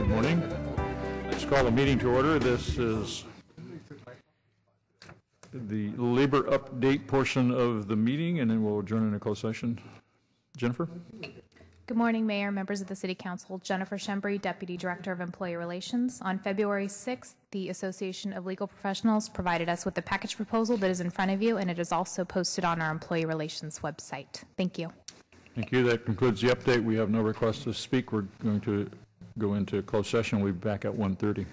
Good morning. Let's call the meeting to order. This is the labor update portion of the meeting, and then we'll adjourn in a closed session. Jennifer? Good morning, Mayor, members of the City Council. Jennifer Shembry, Deputy Director of Employee Relations. On February 6th, the Association of Legal Professionals provided us with a package proposal that is in front of you, and it is also posted on our Employee Relations website. Thank you. Thank you. That concludes the update. We have no requests to speak. We're going to go into closed session. We'll be back at 1:30.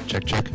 Check, check.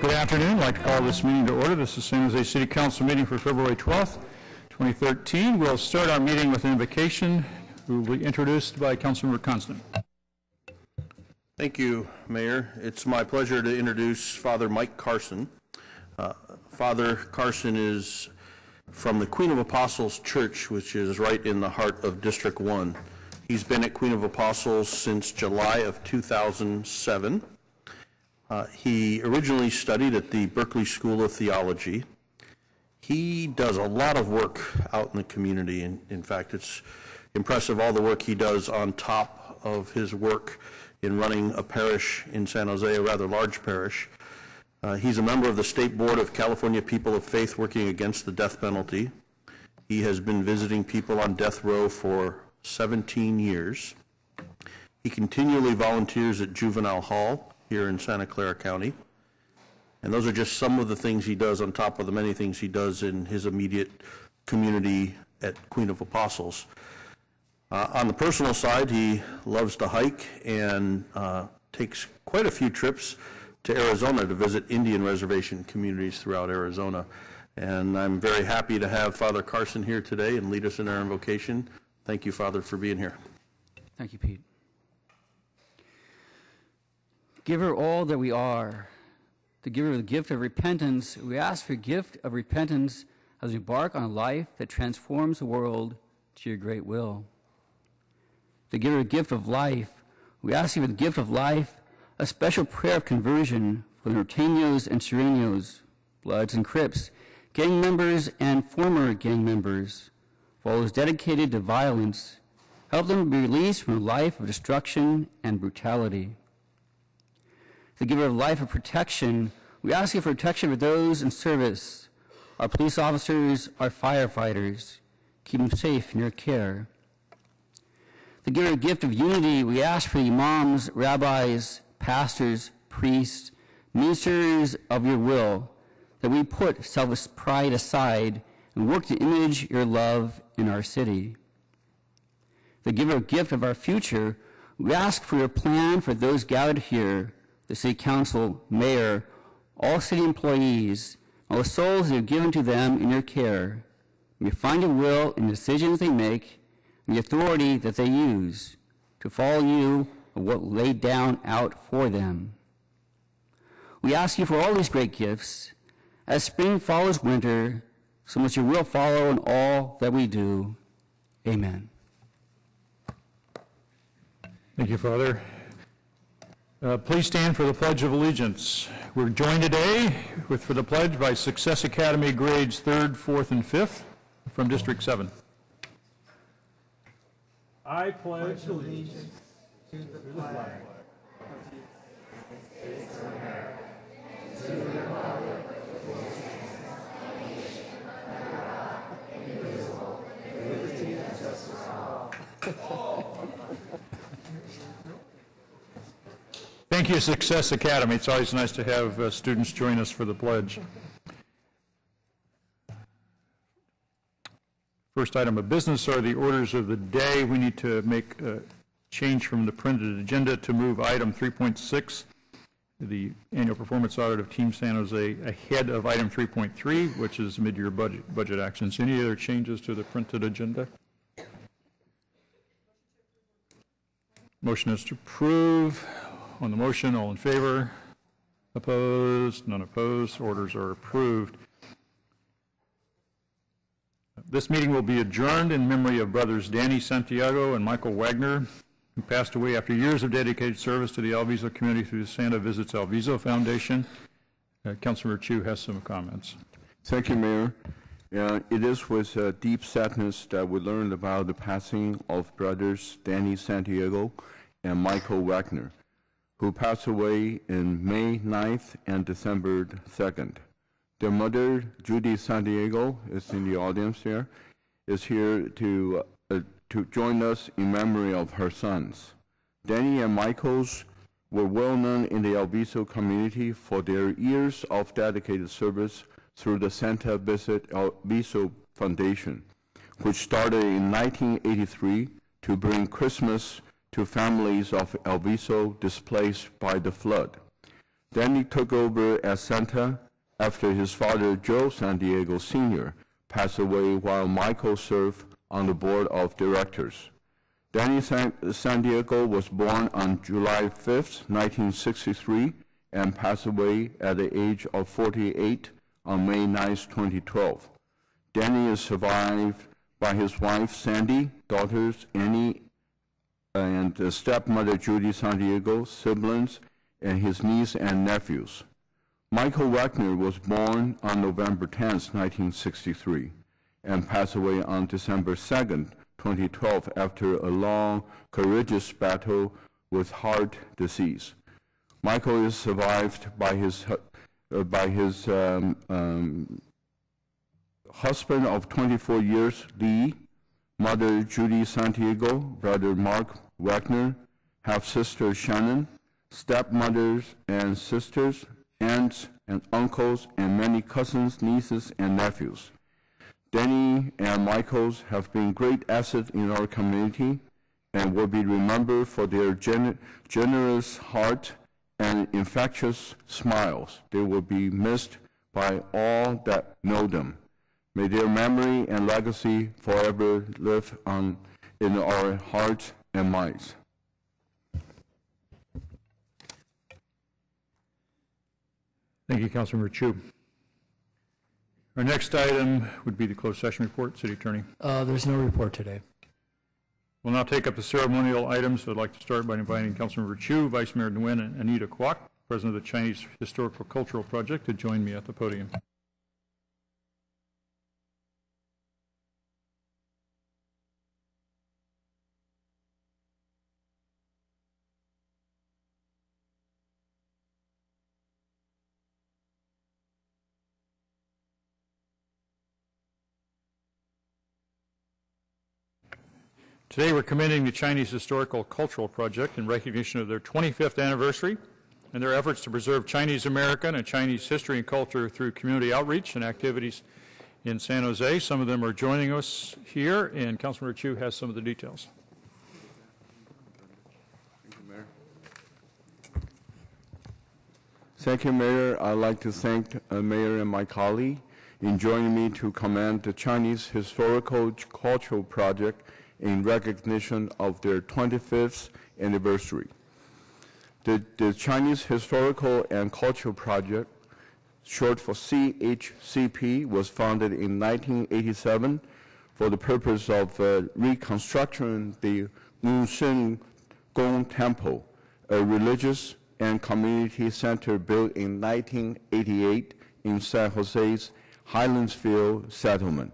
Good afternoon. I'd like to call this meeting to order. This is San Jose City Council meeting for February 12th, 2013. We'll start our meeting with an invocation, who will be introduced by Councilmember Constant. Thank you, Mayor. It's my pleasure to introduce Father Mike Carson. Father Carson is from the Queen of Apostles Church, which is right in the heart of District 1. He's been at Queen of Apostles since July of 2007. He originally studied at the Berkeley School of Theology. He does a lot of work out in the community. In fact, it's impressive all the work he does on top of his work in running a parish in San Jose, a rather large parish. He's a member of the State Board of California People of Faith working against the death penalty. He has been visiting people on death row for 17 years. He continually volunteers at Juvenile Hall here in Santa Clara County. And those are just some of the things he does on top of the many things he does in his immediate community at Queen of Apostles. On the personal side, he loves to hike and takes quite a few trips to Arizona to visit Indian reservation communities throughout Arizona. And I'm very happy to have Father Carson here today and lead us in our invocation. Thank you, Father, for being here. Thank you, Pete. Giver all that we are, the giver of the gift of repentance, we ask for a gift of repentance as we embark on a life that transforms the world to your great will. The giver of the gift of life, we ask you for the gift of life, a special prayer of conversion for the Norteños and Sureños, Bloods and Crips, gang members and former gang members, for all those dedicated to violence. Help them be released from a life of destruction and brutality. The giver of life of protection, we ask you for protection for those in service, our police officers, our firefighters. Keep them safe in your care. The giver of gift of unity, we ask for the imams, rabbis, pastors, priests, ministers of your will, that we put selfish pride aside and work to image your love in our city. The giver of gift of our future, we ask for your plan for those gathered here, the City Council, Mayor, all city employees, all the souls that are given to them in your care. May you find your will in the decisions they make and the authority that they use to follow you and what laid down out for them. We ask you for all these great gifts. As spring follows winter, so much your will follow in all that we do. Amen. Thank you, Father. Please stand for the Pledge of Allegiance. We're joined today for the pledge by Success Academy grades 3rd, 4th, and 5th from District 7. I pledge allegiance to the flag of the United States of America, to the republic for which it stands, indivisible, with liberty and justice for all. Thank you, Success Academy. It's always nice to have students join us for the pledge. First item of business are the orders of the day. We need to make a change from the printed agenda to move item 3.6, the annual performance audit of Team San Jose, ahead of item 3.3, which is mid-year budget actions. Any other changes to the printed agenda? Motion is to approve. On the motion, all in favor? Opposed? None opposed. Orders are approved. This meeting will be adjourned in memory of brothers Danny Santiago and Michael Wagner, who passed away after years of dedicated service to the Alviso community through the Santa Visits Alviso Foundation. Councilmember Chu has some comments. Thank you, Mayor. It is with deep sadness that we learned about the passing of brothers Danny Santiago and Michael Wagner, who passed away in May 9th and December 2nd. Their mother, Judy Santiago, is in the audience here, is here to join us in memory of her sons. Danny and Michael's were well known in the Alviso community for their years of dedicated service through the Santa Visit Alviso Foundation, which started in 1983 to bring Christmas to families of Alviso displaced by the flood. Danny took over as Santa after his father, Joe San Diego Sr., passed away while Michael served on the board of directors. Danny San Diego was born on July 5, 1963, and passed away at the age of 48 on May 9, 2012. Danny is survived by his wife, Sandy, daughters, Annie, and stepmother, Judy San Diego, siblings, and his niece and nephews. Michael Wagner was born on November 10, 1963, and passed away on December 2, 2012, after a long, courageous battle with heart disease. Michael is survived by his husband of 24 years, Lee, mother Judy Santiago, brother Mark Wagner, half-sister Shannon, stepmothers and sisters, aunts and uncles, and many cousins, nieces, and nephews. Danny and Michaels have been great assets in our community and will be remembered for their generous heart and infectious smiles. They will be missed by all that know them. May their memory and legacy forever live on in our hearts and minds. Thank you, Councilmember Chu. Our next item would be the closed session report. City Attorney. There's no report today. We'll now take up the ceremonial items. I'd like to start by inviting Councilmember Chu, Vice Mayor Nguyen, and Anita Kwok, President of the Chinese Historical Cultural Project, to join me at the podium. Today we're commending the Chinese Historical Cultural Project in recognition of their 25th anniversary and their efforts to preserve Chinese American and Chinese history and culture through community outreach and activities in San Jose. Some of them are joining us here, and Councilmember Chu has some of the details. Thank you, Mayor. Thank you, Mayor. I'd like to thank Mayor and my colleague in joining me to commend the Chinese Historical Cultural Project in recognition of their 25th anniversary. The Chinese Historical and Cultural Project, short for CHCP, was founded in 1987 for the purpose of reconstructing the Consent Calendar Temple, a religious and community center built in 1988 in San Jose's Highlandsville settlement,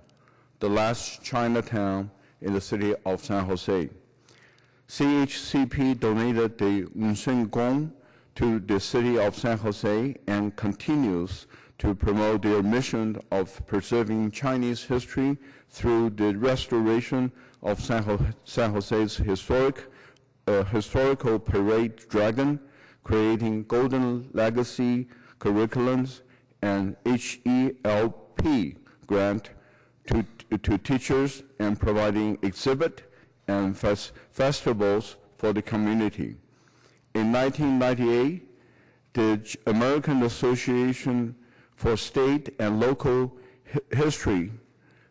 the last Chinatown in the city of San Jose. CHCP donated the Consent Calendar to the city of San Jose and continues to promote their mission of preserving Chinese history through the restoration of San Jose's historical parade dragon, creating Golden Legacy curriculums and HELP grant to teachers, and providing exhibit and festivals for the community. In 1998, the American Association for State and Local History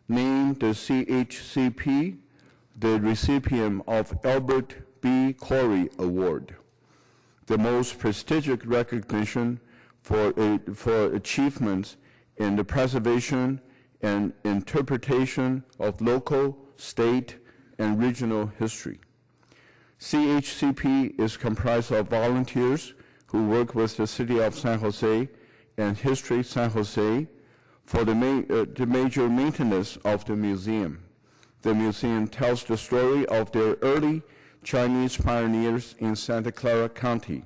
named the CHCP the recipient of Albert B. Corey Award, the most prestigious recognition for achievements in the preservation and interpretation of local, state, and regional history. CHCP is comprised of volunteers who work with the City of San Jose and History San Jose for the major maintenance of the museum. The museum tells the story of their early Chinese pioneers in Santa Clara County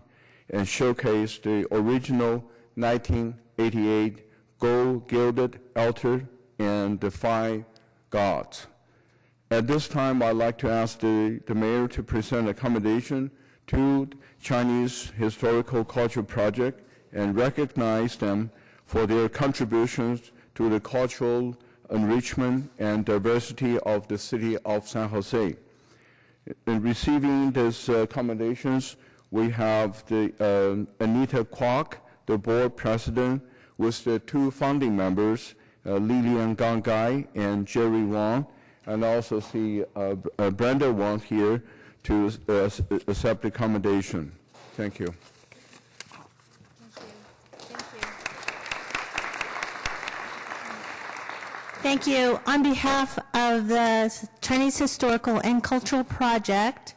and showcases the original 1988 gold-gilded altar and the 5 gods. At this time, I'd like to ask the mayor to present a commendation to Chinese Historical Culture Project and recognize them for their contributions to the cultural enrichment and diversity of the city of San Jose. In receiving these commendations, we have the Anita Kwok, the board president with the two founding members, Lilian Gangai and Jerry Wong, and I also see Brenda Wong here to accept the commendation. Thank you. Thank you. On behalf of the Chinese Historical and Cultural Project,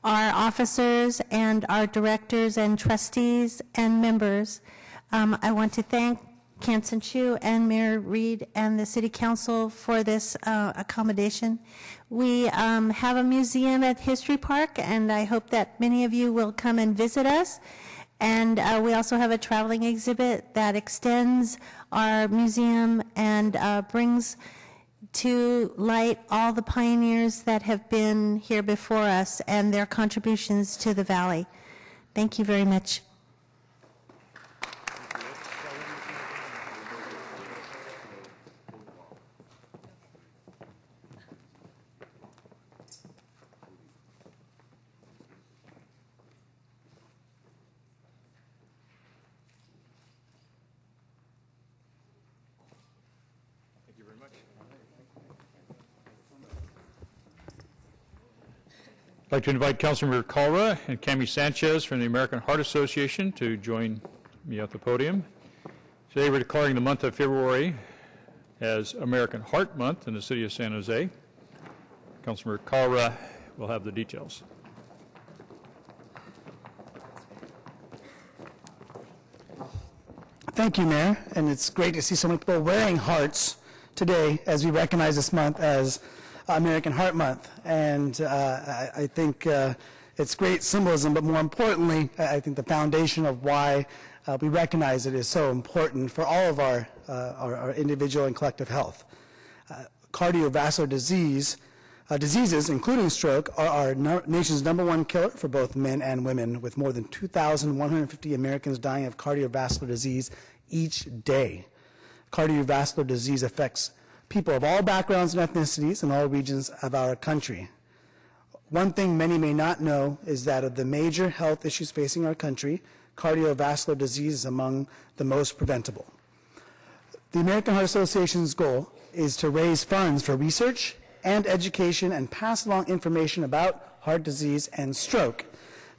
our officers and our directors and trustees and members, I want to thank Kansen Chu and Mayor Reed and the City Council for this accommodation. We have a museum at History Park, and I hope that many of you will come and visit us. And we also have a traveling exhibit that extends our museum and brings to light all the pioneers that have been here before us and their contributions to the valley. Thank you very much. I'd like to invite Councilmember KALRA and Cami Sanchez from the American Heart Association to join me at the podium. Today we're declaring the month of February as American Heart Month in the city of San Jose. Councilmember KALRA will have the details. Thank you, Mayor, and it's great to see so many people wearing hearts today as we recognize this month as American Heart Month. And I think it's great symbolism, but more importantly, I think the foundation of why we recognize it is so important for all of our individual and collective health. Cardiovascular diseases, including stroke, are our nation's #1 killer for both men and women, with more than 2,150 Americans dying of cardiovascular disease each day. Cardiovascular disease affects people of all backgrounds and ethnicities in all regions of our country. One thing many may not know is that of the major health issues facing our country, cardiovascular disease is among the most preventable. The American Heart Association's goal is to raise funds for research and education and pass along information about heart disease and stroke.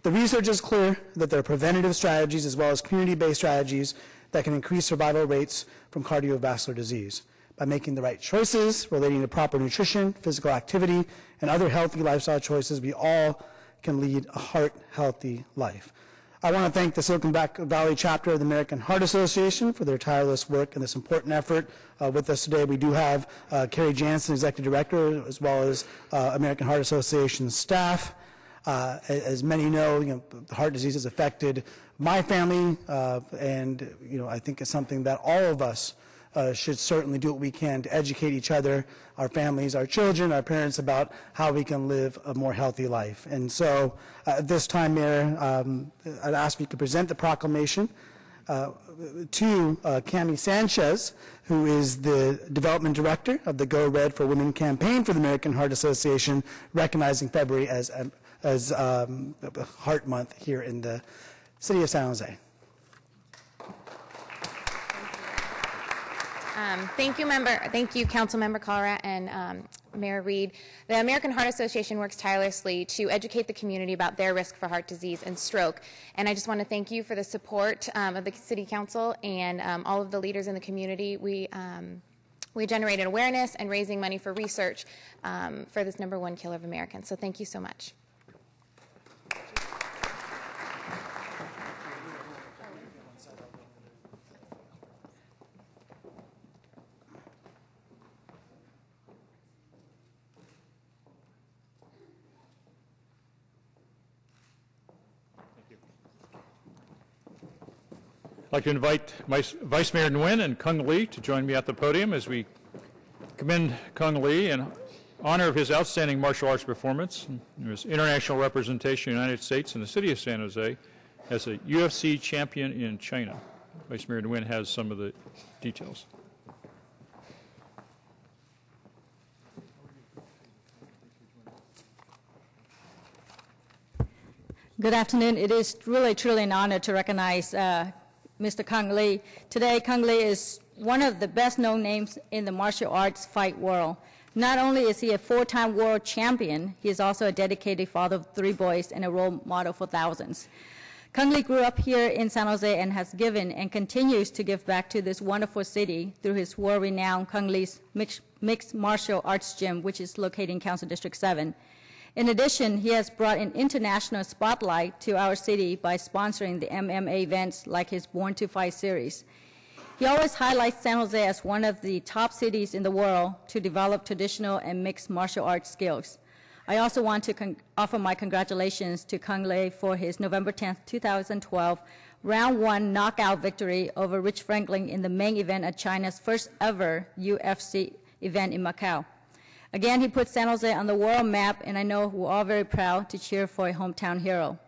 The research is clear that there are preventative strategies as well as community-based strategies that can increase survival rates from cardiovascular disease. By making the right choices relating to proper nutrition, physical activity, and other healthy lifestyle choices, we all can lead a heart-healthy life. I want to thank the Silicon Valley chapter of the American Heart Association for their tireless work in this important effort. With us today, we do have Carrie Jansen, Executive Director, as well as American Heart Association staff. As many know, heart disease has affected my family, and I think it's something that all of us should certainly do what we can to educate each other, our families, our children, our parents about how we can live a more healthy life. And so at this time, Mayor, I'd ask if you could present the proclamation to Cami Sanchez, who is the Development Director of the Go Red for Women campaign for the American Heart Association, recognizing February as Heart Month here in the city of San Jose. Thank you, Councilmember KALRA and Mayor Reed. The American Heart Association works tirelessly to educate the community about their risk for heart disease and stroke. And I just want to thank you for the support of the City Council and all of the leaders in the community. We generated awareness and raising money for research for this #1 killer of Americans. So thank you so much. I'd like to invite Vice Mayor Nguyen and Cung Lee to join me at the podium as we commend Cung Lee in honor of his outstanding martial arts performance and his international representation in the United States and the city of San Jose as a UFC champion in China. Vice Mayor Nguyen has some of the details. Good afternoon. It is really, truly an honor to recognize Mr. Kung Lee. Today, Kung Lee is one of the best-known names in the martial arts fight world. Not only is he a 4-time world champion, he is also a dedicated father of 3 boys and a role model for thousands. Kung Lee grew up here in San Jose and has given and continues to give back to this wonderful city through his world-renowned Kung Lee's Mixed Martial Arts Gym, which is located in Council District 7. In addition, he has brought an international spotlight to our city by sponsoring the MMA events like his Born to Fight series. He always highlights San Jose as one of the top cities in the world to develop traditional and mixed martial arts skills. I also want to offer my congratulations to Kung Lee for his November 10, 2012, round 1 knockout victory over Rich Franklin in the main event at China's first ever UFC event in Macau. Again, he put San Jose on the world map, and I know we're all very proud to cheer for a hometown hero.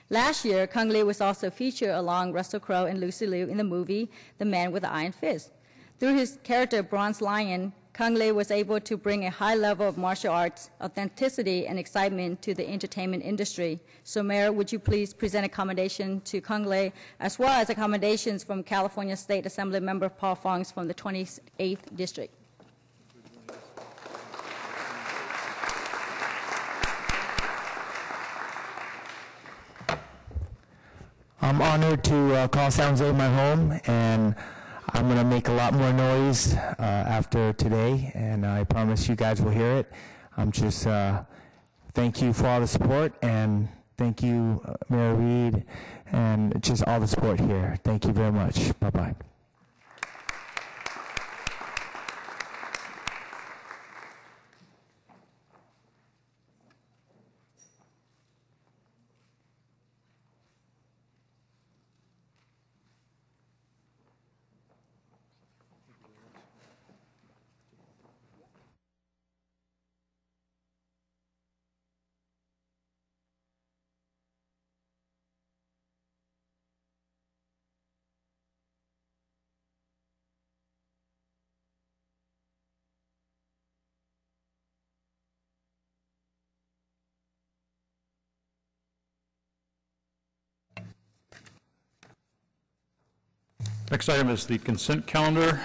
Last year, Kung Lee was also featured along Russell Crowe and Lucy Liu in the movie The Man with the Iron Fist. Through his character Bronze Lion, Kung Lee was able to bring a high level of martial arts, authenticity, and excitement to the entertainment industry. So, Mayor, would you please present a commendation to Kung Lee, as well as accommodations from California State Assembly Member Paul Fonks from the 28th District. I'm honored to call San Jose my home, and I'm going to make a lot more noise after today, and I promise you guys will hear it. I'm just thank you for all the support, and thank you, Mayor Reed, and just all the support here. Thank you very much. Bye-bye. Next item is the consent calendar.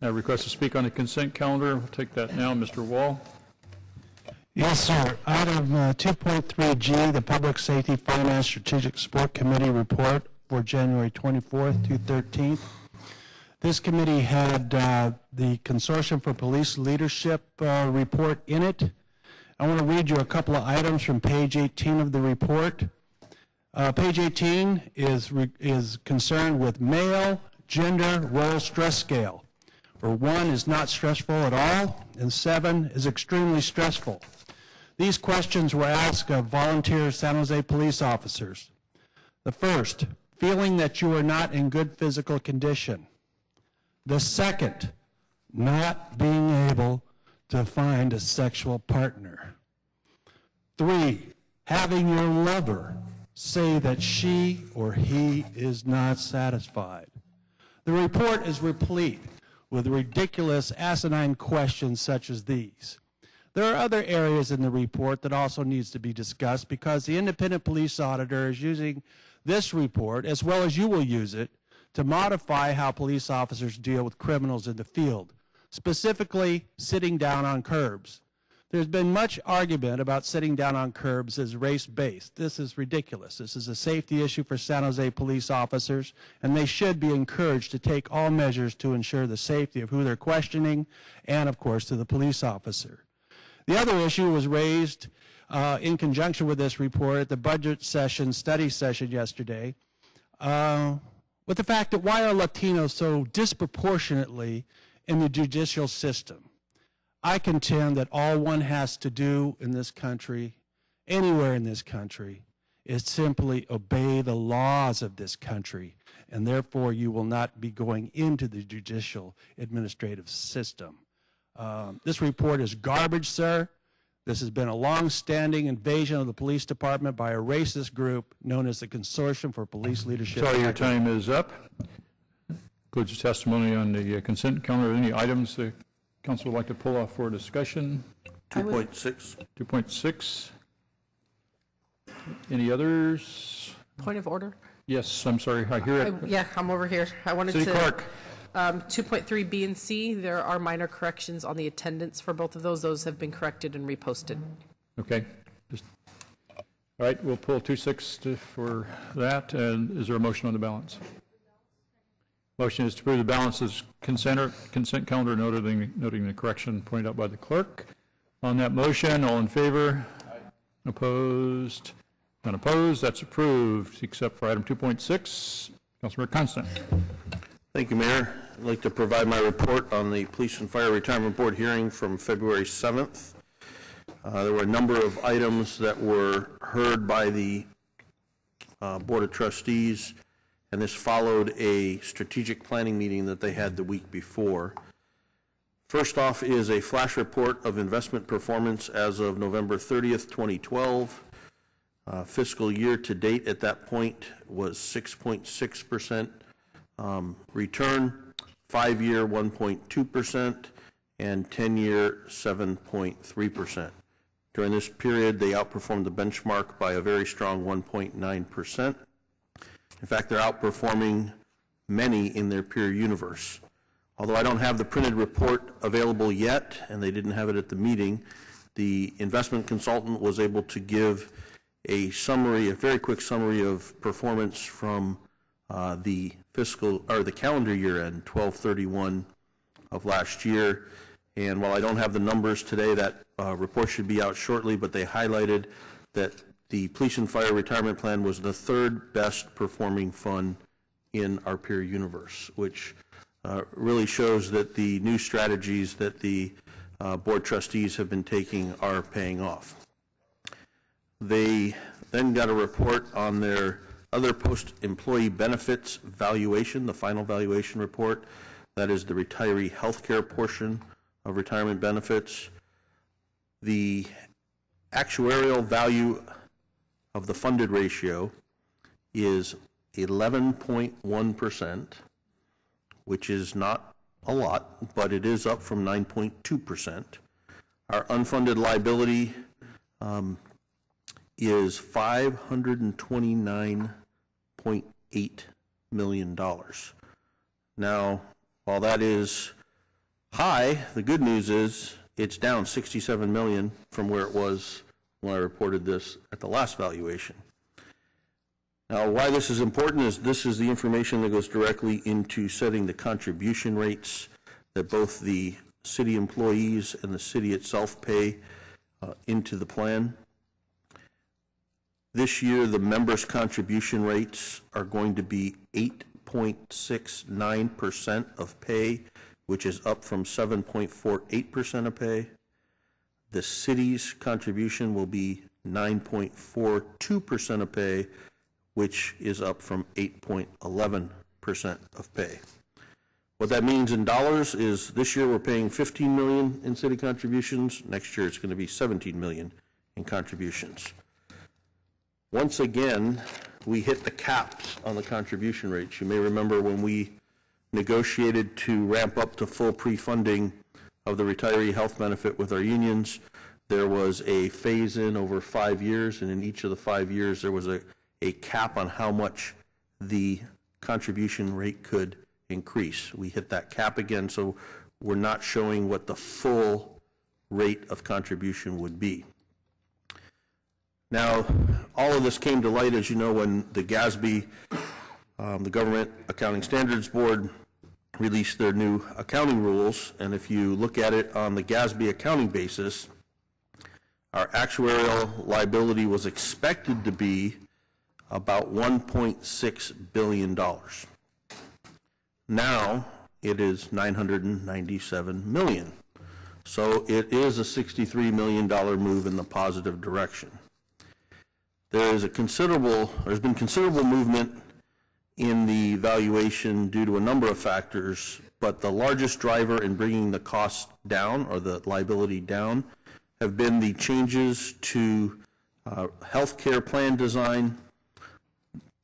Request to speak on the consent calendar. We'll take that now. Mr. Wall. Yes, sir. Item 2.3G, the Public Safety Finance Strategic Support Committee report for January 24th to 13th. This committee had the Consortium for Police Leadership report in it. I want to read you a couple of items from page 18 of the report. Page 18 is concerned with male gender role stress scale, where 1 is not stressful at all and 7 is extremely stressful. These questions were asked of volunteer San Jose police officers. The first, feeling that you are not in good physical condition. The second, not being able to find a sexual partner. 3, having your lover say that she or he is not satisfied. The report is replete with ridiculous, asinine questions such as these. There are other areas in the report that also needs to be discussed because the independent police auditor is using this report, as well as you will use it, to modify how police officers deal with criminals in the field, specifically sitting down on curbs. There's been much argument about sitting down on curbs as race-based. This is ridiculous. This is a safety issue for San Jose police officers, and they should be encouraged to take all measures to ensure the safety of who they're questioning and, of course, to the police officer. The other issue was raised in conjunction with this report at the budget session, study session yesterday, with the fact that why are Latinos so disproportionately in the judicial system? I contend that all one has to do in this country, anywhere in this country, is simply obey the laws of this country, and therefore you will not be going into the judicial administrative system. This report is garbage, sir. This has been a long-standing invasion of the police department by a racist group known as the Consortium for Police Leadership. Sorry, your time is up. Includes your testimony on the consent calendar. Any items the council would like to pull off for discussion? 2.6. 2.6. Any others? Point of order. Yes, I'm sorry, I hear it. Yeah, I'm over here. I wanted City to. Clerk. 2.3 B and C, there are minor corrections on the attendance for both of those. Those have been corrected and reposted. Okay. All right, we'll pull 2.6 for that. And is there a motion on the balance? Motion is to approve the balance as consent calendar, noting the correction pointed out by the clerk. On that motion, all in favor? Aye. Opposed? None opposed. That's approved, except for item 2.6. Councilmember Consent. Thank you, Mayor. I'd like to provide my report on the Police and Fire Retirement Board hearing from February 7th. There were a number of items that were heard by the Board of Trustees, and this followed a strategic planning meeting that they had the week before. First off is a flash report of investment performance as of November 30th, 2012. Fiscal year to date at that point was 6.6% return, 5-year 1.2%, and 10-year 7.3%. During this period, they outperformed the benchmark by a very strong 1.9%. In fact, they're outperforming many in their peer universe. Although I don't have the printed report available yet, and they didn't have it at the meeting, the investment consultant was able to give a summary, a very quick summary of performance from the fiscal or the calendar year end, 12/31 of last year. And while I don't have the numbers today, that report should be out shortly, but they highlighted that the Police and Fire Retirement Plan was the third best performing fund in our peer universe, which really shows that the new strategies that the board trustees have been taking are paying off. They then got a report on their other post-employee benefits valuation, the final valuation report. That is the retiree health care portion of retirement benefits. The actuarial value of the funded ratio is 11.1%, which is not a lot, but it is up from 9.2%. Our unfunded liability is $529.8 million. Now, while that is high, the good news is it's down $67 million from where it was when I reported this at the last valuation. Now, why this is important is this is the information that goes directly into setting the contribution rates that both the city employees and the city itself pay into the plan. This year, the members' contribution rates are going to be 8.69% of pay, which is up from 7.48% of pay. The city's contribution will be 9.42% of pay, which is up from 8.11% of pay. What that means in dollars is this year we're paying $15 million in city contributions. Next year it's going to be $17 million in contributions. Once again, we hit the caps on the contribution rates. You may remember when we negotiated to ramp up to full pre-funding of the retiree health benefit with our unions, there was a phase-in over 5 years, and in each of the 5 years there was a cap on how much the contribution rate could increase. We hit that cap again, so we're not showing what the full rate of contribution would be. Now, all of this came to light, as you know, when the GASB, the Government Accounting Standards Board, released their new accounting rules. And if you look at it on the GASB accounting basis, our actuarial liability was expected to be about $1.6 billion. Now it is $997 million. So it is a $63 million move in the positive direction. There's been considerable movement in the valuation due to a number of factors, but the largest driver in bringing the cost down or the liability down have been the changes to health care plan design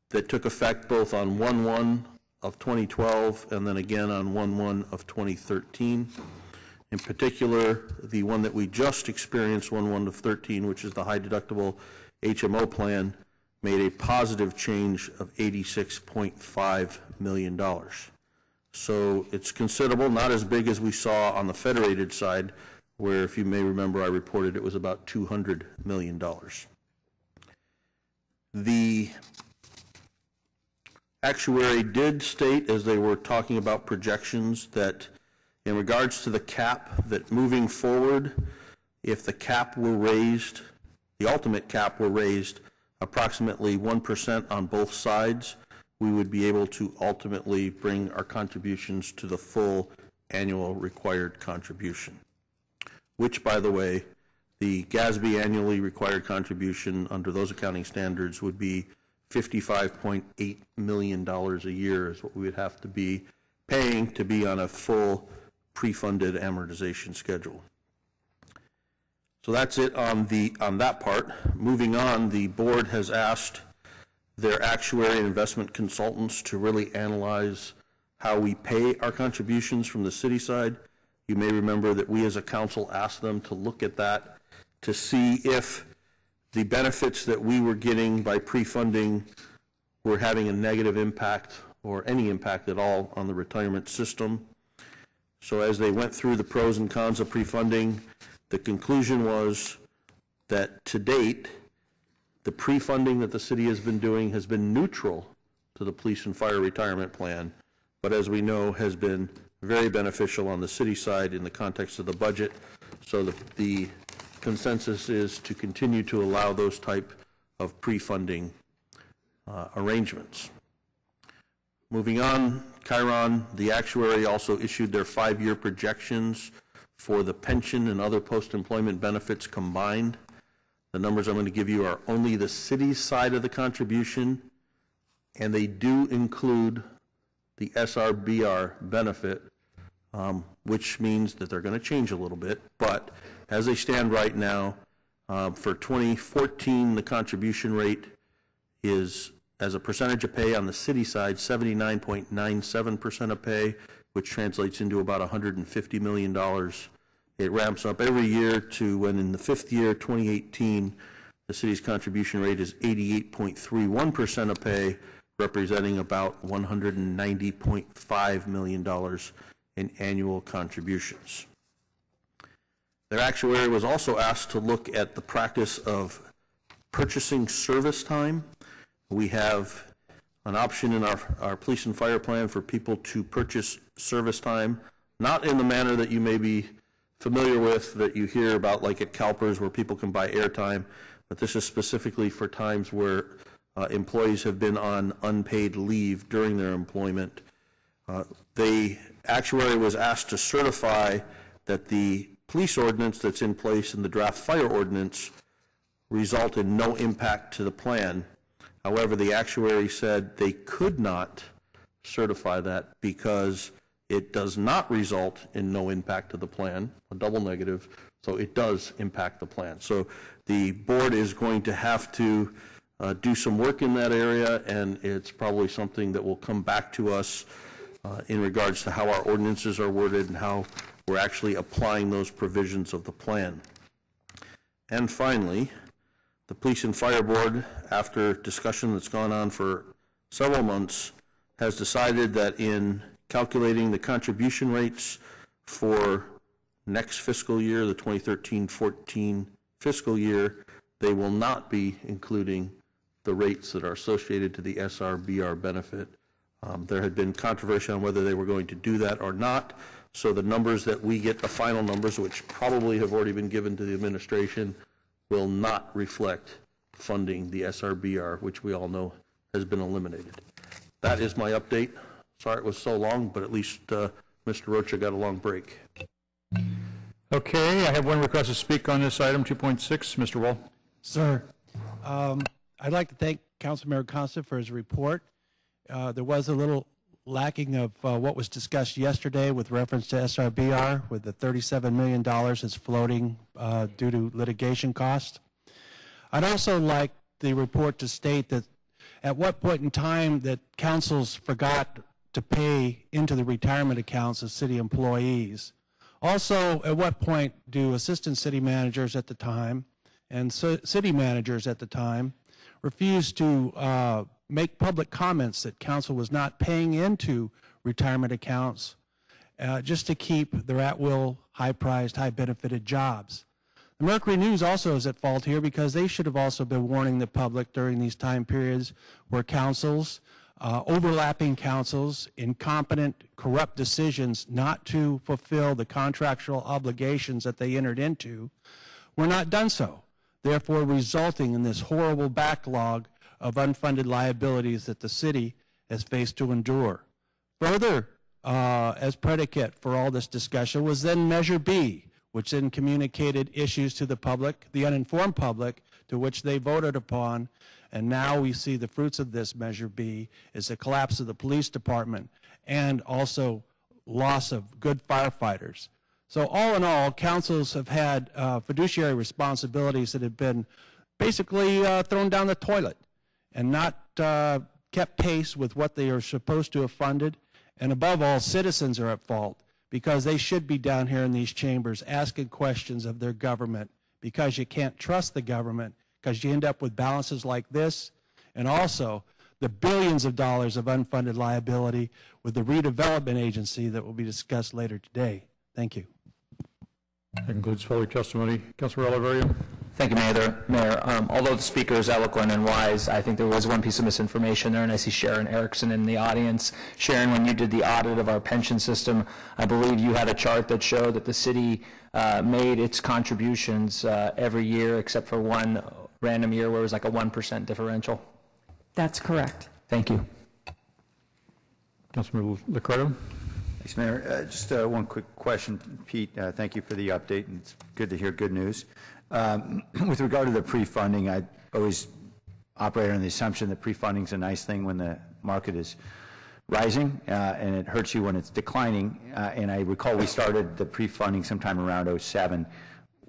that took effect both on 1/1 of 2012 and then again on 1/1 of 2013. In particular, the one that we just experienced, 1/1 of 13, which is the high deductible HMO plan, made a positive change of $86.5 million. So it's considerable, not as big as we saw on the federated side, where, if you may remember, I reported it was about $200 million. The actuary did state, as they were talking about projections, that in regards to the cap, that moving forward, if the cap were raised, the ultimate cap were raised approximately 1% on both sides, we would be able to ultimately bring our contributions to the full annual required contribution, which, by the way, the GASB annually required contribution under those accounting standards would be $55.8 million a year is what we would have to be paying to be on a full pre-funded amortization schedule. So that's it on that part. Moving on, the board has asked their actuary and investment consultants to really analyze how we pay our contributions from the city side. You may remember that we as a council asked them to look at that to see if the benefits that we were getting by pre-funding were having a negative impact or any impact at all on the retirement system. So as they went through the pros and cons of pre-funding, the conclusion was that to date, the pre-funding that the city has been doing has been neutral to the police and fire retirement plan, but as we know, has been very beneficial on the city side in the context of the budget. So the consensus is to continue to allow those type of pre-funding arrangements. Moving on, Chiron, the actuary, also issued their 5-year projections for the pension and other post-employment benefits combined. The numbers I'm going to give you are only the city's side of the contribution, and they do include the SRBR benefit, which means that they're going to change a little bit. But as they stand right now, for 2014, the contribution rate is, as a percentage of pay on the city side, 79.97% of pay, which translates into about $150 million. It ramps up every year to when in the 5th year, 2018, the city's contribution rate is 88.31% of pay, representing about $190.5 million in annual contributions. Their actuary was also asked to look at the practice of purchasing service time. We have an option in our police and fire plan for people to purchase service time, not in the manner that you may be familiar with that you hear about, like at CalPERS, where people can buy airtime, but this is specifically for times where employees have been on unpaid leave during their employment. The actuary was asked to certify that the police ordinance that's in place and the draft fire ordinance result in no impact to the plan. However, the actuary said they could not certify that because it does not result in no impact to the plan, a double negative, so it does impact the plan. So the board is going to have to do some work in that area, and it's probably something that will come back to us in regards to how our ordinances are worded and how we're actually applying those provisions of the plan. And finally, the Police and Fire Board, after discussion that's gone on for several months, has decided that in calculating the contribution rates for next fiscal year, the 2013-14 fiscal year, they will not be including the rates that are associated to the SRBR benefit. There had been controversy on whether they were going to do that or not, so the numbers that we get, the final numbers, which probably have already been given to the administration, will not reflect funding the SRBR, which we all know has been eliminated. That is my update. Sorry it was so long, but at least Mr. Rocha got a long break. Okay, I have one request to speak on this item, 2.6. Mr. Wall. Sir, I'd like to thank Councilmember Consent for his report. There was a little lacking of what was discussed yesterday with reference to SRBR, with the $37 million that's floating due to litigation costs. I'd also like the report to state that at what point in time that councils forgot to pay into the retirement accounts of city employees. Also, at what point do assistant city managers at the time and city managers at the time refused to make public comments that council was not paying into retirement accounts just to keep their at-will, high-priced, high-benefited jobs. The Mercury News also is at fault here because they should have also been warning the public during these time periods where councils, overlapping councils, incompetent, corrupt decisions not to fulfill the contractual obligations that they entered into were not done so, therefore resulting in this horrible backlog of unfunded liabilities that the city has faced to endure. Further, as predicate for all this discussion was then Measure B, which then communicated issues to the public, the uninformed public, to which they voted upon. And now we see the fruits of this Measure B is the collapse of the police department and also loss of good firefighters. So all in all, councils have had fiduciary responsibilities that have been basically thrown down the toilet and not kept pace with what they are supposed to have funded. And above all, citizens are at fault because they should be down here in these chambers asking questions of their government because you can't trust the government because you end up with balances like this and also the billions of dollars of unfunded liability with the redevelopment agency that will be discussed later today. Thank you. That concludes public testimony. Councilor Oliverio. Thank you, Mayor. Although the speaker is eloquent and wise, I think there was one piece of misinformation there, and I see Sharon Erickson in the audience. Sharon, when you did the audit of our pension system, I believe you had a chart that showed that the city made its contributions every year except for one random year where it was like a 1% differential. That's correct. Thank you. Councilor LICCARDO. Thanks, Mayor. Just one quick question, Pete. Thank you for the update, and it's good to hear good news. With regard to the pre-funding, I always operate on the assumption that pre-funding is a nice thing when the market is rising, and it hurts you when it's declining. And I recall we started the pre-funding sometime around 07.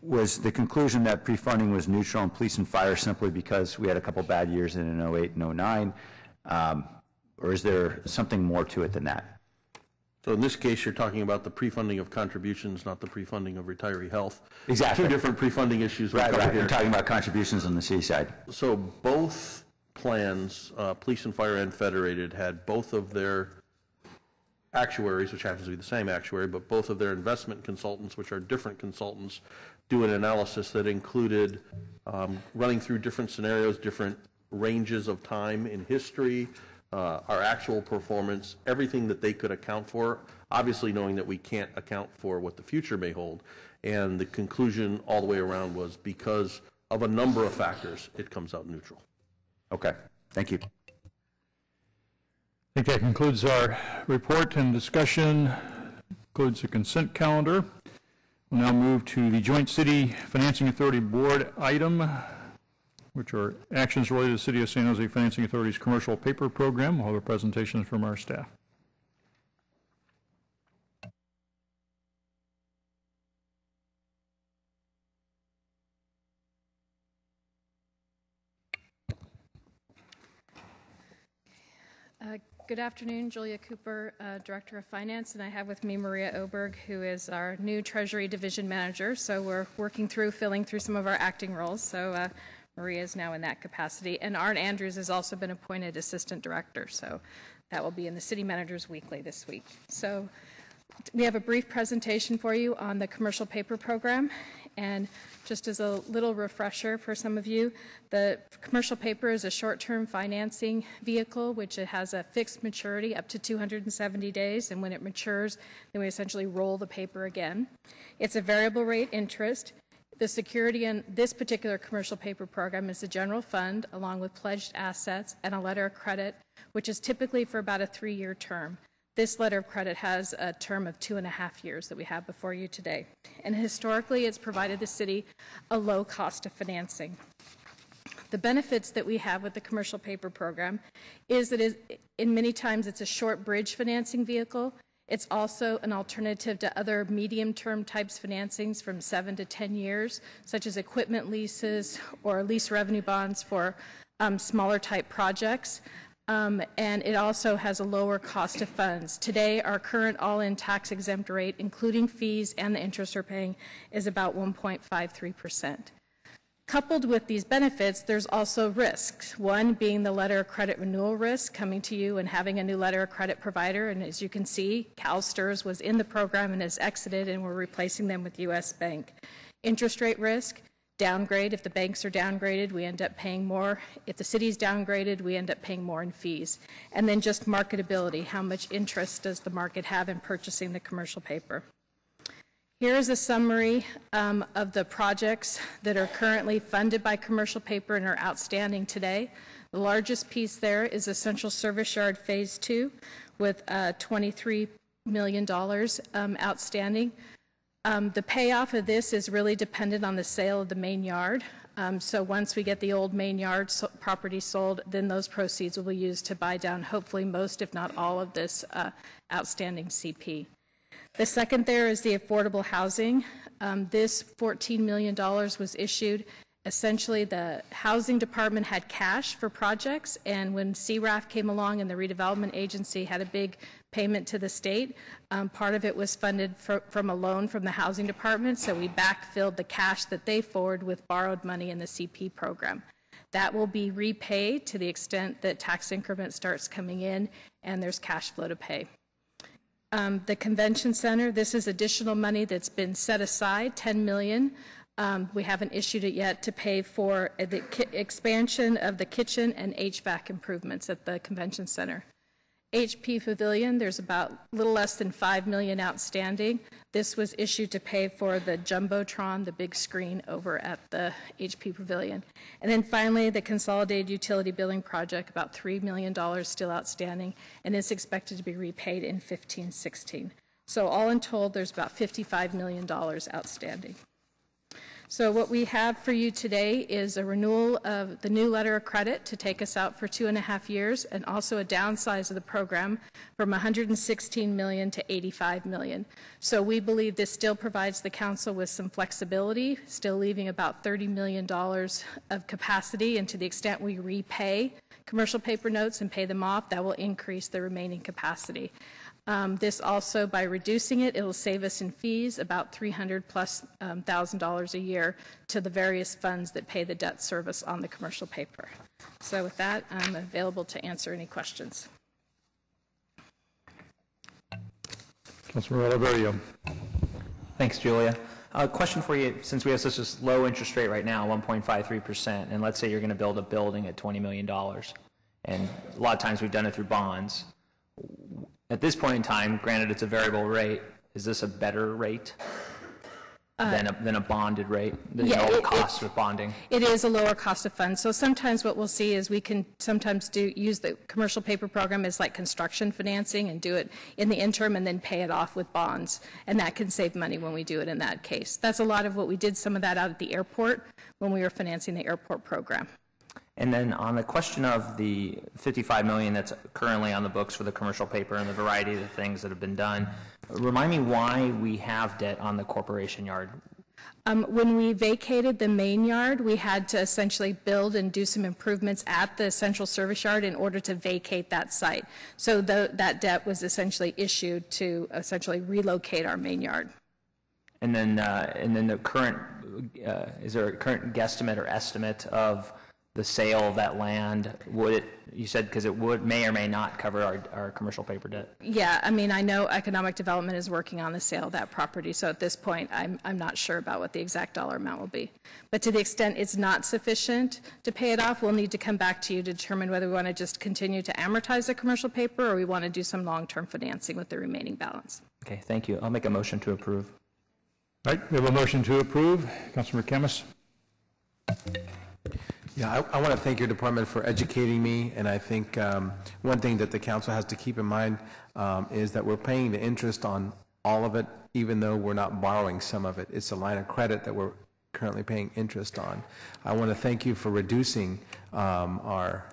Was the conclusion that pre-funding was neutral in police and fire simply because we had a couple bad years in 08 and 09? Or is there something more to it than that? So in this case, you're talking about the pre-funding of contributions, not the pre-funding of retiree health. Exactly. Two different pre-funding issues. Right. You're talking about contributions on the city side. So both plans, police and fire and federated, had both of their actuaries, which happens to be the same actuary, but both of their investment consultants, which are different consultants, do an analysis that included running through different scenarios, different ranges of time in history, our actual performance, everything that they could account for, obviously knowing that we can't account for what the future may hold. And the conclusion all the way around was because of a number of factors, it comes out neutral. Okay, thank you. I think that concludes our report and discussion, concludes the consent calendar. We'll now move to the Joint City Financing Authority Board item, which are actions related to the City of San Jose Financing Authority's commercial paper program. We'll have a presentation from our staff. Good afternoon, Julia Cooper, Director of Finance, and I have with me Maria Oberg, who is our new Treasury Division Manager. So we're filling through some of our acting roles. So Maria is now in that capacity. And Art Andrews has also been appointed Assistant Director. So that will be in the City Manager's Weekly this week. So we have a brief presentation for you on the commercial paper program. And just as a little refresher for some of you, the commercial paper is a short-term financing vehicle, which it has a fixed maturity up to 270 days. And when it matures, then we essentially roll the paper again. It's a variable rate interest. The security in this particular commercial paper program is the general fund, along with pledged assets and a letter of credit, which is typically for about a 3-year term. This letter of credit has a term of 2.5 years that we have before you today. And historically, it's provided the city a low cost of financing. The benefits that we have with the commercial paper program is that in many times it's a short bridge financing vehicle. It's also an alternative to other medium-term types financings from 7 to 10 years, such as equipment leases or lease revenue bonds for smaller type projects. And it also has a lower cost of funds. Today, our current all-in tax-exempt rate, including fees and the interest we're paying, is about 1.53%. Coupled with these benefits, there's also risks. One being the letter of credit renewal risk, coming to you and having a new letter of credit provider. And as you can see, CalSTRS was in the program and has exited, and we're replacing them with U.S. Bank. Interest rate risk, downgrade. If the banks are downgraded, we end up paying more. If the city's downgraded, we end up paying more in fees. And then just marketability. How much interest does the market have in purchasing the commercial paper? Here is a summary of the projects that are currently funded by commercial paper and are outstanding today. The largest piece there is Essential Service Yard Phase 2 with $23 million outstanding. The payoff of this is really dependent on the sale of the main yard. So once we get the old main yard property sold, then those proceeds will be used to buy down hopefully most, if not all, of this outstanding CP. The second there is the affordable housing. This $14 million was issued. Essentially, the housing department had cash for projects, and when CRAF came along and the redevelopment agency had a big payment to the state, part of it was funded from a loan from the housing department, so we backfilled the cash that they forward with borrowed money in the CP program. That will be repaid to the extent that tax increment starts coming in and there's cash flow to pay. The convention center, this is additional money that's been set aside, $10 million. We haven't issued it yet to pay for the expansion of the kitchen and HVAC improvements at the convention center. HP Pavilion, there's about a little less than $5 million outstanding. This was issued to pay for the Jumbotron, the big screen over at the HP Pavilion. And then finally, the Consolidated Utility Billing Project, about $3 million still outstanding, and it's expected to be repaid in 15-16. So all in total, there's about $55 million outstanding. So what we have for you today is a renewal of the new letter of credit to take us out for 2.5 years, and also a downsize of the program from $116 million to $85 million. So we believe this still provides the council with some flexibility, still leaving about $30 million of capacity, and to the extent we repay commercial paper notes and pay them off, that will increase the remaining capacity. This also, by reducing it, it will save us in fees about $300,000+ a year to the various funds that pay the debt service on the commercial paper. So with that, I'm available to answer any questions. Councilor Oliverio. Thanks, Julia. Question for you, since we have such a low interest rate right now, 1.53%, and let's say you're going to build a building at $20 million, and a lot of times we've done it through bonds. At this point in time, granted it's a variable rate, is this a better rate than a bonded rate, the lower cost of bonding? It is a lower cost of funds. So sometimes what we'll see is we can sometimes use the commercial paper program as like construction financing and do it in the interim and then pay it off with bonds. And that can save money when we do it in that case. That's a lot of what we did, some of that out at the airport when we were financing the airport program. And then on the question of the $55 million that's currently on the books for the commercial paper and the variety of the things that have been done, remind me why we have debt on the corporation yard. When we vacated the main yard, we had to essentially build and do some improvements at the central service yard in order to vacate that site. So that debt was essentially issued to essentially relocate our main yard. And then the current, is there a current guesstimate or estimate of the sale of that land? Would it, you said, because it may or may not cover our commercial paper debt? Yeah, I mean, I know economic development is working on the sale of that property, so at this point I'm not sure about what the exact dollar amount will be. But to the extent it's not sufficient to pay it off, we'll need to come back to you to determine whether we want to just continue to amortize the commercial paper or we want to do some long-term financing with the remaining balance. Okay, thank you. I'll make a motion to approve. All right, we have a motion to approve. Councilor KHAMIS. Yeah, I want to thank your department for educating me, and I think one thing that the council has to keep in mind is that we're paying the interest on all of it, even though we're not borrowing some of it. It's a line of credit that we're currently paying interest on. I want to thank you for reducing our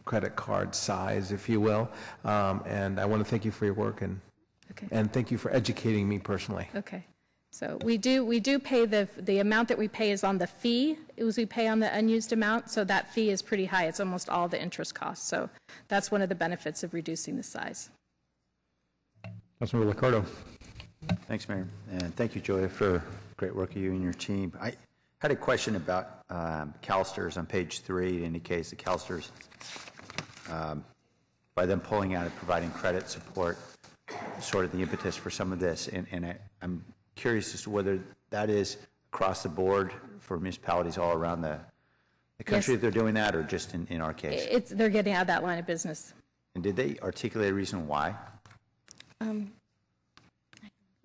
credit card size, if you will, and I want to thank you for your work, and thank you for educating me personally. Okay. So we do pay the amount that we pay is on the fee. We pay on the unused amount, so that fee is pretty high. It's almost all the interest costs. So that's one of the benefits of reducing the size. Councilor LICCARDO. Thanks, Mayor, and thank you, Julia, for great work of you and your team. I had a question about CalSTRS on page 3. It indicates that CalSTRS, by them pulling out and providing credit support, sort of the impetus for some of this. And I'm curious as to whether that is across the board for municipalities all around the country, Yes. if they're doing that, or just in our case. They're getting out of that line of business. And did they articulate a reason why?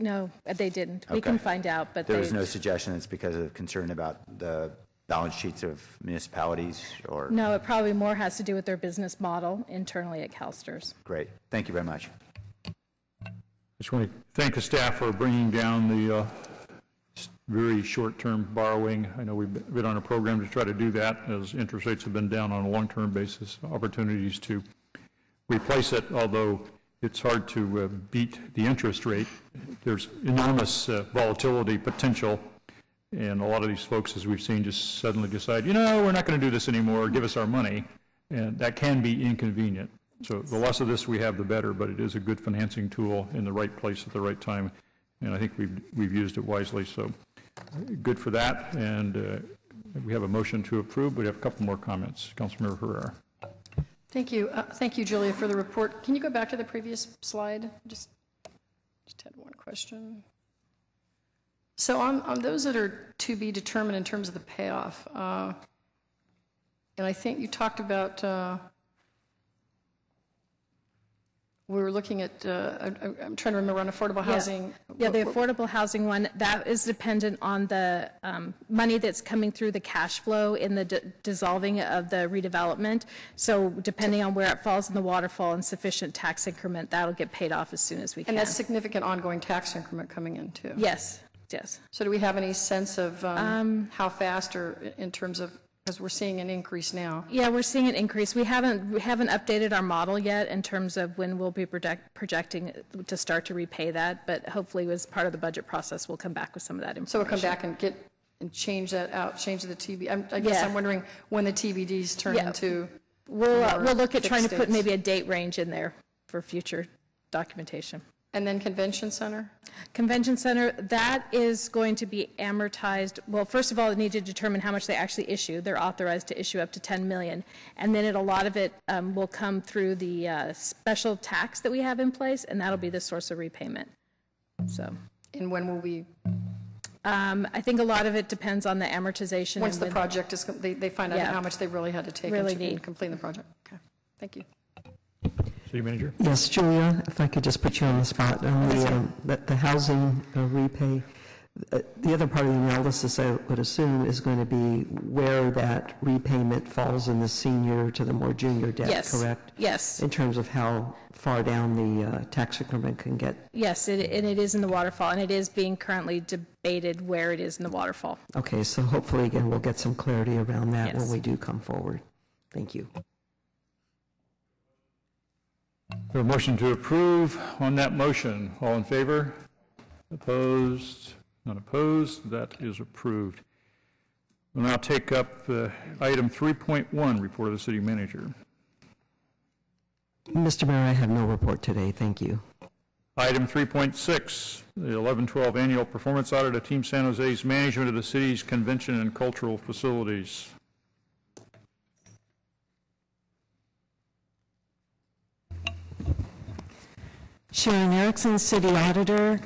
No, they didn't. We Okay. can find out, but There was no suggestion it's because of concern about the balance sheets of municipalities, or? No, it probably more has to do with their business model internally at CalSTRS. Great. Thank you very much. I just want to thank the staff for bringing down the very short-term borrowing. I know we've been on a program to try to do that as interest rates have been down on a long-term basis, opportunities to replace it, although it's hard to beat the interest rate. There's enormous volatility potential, and a lot of these folks, as we've seen, just suddenly decide, we're not going to do this anymore, give us our money, and that can be inconvenient. So the less of this we have, the better, but it is a good financing tool in the right place at the right time, and I think we've used it wisely, so good for that. And we have a motion to approve, but we have a couple more comments. Councilmember Herrera. Thank you. Thank you, Julia, for the report. Can you go back to the previous slide? Just had one question. So on those that are to be determined in terms of the payoff, and I think you talked about, we were looking at, I'm trying to remember, on affordable housing. Yeah, the affordable housing one, that is dependent on the money that's coming through the cash flow in the dissolving of the redevelopment. So depending on where it falls in the waterfall and sufficient tax increment, that'll get paid off as soon as we can. And that's significant ongoing tax increment coming in, too? Yes, yes. So do we have any sense of how fast, or in terms of, because we're seeing an increase now? Yeah, we're seeing an increase. We haven't updated our model yet in terms of when we'll be projecting to start to repay that, but hopefully as part of the budget process, we'll come back with some of that information. So we'll come back and change that out, change the TBD. I guess I'm wondering when the TBDs turn into. We'll look at trying to put maybe a date range in there for future documentation. And then convention center? Convention center, that is going to be amortized. Well, first of all, they need to determine how much they actually issue. They're authorized to issue up to $10 million. And then a lot of it will come through the special tax that we have in place, and that'll be the source of repayment. So. And when will we? I think a lot of it depends on the amortization. Once the project is, they find out how much they really had to take in completing the project. Okay, thank you. City Manager? Yes, Julia, if I could just put you on the spot on the housing repay. The other part of the analysis, I would assume, is going to be where that repayment falls in the senior to the more junior debt, correct? Yes. In terms of how far down the tax increment can get? Yes, and it is in the waterfall, and it is being currently debated where it is in the waterfall. Okay, so hopefully, again, we'll get some clarity around that Yes. when we do come forward. Thank you. A motion to approve on that motion. All in favor? Opposed? None opposed. That is approved. We'll now take up item 3.1, report of the city manager. Mr. Mayor, I have no report today. Thank you. Item 3.6, the 11-12 annual performance audit of Team San Jose's management of the city's convention and cultural facilities. Sharon Erickson, City Auditor.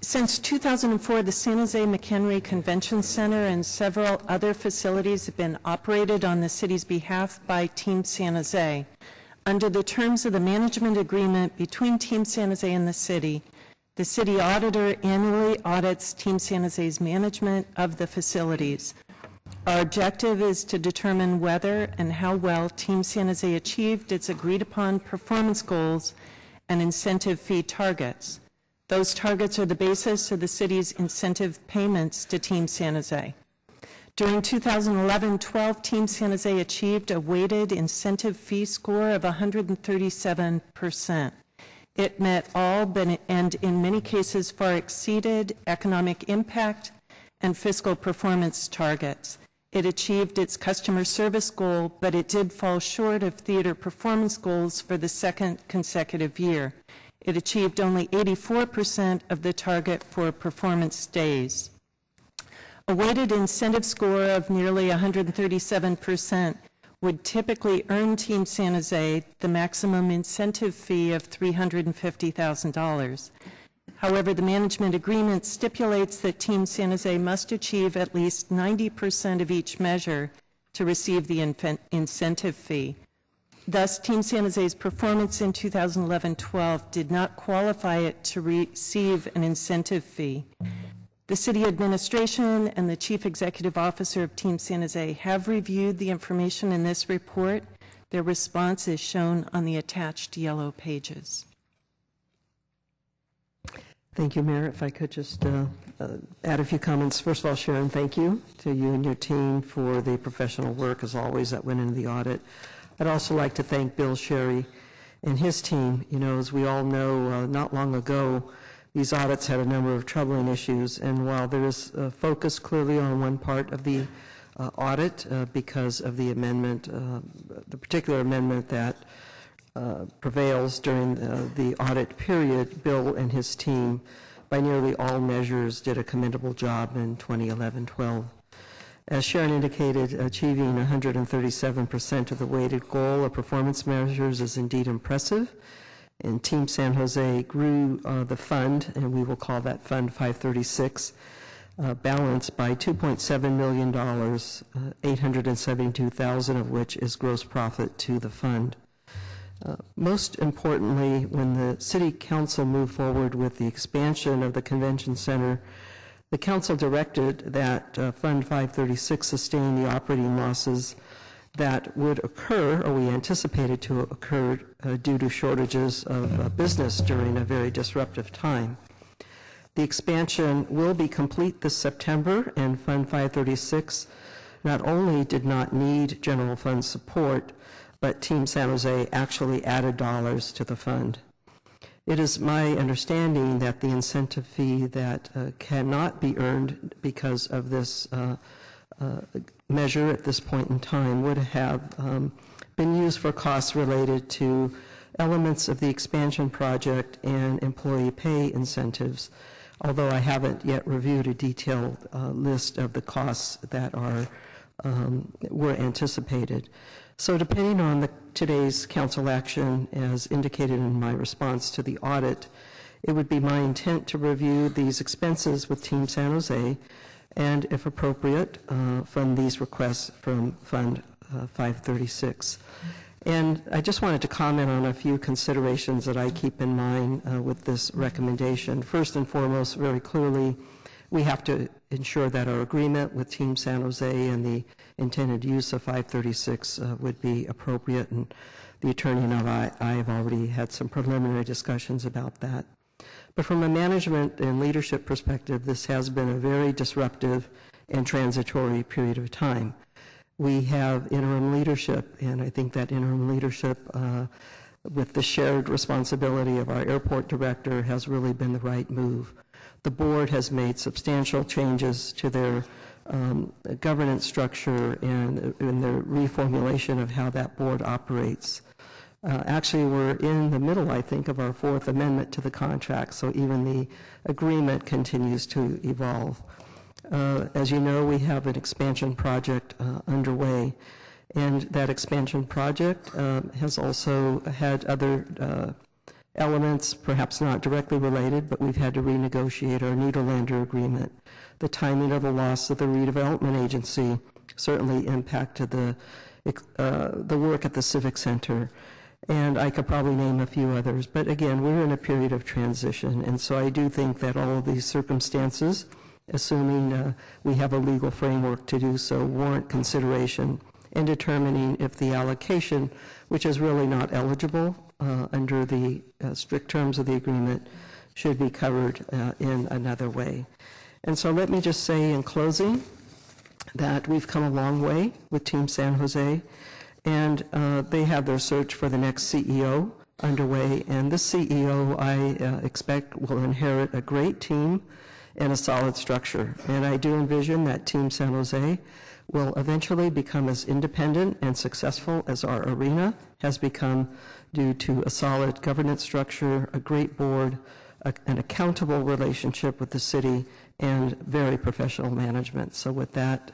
Since 2004, the San Jose McHenry Convention Center and several other facilities have been operated on the city's behalf by Team San Jose. Under the terms of the management agreement between Team San Jose and the city auditor annually audits Team San Jose's management of the facilities. Our objective is to determine whether and how well Team San Jose achieved its agreed-upon performance goals and incentive fee targets. Those targets are the basis of the city's incentive payments to Team San Jose. During 2011-12, Team San Jose achieved a weighted incentive fee score of 137%. It met all and in many cases far exceeded economic impact and fiscal performance targets. It achieved its customer service goal, but it did fall short of theater performance goals for the second consecutive year. It achieved only 84% of the target for performance days. A weighted incentive score of nearly 137% would typically earn Team San Jose the maximum incentive fee of $350,000. However, the management agreement stipulates that Team San Jose must achieve at least 90% of each measure to receive the incentive fee. Thus, Team San Jose's performance in 2011-12 did not qualify it to receive an incentive fee. The city administration and the chief executive officer of Team San Jose have reviewed the information in this report. Their response is shown on the attached yellow pages. Thank you, Mayor. If I could just add a few comments. First of all, Sharon, thank you to you and your team for the professional work, as always, that went into the audit. I'd also like to thank Bill Sherry and his team. You know, as we all know, not long ago, these audits had a number of troubling issues, and while there is a focus clearly on one part of the audit because of the amendment, the particular amendment that prevails during the audit period, Bill and his team, by nearly all measures, did a commendable job in 2011-12. As Sharon indicated, achieving 137% of the weighted goal of performance measures is indeed impressive. And Team San Jose grew the fund, and we will call that Fund 536, balance by $2.7 million, $872,000 of which is gross profit to the fund. Most importantly, when the City Council moved forward with the expansion of the Convention Center, the Council directed that Fund 536 sustain the operating losses that would occur, or we anticipated to occur, due to shortages of business during a very disruptive time. The expansion will be complete this September, and Fund 536 not only did not need general fund support, but Team San Jose actually added dollars to the fund. It is my understanding that the incentive fee that cannot be earned because of this measure at this point in time would have been used for costs related to elements of the expansion project and employee pay incentives, although I haven't yet reviewed a detailed list of the costs that were anticipated. So depending on today's council action, as indicated in my response to the audit, it would be my intent to review these expenses with Team San Jose and, if appropriate, fund these requests from Fund 536. And I just wanted to comment on a few considerations that I keep in mind with this recommendation. First and foremost, very clearly, we have to ensure that our agreement with Team San Jose and the intended use of 536 would be appropriate, and the attorney and I have already had some preliminary discussions about that. But from a management and leadership perspective, this has been a very disruptive and transitory period of time. We have interim leadership, and I think that interim leadership with the shared responsibility of our airport director has really been the right move. The board has made substantial changes to their governance structure and their reformulation of how that board operates. Actually, we're in the middle, I think, of our fourth amendment to the contract, so even the agreement continues to evolve. As you know, we have an expansion project underway, and that expansion project has also had other elements, perhaps not directly related, but we've had to renegotiate our Nederlander agreement. The timing of the loss of the redevelopment agency certainly impacted the work at the Civic Center. And I could probably name a few others. But again, we're in a period of transition. And so I do think that all of these circumstances, assuming we have a legal framework to do so, warrant consideration in determining if the allocation, which is really not eligible under the strict terms of the agreement, should be covered in another way. And so let me just say in closing that we've come a long way with Team San Jose, and they have their search for the next CEO underway, and this CEO, I expect, will inherit a great team and a solid structure. And I do envision that Team San Jose will eventually become as independent and successful as our arena has become due to a solid governance structure, a great board, an accountable relationship with the city, and very professional management. So with that,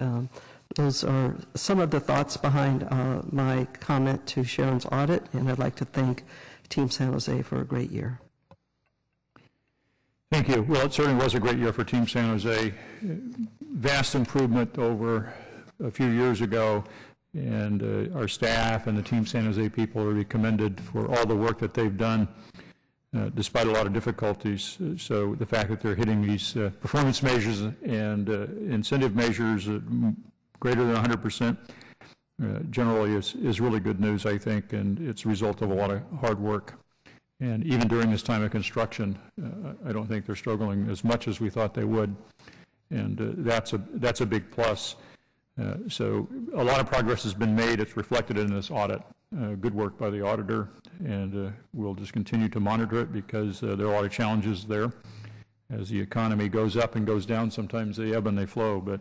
those are some of the thoughts behind my comment to Sharon's audit, and I'd like to thank Team San Jose for a great year. Thank you. Well, it certainly was a great year for Team San Jose. Vast improvement over a few years ago, and our staff and the Team San Jose people are to be commended for all the work that they've done despite a lot of difficulties. So the fact that they're hitting these performance measures and incentive measures greater than 100% generally is really good news, I think, and it's a result of a lot of hard work. And even during this time of construction, I don't think they're struggling as much as we thought they would, and that's a big plus. So a lot of progress has been made. It's reflected in this audit. Good work by the auditor, and we'll just continue to monitor it because there are a lot of challenges there. As the economy goes up and goes down, sometimes they ebb and they flow, but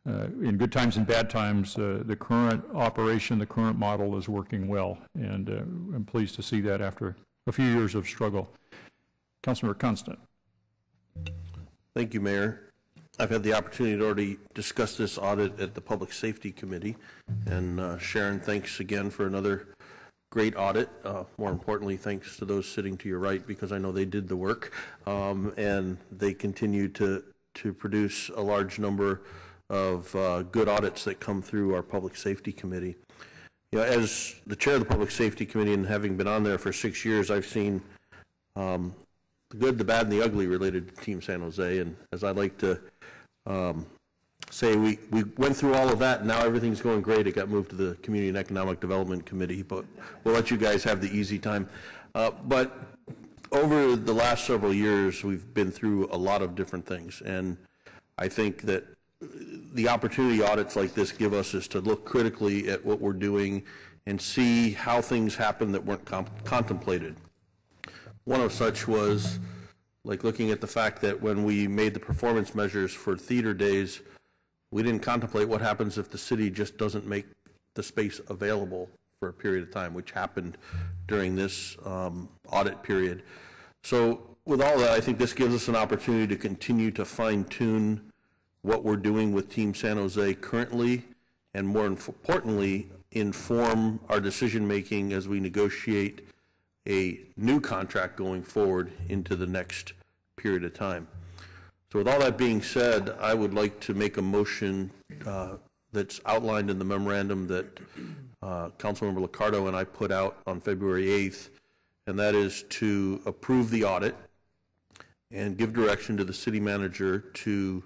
in good times and bad times, the current operation, the current model is working well, and I'm pleased to see that after a few years of struggle. Councilmember Constant. Thank you, Mayor. I've had the opportunity to already discuss this audit at the Public Safety Committee, and Sharon, thanks again for another great audit. More importantly, thanks to those sitting to your right, because I know they did the work, and they continue to produce a large number of good audits that come through our Public Safety Committee. You know, as the chair of the Public Safety Committee and having been on there for 6 years, I've seen the good, the bad, and the ugly related to Team San Jose. And as I like to say, we went through all of that, and now everything's going great. It got moved to the Community and Economic Development Committee, but we'll let you guys have the easy time. But over the last several years, we've been through a lot of different things, and I think that the opportunity audits like this give us is to look critically at what we're doing and see how things happen that weren't contemplated. One of such was like looking at the fact that when we made the performance measures for theater days, we didn't contemplate what happens if the city just doesn't make the space available for a period of time, which happened during this audit period. So with all that, I think this gives us an opportunity to continue to fine-tune what we're doing with Team San Jose currently, and more importantly, inform our decision-making as we negotiate a new contract going forward into the next period of time. So with all that being said, I would like to make a motion that's outlined in the memorandum that Councilmember LICCARDO and I put out on February 8th, and that is to approve the audit and give direction to the city manager to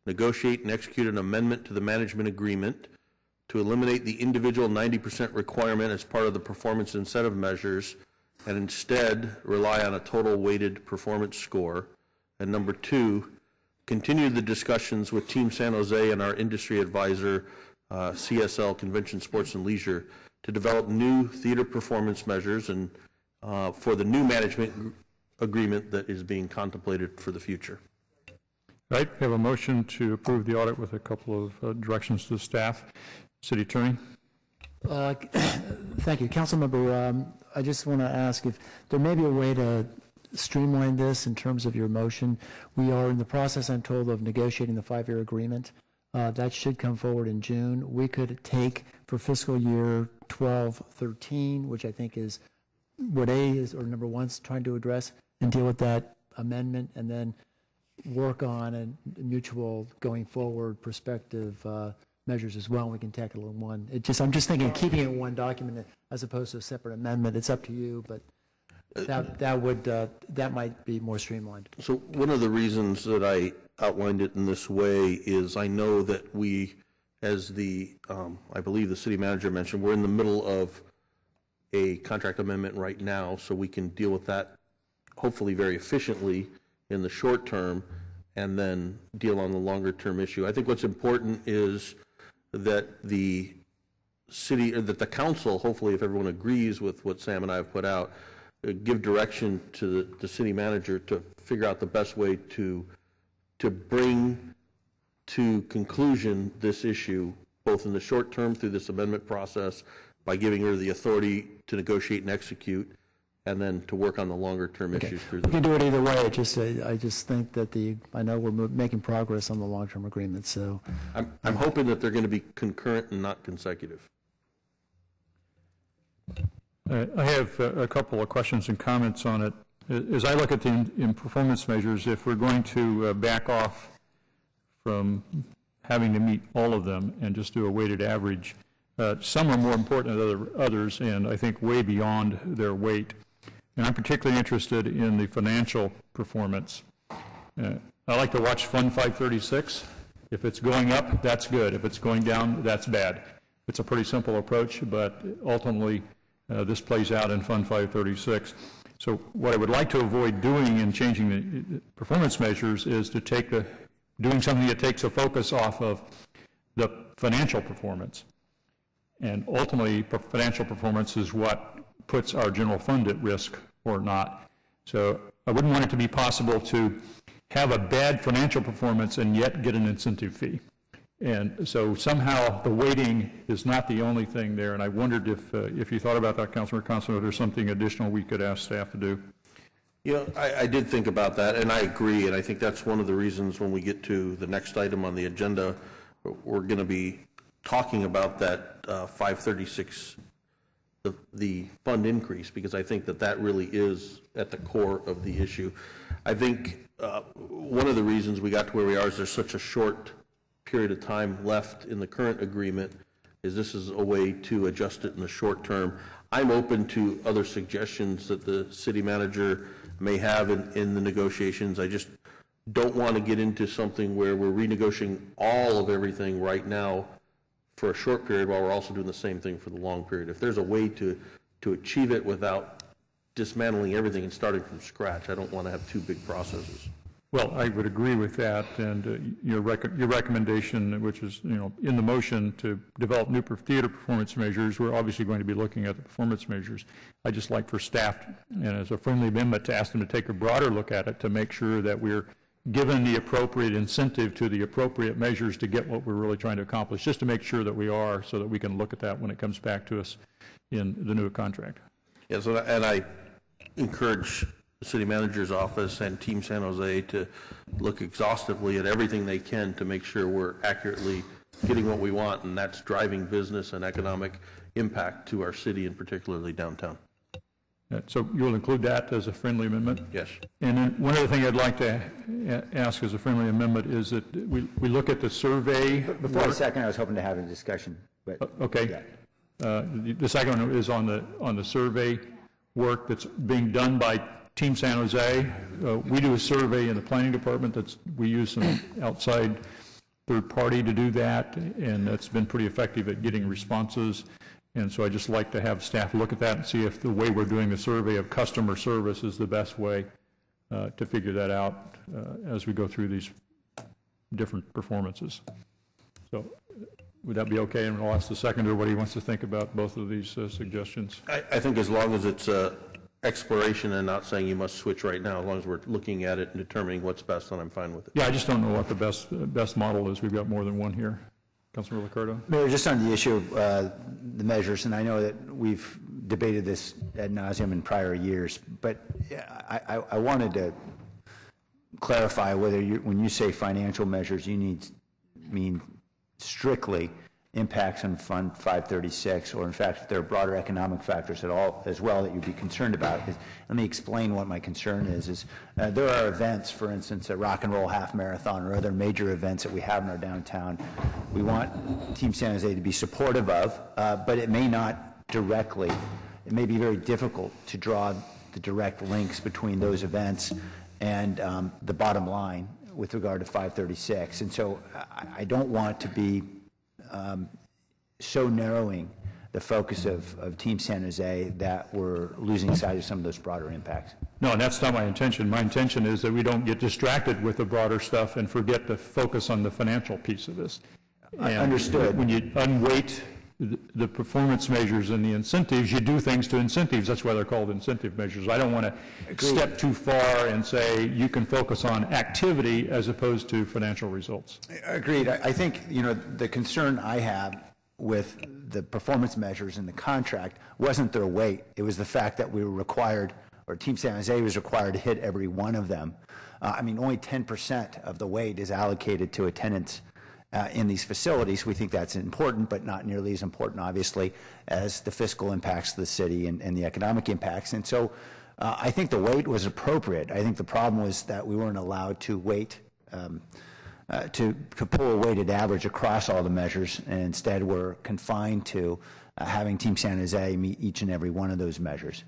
negotiate and execute an amendment to the management agreement to eliminate the individual 90% requirement as part of the performance incentive measures and instead rely on a total weighted performance score. And number two, continue the discussions with Team San Jose and our industry advisor, CSL, Convention Sports and Leisure, to develop new theater performance measures and for the new management agreement that is being contemplated for the future. Right, we have a motion to approve the audit with a couple of directions to the staff. City Attorney. Thank you. Councilmember, I just want to ask if there may be a way to streamline this in terms of your motion. We are in the process, I'm told, of negotiating the 5-year agreement. That should come forward in June. We could take for fiscal year 12-13, which I think is what A is, or number one's trying to address, and deal with that amendment, and then work on a mutual going forward perspective measures as well. We can tackle it in one. I'm just thinking keeping it in one document as opposed to a separate amendment. It's up to you, but that might be more streamlined. So one of the reasons that I outlined it in this way is I know that we, as the I believe the city manager mentioned, we're in the middle of a contract amendment right now, so we can deal with that hopefully very efficiently in the short term and then deal on the longer term issue. I think what's important is that the city, or that the council, hopefully if everyone agrees with what Sam and I have put out, give direction to the city manager to figure out the best way to bring to conclusion this issue, both in the short term through this amendment process by giving her the authority to negotiate and execute, and then to work on the longer-term issues through We the... can do it either way. I just think that I know we're making progress on the long-term agreement, so. I'm hoping that they're going to be concurrent and not consecutive. I have a couple of questions and comments on it. As I look at the in performance measures, if we're going to back off from having to meet all of them and just do a weighted average, some are more important than others, and I think way beyond their weight. And I'm particularly interested in the financial performance. I like to watch Fund 536. If it's going up, that's good. If it's going down, that's bad. It's a pretty simple approach, but ultimately this plays out in Fund 536. So what I would like to avoid doing in changing the performance measures is to doing something that takes a focus off of the financial performance. And ultimately, financial performance is what puts our general fund at risk or not. So I wouldn't want it to be possible to have a bad financial performance and yet get an incentive fee. And so somehow the weighting is not the only thing there, and I wondered if you thought about that, Councilor Constant, if there's something additional we could ask staff to do. You know, I did think about that, and I agree, and I think that's one of the reasons when we get to the next item on the agenda, we're going to be talking about that 536, the fund increase, because I think that really is at the core of the issue. I think one of the reasons we got to where we are is there's such a short period of time left in the current agreement, is this is a way to adjust it in the short term. I'm open to other suggestions that the city manager may have in the negotiations. I just don't want to get into something where we're renegotiating all of everything right now for a short period while we're also doing the same thing for the long period. If there's a way to achieve it without dismantling everything and starting from scratch, I don't want to have two big processes. Well, I would agree with that, and your recommendation, which is in the motion to develop new theater performance measures, we're obviously going to be looking at the performance measures. I just like for staff, and as a friendly amendment, to ask them to take a broader look at it to make sure that we're given the appropriate incentive to the appropriate measures to get what we're really trying to accomplish, just to make sure that we are, so that we can look at that when it comes back to us in the new contract. Yes, and I encourage the city manager's office and Team San Jose to look exhaustively at everything they can to make sure we're accurately getting what we want, and that's driving business and economic impact to our city and particularly downtown. So you'll include that as a friendly amendment? Yes. And then one other thing I'd like to ask as a friendly amendment is that we look at the survey. Before a second, I was hoping to have a discussion. But okay. Yeah. The second one is on the survey work that's being done by Team San Jose. We do a survey in the planning department. We use some outside third party to do that, and that's been pretty effective at getting responses. And so I just like to have staff look at that and see if the way we're doing the survey of customer service is the best way to figure that out as we go through these different performances. So would that be okay? And I'll ask the seconder what he wants to think about both of these suggestions. I think as long as it's exploration and not saying you must switch right now, as long as we're looking at it and determining what's best, then I'm fine with it. Yeah, I just don't know what the best model is. We've got more than one here. Councilor LICCARDO? Mayor, just on the issue of the measures, and I know that we've debated this ad nauseum in prior years, but I wanted to clarify whether when you say financial measures, you mean strictly impacts on Fund 536, or in fact, if there are broader economic factors at all as well that you'd be concerned about. Let me explain what my concern is there are events, for instance, a rock and roll half marathon or other major events that we have in our downtown we want Team San Jose to be supportive of, but it may not directly, it may be very difficult to draw the direct links between those events and the bottom line with regard to 536. And so I don't want to be so narrowing the focus of Team San Jose that we're losing sight of some of those broader impacts. No, and that's not my intention. My intention is that we don't get distracted with the broader stuff and forget to focus on the financial piece of this. And understood. When you unweight the performance measures and the incentives, you do things to incentives. That's why they're called incentive measures. I don't want to step too far and say you can focus on activity as opposed to financial results. Agreed. I think, the concern I have with the performance measures in the contract wasn't their weight. It was the fact that we were required, or Team San Jose was required to hit every one of them. I mean, only 10% of the weight is allocated to attendance in these facilities. We think that's important, but not nearly as important, obviously, as the fiscal impacts of the city and the economic impacts. And so I think the weight was appropriate. I think the problem was that we weren't allowed to weight, to pull a weighted average across all the measures, and instead we're confined to having Team San Jose meet each and every one of those measures.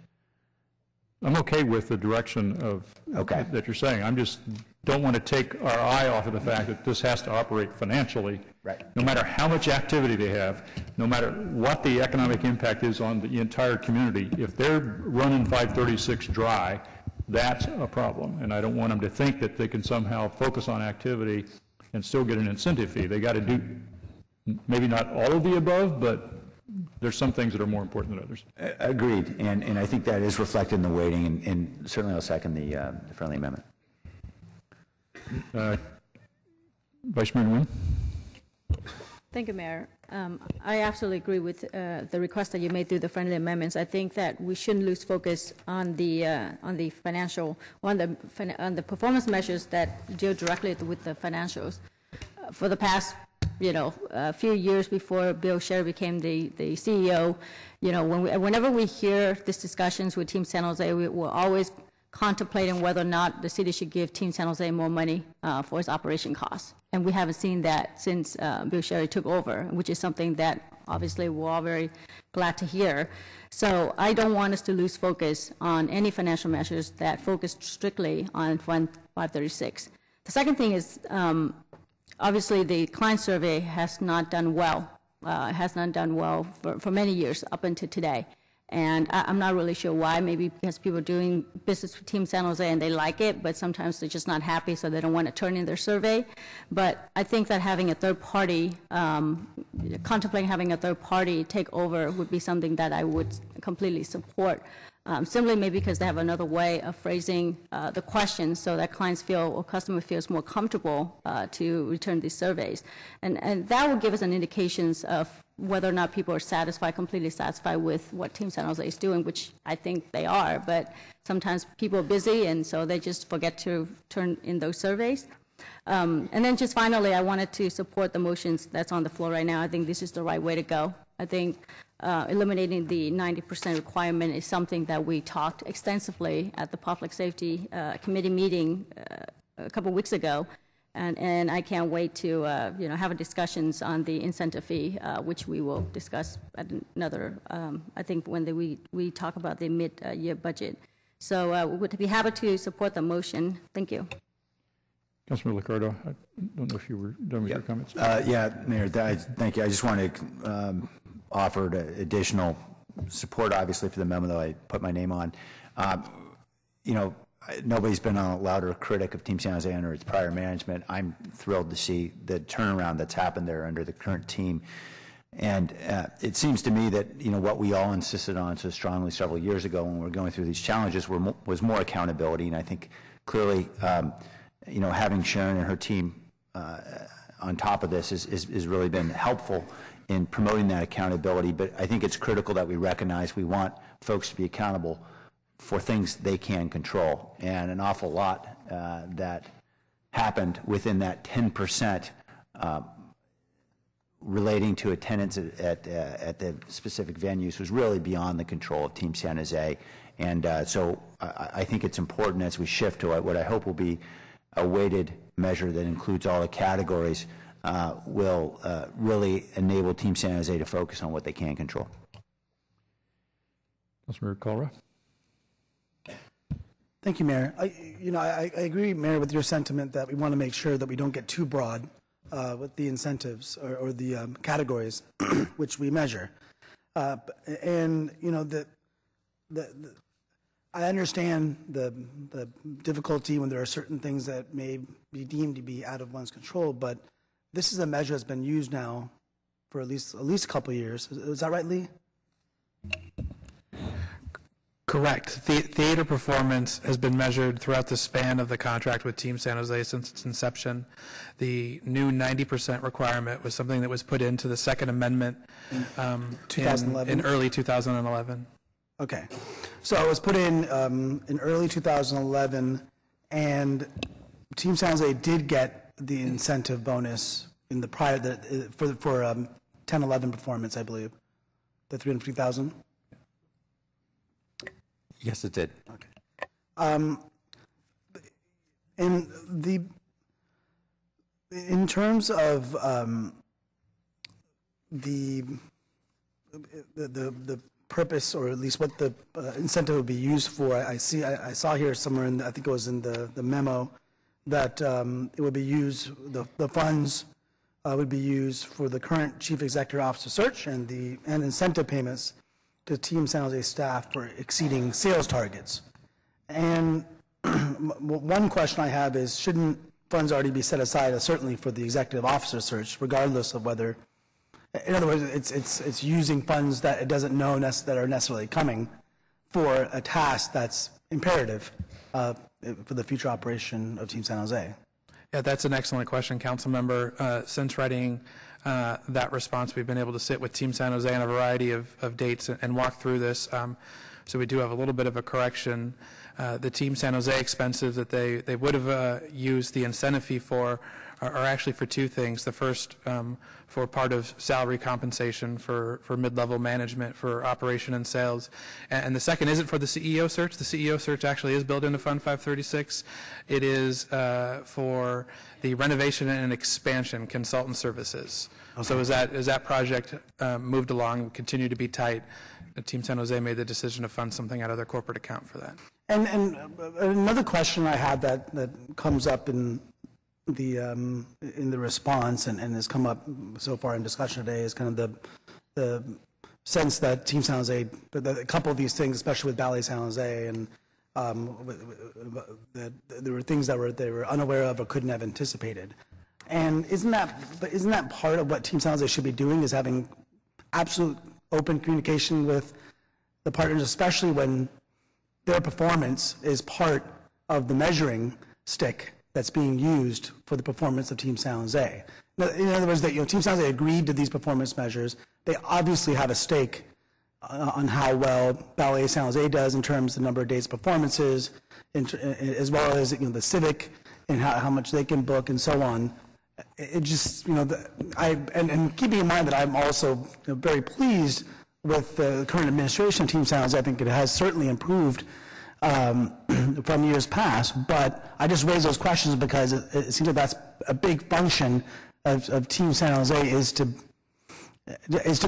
I'm okay with the direction of that you're saying. I'm just don't want to take our eye off of the fact that this has to operate financially. Right. No matter how much activity they have, no matter what the economic impact is on the entire community, if they're running 536 dry, that's a problem. And I don't want them to think that they can somehow focus on activity and still get an incentive fee. They got to do maybe not all of the above, but there's some things that are more important than others. Agreed, and I think that is reflected in the weighting, and certainly I'll second the friendly amendment. Vice Mayor Nguyen. Thank you, Mayor. I absolutely agree with the request that you made through the friendly amendments. I think that we shouldn't lose focus on the financial, on the performance measures that deal directly with the financials. For the past, a few years before Bill Sherry became the CEO, whenever we hear these discussions with Team San Jose, we're always contemplating whether or not the city should give Team San Jose more money for its operation costs. And we haven't seen that since Bill Sherry took over, which is something that obviously we're all very glad to hear. So I don't want us to lose focus on any financial measures that focus strictly on Fund 536. The second thing is, obviously the client survey has not done well. For many years up until today. And I'm not really sure why. Maybe because people are doing business with Team San Jose and they like it, but sometimes they're just not happy, so they don't want to turn in their survey. But I think that having a third party, contemplating having a third party take over would be something that I would completely support. Simply maybe because they have another way of phrasing the questions so that clients feel or customer feels more comfortable to return these surveys. And that will give us an indications of whether or not people are satisfied, completely satisfied with what Team San Jose is doing, which I think they are, but sometimes people are busy and so they just forget to turn in those surveys. And then just finally, I wanted to support the motions that's on the floor right now. I think this is the right way to go. I think eliminating the 90% requirement is something that we talked extensively at the Public Safety Committee meeting a couple weeks ago. And I can't wait to have discussions on the incentive fee, which we will discuss at another, I think when we talk about the mid-year budget. So we would be happy to support the motion. Thank you. Councilman LICCARDO, I don't know if you were done with your comments. Yeah, Mayor, thank you. I just want to offer additional support, obviously, for the memo that I put my name on. Nobody's been a louder critic of Team San Jose under its prior management. I'm thrilled to see the turnaround that's happened there under the current team. And it seems to me that what we all insisted on so strongly several years ago when we were going through these challenges was more accountability. And I think clearly, having Sharon and her team on top of this has really been helpful in promoting that accountability. But I think it's critical that we recognize we want folks to be accountable for things they can control, and an awful lot that happened within that 10% relating to attendance at the specific venues was really beyond the control of Team San Jose. And so I think it's important as we shift to what I hope will be a weighted measure that includes all the categories will really enable Team San Jose to focus on what they can control. Councilmember KALRA. Thank you, Mayor. I agree, Mayor, with your sentiment that we want to make sure that we don't get too broad with the incentives or the categories which we measure. I understand the difficulty when there are certain things that may be deemed to be out of one's control, but this is a measure that's been used now for at least a couple of years. Is that right, Lee? Correct. Theater performance has been measured throughout the span of the contract with Team San Jose since its inception. The new 90% requirement was something that was put into the Second Amendment 2011? in early 2011. Okay. So it was put in early 2011, and Team San Jose did get the incentive bonus in the prior, for 10-11 performance, I believe, the $350,000. Yes, it did. Okay. In terms of the purpose, or at least what the incentive would be used for, I saw here somewhere I think it was in the memo, that it would be used, the funds would be used for the current Chief Executive Officer search and incentive payments to Team San Jose staff for exceeding sales targets. And one question I have is, shouldn't funds already be set aside, certainly for the executive officer search, regardless of whether, in other words, it's using funds that it doesn't know that are necessarily coming for a task that's imperative for the future operation of Team San Jose? Yeah, that's an excellent question, Council Member. Since writing that response, we've been able to sit with Team San Jose on a variety of dates and walk through this. So we do have a little bit of a correction. The Team San Jose expenses that they would have used the incentive fee for are actually for two things. The first, for part of salary compensation for mid-level management, for operation and sales. And the second isn't for the CEO search. The CEO search actually is built into Fund 536. It is for the renovation and expansion consultant services. Okay. So as that project moved along, continued to be tight, Team San Jose made the decision to fund something out of their corporate account for that. And another question I had that comes up in the response and has come up so far in discussion today is kind of the sense that Team San Jose, a couple of these things, especially with Ballet San Jose, and that there were things that they were unaware of or couldn't have anticipated. And isn't that part of what Team San Jose should be doing, is having absolute open communication with the partners, especially when their performance is part of the measuring stick that's being used for the performance of Team San Jose. In other words, that Team San Jose agreed to these performance measures. They obviously have a stake on how well Ballet San Jose does in terms of the number of days performances, as well as the civic and how much they can book and so on. It just, and keeping in mind that I'm also very pleased with the current administration of Team San Jose. I think it has certainly improved from years past, but I just raise those questions because it seems like that's a big function of Team San Jose is to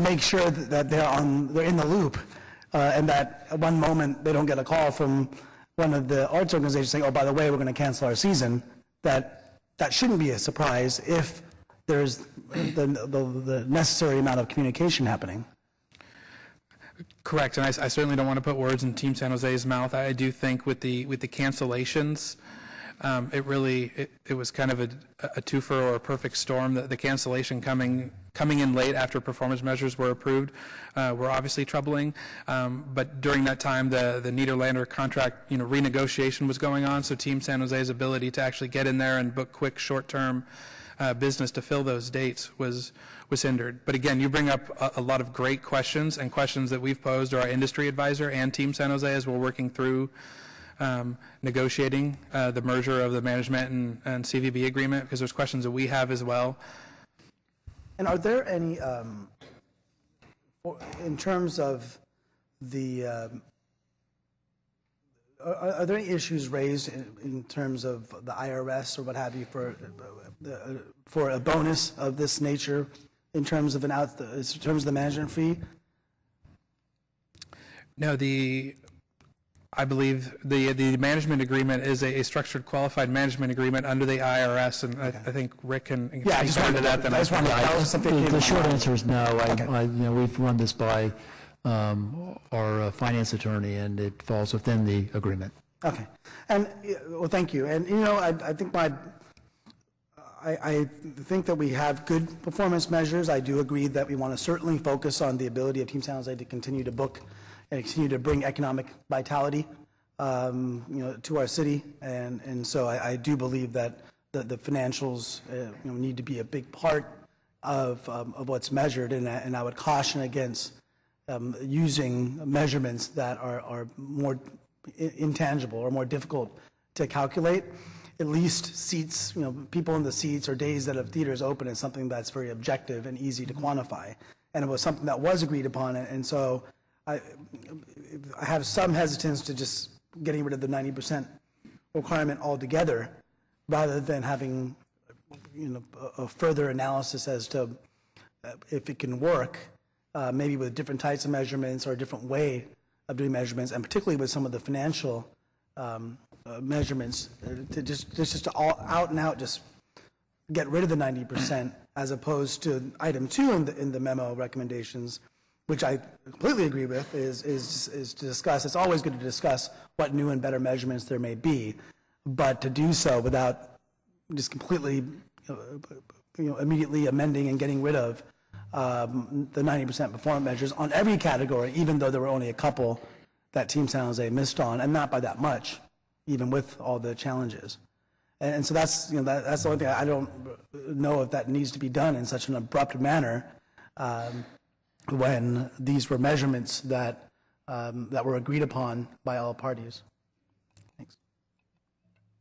make sure that they're in the loop, and that at one moment they don't get a call from one of the arts organizations saying, oh, by the way, we're going to cancel our season. That shouldn't be a surprise if there's the necessary amount of communication happening. Correct, and I certainly don't want to put words in Team San Jose's mouth. I do think with the cancellations, it was kind of a twofer or a perfect storm. The cancellation coming in late after performance measures were approved were obviously troubling. But during that time, the Niederlander contract renegotiation was going on, so Team San Jose's ability to actually get in there and book quick short-term business to fill those dates was hindered. But again, you bring up a lot of great questions, and questions that we've posed to our industry advisor and Team San Jose as we're working through negotiating the merger of the management and CVB agreement, because there's questions that we have as well. And are there any, in terms of the, are there any issues raised in terms of the IRS or what have you for a bonus of this nature in terms of the management fee? No, I believe the management agreement is a structured qualified management agreement under the IRS, and I think Rick can speak to that. The short answer is no. We've run this by our finance attorney, and it falls within the agreement. Okay, and well, thank you. And I think that we have good performance measures. I do agree that we want to certainly focus on the ability of Team San Jose to continue to book and continue to bring economic vitality, to our city. And so I do believe that the financials, need to be a big part of what's measured, and I would caution against using measurements that are more intangible or more difficult to calculate. At least seats, people in the seats or days that a theater is open is something that's very objective and easy to quantify. And it was something that was agreed upon. And so I have some hesitance to just getting rid of the 90% requirement altogether, rather than having a further analysis as to if it can work, maybe with different types of measurements or a different way of doing measurements, and particularly with some of the financial measurements, to just all out and out just get rid of the 90%, as opposed to item 2 in the memo recommendations, which I completely agree with, is to discuss. It's always good to discuss what new and better measurements there may be, but to do so without just completely, immediately amending and getting rid of the 90% performance measures on every category, even though there were only a couple that Team San Jose missed on, and not by that much, even with all the challenges. And so that's that's the only thing. I don't know if that needs to be done in such an abrupt manner when these were measurements that that were agreed upon by all parties. Thanks.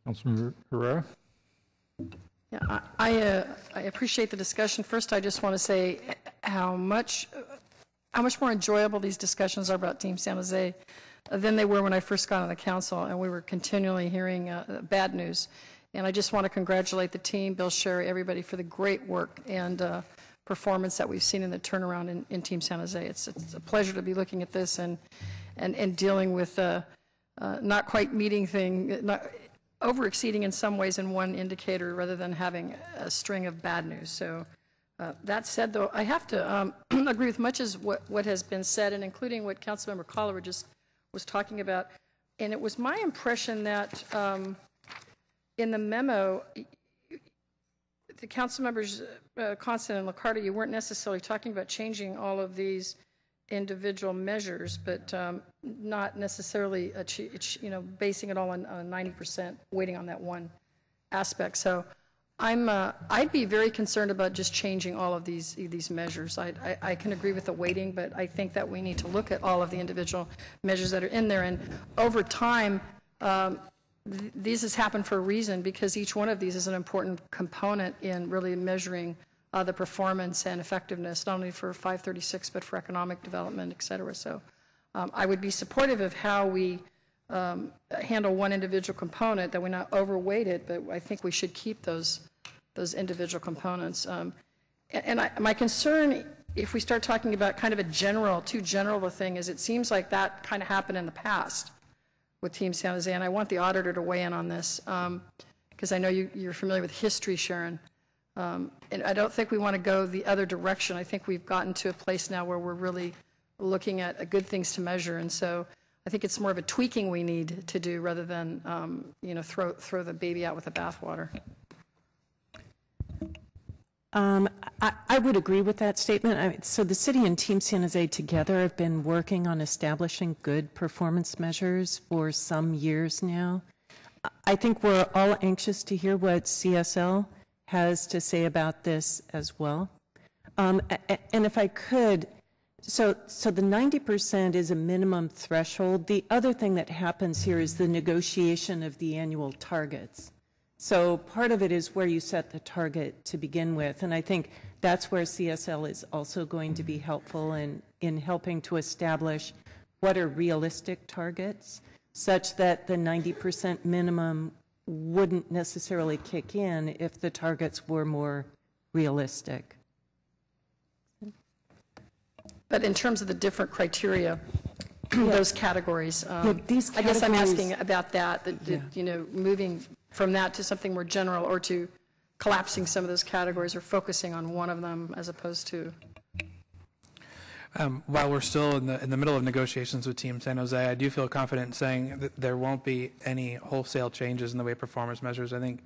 Councilmember Herrera. Yeah, I appreciate the discussion. First, I just want to say how much more enjoyable these discussions are about Team San Jose than they were when I first got on the council, and we were continually hearing bad news. And I just want to congratulate the team, Bill Sherry, everybody, for the great work and performance that we've seen in the turnaround in Team San Jose. It's a pleasure to be looking at this and dealing with not quite meeting over exceeding in some ways in one indicator rather than having a string of bad news. So that said, though, I have to agree with much as what has been said, and including what Councilmember KALRA just was talking about. And it was my impression that in the memo, the council members, Consent and LICCARDO, you weren't necessarily talking about changing all of these individual measures, but not necessarily, basing it all on 90%, waiting on that one aspect. So I'd be very concerned about just changing all of these measures. I can agree with the weighting, but I think that we need to look at all of the individual measures that are in there. And over time, these has happened for a reason, because each one of these is an important component in really measuring the performance and effectiveness, not only for 536, but for economic development, et cetera. So I would be supportive of how we handle one individual component, that we're not overweight it, but I think we should keep those individual components. My concern, if we start talking about kind of too general a thing, is it seems like that kind of happened in the past with Team San Jose, and I want the auditor to weigh in on this, because I know you're familiar with history, Sharon. And I don't think we want to go the other direction. I think we've gotten to a place now where we're really looking at good things to measure, and so I think it's more of a tweaking we need to do rather than throw the baby out with the bathwater. I would agree with that statement. So the city and Team San Jose together have been working on establishing good performance measures for some years now. I think we're all anxious to hear what CSL has to say about this as well. And if I could, so the 90% is a minimum threshold. The other thing that happens here is the negotiation of the annual targets. So part of it is where you set the target to begin with, and I think that's where CSL is also going to be helpful in helping to establish what are realistic targets, such that the 90% minimum wouldn't necessarily kick in if the targets were more realistic. But in terms of the different criteria, those categories, I guess I'm asking about that, moving from that to something more general, or to collapsing some of those categories or focusing on one of them as opposed to. While we're still in the middle of negotiations with Team San Jose, I do feel confident in saying that there won't be any wholesale changes in the way performance measures. I think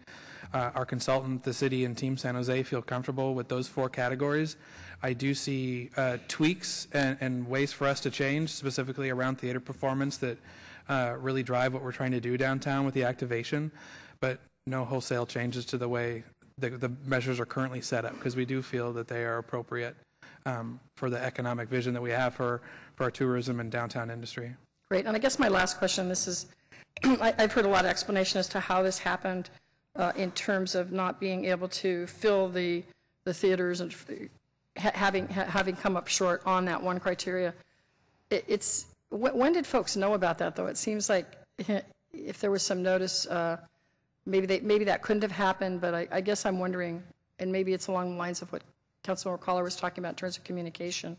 our consultant, the city, and Team San Jose feel comfortable with those 4 categories. I do see tweaks and ways for us to change, specifically around theater performance, that really drive what we're trying to do downtown with the activation, but no wholesale changes to the way the measures are currently set up, because we do feel that they are appropriate for the economic vision that we have for our tourism and downtown industry. Great. And I guess my last question, this is, I've heard a lot of explanation as to how this happened in terms of not being able to fill the theaters and having come up short on that one criteria. When did folks know about that, though? It seems like if there was some notice, maybe that couldn't have happened, but I guess I'm wondering, and maybe it's along the lines of what Councilmember KALRA was talking about in terms of communication.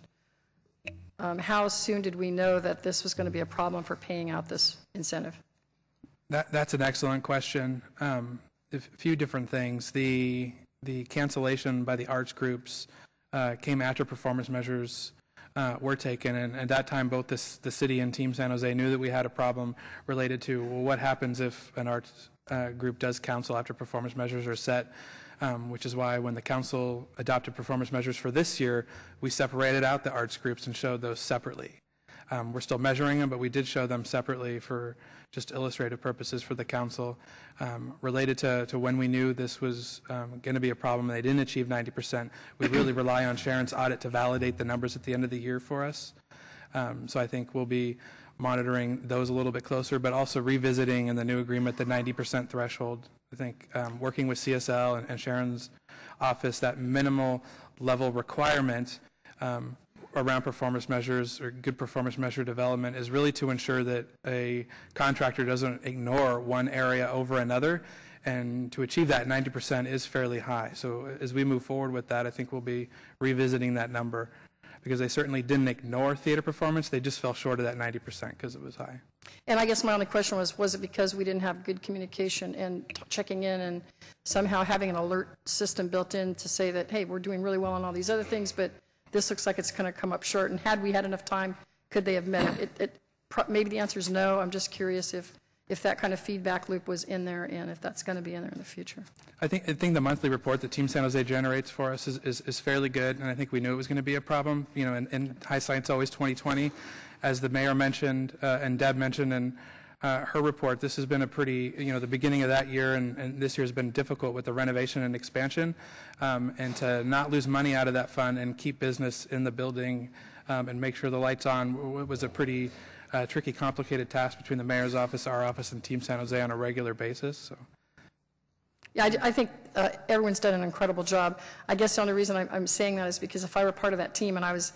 How soon did we know that this was going to be a problem for paying out this incentive? That's an excellent question. A few different things. The cancellation by the arts groups came after performance measures were taken, and at that time both the city and Team San Jose knew that we had a problem related to, well, what happens if an arts group does cancel after performance measures are set, which is why when the council adopted performance measures for this year, we separated out the arts groups and showed those separately. We're still measuring them, but we did show them separately for just illustrative purposes for the council. Related to when we knew this was going to be a problem and they didn't achieve 90%, we really rely on Sharon's audit to validate the numbers at the end of the year for us. So I think we'll be monitoring those a little bit closer, but also revisiting in the new agreement the 90% threshold. I think working with CSL and Sharon's office, that minimal level requirement around performance measures or good performance measure development is really to ensure that a contractor doesn't ignore one area over another, and to achieve that 90% is fairly high. So as we move forward with that, I think we'll be revisiting that number, because they certainly didn't ignore theater performance, they just fell short of that 90% because it was high. And I guess my only question was it because we didn't have good communication and checking in and somehow having an alert system built in to say that, hey, we're doing really well on all these other things, but this looks like it's going to come up short, and had we had enough time, could they have met it? Maybe the answer is no. I'm just curious if that kind of feedback loop was in there and if that's going to be in there in the future. I think the monthly report that Team San Jose generates for us is fairly good, and I think we knew it was going to be a problem. You know, and hindsight's always 20/20, as the mayor mentioned and Deb mentioned in her report. This has been a pretty, the beginning of that year and this year has been difficult with the renovation and expansion, and to not lose money out of that fund and keep business in the building and make sure the lights on was a pretty tricky, complicated task between the mayor's office, our office, and Team San Jose on a regular basis. So. Yeah, I think everyone's done an incredible job. I guess the only reason I'm saying that is because if I were part of that team and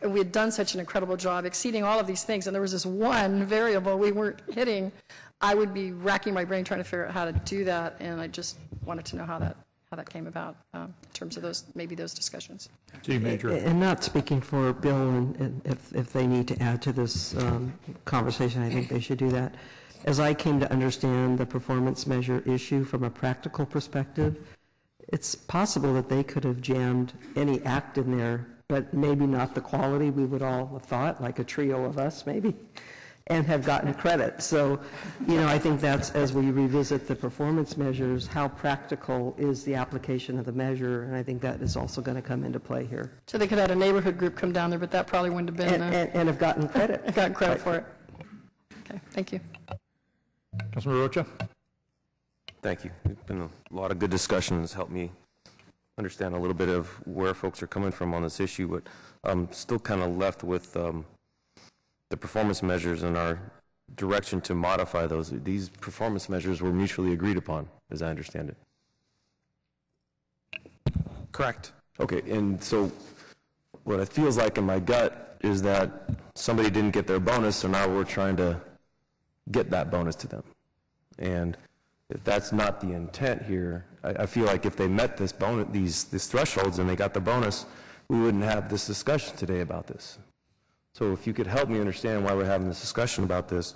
we had done such an incredible job exceeding all of these things, and there was this one variable we weren't hitting, I would be racking my brain trying to figure out how to do that, and I just wanted to know how that came about in terms of those discussions. And not speaking for Bill, and if they need to add to this conversation, I think they should do that. As I came to understand the performance measure issue from a practical perspective, it's possible that they could have jammed any act in there, but maybe not the quality we would all have thought, like a trio of us maybe, and have gotten credit. So, I think that's, as we revisit the performance measures, how practical is the application of the measure, and I think that is also going to come into play here. So they could have had a neighborhood group come down there, but that probably wouldn't have been... And have gotten credit. Gotten credit for it. Okay, thank you. Councilmember Rocha. Thank you. There's been a lot of good discussions. Helped me understand a little bit of where folks are coming from on this issue, but I'm still kind of left with the performance measures and our direction to modify those. These performance measures were mutually agreed upon, as I understand it. Correct. Okay, and so what it feels like in my gut is that somebody didn't get their bonus, so now we're trying to get that bonus to them. And if that's not the intent here, I feel like if they met this bonus, these thresholds, and they got the bonus, we wouldn't have this discussion today about this. So if you could help me understand why we're having this discussion about this,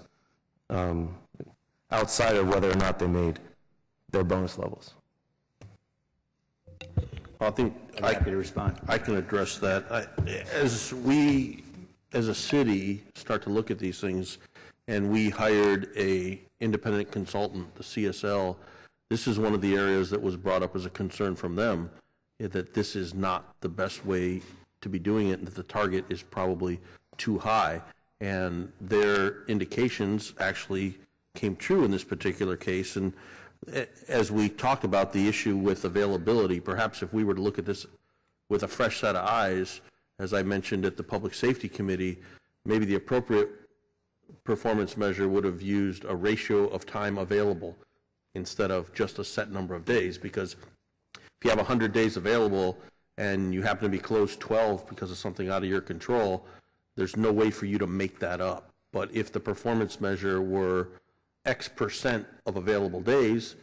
outside of whether or not they made their bonus levels. I think I can respond. I can address that. As we, as a city, start to look at these things, and we hired a independent consultant, the CSL, this is one of the areas that was brought up as a concern from them, that this is not the best way to be doing it, and that the target is probably too high. And their indications actually came true in this particular case. And as we talked about the issue with availability, perhaps if we were to look at this with a fresh set of eyes, as I mentioned at the Public Safety Committee, maybe the appropriate performance measure would have used a ratio of time available instead of just a set number of days, because if you have 100 days available and you happen to be closed 12 because of something out of your control, there's no way for you to make that up. But if the performance measure were X% of available days,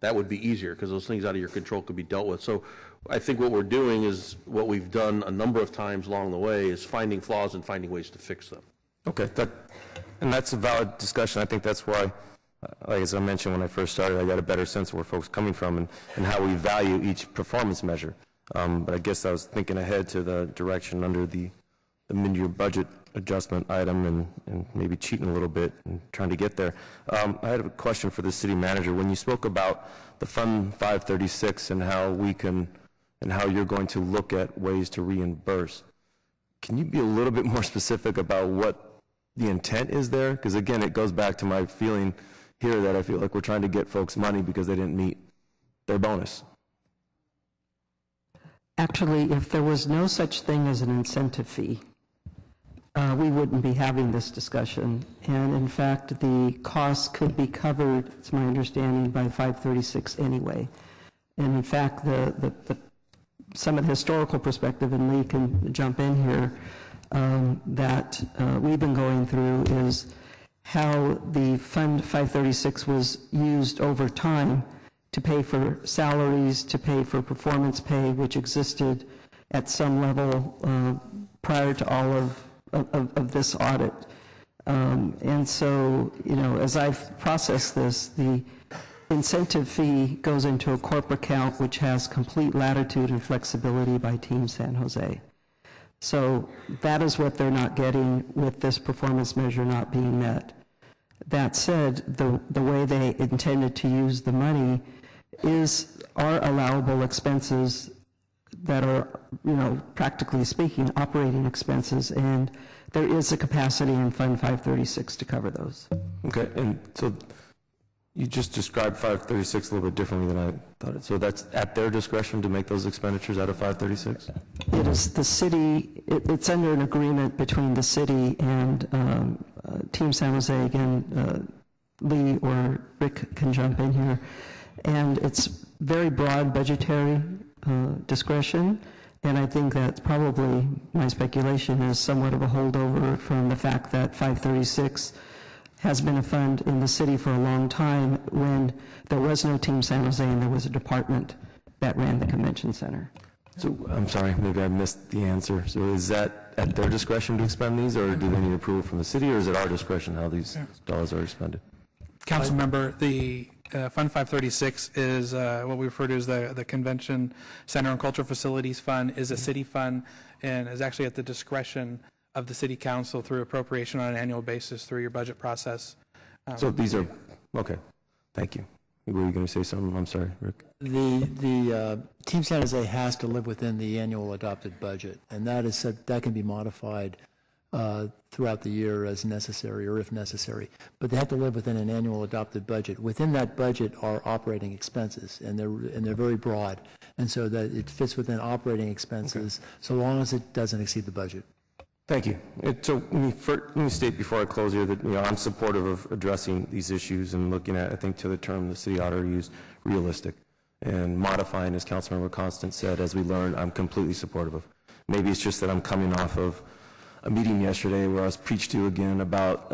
that would be easier because those things out of your control could be dealt with. So I think what we're doing is what we've done a number of times along the way is finding flaws and finding ways to fix them. Okay, and that's a valid discussion. I think that's why, like as I mentioned when I first started, I got a better sense of where folks are coming from and how we value each performance measure. But I guess I was thinking ahead to the direction under the mid-year budget adjustment item and maybe cheating a little bit and trying to get there. I had a question for the city manager. When you spoke about the Fund 536 and how we can, and how you're going to look at ways to reimburse, can you be a little bit more specific about what the intent is there? Because again, it goes back to my feeling here that I feel like we're trying to get folks money because they didn't meet their bonus. Actually, if there was no such thing as an incentive fee, we wouldn't be having this discussion. And in fact, the costs could be covered, it's my understanding, by 536 anyway. And in fact, some of the historical perspective, and Lee can jump in here, that we've been going through is how the Fund 536 was used over time to pay for salaries, to pay for performance pay, which existed at some level prior to all of this audit. And so, you know, as I've processed this, the incentive fee goes into a corporate account which has complete latitude and flexibility by Team San Jose. So that is what they're not getting with this performance measure not being met. That said, the way they intended to use the money are allowable expenses that are, you know, practically speaking, operating expenses, and there is a capacity in Fund 536 to cover those. Okay, and so you just described 536 a little bit differently than I thought. So that's at their discretion to make those expenditures out of 536? It is the city, it's under an agreement between the city and Team San Jose. Again, Lee or Rick can jump in here. And it's very broad budgetary discretion, and I think that's probably, my speculation is somewhat of a holdover from the fact that 536 has been a fund in the city for a long time when there was no Team San Jose and there was a department that ran the convention center. So I'm sorry, maybe I missed the answer. So is that at their discretion to expend these, or do they need approval from the city, or is it our discretion how these dollars are expended? Council member, the Fund 536 is what we refer to as the Convention Center and Cultural Facilities Fund, is a city fund and is actually at the discretion of the city council through appropriation on an annual basis through your budget process. So these are, okay, thank you. Were you going to say something? I'm sorry, Rick. The Team San Jose has to live within the annual adopted budget, and that can be modified throughout the year as necessary or if necessary. But they have to live within an annual adopted budget. Within that budget are operating expenses, and they're very broad, and so that it fits within operating expenses so long as it doesn't exceed the budget. Thank you. So let me state before I close here that I'm supportive of addressing these issues and looking at, I think, to the term the city auditor used, realistic, and modifying, as Councilmember Constant said, as we learn, I'm completely supportive of. Maybe it's just that I'm coming off of a meeting yesterday where I was preached to again about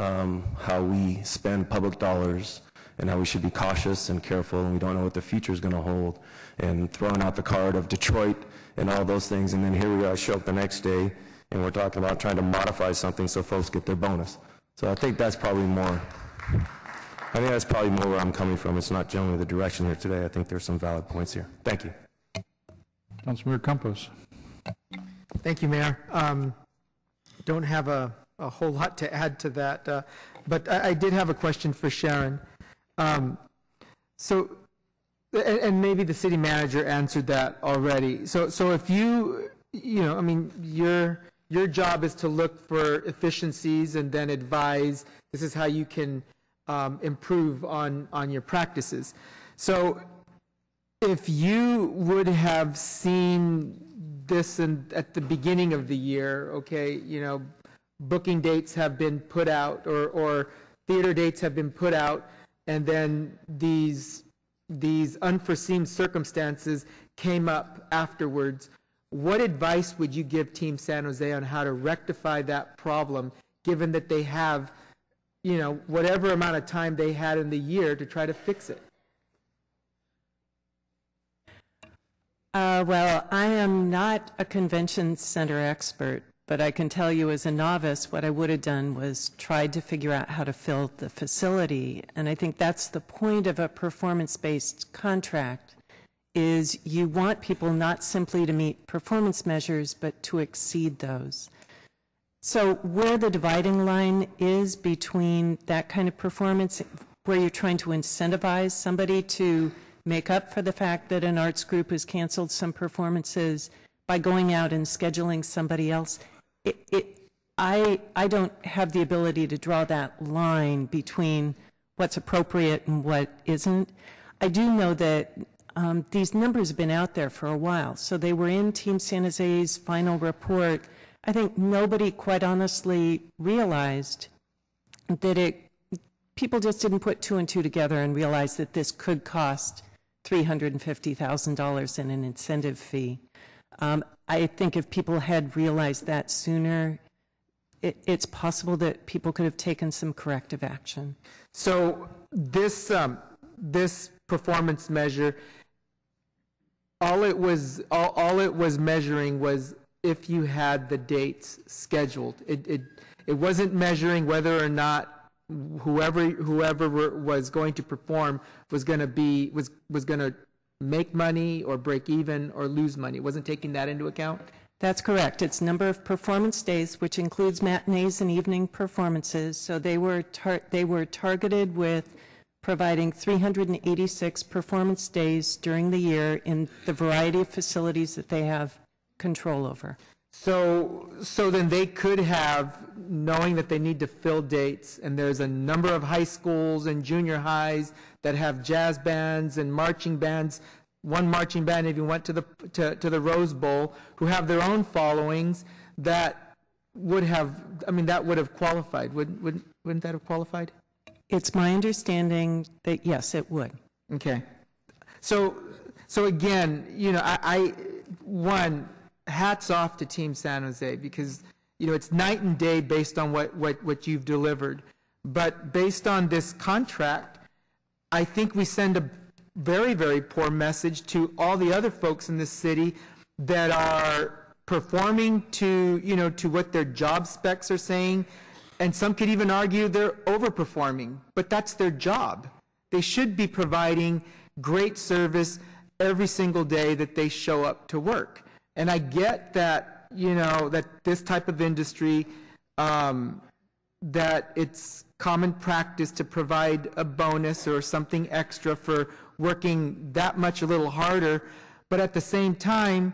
how we spend public dollars and how we should be cautious and careful, and we don't know what the future is going to hold, and throwing out the card of Detroit and all those things, and then here we are, show up the next day, and we're talking about trying to modify something so folks get their bonus. So I think that's probably more where I'm coming from. It's not generally the direction here today. I think there's some valid points here. Thank you. Councilmember Campos. Thank you, Mayor. Don't have a whole lot to add to that, but I did have a question for Sharon. So and maybe the city manager answered that already. So if I mean, your job is to look for efficiencies and then advise, this is how you can improve on your practices. So if you would have seen this at the beginning of the year, okay, booking dates have been put out or theater dates have been put out, and then these unforeseen circumstances came up afterwards, what advice would you give Team San Jose on how to rectify that problem, given that they have, whatever amount of time they had in the year to try to fix it? Well, I am not a convention center expert, but I can tell you as a novice, what I would have done was tried to figure out how to fill the facility. And I think that's the point of a performance-based contract, is you want people not simply to meet performance measures, but to exceed those. So where the dividing line is between that kind of performance, where you're trying to incentivize somebody to make up for the fact that an arts group has canceled some performances by going out and scheduling somebody else, I don't have the ability to draw that line between what's appropriate and what isn't. I do know that these numbers have been out there for a while. So they were in Team San Jose's final report. I think nobody quite honestly realized that people just didn't put two and two together and realize that this could cost $350,000 in an incentive fee. I think if people had realized that sooner, it's possible that people could have taken some corrective action. So this performance measure, all it was measuring was if you had the dates scheduled. It wasn't measuring whether or not whoever was going to perform was going to make money or break even or lose money. It wasn't taking that into account? That's correct. It's number of performance days, which includes matinees and evening performances. So they were targeted with providing 386 performance days during the year in the variety of facilities that they have control over. So then they could have, knowing that they need to fill dates, and there's a number of high schools and junior highs that have jazz bands and marching bands. One marching band even went to the Rose Bowl, who have their own followings that would have, that would have qualified. Wouldn't that have qualified? It's my understanding that yes, it would. Okay. So again, hats off to Team San Jose, because it's night and day based on what you've delivered. But based on this contract, I think we send a very, very poor message to all the other folks in this city that are performing to what their job specs are saying, and some could even argue they're overperforming, but that's their job. They should be providing great service every single day that they show up to work. And I get that, that this type of industry, that it's common practice to provide a bonus or something extra for working that much a little harder, but at the same time,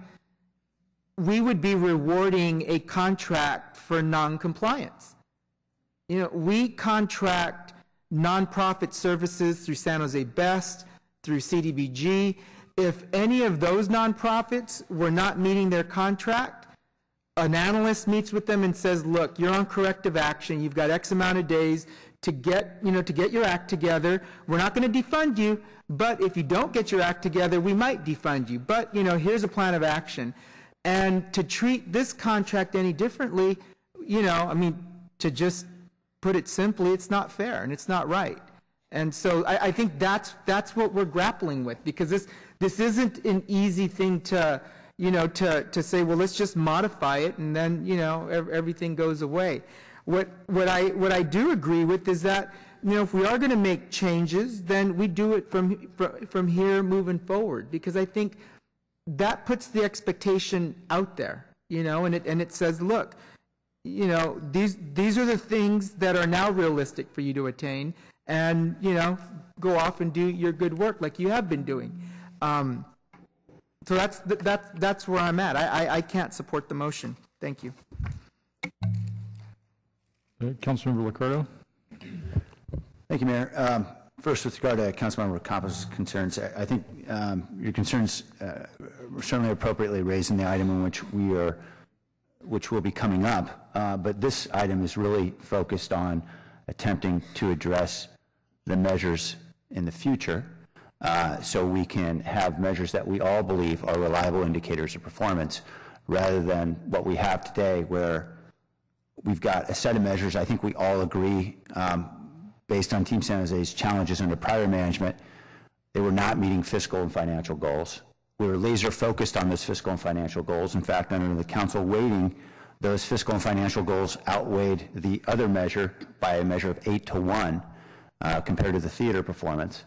we would be rewarding a contract for non-compliance. We contract nonprofit services through San Jose Best, through CDBG. If any of those nonprofits were not meeting their contract, an analyst meets with them and says, look, you're on corrective action. You've got X amount of days to get your act together. We're not going to defund you, but if you don't get your act together, we might defund you. But, here's a plan of action. And to treat this contract any differently, to just put it simply, it's not fair and it's not right. And so I think that's what we're grappling with, because this isn't an easy thing to say, well, let's just modify it and then, everything goes away. What I do agree with is that, if we are going to make changes, then we do it from here moving forward, because I think that puts the expectation out there, and it says, look, these are the things that are now realistic for you to attain, and, go off and do your good work like you have been doing. So that's where I'm at. I can't support the motion. Thank you. Councilmember LICCARDO. Thank you, Mayor. First, with regard to Councilmember Campos' concerns, I think your concerns were certainly appropriately raised in the item in which will be coming up. But this item is really focused on attempting to address the measures in the future, so we can have measures that we all believe are reliable indicators of performance, rather than what we have today, where we've got a set of measures. I think we all agree, based on Team San Jose's challenges under prior management, they were not meeting fiscal and financial goals. We were laser focused on those fiscal and financial goals. In fact, under the council weighting, those fiscal and financial goals outweighed the other measure by a measure of 8-1 compared to the theater performance.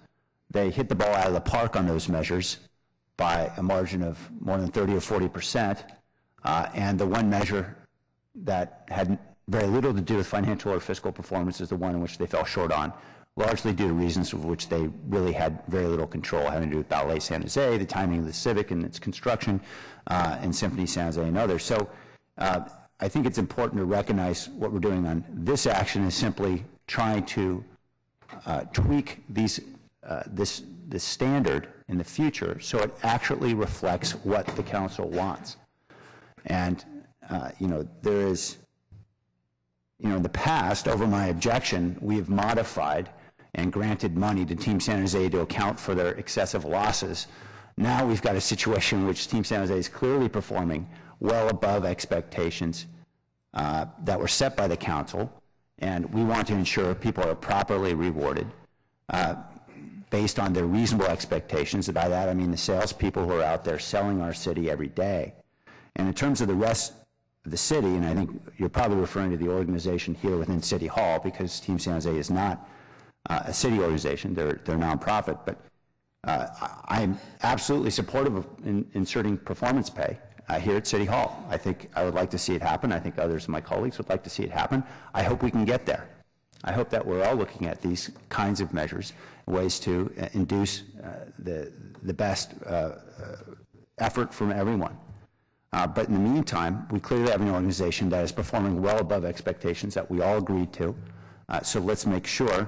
They hit the ball out of the park on those measures by a margin of more than 30 or 40%, and the one measure that had very little to do with financial or fiscal performance is the one in which they fell short on, largely due to reasons of which they really had very little control, having to do with Ballet San Jose, the timing of the Civic and its construction, and Symphony San Jose and others. So I think it's important to recognize what we're doing on this action is simply trying to tweak this standard in the future so it actually reflects what the council wants. And there is, in the past, over my objection, we have modified and granted money to Team San Jose to account for their excessive losses. Now we've got a situation in which Team San Jose is clearly performing well above expectations that were set by the council, and we want to ensure people are properly rewarded based on their reasonable expectations. By that I mean the salespeople who are out there selling our city every day. And in terms of the rest of the city, and I think you're probably referring to the organization here within City Hall, because Team San Jose is not a city organization, they're a nonprofit, but I'm absolutely supportive of inserting performance pay here at City Hall. I think I would like to see it happen. I think others of my colleagues would like to see it happen. I hope we can get there. I hope that we're all looking at these kinds of measures, ways to induce the best effort from everyone. But in the meantime, we clearly have an organization that is performing well above expectations that we all agreed to. So let's make sure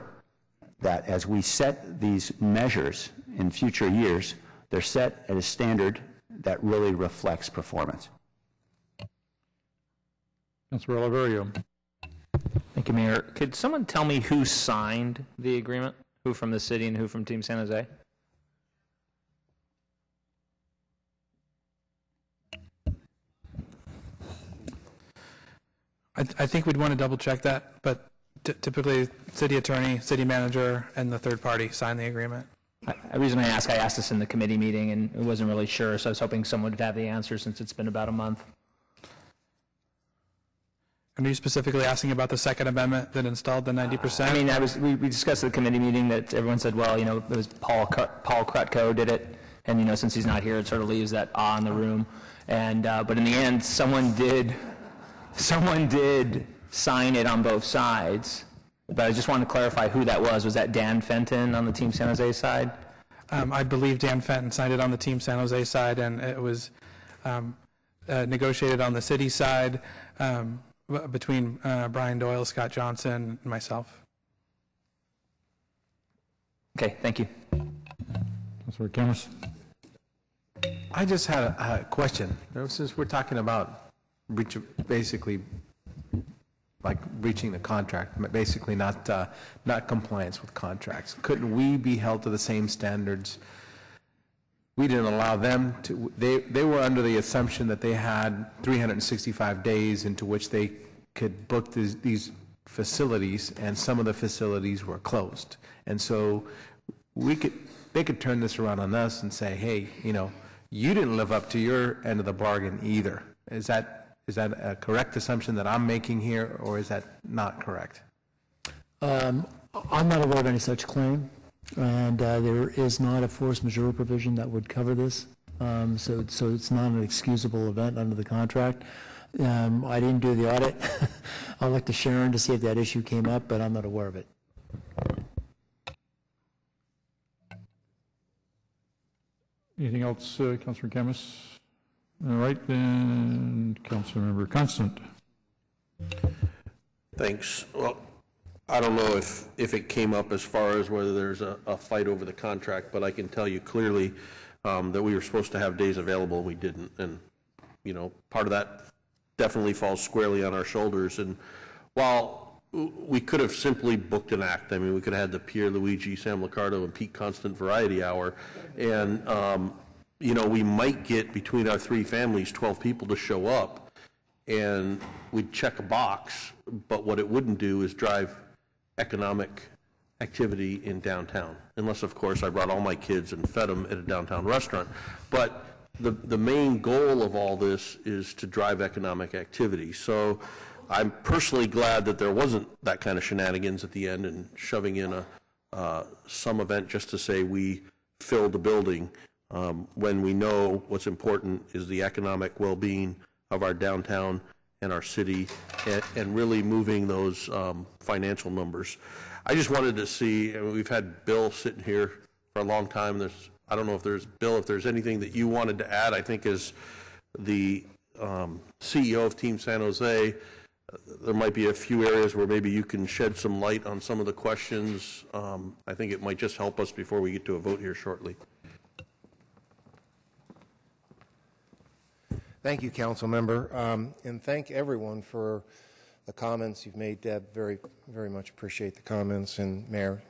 that as we set these measures in future years, they're set at a standard that really reflects performance. Councilor Oliverio. Thank you, Mayor. Could someone tell me who signed the agreement? Who from the city and who from Team San Jose? I think we'd want to double check that, but typically city attorney, city manager, and the third party sign the agreement. The reason I asked this in the committee meeting and I wasn't really sure, so I was hoping someone would have the answer since it's been about a month. And are you specifically asking about the Second Amendment that installed the 90%? I mean, we discussed at the committee meeting that everyone said, well, it was Paul Krutko did it, and since he's not here, it sort of leaves that awe in the room. And but in the end, someone did sign it on both sides. But I just wanted to clarify who that was. Was that Dan Fenton on the Team San Jose side? I believe Dan Fenton signed it on the Team San Jose side, and it was negotiated on the city side between Brian Doyle, Scott Johnson, and myself. Okay, thank you. Councilor KHAMIS. I just had a question. Since we're talking about basically like breaching the contract, basically not compliance with contracts, couldn't we be held to the same standards? We didn't allow them to. They were under the assumption that they had 365 days into which they could book these facilities, and some of the facilities were closed. And so they could turn this around on us and say, hey, you didn't live up to your end of the bargain either. Is that a correct assumption that I'm making here, or is that not correct? I'm not aware of any such claim, and there is not a force majeure provision that would cover this. So it's not an excusable event under the contract. I didn't do the audit. I'll look to Sharon to see if that issue came up, but I'm not aware of it. Anything else, Councilor KHAMIS? All right, then, Councilmember Consent. Thanks. Well, I don't know if it came up as far as whether there's a fight over the contract, but I can tell you clearly that we were supposed to have days available and we didn't. And, you know, part of that definitely falls squarely on our shoulders. And while we could have simply booked an act, I mean, we could have had the PIERLUIGI, Sam LICCARDO, and Pete Constant Variety Hour, and, you know, we might get between our three families 12 people to show up, and we'd check a box, but what it wouldn't do is drive economic activity in downtown, unless, of course, I brought all my kids and fed them at a downtown restaurant. But the main goal of all this is to drive economic activity. So I'm personally glad that there wasn't that kind of shenanigans at the end and shoving in some event just to say we filled the building, when we know what's important is the economic well-being of our downtown and our city, and really moving those financial numbers. I just wanted to see, I mean, we've had Bill sitting here for a long time. I don't know if Bill, if there's anything that you wanted to add. I think as the CEO of Team San Jose, there might be a few areas where maybe you can shed some light on some of the questions. I think it might just help us before we get to a vote here shortly. Thank you, Council Member, and thank everyone for the comments you've made, Deb. Very, very much appreciate the comments, and Mayor,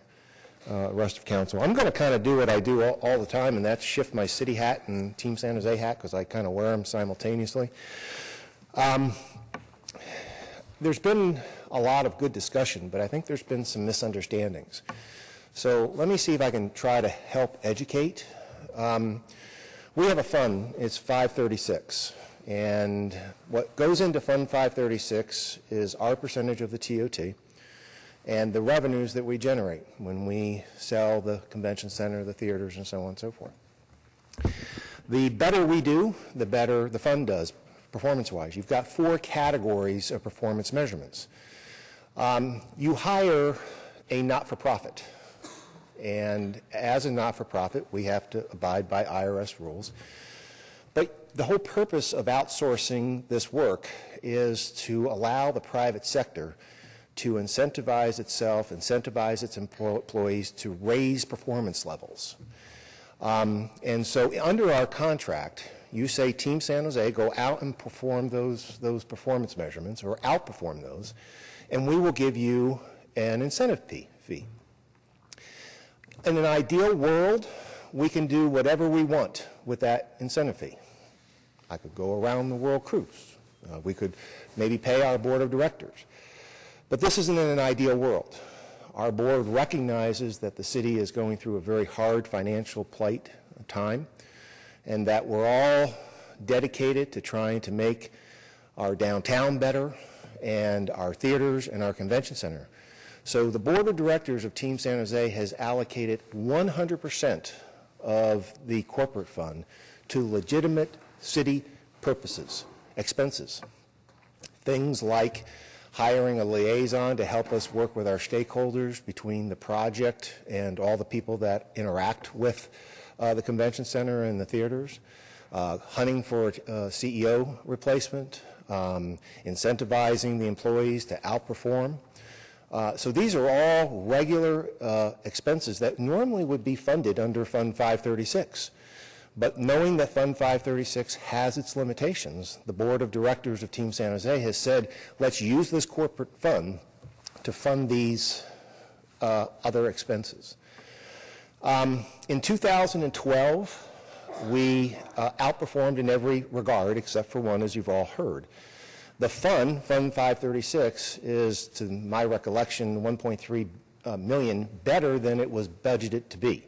rest of Council. I'm going to kind of do what I do all the time, and that's shift my city hat and Team San Jose hat, because I kind of wear them simultaneously. There's been a lot of good discussion, but I think there's been some misunderstandings. So let me see if I can try to help educate. We have a fund, it's 536, and what goes into Fund 536 is our percentage of the TOT and the revenues that we generate when we sell the convention center, the theaters, and so on and so forth. The better we do, the better the fund does, performance-wise. You've got 4 categories of performance measurements. You hire a not-for-profit. And as a not-for-profit, we have to abide by IRS rules. But the whole purpose of outsourcing this work is to allow the private sector to incentivize itself, incentivize its employees to raise performance levels. And so under our contract, you say, Team San Jose, go out and perform those performance measurements or outperform those, and we will give you an incentive fee. In an ideal world, we can do whatever we want with that incentive fee. I could go around the world cruise. We could maybe pay our board of directors. But this isn't in an ideal world. Our board recognizes that the city is going through a very hard financial plight time, and that we're all dedicated to trying to make our downtown better and our theaters and our convention center. So the board of directors of Team San Jose has allocated 100% of the corporate fund to legitimate city purposes, expenses. Things like hiring a liaison to help us work with our stakeholders between the project and all the people that interact with the convention center and the theaters, hunting for a CEO replacement, incentivizing the employees to outperform. So these are all regular expenses that normally would be funded under Fund 536. But knowing that Fund 536 has its limitations, the Board of Directors of Team San Jose has said, let's use this corporate fund to fund these other expenses. In 2012, we outperformed in every regard except for one, as you've all heard. The Fund 536, is, to my recollection, 1.3 million better than it was budgeted to be.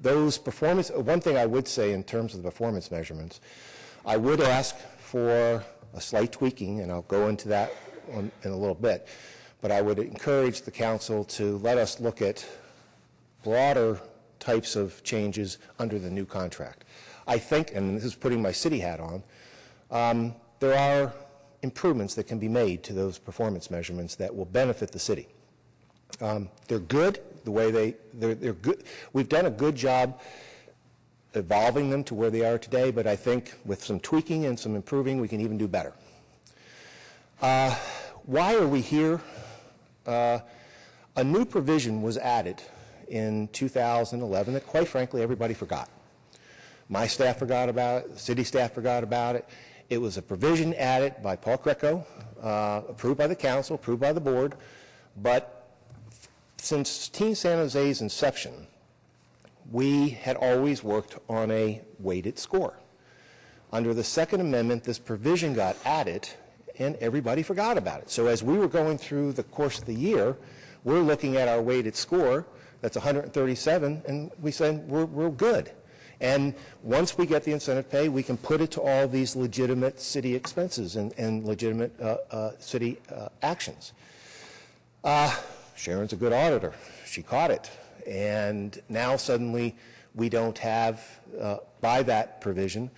Those performance, one thing I would say in terms of the performance measurements, I would ask for a slight tweaking, and I'll go into that in a little bit, but I would encourage the council to let us look at broader types of changes under the new contract. I think, and this is putting my city hat on, There are improvements that can be made to those performance measurements that will benefit the city. They're good the way they're good. We've done a good job evolving them to where they are today, but I think with some tweaking and some improving, we can even do better. Why are we here? A new provision was added in 2011 that, quite frankly, everybody forgot. My staff forgot about it. The city staff forgot about it. It was a provision added by Paul Greco, approved by the council, approved by the board, but since Team San Jose's inception, we had always worked on a weighted score. Under the Second Amendment, this provision got added, and everybody forgot about it. So as we were going through the course of the year, we're looking at our weighted score, that's 137, and we said we're good. And once we get the incentive pay, we can put it to all these legitimate city expenses and legitimate city actions. Sharon's a good auditor. She caught it. And now suddenly we don't have, by that provision,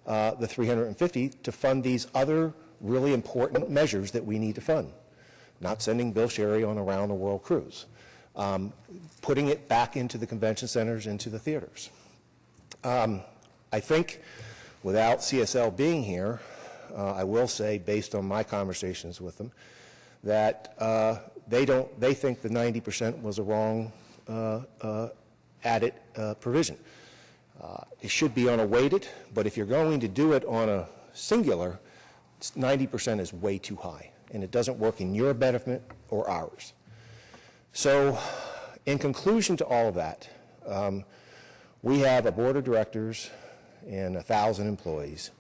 the 350 to fund these other really important measures that we need to fund. Not sending Bill Sherry on a round-the-world cruise. Putting it back into the convention centers, into the theaters. I think without CSL being here, I will say, based on my conversations with them, that they think the 90% was a wrong added provision. It should be on a weighted, but if you're going to do it on a singular, 90% is way too high, and it doesn't work in your benefit or ours. So, in conclusion to all of that, we have a board of directors and 1,000 employees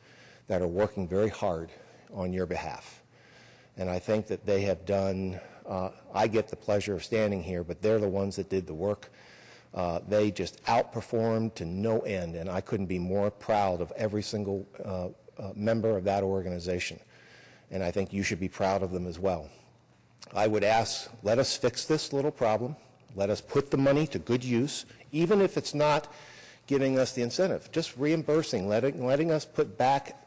that are working very hard on your behalf. And I think that they have done, I get the pleasure of standing here, but they're the ones that did the work. They just outperformed to no end, and I couldn't be more proud of every single member of that organization. And I think you should be proud of them as well. I would ask, let us fix this little problem. Let us put the money to good use, even if it's not giving us the incentive, just reimbursing, letting us put back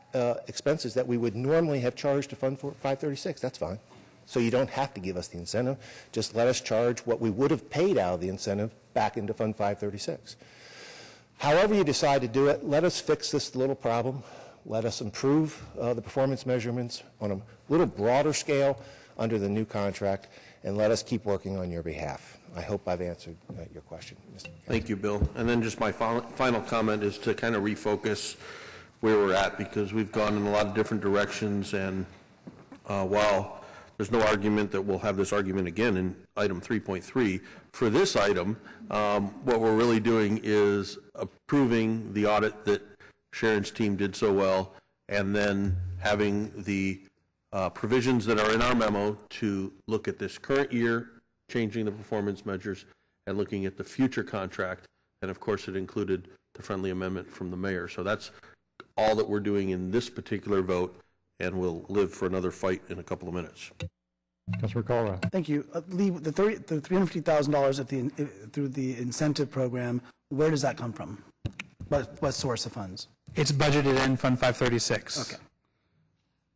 expenses that we would normally have charged to Fund 536. That's fine. So you don't have to give us the incentive. Just let us charge what we would have paid out of the incentive back into Fund 536. However you decide to do it, let us fix this little problem. Let us improve the performance measurements on a little broader scale under the new contract, and let us keep working on your behalf. I hope I've answered your question, Mr. Thank you, Bill. And then just my final comment is to kind of refocus where we're at, because we've gone in a lot of different directions, and while there's no argument that we'll have this argument again in item 3.3, for this item, what we're really doing is approving the audit that Sharon's team did so well, and then having the provisions that are in our memo to look at this current year, changing the performance measures, and looking at the future contract. And of course, it included the friendly amendment from the mayor. So that's all that we're doing in this particular vote, and we'll live for another fight in a couple of minutes. Councilor KALRA. Thank you. Lee, the $350,000 through the incentive program, where does that come from? What source of funds? It's budgeted in Fund 536. Okay.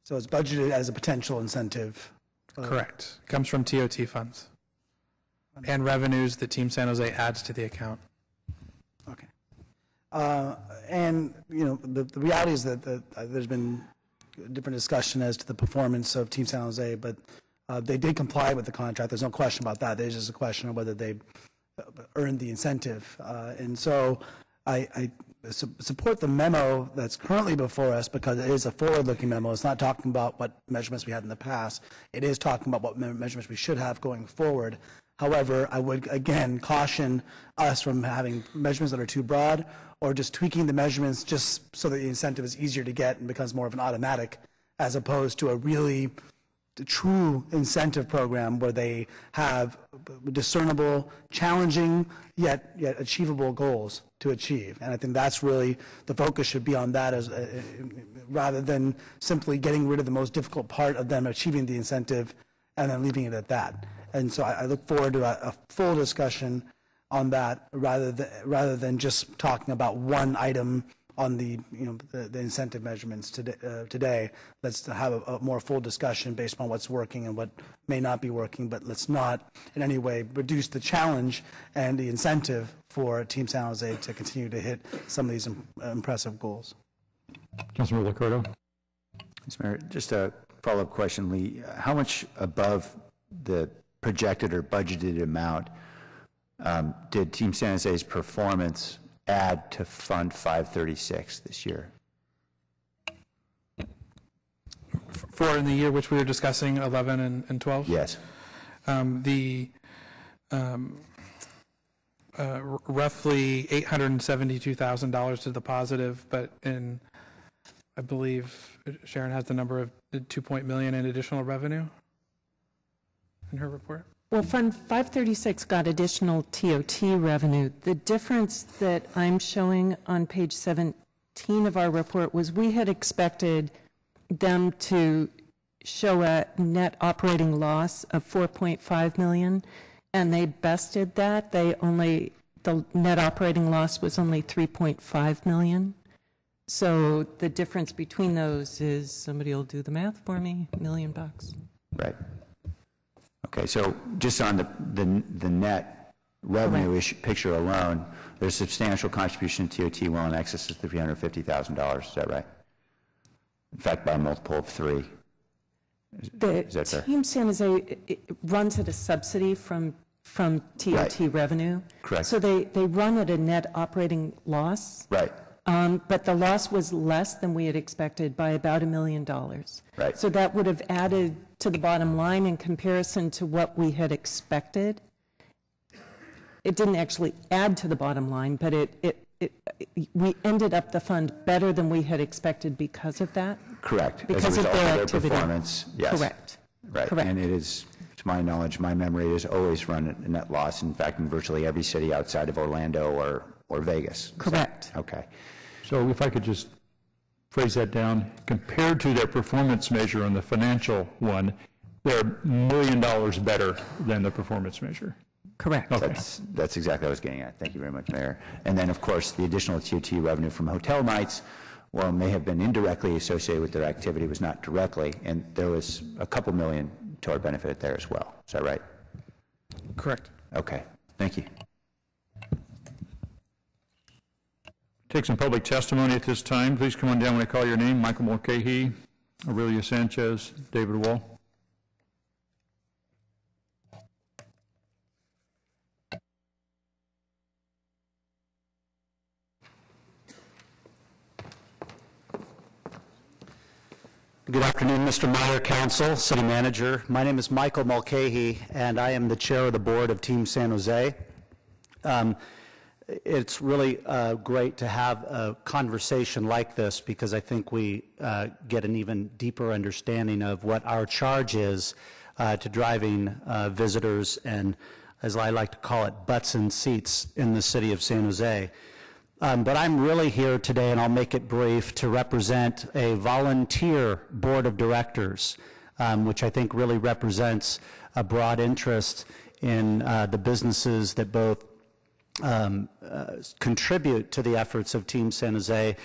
So it's budgeted as a potential incentive. Correct. It comes from TOT funds and revenues that Team San Jose adds to the account. Okay. And, you know, the reality is that there's been a different discussion as to the performance of Team San Jose, but they did comply with the contract. There's no question about that. There's just a question of whether they earned the incentive. And so I support the memo that's currently before us, because it is a forward-looking memo. It's not talking about what measurements we had in the past. It is talking about what measurements we should have going forward. However, I would, again, caution us from having measurements that are too broad, or just tweaking the measurements just so that the incentive is easier to get and becomes more of an automatic, as opposed to a really true incentive program where they have discernible, challenging, yet achievable goals to achieve. And I think that's really the focus should be on that, as rather than simply getting rid of the most difficult part of them achieving the incentive and then leaving it at that. And so I look forward to a full discussion on that, rather than just talking about one item on the the incentive measurements today. Let's have a more full discussion based on what's working and what may not be working, but let's not in any way reduce the challenge and the incentive for Team San Jose to continue to hit some of these impressive goals. Councilmember LICCARDO. Mr. Mayor, just a follow-up question, Lee. How much above the projected or budgeted amount did Team San Jose's performance add to Fund 536 this year? For in the year which we were discussing, 11 and 12? Yes. Roughly $872,000 to the positive, but I believe Sharon has the number of $2 million in additional revenue in her report. Well, Fund 536 got additional TOT revenue. The difference that I'm showing on page 17 of our report was we had expected them to show a net operating loss of $4.5 million, and they bested that. The net operating loss was only $3.5 million. So the difference between those is, somebody will do the math for me, $1 million. Right. Okay, so just on the net revenue picture alone, there's substantial contribution to TOT well in excess of $350,000. Is that right? In fact, by a multiple of 3. Is that fair? Team San Jose runs at a subsidy from TOT revenue. Correct. So they run at a net operating loss. Right. But the loss was less than we had expected by about $1 million. Right. So that would have added to the bottom line in comparison to what we had expected. It didn't actually add to the bottom line, but we ended up the fund better than we had expected because of that. Correct. Because as a result of their their activity. Performance. Yes. Correct. Right. Correct. And it is, to my knowledge, my memory, has always run a net loss. In fact, in virtually every city outside of Orlando or Vegas. Correct. Okay. So if I could just phrase that down, compared to their performance measure on the financial one, they're $1 million better than the performance measure. Correct. Okay. That's exactly what I was getting at. Thank you very much, Mayor. And then, of course, the additional TOT revenue from hotel nights, while may have been indirectly associated with their activity, was not directly, and there was a couple million to our benefit there as well. Is that right? Correct. Okay. Thank you. Take some public testimony at this time. Please come on down when I call your name. Michael Mulcahy, Aurelia Sanchez, David Wall. Good afternoon, Mr. Mayor, Council, City Manager. My name is Michael Mulcahy, and I am the chair of the board of Team San Jose. It's really great to have a conversation like this because I think we get an even deeper understanding of what our charge is to driving visitors and, as I like to call it, butts and seats in the city of San Jose. But I'm really here today, and I'll make it brief, to represent a volunteer board of directors, which I think really represents a broad interest in the businesses that both contribute to the efforts of Team San Jose,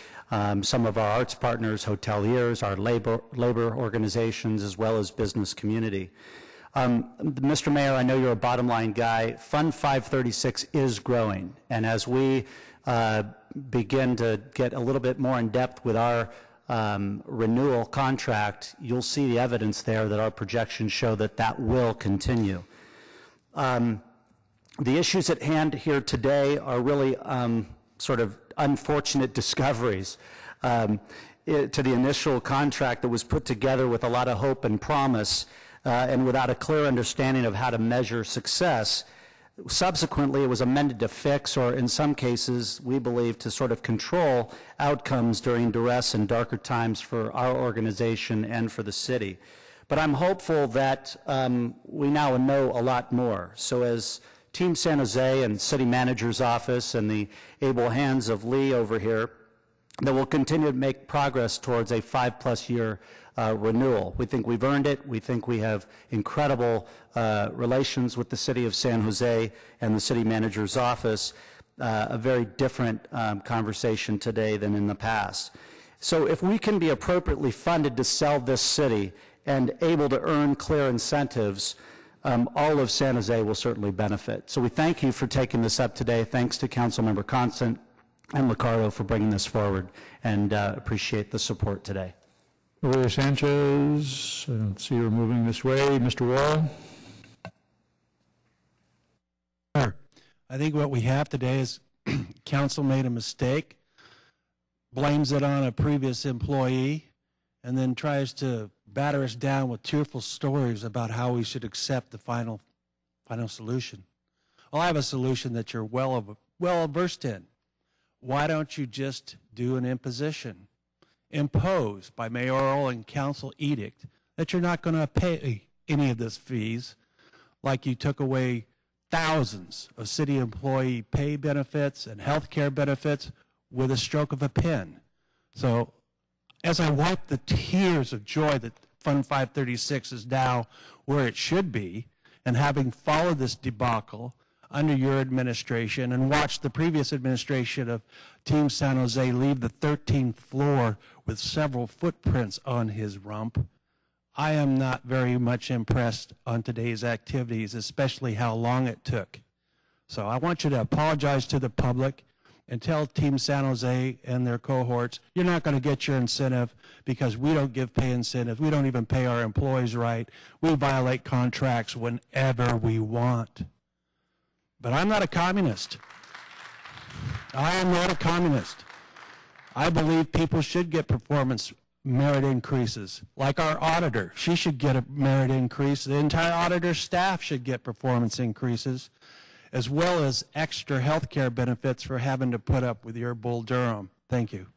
some of our arts partners, hoteliers, our labor organizations, as well as business community. Mr. Mayor, I know you're a bottom line guy. Fund 536 is growing, and as we begin to get a little bit more in depth with our renewal contract, you'll see the evidence there that our projections show that that will continue. The issues at hand here today are really sort of unfortunate discoveries. To the initial contract that was put together with a lot of hope and promise and without a clear understanding of how to measure success, subsequently it was amended to fix, or in some cases, we believe, to sort of control outcomes during duress and darker times for our organization and for the city. But I'm hopeful that we now know a lot more. So as Team San Jose and City Manager's Office and the able hands of Lee over here, that we'll continue to make progress towards a 5+ year renewal. We think we've earned it. We think we have incredible relations with the City of San Jose and the City Manager's Office. a very different conversation today than in the past. So if we can be appropriately funded to sell this city and able to earn clear incentives, all of San Jose will certainly benefit. So we thank you for taking this up today. Thanks to Councilmember Consent and LICCARDO for bringing this forward, and appreciate the support today. Maria Sanchez, I don't see her moving this way. Mr. Wall. I think what we have today is council made a mistake, blames it on a previous employee, and then tries to batter us down with tearful stories about how we should accept the final solution. Well, I have a solution that you're well versed in. Why don't you just do an imposition, imposed by mayoral and council edict, that you're not going to pay any of this fees, like you took away thousands of city employee pay benefits and health care benefits with a stroke of a pen. So as I wipe the tears of joy that Fund 536 is now where it should be, and having followed this debacle under your administration and watched the previous administration of Team San Jose leave the 13th floor with several footprints on his rump, I am not very much impressed on today's activities, especially how long it took. So I want you to apologize to the public and tell Team San Jose and their cohorts, you're not going to get your incentive because we don't give pay incentives. We don't even pay our employees right. We violate contracts whenever we want. But I'm not a communist. I am not a communist. I believe people should get performance merit increases, like our auditor. She should get a merit increase. The entire auditor staff should get performance increases, as well as extra health care benefits for having to put up with your Bull Durham. Thank you.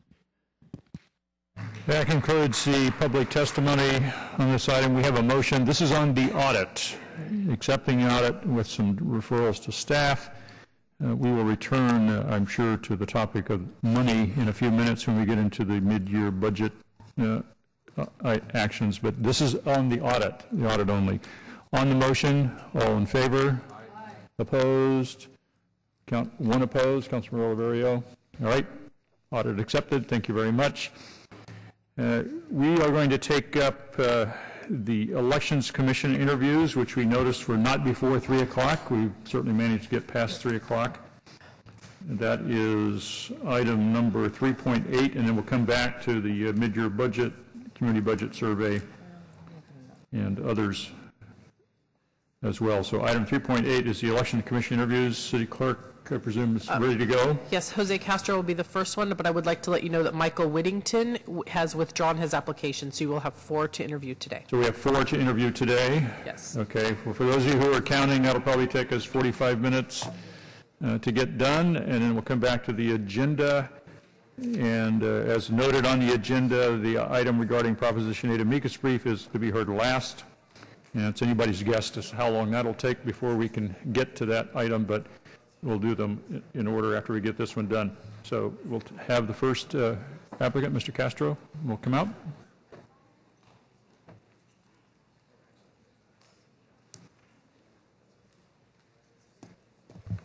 That concludes the public testimony on this item. We have a motion. This is on the audit, accepting the audit with some referrals to staff. We will return, I'm sure, to the topic of money in a few minutes when we get into the mid-year budget actions, but this is on the audit only. On the motion, all in favor? Aye. Opposed? One opposed, Councilor Oliverio. All right, audit accepted. Thank you very much. We are going to take up the Elections Commission interviews, which we noticed were not before 3 o'clock. We certainly managed to get past 3 o'clock. That is item number 3.8, and then we'll come back to the mid-year budget, community budget survey, and others as well. So item 3.8 is the Election Commission interviews. City Clerk, I presume, is ready to go? Yes, Jose Castro will be the first one, but I would like to let you know that Michael Whittington has withdrawn his application, so you will have 4 to interview today. So we have 4 to interview today? Yes. Okay. Well, for those of you who are counting, that'll probably take us 45 minutes to get done, and then we'll come back to the agenda. And as noted on the agenda, the item regarding Proposition 8 amicus brief is to be heard last. And it's anybody's guess as to how long that'll take before we can get to that item, but we'll do them in order after we get this one done. So we'll have the first applicant, Mr. Castro, will come out.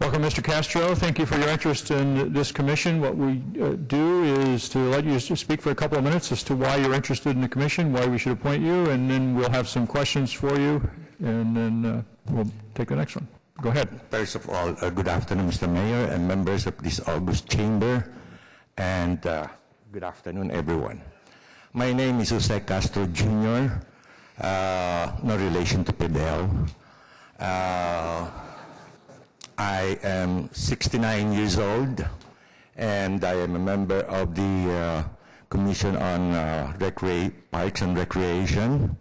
Welcome, Mr. Castro. Thank you for your interest in this commission. What we do is to let you speak for a couple of minutes as to why you're interested in the commission, why we should appoint you, and then we'll have some questions for you, and then we'll take the next one. Go ahead. First of all, good afternoon, Mr. Mayor and members of this august chamber, and good afternoon, everyone. My name is Jose Castro Jr., no relation to Fidel. I am 69 years old, and I am a member of the Commission on Parks and Recreation.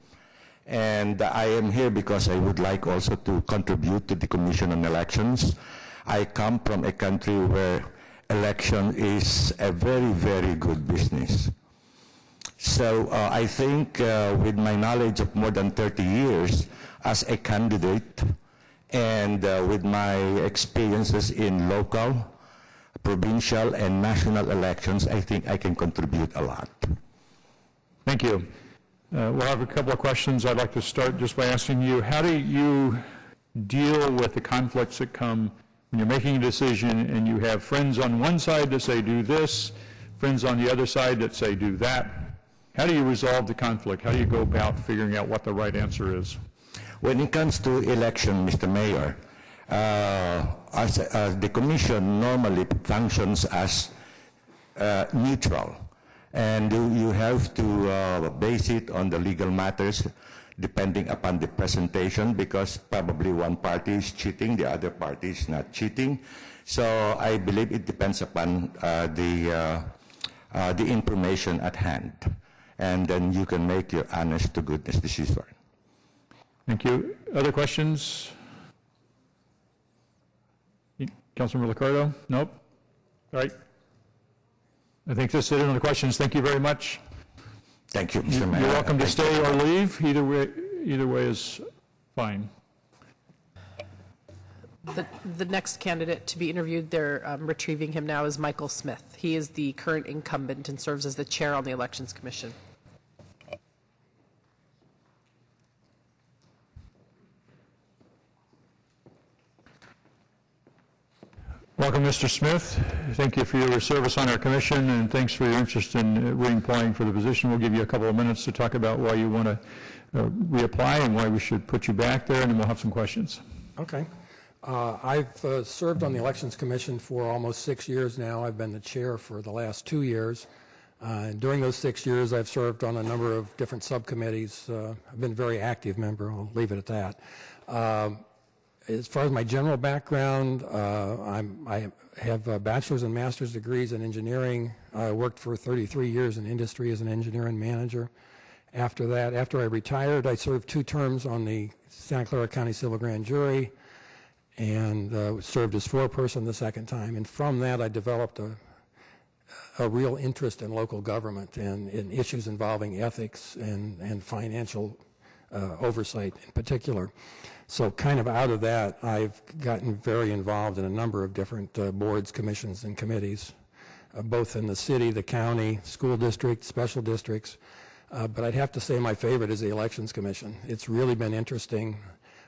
And I am here because I would like also to contribute to the Commission on Elections. I come from a country where election is a very, very good business. So I think with my knowledge of more than 30 years as a candidate, and with my experiences in local, provincial, and national elections, I think I can contribute a lot. Thank you. We'll have a couple of questions. I'd like to start just by asking you, how do you deal with the conflicts that come when you're making a decision and you have friends on one side that say do this, friends on the other side that say do that, how do you resolve the conflict? How do you go about figuring out what the right answer is? When it comes to election, Mr. Mayor, the Commission normally functions as neutral, and you have to base it on the legal matters depending upon the presentation, because probably one party is cheating, the other party is not cheating. So I believe it depends upon the information at hand, and then you can make your honest to goodness decision. Thank you. Other questions? Councilmember LICCARDO? Nope. All right. I think that's it on the questions. Thank you very much. Thank you, Mr. Mayor. You're welcome to stay or leave. Either way is fine. The next candidate to be interviewed, they're retrieving him now, is Michael Smith. He is the current incumbent and serves as the chair on the Elections Commission. Welcome, Mr. Smith. Thank you for your service on our commission, and thanks for your interest in reapplying for the position. We'll give you a couple of minutes to talk about why you want to reapply and why we should put you back there, and then we'll have some questions. Okay. I've served on the Elections Commission for almost 6 years now. I've been the chair for the last 2 years. During those 6 years, I've served on a number of different subcommittees. I've been a very active member. I'll leave it at that. As far as my general background, I have bachelor's and master's degrees in engineering. I worked for 33 years in industry as an engineer and manager. After that, after I retired, I served 2 terms on the Santa Clara County Civil Grand Jury and served as foreperson the second time. And from that, I developed a real interest in local government and in issues involving ethics and financial oversight in particular. So kind of out of that, I've gotten very involved in a number of different boards, commissions, and committees, both in the city, the county, school district, special districts. But I'd have to say my favorite is the Elections Commission. It's really been interesting.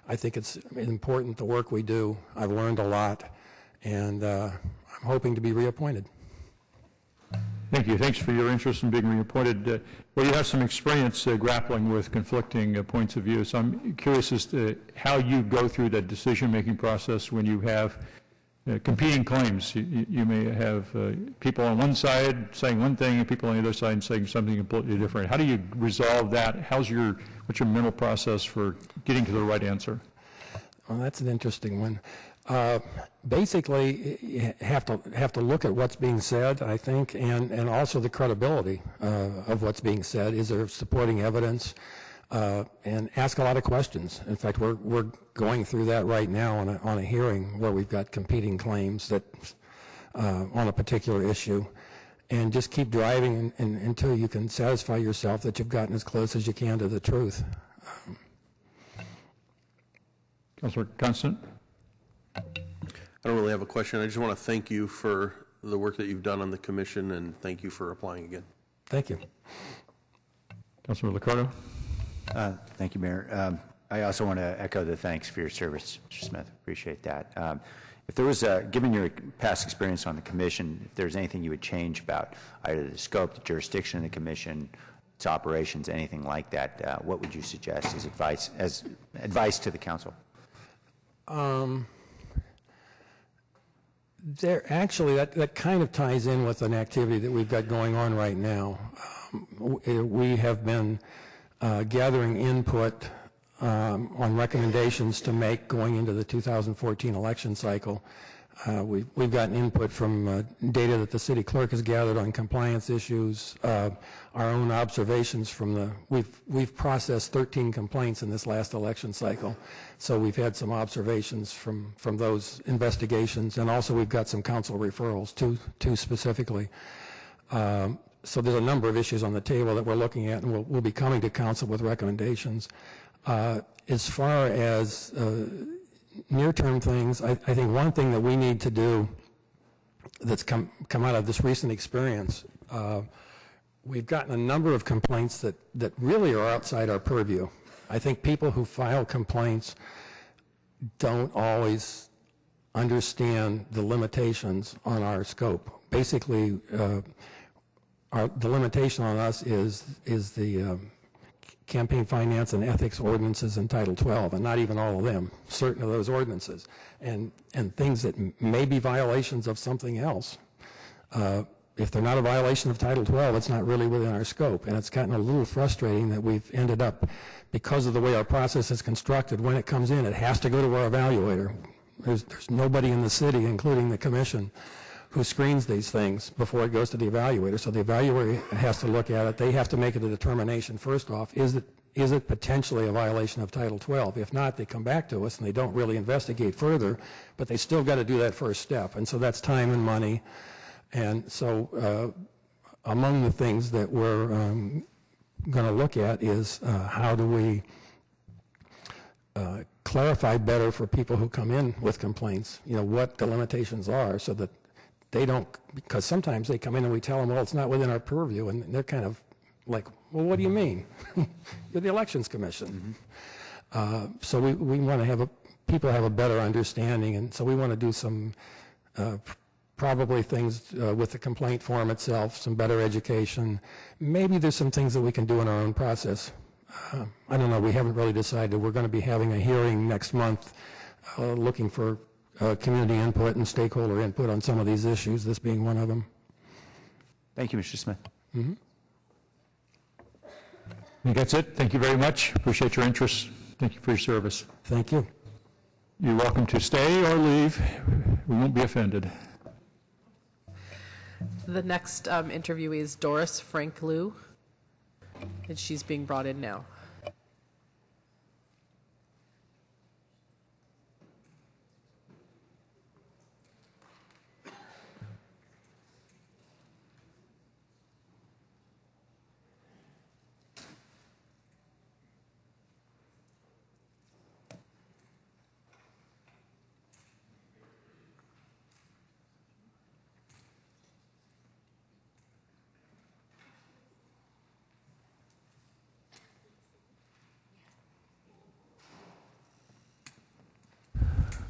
I think it's important, the work we do. I've learned a lot, and I'm hoping to be reappointed. Thank you. Thanks for your interest in being reappointed. Well, you have some experience grappling with conflicting points of view, so I'm curious as to how you go through that decision-making process when you have competing claims. You may have people on one side saying one thing and people on the other side saying something completely different. How do you resolve that? What's your mental process for getting to the right answer? Well, that's an interesting one. Basically, you have to look at what's being said, I think, and also the credibility of what's being said. Is there supporting evidence? And ask a lot of questions. In fact, we're going through that right now on a hearing where we've got competing claims that on a particular issue, and just keep driving until you can satisfy yourself that you've gotten as close as you can to the truth. Councilor Consent? I don't really have a question. I just want to thank you for the work that you've done on the commission, and thank you for applying again. Thank you. Councilor LICCARDO? Thank you, Mayor. I also want to echo the thanks for your service, Mr. Smith. Appreciate that. If there was, given your past experience on the commission, if there's anything you would change about either the scope, the jurisdiction of the commission, its operations, anything like that, what would you suggest as advice to the council? That kind of ties in with an activity that we've got going on right now. We have been gathering input on recommendations to make going into the 2014 election cycle. We've gotten input from data that the city clerk has gathered on compliance issues, our own observations from we've processed 13 complaints in this last election cycle, so we've had some observations from those investigations, and also we've got some council referrals, two specifically. So there's a number of issues on the table that we're looking at, and we'll be coming to council with recommendations. As far as near-term things, I think one thing that we need to do that's come out of this recent experience, we've gotten a number of complaints that really are outside our purview. I think people who file complaints don't always understand the limitations on our scope. Basically, the limitation on us is the campaign finance and ethics ordinances in Title 12, and not even all of them, certain of those ordinances, and things that may be violations of something else. If they're not a violation of Title 12, it's not really within our scope, and it's gotten a little frustrating that we've ended up, because of the way our process is constructed, when it comes in, it has to go to our evaluator. There's nobody in the city, including the commission, who screens these things before it goes to the evaluator. So the evaluator has to look at it. They have to make a determination, first off, is it potentially a violation of Title 12? If not, they come back to us and they don't really investigate further, but they still got to do that first step. And so that's time and money. And so among the things that we're going to look at is how do we clarify better for people who come in with complaints, what the limitations are, so that they don't, because sometimes they come in and we tell them, well, it's not within our purview, and they're kind of like, well, what do you mean? You're the Elections Commission. So we want to have people have a better understanding, and so we want to do some probably things with the complaint form itself, some better education. Maybe there's some things that we can do in our own process. I don't know, we haven't really decided. We're going to be having a hearing next month looking for community input and stakeholder input on some of these issues, this being one of them. Thank you, Mr. Smith. I think that's it. Thank you very much. Appreciate your interest. Thank you for your service. Thank you. You're welcome to stay or leave. We won't be offended. The next interviewee is Doris Frank-Liu, and she's being brought in now.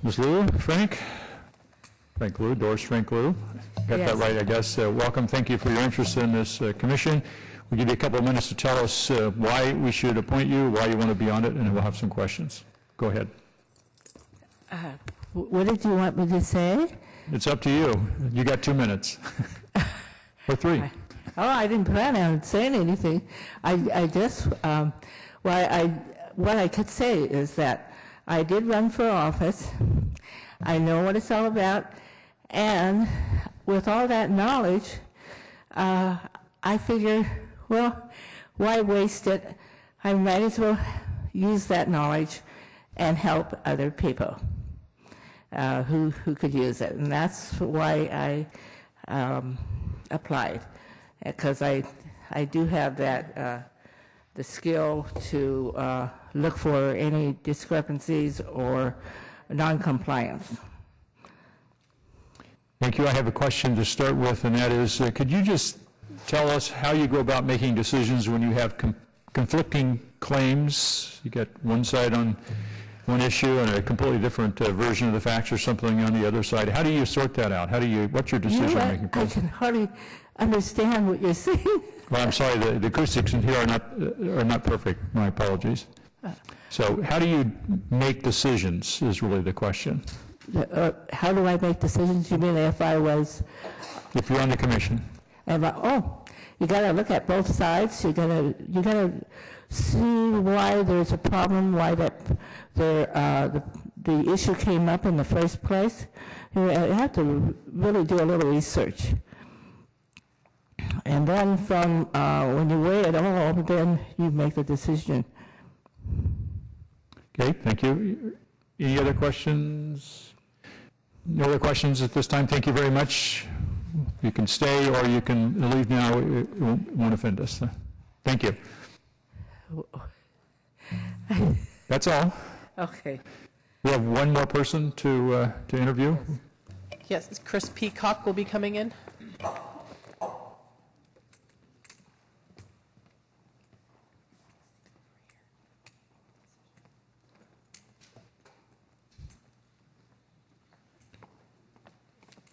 Ms. Liu, Frank Liu, Doris Frank Liu. Got that right, I guess. Welcome. Thank you for your interest in this commission. We'll give you a couple of minutes to tell us why we should appoint you, why you want to be on it, and we'll have some questions. Go ahead. What did you want me to say? It's up to you. You got 2 minutes. Or 3. I didn't plan on saying anything. I just, what I could say is that I did run for office. I know what it's all about. And with all that knowledge, I figured, well, why waste it? I might as well use that knowledge and help other people who could use it. And that's why I applied, because I do have that the skill to look for any discrepancies or non-compliance. Thank you. I have a question to start with, and that is, could you just tell us how you go about making decisions when you have conflicting claims? You get one side on one issue and a completely different version of the facts or something on the other side. How do you sort that out? What's your decision-making process? I can hardly understand what you're saying. Well, I'm sorry, the acoustics in here are not perfect. My apologies. So how do you make decisions is really the question. How do I make decisions? You mean if I was... If you're on the commission. You got to look at both sides. You got to see why there's a problem, why the issue came up in the first place. You have to really do a little research. And then from when you weigh it all, then you make the decision. Okay, thank you. Any other questions? No other questions at this time. Thank you very much. You can stay or you can leave now. It won't offend us. Thank you. That's all. Okay. We have one more person to interview. Yes, Chris Peacock will be coming in.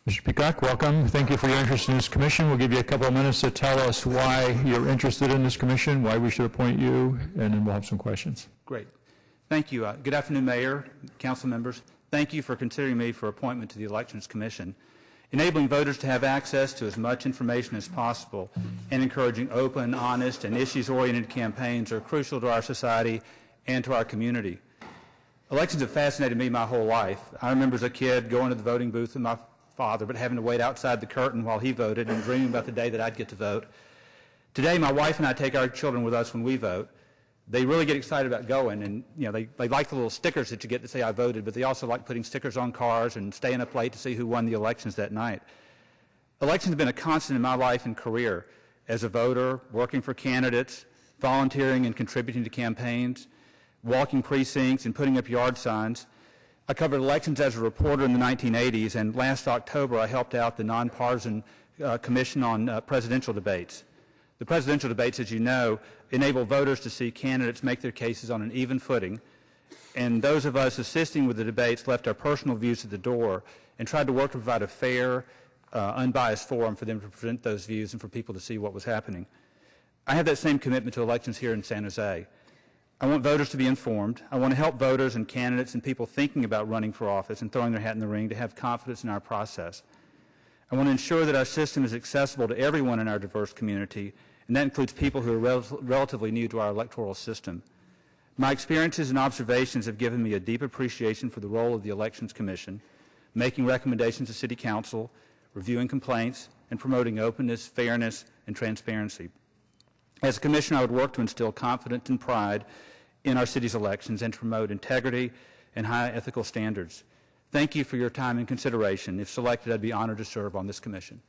Mr. Peacock, welcome. Thank you for your interest in this commission. We'll give you a couple of minutes to tell us why you're interested in this commission, why we should appoint you, and then we'll have some questions. Great. Thank you. Good afternoon, Mayor, council members. Thank you for considering me for appointment to the Elections Commission. Enabling voters to have access to as much information as possible and encouraging open, honest, and issues-oriented campaigns are crucial to our society and to our community. Elections have fascinated me my whole life. I remember as a kid going to the voting booth with my father, but having to wait outside the curtain while he voted and dreaming about the day that I'd get to vote. Today, my wife and I take our children with us when we vote. They really get excited about going, and they like the little stickers that you get to say I voted, but they also like putting stickers on cars and staying up late to see who won the elections that night. Elections have been a constant in my life and career as a voter, working for candidates, volunteering and contributing to campaigns, walking precincts and putting up yard signs. I covered elections as a reporter in the 1980s, and last October I helped out the nonpartisan commission on presidential debates. The presidential debates, as you know, enable voters to see candidates make their cases on an even footing, and those of us assisting with the debates left our personal views at the door and tried to work to provide a fair, unbiased forum for them to present those views and for people to see what was happening. I have that same commitment to elections here in San Jose. I want voters to be informed. I want to help voters and candidates and people thinking about running for office and throwing their hat in the ring to have confidence in our process. I want to ensure that our system is accessible to everyone in our diverse community, and that includes people who are relatively new to our electoral system. My experiences and observations have given me a deep appreciation for the role of the Elections Commission, making recommendations to City Council, reviewing complaints, and promoting openness, fairness, and transparency. As a commissioner, I would work to instill confidence and pride in our city's elections and to promote integrity and high ethical standards. Thank you for your time and consideration. If selected, I'd be honored to serve on this commission.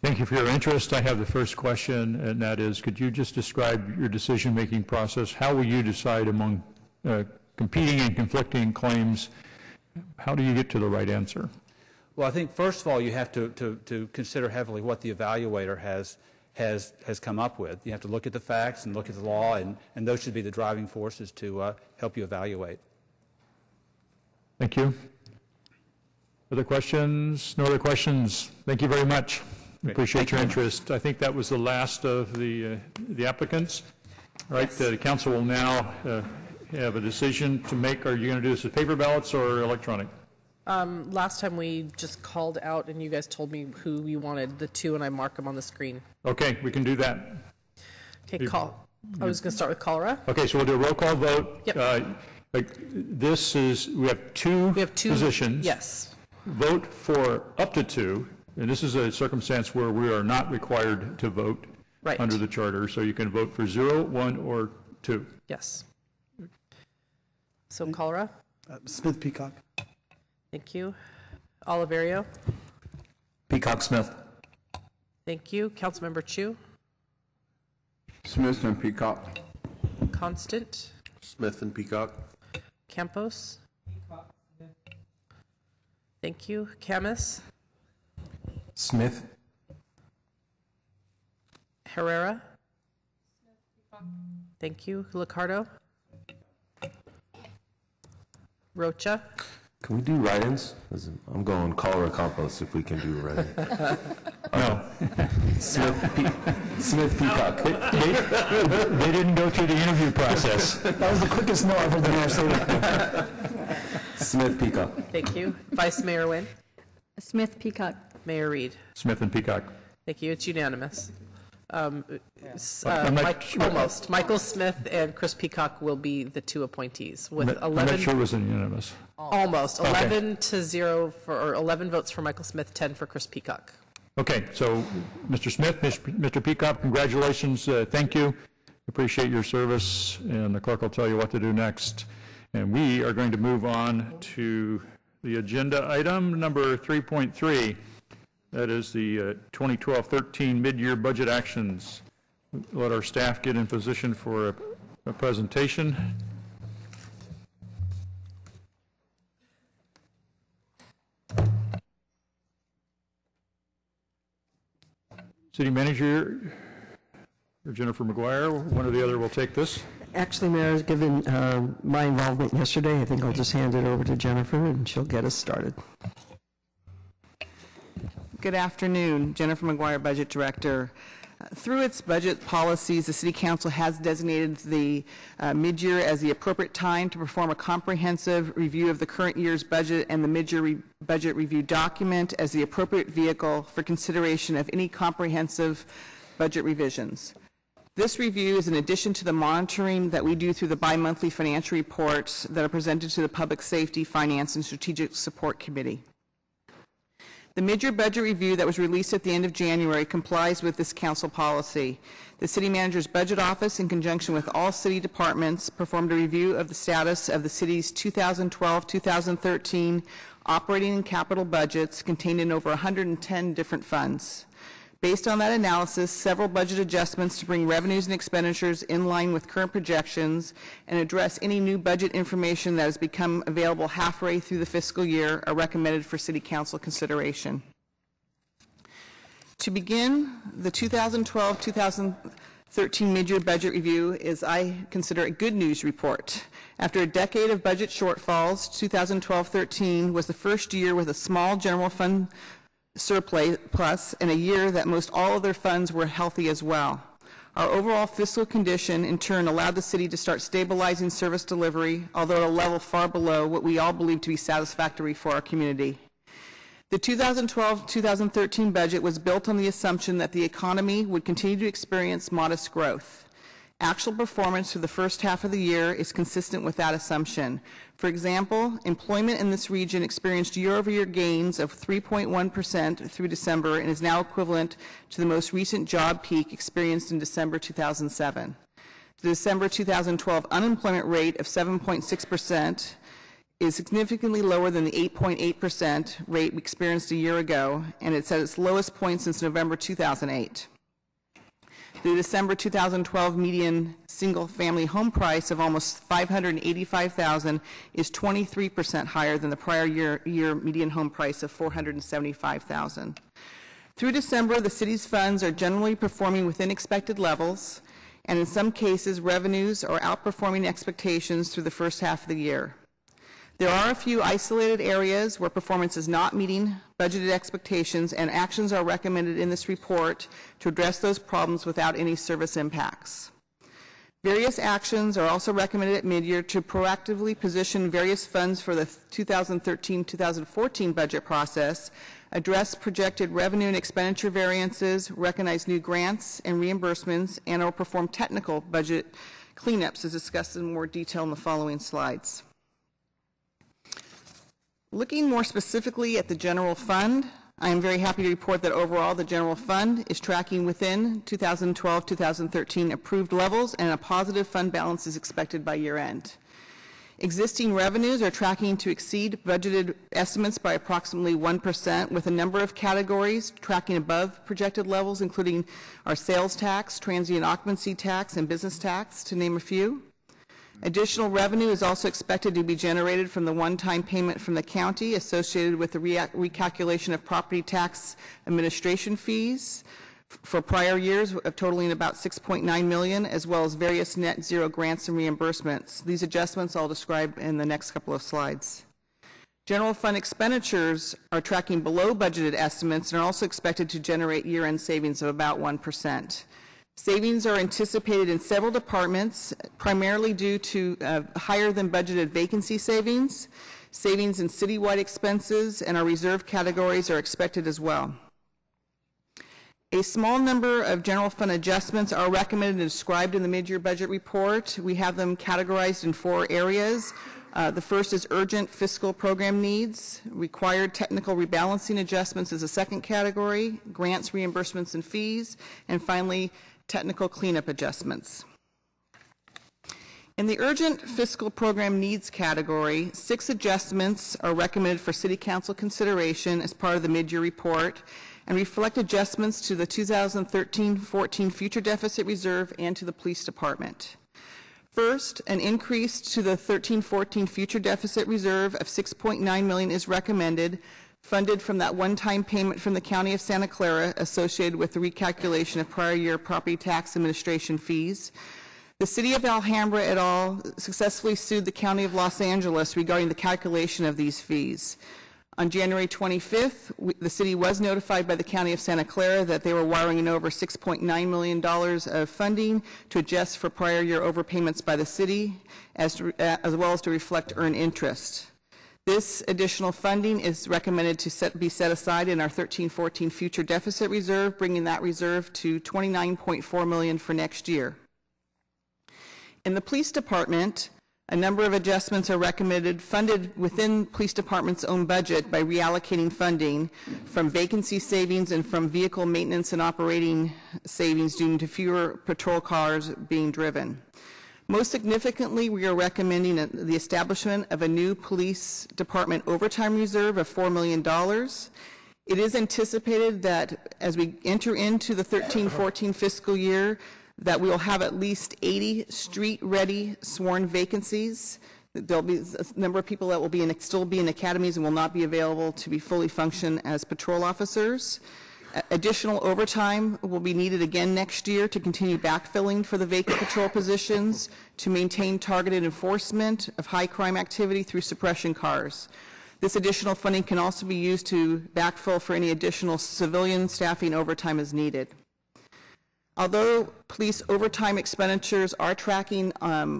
Thank you for your interest. I have the first question, and that is, could you just describe your decision-making process? How will you decide among competing and conflicting claims? How do you get to the right answer? Well, I think first of all, you have to consider heavily what the evaluator has come up with. You have to look at the facts and look at the law, and those should be the driving forces to help you evaluate. Thank you. Other questions? No other questions? Thank you very much. Great. Appreciate your interest. I think that was the last of the applicants. All right, yes. The council will now have a decision to make. Are you going to do this with paper ballots or electronic? Last time we just called out and you guys told me who you wanted, the two, and I mark them on the screen. Okay, we can do that. Okay, I was going to start with KALRA. Okay, so we'll do a roll call vote. Yep. This is, we have two positions. Yes. Vote for up to two, and this is a circumstance where we are not required to vote under the charter, so you can vote for 0, 1, or 2. Yes. So KALRA? Smith Peacock. Thank you. Oliverio? Peacock Smith. Thank you. Councilmember Chu? Smith and Peacock. Constant? Smith and Peacock. Campos? Thank you. CAMIS? Smith. HERRERA? Thank you. LICCARDO? ROCHA? Can we do write-ins? I'm going KALRA Campos if we can do write-in. No. Smith Peacock. They didn't go through the interview process. That was the quickest no I've heard the mayor say that. Smith Peacock. Thank you. Vice Mayor Nguyen? Smith Peacock. Mayor Reed? Smith and Peacock. Thank you. It's unanimous. I'm not sure. Almost. Michael Smith and Chris Peacock will be the two appointees with 11. I'm not sure it was unanimous. Almost. 11 to 0 or 11 votes for Michael Smith, 10 for Chris Peacock. Okay, so Mr. Smith, Mr. Peacock, congratulations. Thank you. Appreciate your service, and the clerk will tell you what to do next. And we are going to move on to the agenda item number 3.3. That is the 2012-13 mid-year budget actions. Let our staff get in position for a presentation. City Manager or Jennifer McGuire, one or the other will take this. Actually, Mayor, given my involvement yesterday, I think I'll just hand it over to Jennifer and she'll get us started. Good afternoon. Jennifer McGuire, Budget Director. Through its budget policies, the City Council has designated the mid-year as the appropriate time to perform a comprehensive review of the current year's budget, and the mid-year budget review document as the appropriate vehicle for consideration of any comprehensive budget revisions. This review is in addition to the monitoring that we do through the bi-monthly financial reports that are presented to the Public Safety, Finance, and Strategic Support Committee. The mid-year budget review that was released at the end of January complies with this council policy. The City Manager's Budget Office, in conjunction with all city departments, performed a review of the status of the city's 2012-2013 operating and capital budgets contained in over 110 different funds. Based on that analysis, several budget adjustments to bring revenues and expenditures in line with current projections and address any new budget information that has become available halfway through the fiscal year are recommended for City Council consideration. To begin, the 2012-2013 mid-year budget review is, I consider, a good news report. After a decade of budget shortfalls, 2012-13 was the first year with a small general fund surplus and a year that most all of their funds were healthy as well. Our overall fiscal condition, in turn, allowed the city to start stabilizing service delivery, although at a level far below what we all believe to be satisfactory for our community. The 2012-2013 budget was built on the assumption that the economy would continue to experience modest growth. Actual performance for the first half of the year is consistent with that assumption. For example, employment in this region experienced year-over-year gains of 3.1% through December and is now equivalent to the most recent job peak experienced in December 2007. The December 2012 unemployment rate of 7.6% is significantly lower than the 8.8% rate we experienced a year ago, and it's at its lowest point since November 2008. The December 2012 median single-family home price of almost $585,000 is 23% higher than the prior year median home price of $475,000. Through December, the city's funds are generally performing within expected levels, and in some cases, revenues are outperforming expectations through the first half of the year. There are a few isolated areas where performance is not meeting budgeted expectations, and actions are recommended in this report to address those problems without any service impacts. Various actions are also recommended at mid-year to proactively position various funds for the 2013-2014 budget process, address projected revenue and expenditure variances, recognize new grants and reimbursements, and or perform technical budget cleanups as discussed in more detail in the following slides. Looking more specifically at the general fund, I am very happy to report that overall the general fund is tracking within 2012-2013 approved levels, and a positive fund balance is expected by year end. Existing revenues are tracking to exceed budgeted estimates by approximately 1%, with a number of categories tracking above projected levels, including our sales tax, transient occupancy tax, and business tax, to name a few. Additional revenue is also expected to be generated from the one-time payment from the county associated with the recalculation of property tax administration fees for prior years, totaling about $6.9 million, as well as various net zero grants and reimbursements. These adjustments I'll describe in the next couple of slides. General fund expenditures are tracking below budgeted estimates and are also expected to generate year-end savings of about 1%. Savings are anticipated in several departments, primarily due to higher than budgeted vacancy savings. Savings in citywide expenses and our reserve categories are expected as well. A small number of general fund adjustments are recommended and described in the mid-year budget report. We have them categorized in 4 areas. The first is urgent fiscal program needs. Required technical rebalancing adjustments is a second category. Grants, reimbursements, and fees. And finally, technical cleanup adjustments. In the urgent fiscal program needs category, 6 adjustments are recommended for City Council consideration as part of the mid-year report and reflect adjustments to the 2013-14 future deficit reserve and to the police department. First, an increase to the 13-14 future deficit reserve of $6.9 million is recommended, funded from that one-time payment from the County of Santa Clara associated with the recalculation of prior year property tax administration fees. The City of Alhambra et al. Successfully sued the County of Los Angeles regarding the calculation of these fees. On January 25th, the city was notified by the County of Santa Clara that they were wiring in over $6.9 million of funding to adjust for prior year overpayments by the city, as well as to reflect earned interest. This additional funding is recommended to be set aside in our 13-14 future deficit reserve, bringing that reserve to $29.4 million for next year. In the police department, a number of adjustments are recommended, funded within police department's own budget by reallocating funding from vacancy savings and from vehicle maintenance and operating savings due to fewer patrol cars being driven. Most significantly, we are recommending the establishment of a new police department overtime reserve of $4 million. It is anticipated that as we enter into the 13-14 fiscal year, that we will have at least 80 street-ready sworn vacancies. There'll be a number of people that will still be in academies and will not be available to be fully function as patrol officers. Additional overtime will be needed again next year to continue backfilling for the vacant patrol positions, to maintain targeted enforcement of high crime activity through suppression cars. This additional funding can also be used to backfill for any additional civilian staffing overtime as needed. Although police overtime expenditures are tracking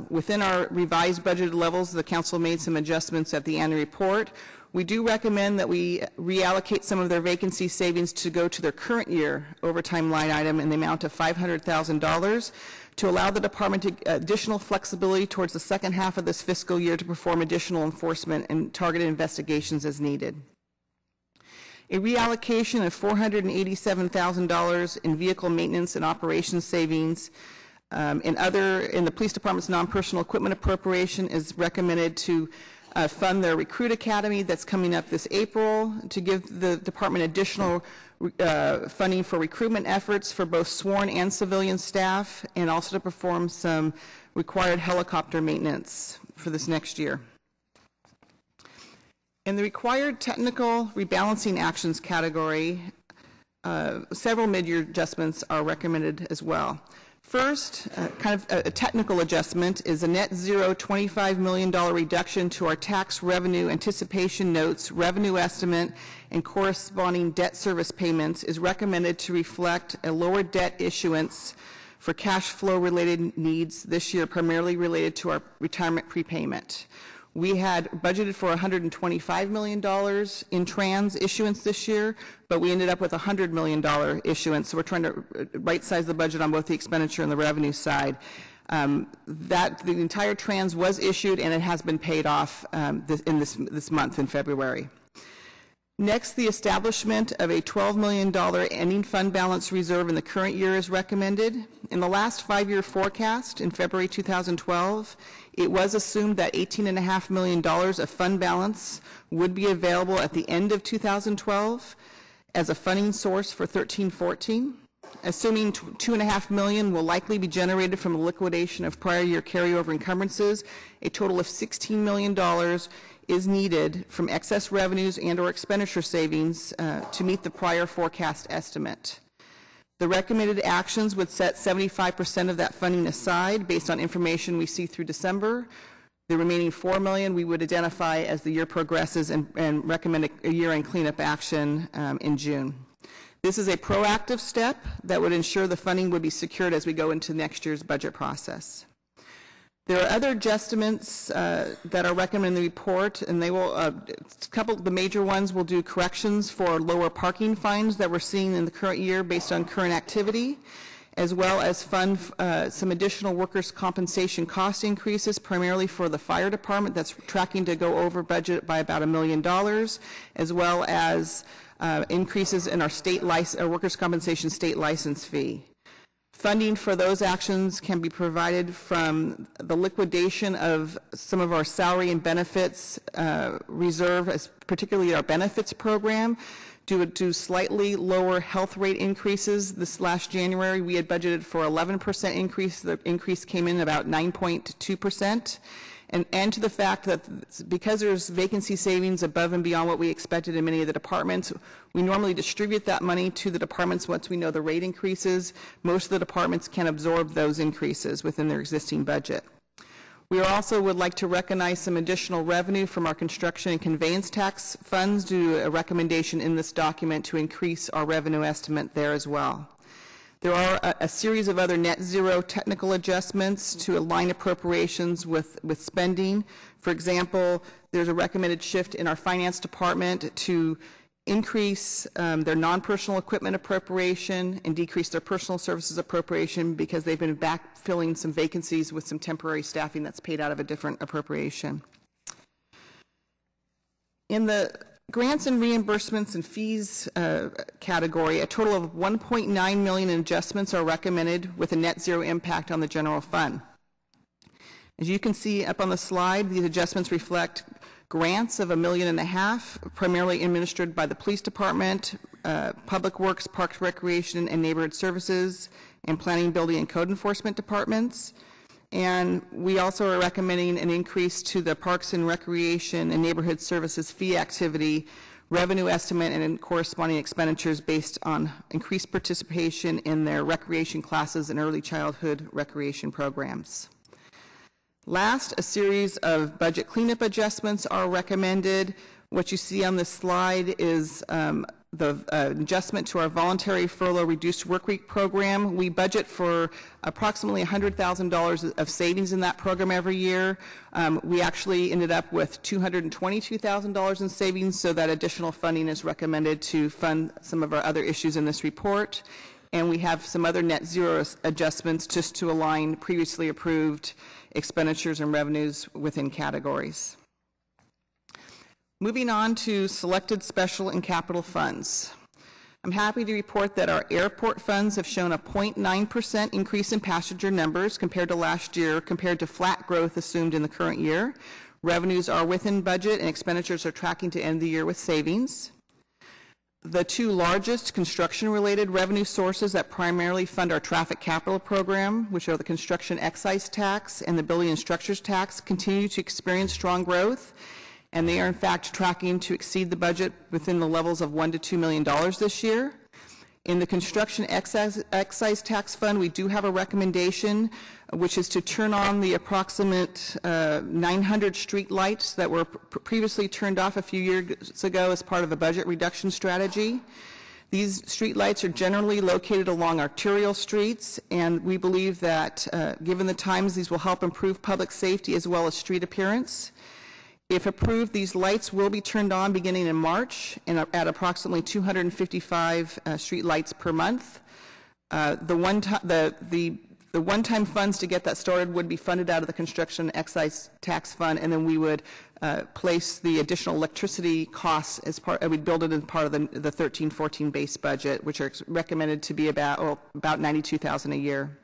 within our revised budgeted levels, the council made some adjustments at the annual report. We do recommend that we reallocate some of their vacancy savings to go to their current year overtime line item in the amount of $500,000 to allow the department additional flexibility towards the second half of this fiscal year to perform additional enforcement and targeted investigations as needed. A reallocation of $487,000 in vehicle maintenance and operations savings in the police department's non-personal equipment appropriation is recommended to fund their recruit academy that's coming up this April, to give the department additional funding for recruitment efforts for both sworn and civilian staff, and also to perform some required helicopter maintenance for this next year. In the required technical rebalancing actions category, several mid-year adjustments are recommended as well. First, kind of a technical adjustment is a net zero $25 million reduction to our tax revenue anticipation notes, revenue estimate, and corresponding debt service payments is recommended to reflect a lower debt issuance for cash flow related needs this year, primarily related to our retirement prepayment. We had budgeted for $125 million in trans issuance this year, but we ended up with a $100 million issuance, so we're trying to right-size the budget on both the expenditure and the revenue side. The entire trans was issued, and it has been paid off this month in February. Next, the establishment of a $12 million ending fund balance reserve in the current year is recommended. In the last 5-year forecast in February 2012, it was assumed that $18.5 million of fund balance would be available at the end of 2012 as a funding source for 13-14. Assuming $2.5 million will likely be generated from the liquidation of prior year carryover encumbrances, a total of $16 million is needed from excess revenues and or expenditure savings to meet the prior forecast estimate. The recommended actions would set 75% of that funding aside based on information we see through December. The remaining $4 million we would identify as the year progresses and recommend a year-end cleanup action in June. This is a proactive step that would ensure the funding would be secured as we go into next year's budget process. There are other adjustments that are recommended in the report, and they will, a couple of the major ones will do corrections for lower parking fines that we're seeing in the current year based on current activity, as well as fund some additional workers' compensation cost increases, primarily for the fire department that's tracking to go over budget by about $1 million, as well as increases in our workers' compensation state license fee. Funding for those actions can be provided from the liquidation of some of our salary and benefits reserve, particularly our benefits program, due to slightly lower health rate increases. This last January, we had budgeted for 11% increase. The increase came in about 9.2%. And to the fact that because there's vacancy savings above and beyond what we expected in many of the departments, we normally distribute that money to the departments once we know the rate increases. Most of the departments can absorb those increases within their existing budget. We also would like to recognize some additional revenue from our construction and conveyance tax funds due to a recommendation in this document to increase our revenue estimate there as well. There are a series of other net zero technical adjustments to align appropriations with spending. For example, there's a recommended shift in our finance department to increase their non-personal equipment appropriation and decrease their personal services appropriation because they've been backfilling some vacancies with some temporary staffing that's paid out of a different appropriation. In the grants and reimbursements and fees category, a total of $1.9 million in adjustments are recommended with a net zero impact on the general fund. As you can see up on the slide, these adjustments reflect grants of $1.5 million, primarily administered by the police department, public works, parks, recreation, and neighborhood services, and planning, building, and code enforcement departments. And we also are recommending an increase to the parks and recreation and neighborhood services fee activity revenue estimate and corresponding expenditures based on increased participation in their recreation classes and early childhood recreation programs. Last, a series of budget cleanup adjustments are recommended. What you see on this slide is the adjustment to our voluntary furlough reduced work week program. We budget for approximately $100,000 of savings in that program every year. We actually ended up with $222,000 in savings, so that additional funding is recommended to fund some of our other issues in this report. And we have some other net zero adjustments just to align previously approved expenditures and revenues within categories. Moving on to selected special and capital funds. I'm happy to report that our airport funds have shown a 0.9% increase in passenger numbers compared to last year, compared to flat growth assumed in the current year. Revenues are within budget and expenditures are tracking to end the year with savings. The two largest construction-related revenue sources that primarily fund our traffic capital program, which are the construction excise tax and the building and structures tax, continue to experience strong growth, and they are in fact tracking to exceed the budget within the levels of $1 to $2 million this year. In the construction excise tax fund, we do have a recommendation, which is to turn on the approximate 900 street lights that were previously turned off a few years ago as part of a budget reduction strategy. These street lights are generally located along arterial streets, and we believe that given the times, these will help improve public safety as well as street appearance. If approved, these lights will be turned on beginning in March and at approximately 255 street lights per month. The one-time funds to get that started would be funded out of the construction excise tax fund, and then we would place the additional electricity costs as part. We'd build it as part of the 13-14 base budget, which are recommended to be about $92,000 a year.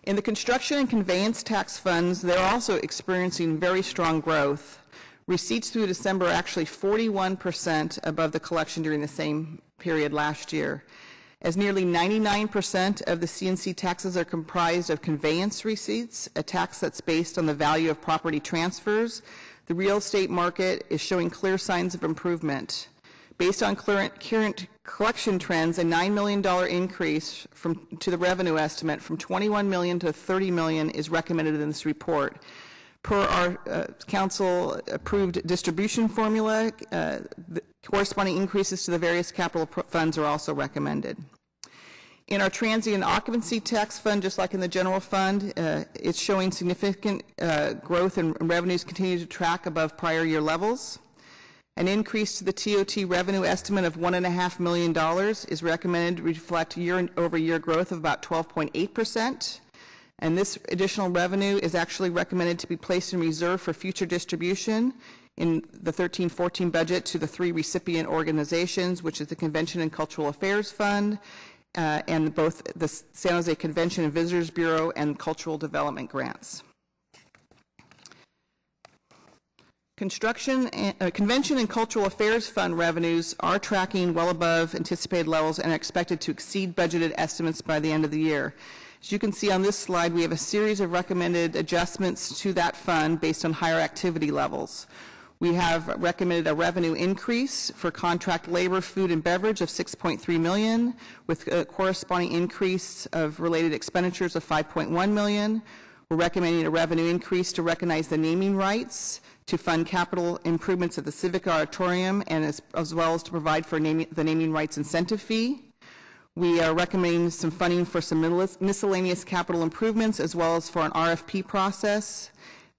In the construction and conveyance tax funds, they're also experiencing very strong growth. Receipts through December are actually 41% above the collection during the same period last year. As nearly 99% of the CNC taxes are comprised of conveyance receipts, a tax that's based on the value of property transfers, the real estate market is showing clear signs of improvement. Based on current collection trends, a $9 million increase to the revenue estimate from $21 million to $30 million is recommended in this report. Per our council-approved distribution formula, the corresponding increases to the various capital funds are also recommended. In our transient occupancy tax fund, just like in the general fund, it's showing significant growth, and revenues continue to track above prior year levels. An increase to the TOT revenue estimate of $1.5 million is recommended to reflect year-over-year growth of about 12.8%. And this additional revenue is actually recommended to be placed in reserve for future distribution in the 13-14 budget to the three recipient organizations, which is the Convention and Cultural Affairs Fund, and both the San Jose Convention and Visitors Bureau and Cultural Development grants. Convention and Cultural Affairs Fund revenues are tracking well above anticipated levels and are expected to exceed budgeted estimates by the end of the year. As you can see on this slide, we have a series of recommended adjustments to that fund based on higher activity levels. We have recommended a revenue increase for contract labor, food, and beverage of $6.3 million, with a corresponding increase of related expenditures of $5.1 million. We're recommending a revenue increase to recognize the naming rights, to fund capital improvements at the Civic Auditorium, and as well as to provide for the naming rights incentive fee. We are recommending some funding for some miscellaneous capital improvements as well as for an RFP process.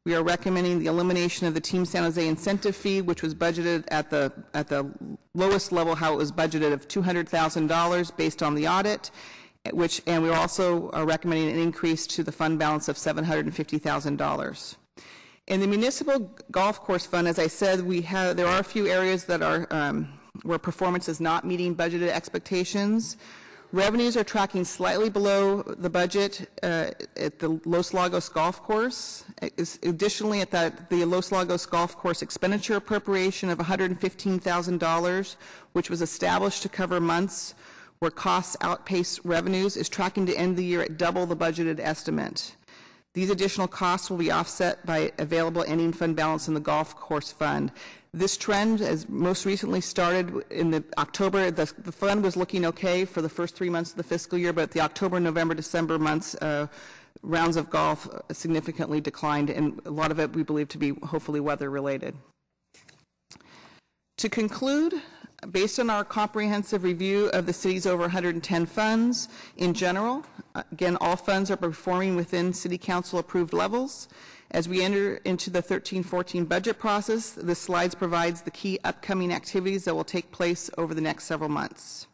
We are recommending the elimination of the Team San Jose incentive fee, which was budgeted at the lowest level, how it was budgeted, of $200,000 based on the audit, and we also are recommending an increase to the fund balance of $750,000. In the municipal golf course fund, as I said, there are a few areas that are where performance is not meeting budgeted expectations. Revenues are tracking slightly below the budget at the Los Lagos Golf Course. Additionally, at the Los Lagos Golf Course expenditure appropriation of $115,000, which was established to cover months where costs outpace revenues, is tracking to end the year at double the budgeted estimate. These additional costs will be offset by available ending fund balance in the golf course fund. This trend has most recently started in October. The fund was looking okay for the first 3 months of the fiscal year, but the October, November, December months, rounds of golf significantly declined, and a lot of it we believe to be hopefully weather related. To conclude, based on our comprehensive review of the city's over 110 funds in general, again, all funds are performing within City Council approved levels. As we enter into the 13-14 budget process, this slide provides the key upcoming activities that will take place over the next several months.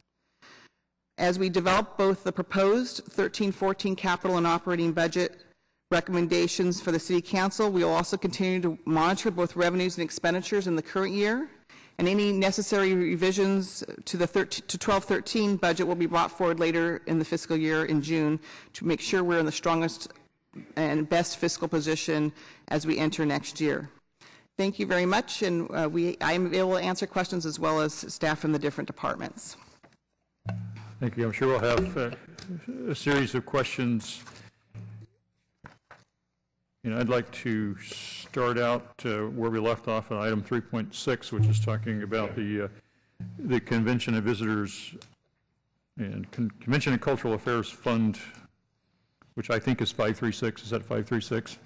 As we develop both the proposed 13-14 capital and operating budget recommendations for the City Council, we will also continue to monitor both revenues and expenditures in the current year, and any necessary revisions to the 12-13 budget will be brought forward later in the fiscal year in June to make sure we're in the strongest and best fiscal position as we enter next year. Thank you very much, and I am able to answer questions as well as staff from the different departments. Thank you. I'm sure we'll have a series of questions. I'd like to start out where we left off on item 3.6, which is talking about the Convention and Visitors and Convention and Cultural Affairs Fund, which I think is 536. Is that 536?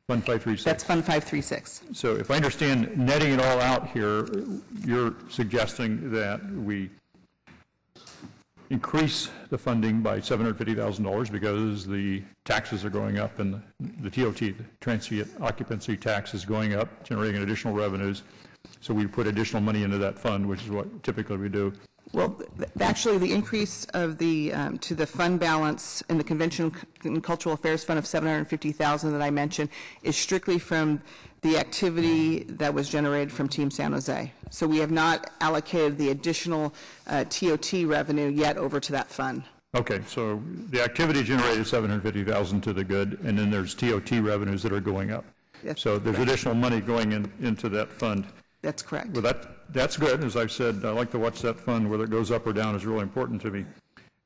Fund 536. That's Fund 536. So if I understand, netting it all out here, you're suggesting that we increase the funding by $750,000 because the taxes are going up and the TOT, the transient occupancy tax, is going up, generating additional revenues. So we put additional money into that fund, which is what typically we do. Well, actually, the increase of to the fund balance in the Convention and Cultural Affairs Fund of $750,000 that I mentioned is strictly from the activity that was generated from Team San Jose. So we have not allocated the additional TOT revenue yet over to that fund. Okay, so the activity generated $750,000 to the good, and then there's TOT revenues that are going up. So there's additional money going into that fund. That's correct. Well, that's good. As I've said, I like to watch that fund. Whether it goes up or down is really important to me.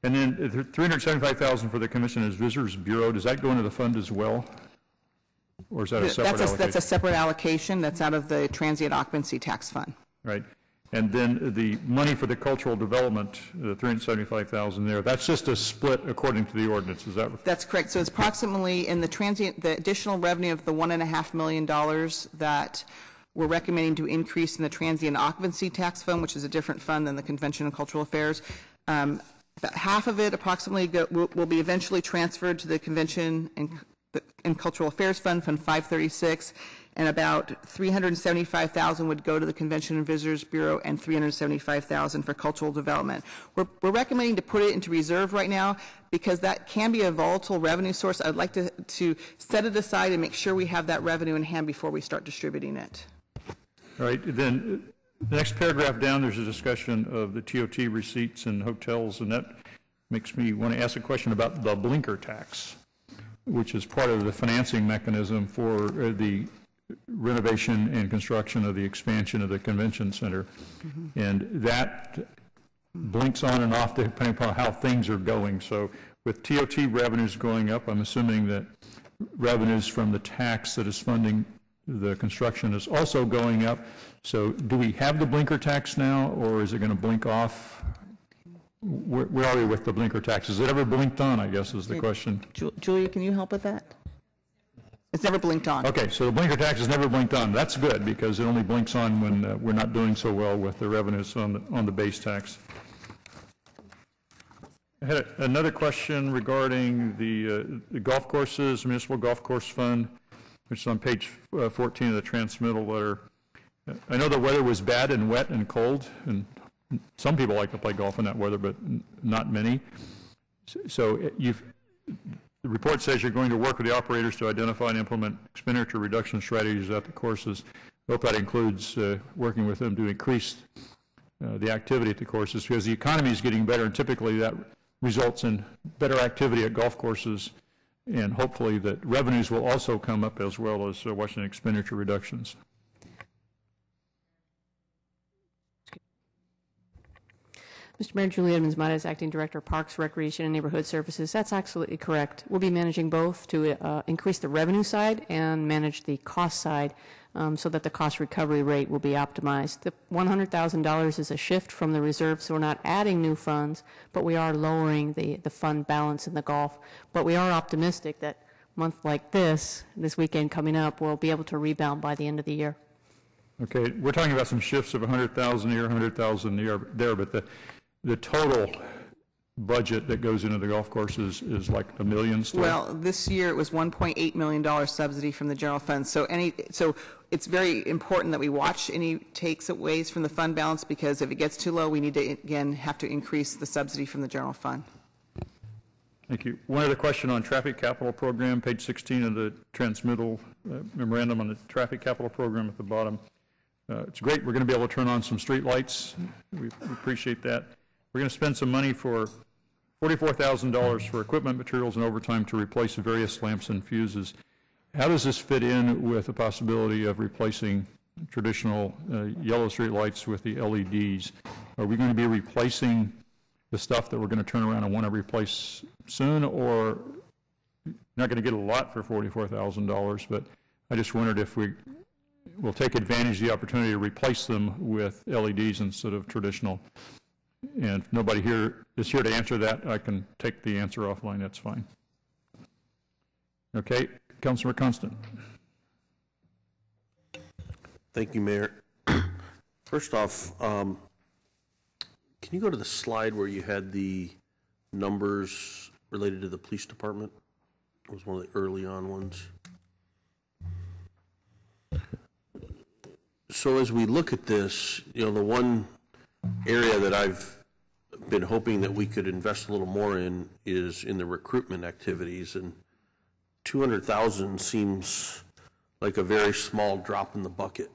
And then $375,000 for the Commission and Visitors Bureau. Does that go into the fund as well? Or is that a separate allocation? That's a separate allocation. That's out of the Transient Occupancy Tax Fund. Right. And then the money for the cultural development, the $375,000 there, that's just a split according to the ordinance. Is that right? That's correct. So it's approximately in the additional revenue of the $1.5 million that we're recommending to increase in the Transient Occupancy Tax Fund, which is a different fund than the Convention and Cultural Affairs. About half of it approximately will be eventually transferred to the Convention and Cultural Affairs Fund, Fund 536, and about $375,000 would go to the Convention and Visitors Bureau and $375,000 for cultural development. We're recommending to put it into reserve right now because that can be a volatile revenue source. I'd like to set it aside and make sure we have that revenue in hand before we start distributing it. All right. Then the next paragraph down, there's a discussion of the TOT receipts and hotels, and that makes me want to ask a question about the blinker tax, which is part of the financing mechanism for the renovation and construction of the expansion of the convention center. Mm-hmm. And that blinks on and off depending upon how things are going. So with TOT revenues going up, I'm assuming that revenues from the tax that is funding the construction is also going up. So do we have the blinker tax now, or is it going to blink off? Where are we with the blinker tax? Has it ever blinked on, I guess, is the question. Julia, can you help with that? It's never blinked on. Okay, so the blinker tax has never blinked on. That's good, because it only blinks on when we're not doing so well with the revenues on the base tax. I had another question regarding the golf courses, municipal golf course fund, which is on page 14 of the transmittal letter. I know the weather was bad and wet and cold, and some people like to play golf in that weather, but not many. So the report says you're going to work with the operators to identify and implement expenditure reduction strategies at the courses. I hope that includes working with them to increase the activity at the courses, because the economy is getting better, and typically that results in better activity at golf courses, and hopefully that revenues will also come up as well as watching expenditure reductions. Mr. Mayor, Julie Edmonds-Mata, Acting Director of Parks, Recreation, and Neighborhood Services. That's absolutely correct. We'll be managing both to increase the revenue side and manage the cost side so that the cost recovery rate will be optimized. The $100,000 is a shift from the reserve, so we're not adding new funds, but we are lowering the fund balance in the golf. But we are optimistic that a month like this weekend coming up, we'll be able to rebound by the end of the year. Okay, we're talking about some shifts of 100,000 here, 100,000 here, there, but the total budget that goes into the golf courses is like $1 million still? Well, this year it was $1.8 million subsidy from the general fund. So it's very important that we watch any takeaways from the fund balance, because if it gets too low, we need to, again, have to increase the subsidy from the general fund. Thank you. One other question on traffic capital program, page 16 of the transmittal memorandum on the traffic capital program at the bottom. It's great. We're going to be able to turn on some street lights. We appreciate that. We're going to spend some money for $44,000 for equipment, materials, and overtime to replace various lamps and fuses. How does this fit in with the possibility of replacing traditional yellow street lights with the LEDs? Are we going to be replacing the stuff that we're going to turn around and want to replace soon, or not going to get a lot for $44,000, but I just wondered if we'll take advantage of the opportunity to replace them with LEDs instead of traditional. And if nobody here is here to answer that, I can take the answer offline. That's fine. Okay, Councilor Constant. Thank you, Mayor. First off, can you go to the slide where you had the numbers related to the police department? It was one of the early on ones. So as we look at this, the one area that I've been hoping that we could invest a little more in is in the recruitment activities, and 200,000 seems like a very small drop in the bucket.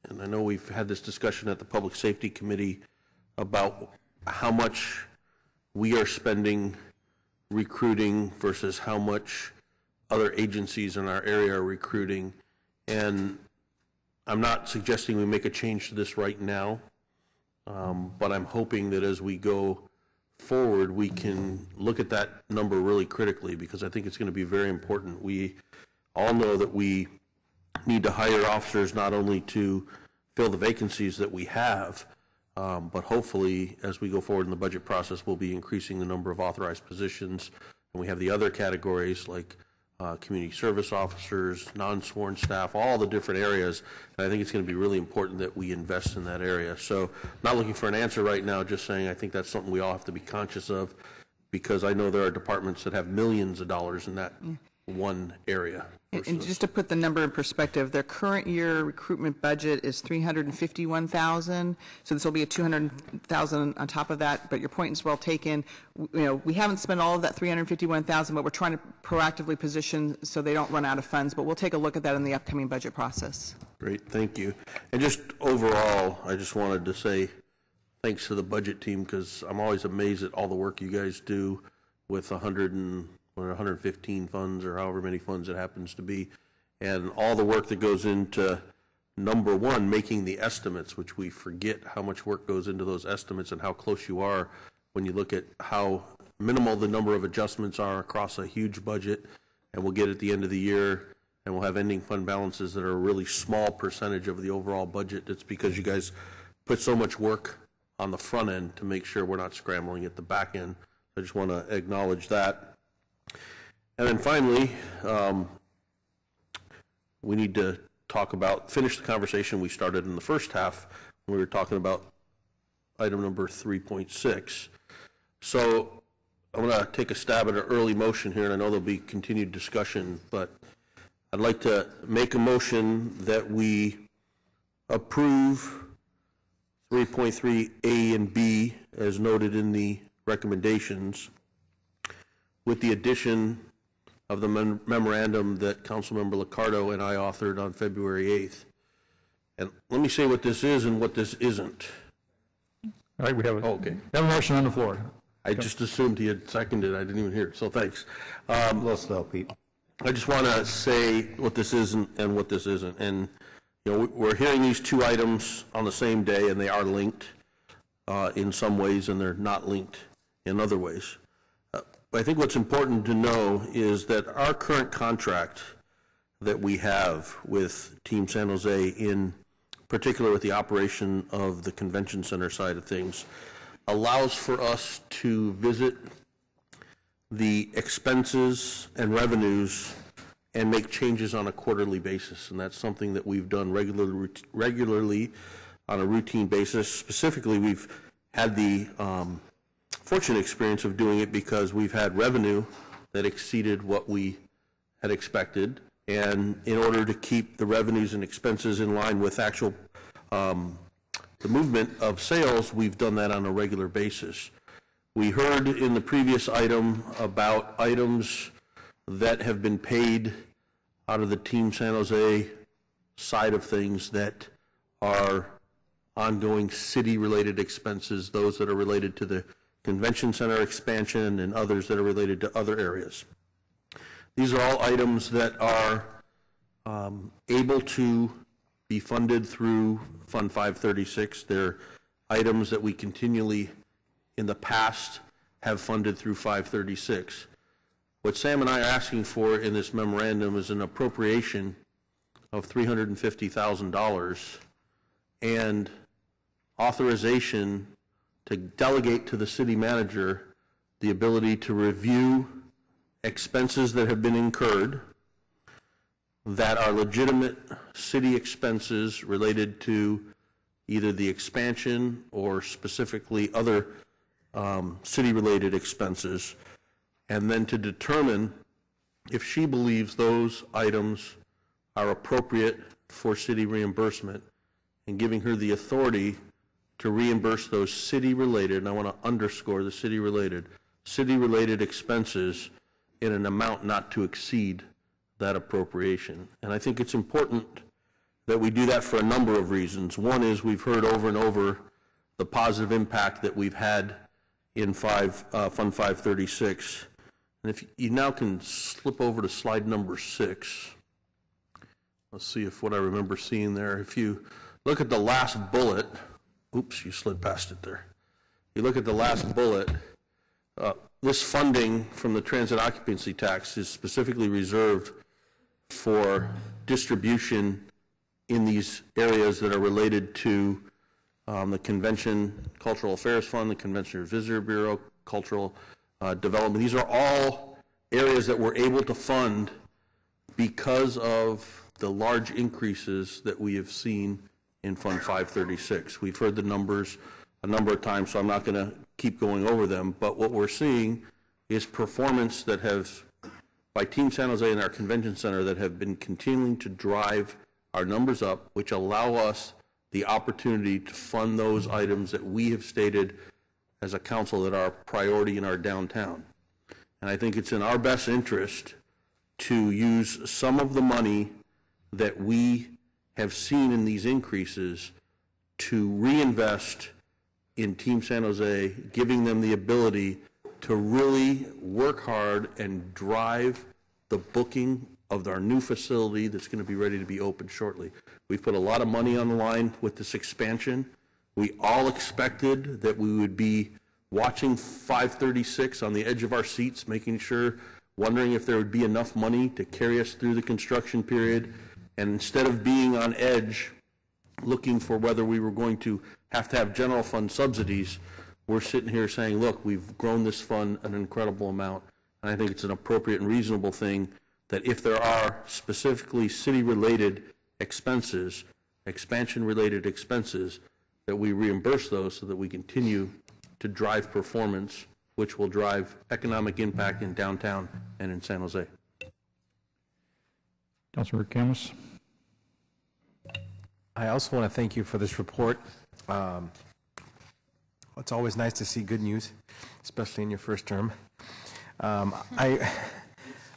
And I know we've had this discussion at the Public Safety Committee about how much we are spending recruiting versus how much other agencies in our area are recruiting. And I'm not suggesting we make a change to this right now, but I'm hoping that as we go forward, we can look at that number really critically, because I think it's going to be very important. We all know that we need to hire officers not only to fill the vacancies that we have, but hopefully as we go forward in the budget process, we'll be increasing the number of authorized positions. And we have the other categories like community service officers, non-sworn staff, all the different areas. And I think it's going to be really important that we invest in that area. So not looking for an answer right now, just saying I think that's something we all have to be conscious of, because I know there are departments that have millions of dollars in that one area. And just to put the number in perspective, their current year recruitment budget is $351,000. So this will be a $200,000 on top of that. But your point is well taken. We haven't spent all of that $351,000, but we're trying to proactively position so they don't run out of funds. But we'll take a look at that in the upcoming budget process. Great, thank you. And just overall, I just wanted to say thanks to the budget team, because I'm always amazed at all the work you guys do with 115 funds or however many funds it happens to be, and all the work that goes into, number one, making the estimates, which we forget how much work goes into those estimates and how close you are when you look at how minimal the number of adjustments are across a huge budget. And we'll get at the end of the year and we'll have ending fund balances that are a really small percentage of the overall budget. It's because you guys put so much work on the front end to make sure we're not scrambling at the back end. I just want to acknowledge that. And then finally, we need to finish the conversation we started in the first half when we were talking about item number 3.6. So I'm going to take a stab at an early motion here, and I know there'll be continued discussion, but I'd like to make a motion that we approve 3.3A and B as noted in the recommendations, with the addition of the memorandum that Councilmember LICCARDO and I authored on February 8th. And let me say what this is and what this isn't. All right, we have a motion on the floor. I just assumed he had seconded. I didn't even hear it, so thanks. A little slow, Pete. I just want to say what this isn't and what this isn't. And, you know, we're hearing these two items on the same day, and they are linked in some ways, and they're not linked in other ways. I think what's important to know is that our current contract that we have with Team San Jose, in particular with the operation of the convention center side of things, allows for us to visit the expenses and revenues and make changes on a quarterly basis. And that's something that we've done regularly on a routine basis. Specifically, we've had the fortunate experience of doing it because we've had revenue that exceeded what we had expected, and in order to keep the revenues and expenses in line with actual the movement of sales, we've done that on a regular basis. We heard in the previous item about items that have been paid out of the Team San Jose side of things that are ongoing city-related expenses, those that are related to the convention center expansion and others that are related to other areas. These are all items that are able to be funded through Fund 536. They're items that we continually in the past have funded through 536. What Sam and I are asking for in this memorandum is an appropriation of $350,000 and authorization to delegate to the city manager the ability to review expenses that have been incurred that are legitimate city expenses related to either the expansion or specifically other city-related expenses, and then to determine if she believes those items are appropriate for city reimbursement, and giving her the authority to reimburse those city-related, and I want to underscore the city-related expenses in an amount not to exceed that appropriation. And I think it's important that we do that for a number of reasons. One is we've heard over and over the positive impact that we've had in Fund 536. And if you now can slip over to slide number 6. Let's see if what I remember seeing there. If you look at the last bullet, oops, you slid past it there. You look at the last bullet, this funding from the transit occupancy tax is specifically reserved for distribution in these areas that are related to the Convention Cultural Affairs Fund, the Convention and Visitor Bureau, Cultural Development. These are all areas that we're able to fund because of the large increases that we have seen in Fund 536. We've heard the numbers a number of times, so I'm not going to keep going over them, but what we're seeing is performance that has, by Team San Jose and our convention center, that have been continuing to drive our numbers up, which allow us the opportunity to fund those items that we have stated as a council that are a priority in our downtown. And I think it's in our best interest to use some of the money that we have seen in these increases to reinvest in Team San Jose, giving them the ability to really work hard and drive the booking of our new facility that's going to be ready to be open shortly. We've put a lot of money on the line with this expansion. We all expected that we would be watching 536 on the edge of our seats, making sure, wondering if there would be enough money to carry us through the construction period. And instead of being on edge, looking for whether we were going to have general fund subsidies, we're sitting here saying, look, we've grown this fund an incredible amount, and I think it's an appropriate and reasonable thing that if there are specifically city-related expenses, expansion-related expenses, that we reimburse those so that we continue to drive performance, which will drive economic impact in downtown and in San Jose. Councilmember KHAMIS. I also want to thank you for this report. It's always nice to see good news, especially in your first term.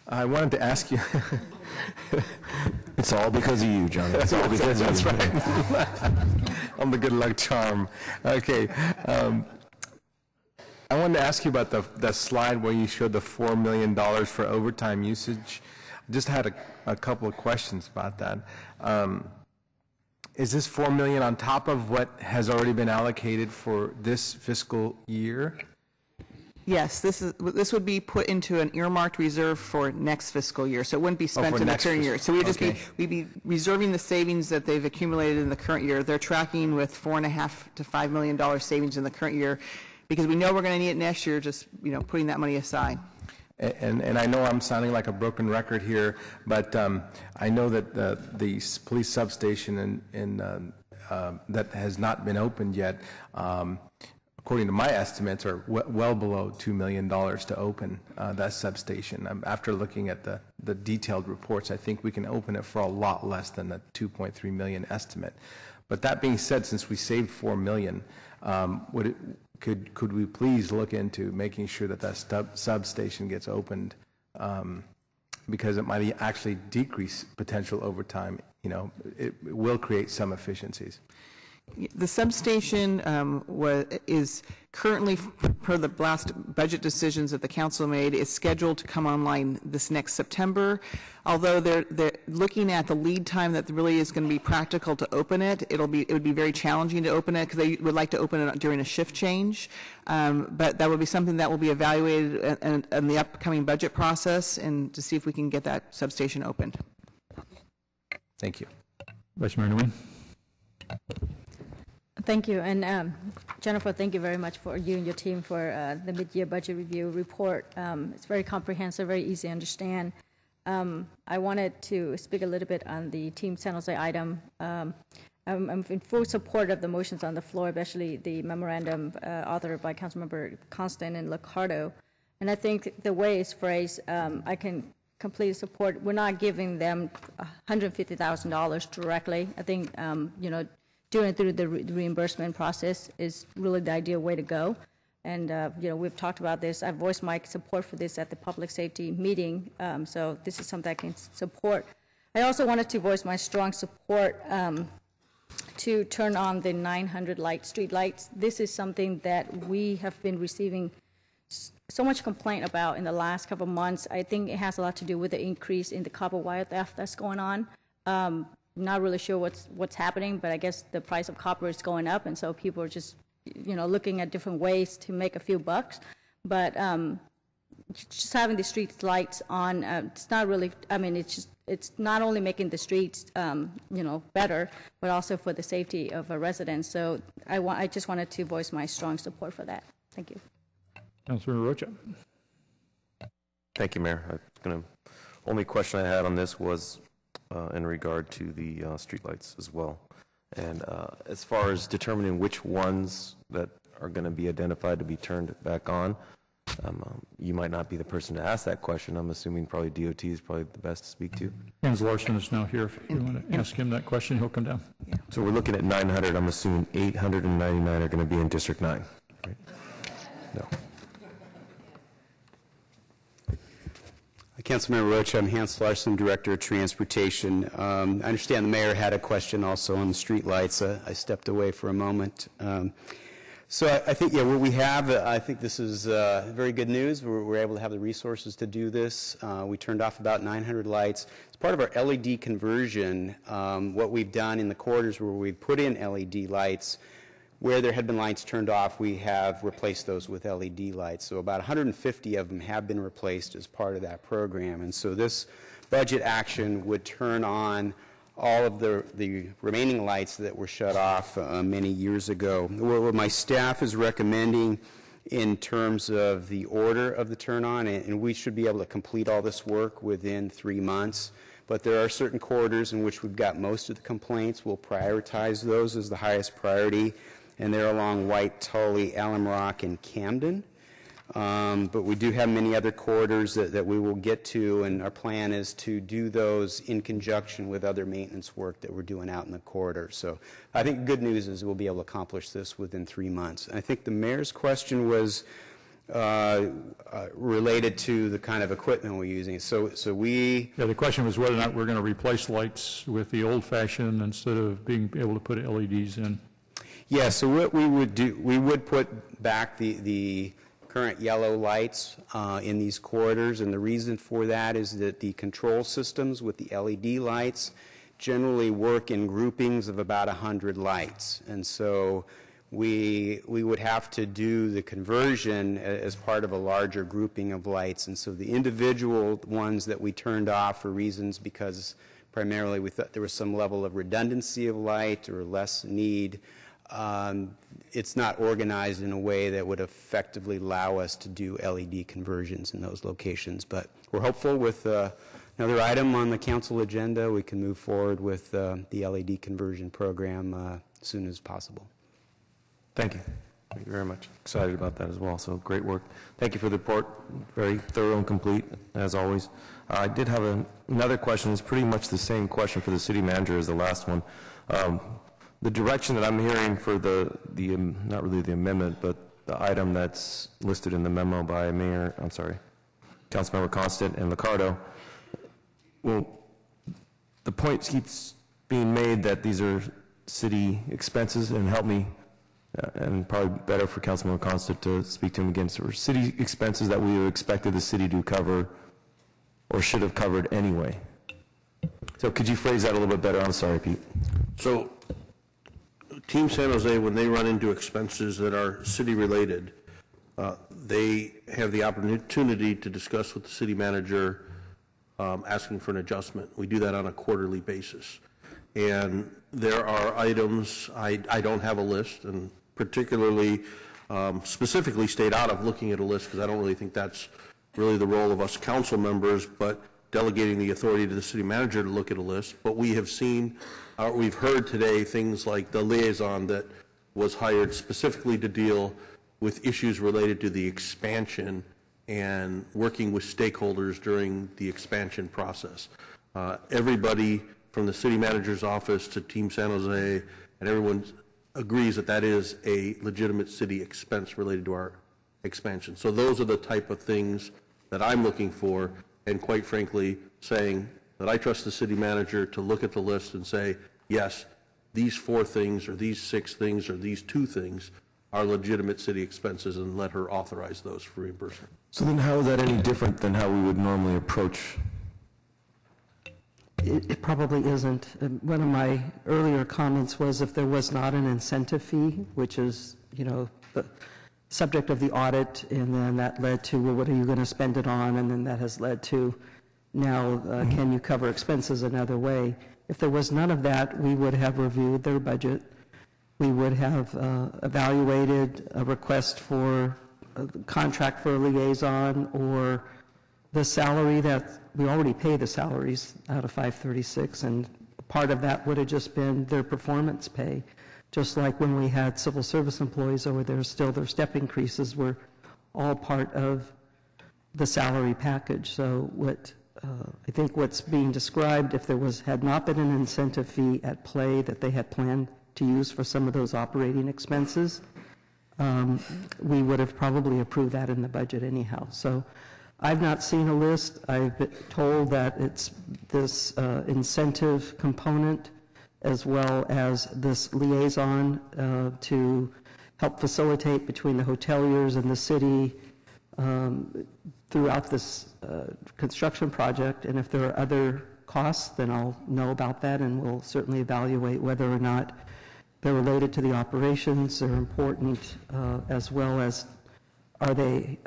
I wanted to ask you. It's all because of you, John. It's all because of you. That's right. I'm the good luck charm. Okay. I wanted to ask you about the slide where you showed the $4 million for overtime usage. Just had a couple of questions about that. Is this $4 million on top of what has already been allocated for this fiscal year? Yes, this would be put into an earmarked reserve for next fiscal year, so it wouldn't be spent in the current year. So we'd be reserving the savings that they've accumulated in the current year. They're tracking with $4.5 to $5 million savings in the current year, because we know we're going to need it next year. Just putting that money aside. And I know I'm sounding like a broken record here, but I know that the police substation that has not been opened yet, according to my estimates, are well below $2 million to open that substation. After looking at the detailed reports, I think we can open it for a lot less than the $2.3 million estimate. But that being said, since we saved $4 million, could we please look into making sure that substation gets opened, because it might actually decrease potential overtime. It will create some efficiencies. The substation is currently, per the last budget decisions that the council made, is scheduled to come online this next September. Although they're looking at the lead time that really is going to be practical to open it, it would be very challenging to open it because they would like to open it during a shift change. But that would be something that will be evaluated in the upcoming budget process, and to see if we can get that substation opened. Thank you. Vice Mayor Nguyen. Thank you. And Jennifer, thank you very much for you and your team for the mid-year budget review report. It's very comprehensive, very easy to understand. I wanted to speak a little bit on the Team San Jose item. I'm in full support of the motions on the floor, especially the memorandum authored by Councilmember Constant and LICCARDO. And I think the way it's phrased, I can completely support. We're not giving them $150,000 directly. I think, doing it through the reimbursement process is really the ideal way to go. And, we've talked about this. I've voiced my support for this at the public safety meeting, so this is something I can support. I also wanted to voice my strong support to turn on the 900 street lights. This is something that we have been receiving so much complaint about in the last couple of months. I think it has a lot to do with the increase in the copper wire theft that's going on. Not really sure what's happening, but I guess the price of copper is going up, and so people are just, looking at different ways to make a few bucks. But just having the street lights on, it's not really. I mean, it's not only making the streets, better, but also for the safety of our residents. So I just wanted to voice my strong support for that. Thank you. Councilor Rocha. Thank you, Mayor. Only question I had on this was in regard to the streetlights as well. And as far as determining which ones that are going to be identified to be turned back on, you might not be the person to ask that question. I'm assuming probably DOT is probably the best to speak to. Hans Larson is now here. If you want to ask him that question, he'll come down. Yeah. So we're looking at 900. I'm assuming 899 are going to be in District 9. Right? No. Councilmember Rocha, I'm Hans Larson, Director of Transportation. I understand the mayor had a question also on the street lights. I stepped away for a moment. So I think, what we have, I think this is very good news. We're able to have the resources to do this. We turned off about 900 lights. As part of our LED conversion, what we've done in the quarters where we've put in LED lights, where there had been lights turned off, we have replaced those with LED lights. So about 150 of them have been replaced as part of that program. And so this budget action would turn on all of the remaining lights that were shut off many years ago. What my staff is recommending in terms of the order of the turn-on, and we should be able to complete all this work within 3 months. But there are certain corridors in which we've got most of the complaints. We'll prioritize those as the highest priority, and they're along White, Tully, Alum Rock, and Camden. But we do have many other corridors that we will get to, and our plan is to do those in conjunction with other maintenance work that we're doing out in the corridor. So I think good news is we'll be able to accomplish this within 3 months. I think the mayor's question was related to the kind of equipment we're using. So we... Yeah, the question was whether or not we're going to replace lights with the old-fashioned instead of being able to put LEDs in. Yeah, so what we would do, we would put back the current yellow lights in these corridors, and the reason for that is that the control systems with the LED lights generally work in groupings of about 100 lights, and so we would have to do the conversion as part of a larger grouping of lights, and so the individual ones that we turned off for reasons because primarily we thought there was some level of redundancy of light or less need. It's not organized in a way that would effectively allow us to do LED conversions in those locations. But we're hopeful with another item on the council agenda, we can move forward with the LED conversion program as soon as possible. Thank you. Thank you very much. Excited about that as well. So great work. Thank you for the report. Very thorough and complete, as always. I did have another question. It's pretty much the same question for the city manager as the last one. The direction that I'm hearing for the not really the amendment, but the item that's listed in the memo by Councilmember Constant and LICCARDO, well, the point keeps being made that these are city expenses, and help me, and probably better for Councilmember Constant to speak to him again, so city expenses that we expected the city to cover or should have covered anyway. So could you phrase that a little bit better? I'm sorry, Pete. So Team San Jose, when they run into expenses that are city-related, they have the opportunity to discuss with the city manager asking for an adjustment. We do that on a quarterly basis. And there are items, I don't have a list, and particularly specifically stayed out of looking at a list because I don't really think that's really the role of us council members, but delegating the authority to the city manager to look at a list. But we have seen, we've heard today things like the liaison that was hired specifically to deal with issues related to the expansion and working with stakeholders during the expansion process. Everybody from the city manager's office to Team San Jose and everyone agrees that that is a legitimate city expense related to our expansion. So those are the type of things that I'm looking for, and quite frankly saying that I trust the city manager to look at the list and say, yes, these 4 things or these 6 things or these 2 things are legitimate city expenses, and let her authorize those for reimbursement. So then how is that any different than how we would normally approach? It probably isn't. One of my earlier comments was if there was not an incentive fee, which is, the subject of the audit, and then that led to, well, what are you going to spend it on? And then that has led to, now, can you cover expenses another way? If there was none of that, we would have reviewed their budget. We would have evaluated a request for a contract for a liaison, or the salary that we already pay the salaries out of 536, and part of that would have just been their performance pay. Just like when we had civil service employees over there, still their step increases were all part of the salary package. So what I think what's being described, if there had not been an incentive fee at play that they had planned to use for some of those operating expenses, we would have probably approved that in the budget anyhow. So I've not seen a list. I've been told that it's this incentive component as well as this liaison to help facilitate between the hoteliers and the city throughout this construction project. And if there are other costs, then I'll know about that, and we'll certainly evaluate whether or not they're related to the operations, they're important, as well as are they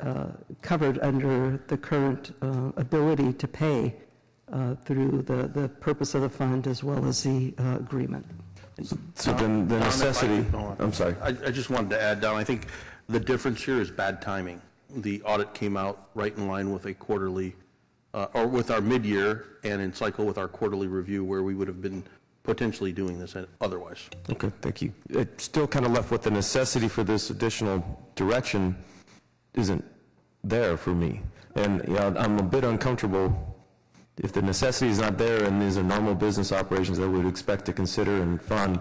covered under the current ability to pay through the purpose of the fund as well as the agreement. So then the necessity, I'm sorry. I just wanted to add, Don, I think The difference here is bad timing. The audit came out right in line with a quarterly, or with our mid-year, and in cycle with our quarterly review, where we would have been potentially doing this otherwise. Okay, thank you. It still kind of left with the necessity for this additional direction isn't there for me. And I'm a bit uncomfortable if the necessity is not there and these are normal business operations that we would expect to consider and fund,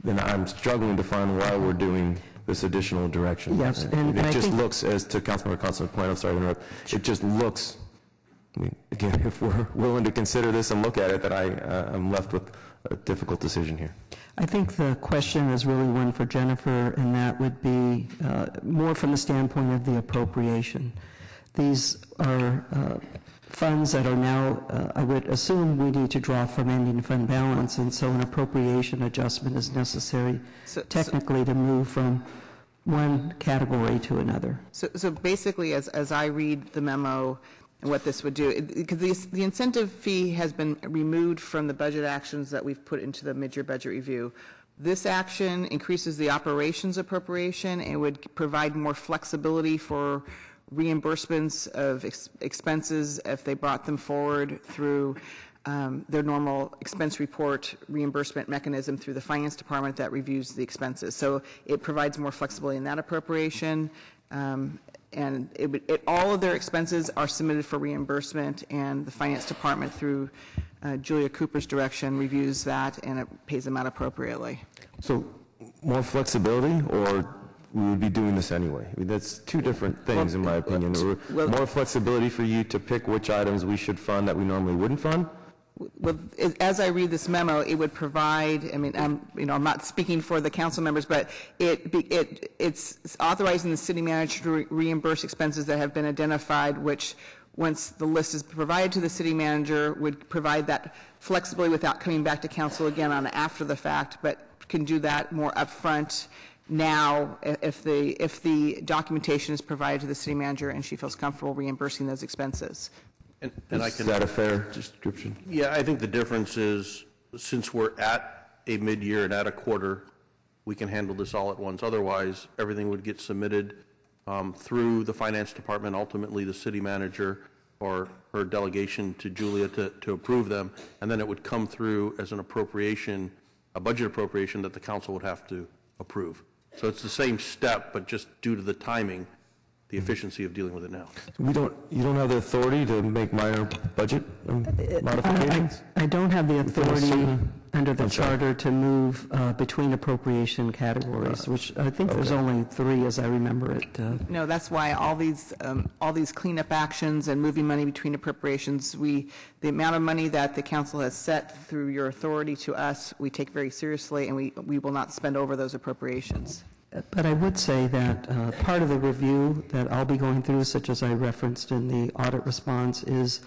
then I'm struggling to find why we're doing this additional direction. Yes, and it just looks, as to Councilmember Constant's point, I'm sorry to interrupt, it just looks, I mean, again, if we're willing to consider this and look at it, that I'm left with a difficult decision here. I think the question is really one for Jennifer, and that would be more from the standpoint of the appropriation. These are funds that are now, I would assume we need to draw from ending fund balance, and so an appropriation adjustment is necessary technically to move from one category to another. So basically, as I read the memo, and what this would do, because the incentive fee has been removed from the budget actions that we've put into the mid-year budget review. This action increases the operations appropriation and would provide more flexibility for reimbursements of expenses if they brought them forward through their normal expense report reimbursement mechanism through the finance department that reviews the expenses. So it provides more flexibility in that appropriation. And all of their expenses are submitted for reimbursement, and the finance department, through Julia Cooper's direction, reviews that and it pays them out appropriately. So more flexibility, or we would be doing this anyway? I mean, that's two different things, in my opinion. More flexibility for you to pick which items we should fund that we normally wouldn't fund? Well, as I read this memo, it would provide, I mean, I'm not speaking for the council members, but it's authorizing the city manager to reimburse expenses that have been identified, which, once the list is provided to the city manager, would provide that flexibility without coming back to council again on after the fact, but can do that more upfront now if the documentation is provided to the city manager and she feels comfortable reimbursing those expenses. Is that a fair description? Yeah, I think the difference is, since we're at a mid-year and at a quarter, we can handle this all at once. Otherwise, everything would get submitted through the finance department, ultimately the city manager or her delegation to Julia to approve them, and then it would come through as an appropriation, a budget appropriation that the council would have to approve. So it's the same step, but just due to the timing, the efficiency of dealing with it now. You don't have the authority to make minor budget modifications? I don't have the authority under the charter to move between appropriation categories, which I think there's only 3 as I remember it. No, that's why all these cleanup actions and moving money between appropriations, the amount of money that the council has set through your authority to us, we take very seriously, and we will not spend over those appropriations. But I would say that part of the review that I'll be going through, such as I referenced in the audit response, is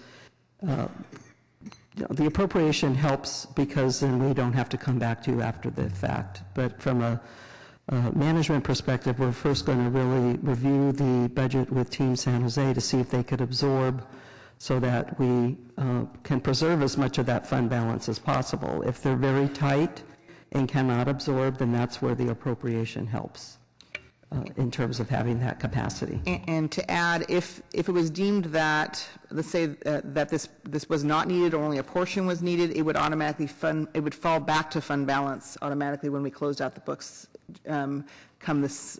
the appropriation helps because then we don't have to come back to you after the fact. But from a management perspective, we're first going to really review the budget with Team San Jose to see if they could absorb so that we can preserve as much of that fund balance as possible. If they're very tight and cannot absorb, then that's where the appropriation helps in terms of having that capacity. And to add, if it was deemed that, let's say that this was not needed or only a portion was needed, it would automatically it would fall back to fund balance automatically when we closed out the books come this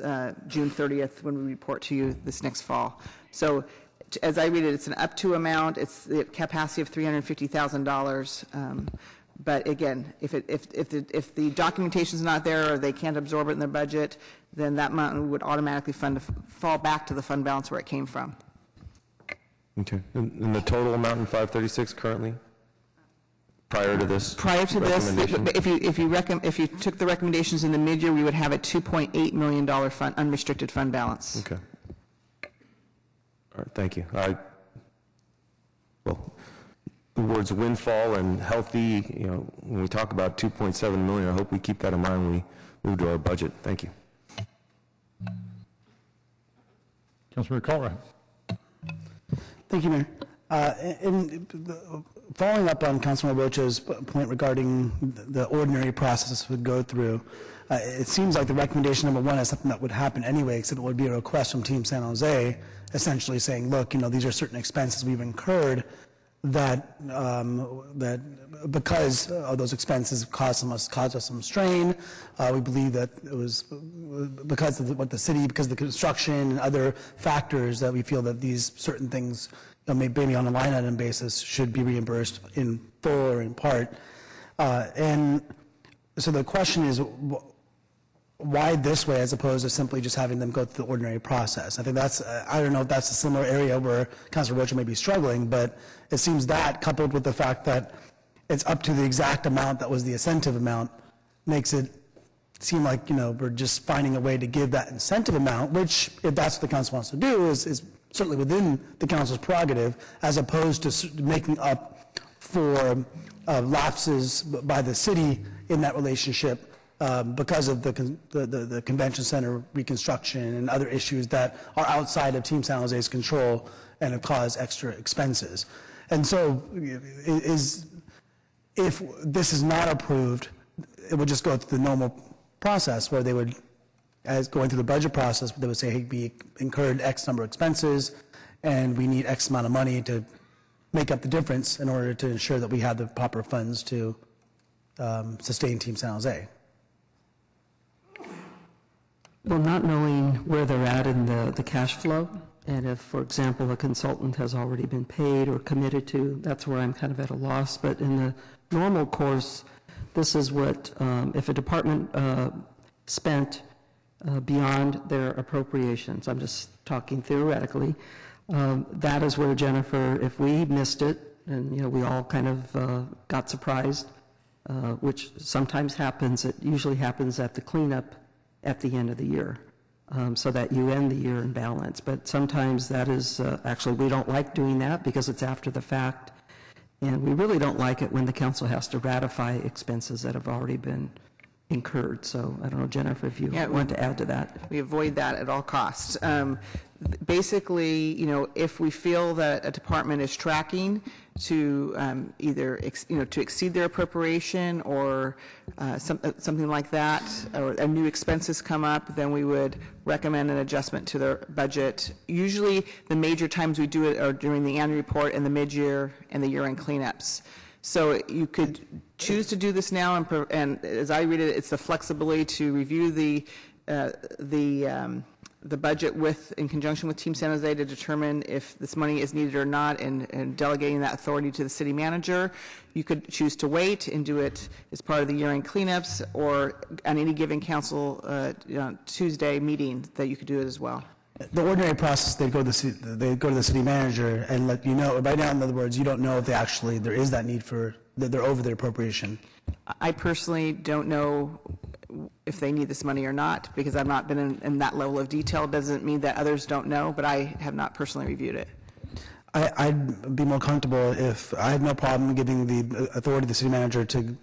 June 30th when we report to you this next fall. So as I read it, it's an up to amount. It's the capacity of $350,000. But again, if the documentation is not there or they can't absorb it in their budget, then that amount would automatically fall back to the fund balance where it came from. Okay. And the total amount in 536 currently, prior to this? Prior to this, if you took the recommendations in the mid-year, we would have a $2.8 million unrestricted fund balance. Okay. All right. Thank you. Well, the words windfall and healthy, when we talk about 2.7 million, I hope we keep that in mind when we move to our budget. Thank you. Councilmember KALRA. Thank you, Mayor. Following up on Councilman Rocha's point regarding the ordinary process would go through, it seems like the recommendation number one is something that would happen anyway, except it would be a request from Team San Jose, essentially saying, look, these are certain expenses we've incurred that because of those expenses caused us some strain. We believe that it was because of because of the construction and other factors that we feel that these certain things, maybe on a line item basis, should be reimbursed in full or in part. And so the question is, why this way as opposed to simply just having them go through the ordinary process? I think that's, I don't know if that's a similar area where Councilor Rocha may be struggling, but it seems that coupled with the fact that it's up to the exact amount that was the incentive amount makes it seem like, we're just finding a way to give that incentive amount, which if that's what the council wants to do is certainly within the council's prerogative, as opposed to making up for lapses by the city in that relationship because of the convention center reconstruction and other issues that are outside of Team San Jose's control and have caused extra expenses. And so if this is not approved, it would just go through the normal process where they would, as going through the budget process, they would say, hey, we incurred X number of expenses and we need X amount of money to make up the difference in order to ensure that we have the proper funds to sustain Team San Jose. Well, not knowing where they're at in the cash flow, and if, for example, a consultant has already been paid or committed to, that's where I'm kind of at a loss. But in the normal course, this is what, if a department spent beyond their appropriations, I'm just talking theoretically, that is where, Jennifer, if we missed it, and we all kind of got surprised, which sometimes happens, it usually happens at the cleanup at the end of the year, so that you end the year in balance. But sometimes that is, actually we don't like doing that because it's after the fact, and we really don't like it when the council has to ratify expenses that have already been incurred. So I don't know, Jennifer, if you want to add to that. We avoid that at all costs. Basically, if we feel that a department is tracking to either to exceed their appropriation or something like that, or new expenses come up, then we would recommend an adjustment to their budget. Usually, the major times we do it are during the annual report and the mid-year and the year-end cleanups. So you could choose to do this now, and as I read it, it's the flexibility to review the budget in conjunction with Team San Jose to determine if this money is needed or not, and delegating that authority to the city manager. You could choose to wait and do it as part of the year-end cleanups, or on any given council Tuesday meeting that you could do it as well. The ordinary process, they go to the city manager and let you know. Right now, in other words, you don't know if there is that need for, that they're over their appropriation. I personally don't know if they need this money or not, because I've not been in that level of detail. Doesn't mean that others don't know, but I have not personally reviewed it. I'd be more comfortable if I have no problem giving the authority of the city manager to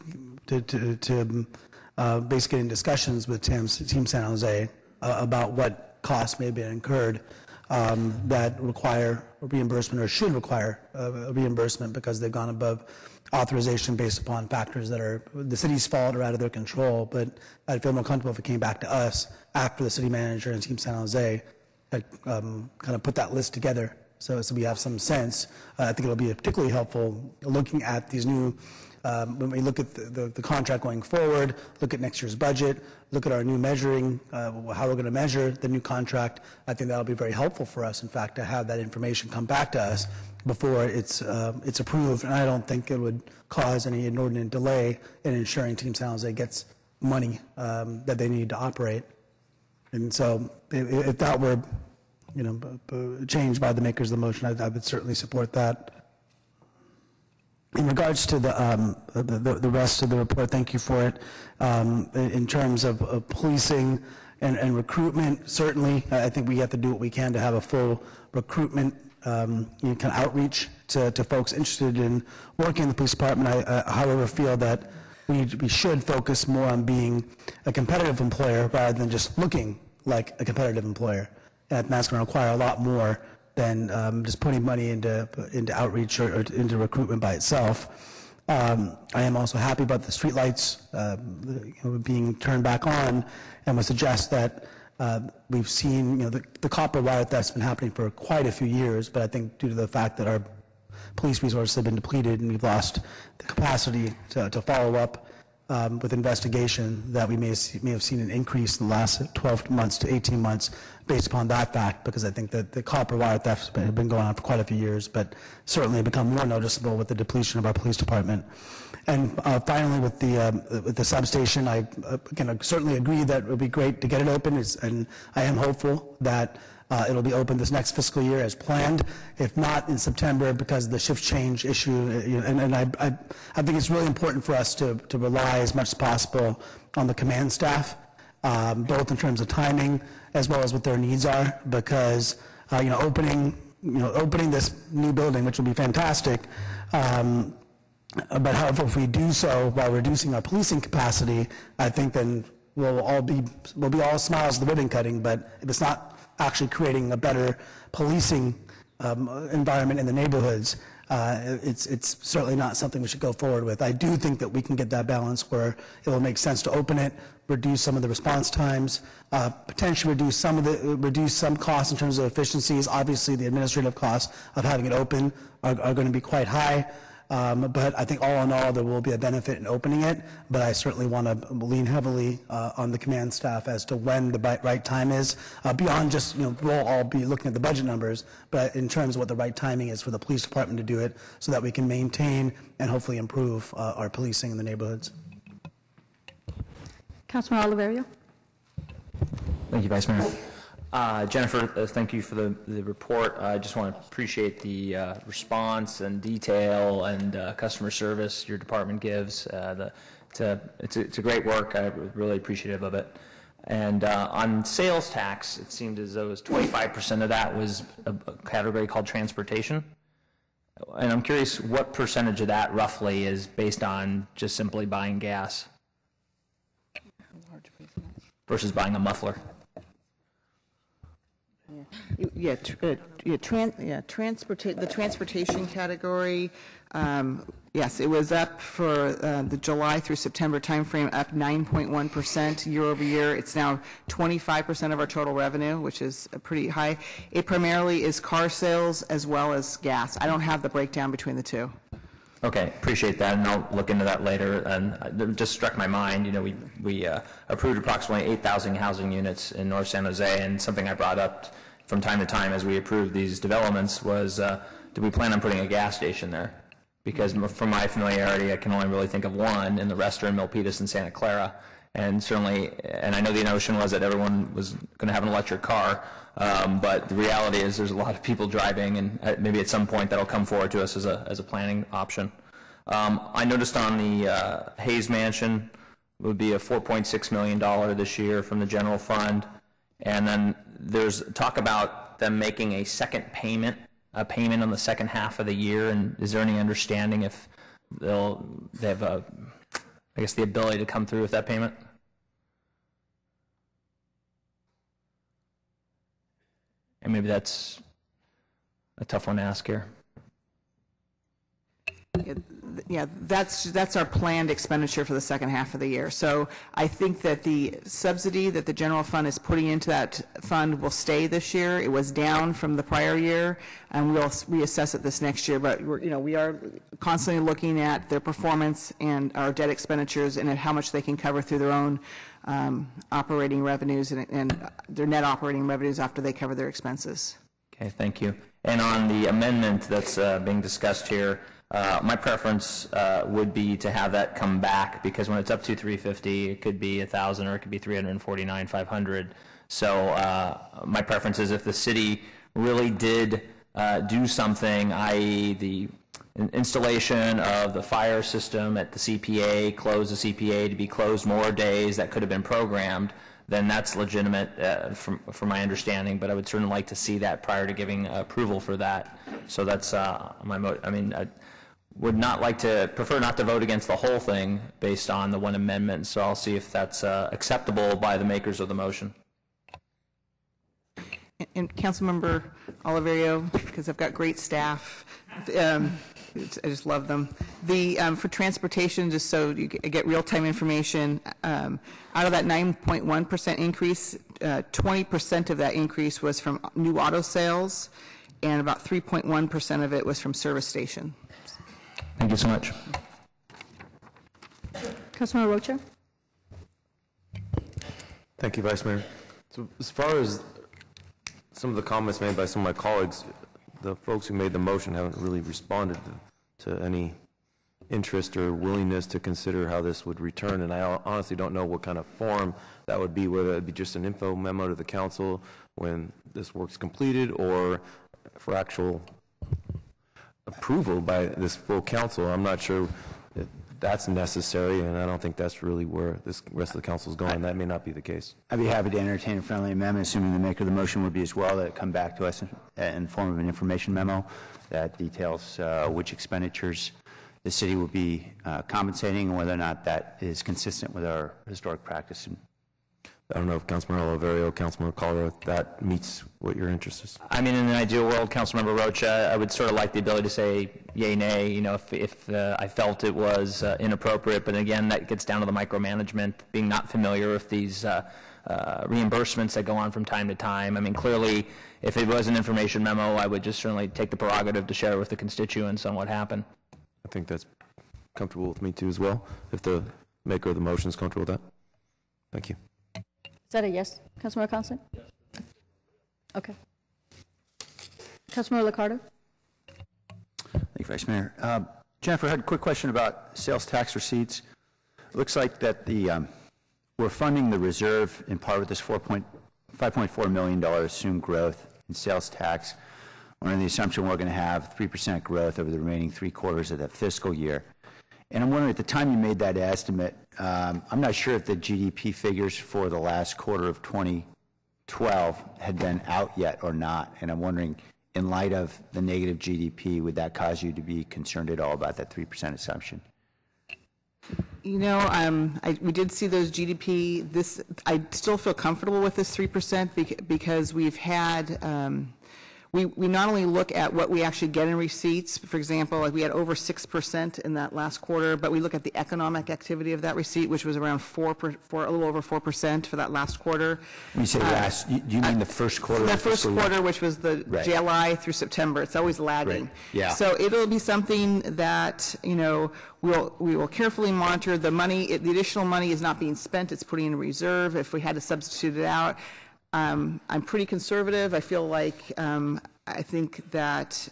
basically in discussions with Team San Jose about what costs may have been incurred that require reimbursement or should require a reimbursement because they've gone above authorization based upon factors that are the city's fault or out of their control. But I'd feel more comfortable if it came back to us after the city manager and Team San Jose had kind of put that list together so we have some sense. I think it'll be particularly helpful looking at these new when we look at the contract going forward, look at next year's budget, look at our new measuring, how we're going to measure the new contract. I think that'll be very helpful for us, in fact, to have that information come back to us before it's approved. And I don't think it would cause any inordinate delay in ensuring Team San Jose gets money that they need to operate. And so if that were changed by the makers of the motion, I would certainly support that. In regards to the rest of the report, thank you for it. In terms of policing and recruitment, certainly, I think we have to do what we can to have a full recruitment kind of outreach to folks interested in working in the police department. I however, feel that we should focus more on being a competitive employer rather than just looking like a competitive employer. And that's going to require a lot more than just putting money into outreach or into recruitment by itself. I am also happy about the streetlights being turned back on, and would suggest that we've seen the copper wire that's been happening for quite a few years, but I think due to the fact that our police resources have been depleted and we've lost the capacity to follow up with investigation, that we may have seen an increase in the last 12 months to 18 months based upon that fact, because I think that the copper wire theft has been going on for quite a few years, but certainly become more noticeable with the depletion of our police department. And finally, with the substation, I certainly agree that it would be great to get it open, and I am hopeful that it'll be open this next fiscal year as planned, if not in September because of the shift change issue. And I think it's really important for us to rely as much as possible on the command staff, both in terms of timing as well as what their needs are, because opening this new building, which will be fantastic, but however, if we do so while reducing our policing capacity, I think then we'll be all smiles at the ribbon cutting. But if it's not actually creating a better policing environment in the neighborhoods, it's certainly not something we should go forward with. I do think that we can get that balance where it will make sense to open it, reduce some of the response times, potentially reduce some costs in terms of efficiencies. Obviously, the administrative costs of having it open are going to be quite high. But I think all in all, there will be a benefit in opening it, but I certainly want to lean heavily on the command staff as to when the right time is, beyond just, we'll all be looking at the budget numbers, but in terms of what the right timing is for the police department to do it so that we can maintain and hopefully improve our policing in the neighborhoods. Councilman Oliverio. Thank you, Vice Mayor. Jennifer, thank you for the report. I just want to appreciate the response and detail and customer service your department gives. It's a great work. I'm really appreciative of it. And on sales tax, it seemed as though it was 25% of that was a category called transportation. And I'm curious what percentage of that roughly is based on just simply buying gas versus buying a muffler. The transportation category, yes, it was up for the July through September timeframe, up 9.1% year over year. It's now 25% of our total revenue, which is pretty high. It primarily is car sales as well as gas. I don't have the breakdown between the two. Okay, appreciate that, and I'll look into that later. And it just struck my mind, we approved approximately 8,000 housing units in North San Jose, and something I brought up from time to time as we approved these developments was, do we plan on putting a gas station there? Because from my familiarity, I can only really think of one, and the rest are in Milpitas and Santa Clara. And certainly, and I know the notion was that everyone was going to have an electric car, but the reality is there's a lot of people driving, and maybe at some point that'll come forward to us as a planning option. I noticed on the Hayes Mansion would be a $4.6 million this year from the general fund, and then there's talk about them making a payment on the second half of the year. And is there any understanding if they have the ability to come through with that payment? And maybe that's a tough one to ask here. Yeah, that's our planned expenditure for the second half of the year. So I think that the subsidy that the general fund is putting into that fund will stay this year. It was down from the prior year, and we'll reassess it this next year. But we are constantly looking at their performance and our debt expenditures and at how much they can cover through their own operating revenues and their net operating revenues after they cover their expenses. Okay, thank you. And on the amendment that's being discussed here, my preference would be to have that come back, because when it's up to $350, it could be $1,000 or it could be $349,500. So my preference is if the city really did do something, i.e. the installation of the fire system at the CPA, close the CPA to be closed more days that could have been programmed, then that's legitimate from my understanding, but I would certainly like to see that prior to giving approval for that. So that's my I would not like to, prefer not to vote against the whole thing based on the one amendment, so I'll see if that's acceptable by the makers of the motion. And Councilmember Oliverio, because I've got great staff, I just love them. For transportation, just so you get real-time information, out of that 9.1% increase, 20% of that increase was from new auto sales, and about 3.1% of it was from service station. Thank you so much. Councilmember Rocha? Thank you, Vice Mayor. So as far as some of the comments made by some of my colleagues, the folks who made the motion haven't really responded to any interest or willingness to consider how this would return, and I honestly don't know what kind of form that would be, whether it would be just an info memo to the council when this work's completed, or for actual approval by this full council. I'm not sure that that's necessary, and I don't think that's really where this rest of the council is going. That may not be the case. I'd be happy to entertain a friendly amendment, assuming the maker of the motion would be as well, that come back to us in the form of an information memo that details which expenditures the city will be compensating, and whether or not that is consistent with our historic practice. I don't know if Councilmember Oliverio, Councilmember KALRA, if that meets what your interest is. I mean, in an ideal world, Councilmember Rocha, I would sort of like the ability to say yay, nay, you know, if I felt it was inappropriate. But again, that gets down to the micromanagement, being not familiar with these reimbursements that go on from time to time. I mean, clearly, if it was an information memo, I would just certainly take the prerogative to share with the constituents on what happened. I think that's comfortable with me too as well, if the maker of the motion is comfortable with that. Thank you. Is that a yes? Councilmember Consent? Yes. Okay. Councilmember LICCARDO? Thank you, Vice Mayor. Jennifer, I had a quick question about sales tax receipts. It looks like that we're funding the reserve in part with this $5.4 million assumed growth in sales tax. We're under the assumption we're going to have 3% growth over the remaining 3 quarters of the fiscal year. And I'm wondering, at the time you made that estimate, I'm not sure if the GDP figures for the last quarter of 2012 had been out yet or not. And I'm wondering, in light of the negative GDP, would that cause you to be concerned at all about that 3% assumption? You know, we did see those GDP. I still feel comfortable with this 3% because we've had. We not only look at what we actually get in receipts, for example, like we had over 6% in that last quarter, but we look at the economic activity of that receipt, which was around a little over 4% for that last quarter. When you say last, do you mean the first quarter? The first quarter, which was the July through September. It's always lagging. Right. Yeah. So it'll be something that, you know, we will carefully monitor. The money, the additional money is not being spent. It's putting in reserve. If we had to substitute it out, I'm pretty conservative. I feel like I think that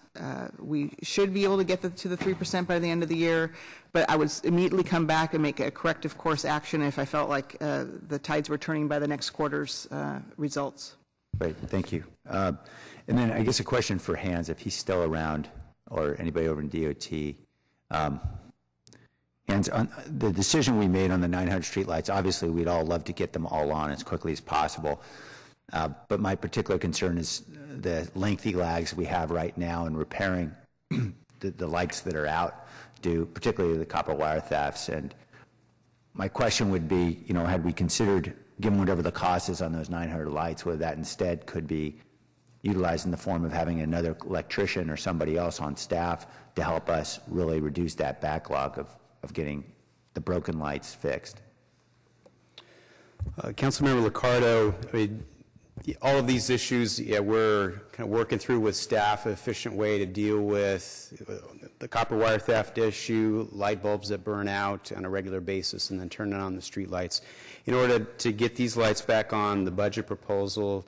we should be able to get to the 3% by the end of the year, but I would immediately come back and make a corrective course action if I felt like the tides were turning by the next quarter's results. Great, thank you. And then I guess a question for Hans, if he's still around, or anybody over in DOT. Hans, on the decision we made on the 900 streetlights, obviously we'd all love to get them all on as quickly as possible. But my particular concern is the lengthy lags we have right now in repairing the lights that are out due, particularly the copper wire thefts. And my question would be, you know, had we considered, given whatever the cost is on those 900 lights, whether that instead could be utilized in the form of having another electrician or somebody else on staff to help us really reduce that backlog of getting the broken lights fixed. Councilmember LICCARDO, I mean, all of these issues, yeah, we're kind of working through with staff an efficient way to deal with the copper wire theft issue, light bulbs that burn out on a regular basis, and then turning on the street lights. In order to get these lights back on, the budget proposal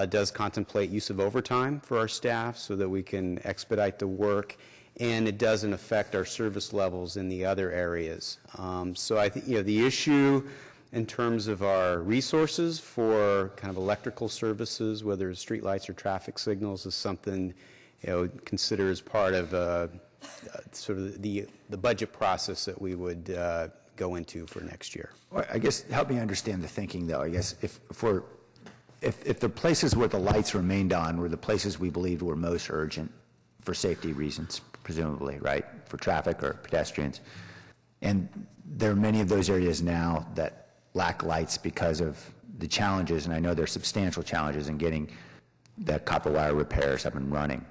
does contemplate use of overtime for our staff so that we can expedite the work, and it doesn't affect our service levels in the other areas. So I think, you know, the issue in terms of our resources for kind of electrical services, whether it's street lights or traffic signals, is something, you know, consider as part of sort of the budget process that we would go into for next year. Well, I guess help me understand the thinking, though. I guess if the places where the lights remained on were the places we believed were most urgent for safety reasons, presumably, right, for traffic or pedestrians, and there are many of those areas now that lack lights because of the challenges, and I know there are substantial challenges in getting the copper wire repairs up and running.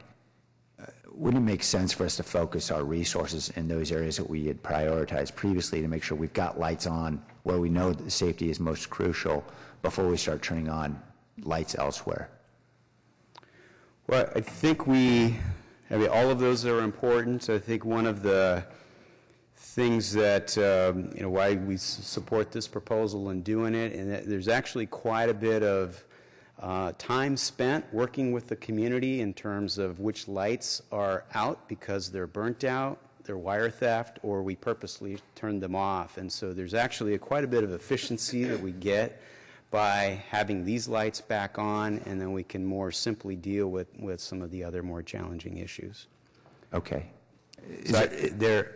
Wouldn't it make sense for us to focus our resources in those areas that we had prioritized previously to make sure we've got lights on where we know that the safety is most crucial before we start turning on lights elsewhere? Well, I think all of those are important. I think one of the things that, why we support this proposal and doing it, and that there's actually quite a bit of time spent working with the community in terms of which lights are out because they're burnt out, they're wire theft, or we purposely turned them off. And so there's actually quite a bit of efficiency that we get by having these lights back on, and then we can more simply deal with some of the other more challenging issues. Okay. Is there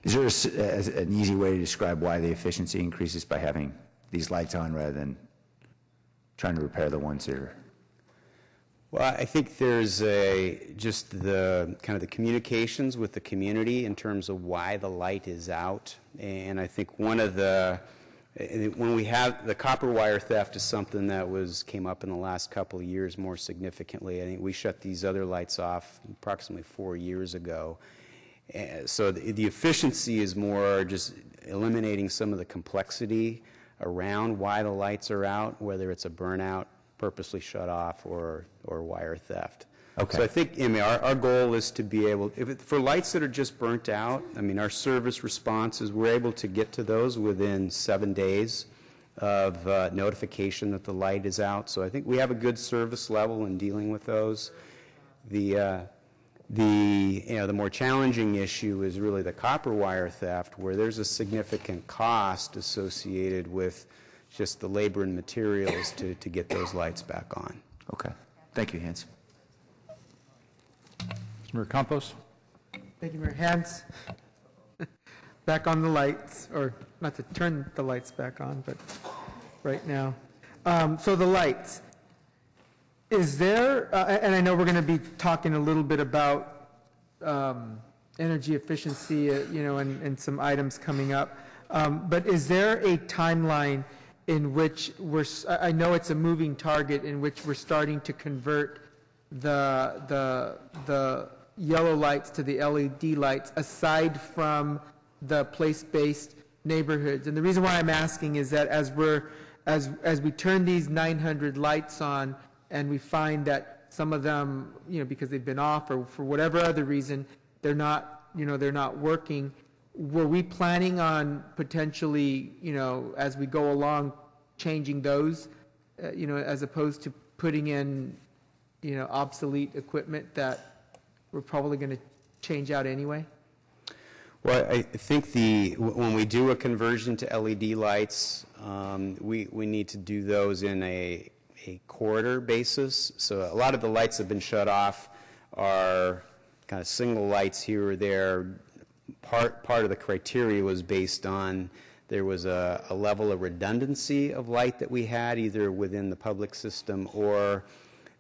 an easy way to describe why the efficiency increases by having these lights on rather than trying to repair the ones that are? Well, I think there's just the kind of the communications with the community in terms of why the light is out. And I think when we have the copper wire theft is something that came up in the last couple of years more significantly. I think we shut these other lights off approximately 4 years ago. So the efficiency is more just eliminating some of the complexity around why the lights are out, whether it's a burnout, purposely shut off, or wire theft. Okay. So I think, our goal is to be able, for lights that are just burnt out, our service response is we're able to get to those within 7 days of notification that the light is out. So I think we have a good service level in dealing with those. The more challenging issue is really the copper wire theft, where there's a significant cost associated with just the labor and materials to get those lights back on. Okay. Thank you, Hans. Mr. Campos. Thank you, Mayor. Hans, back on the lights, or not to turn the lights back on, but right now. So the lights. Is there, and I know we're going to be talking a little bit about energy efficiency, and some items coming up, but is there a timeline in which I know it's a moving target, in which we're starting to convert the yellow lights to the LED lights, aside from the place-based neighborhoods? And the reason why I'm asking is that as we turn these 900 lights on, and we find that some of them, because they've been off or for whatever other reason, they're not working, were we planning on potentially, as we go along, changing those, as opposed to putting in, obsolete equipment that we're probably going to change out anyway? Well, I think when we do a conversion to LED lights, we need to do those in a corridor basis. So a lot of the lights that have been shut off are kind of single lights here or there. Part of the criteria was based on there was a level of redundancy of light that we had either within the public system, or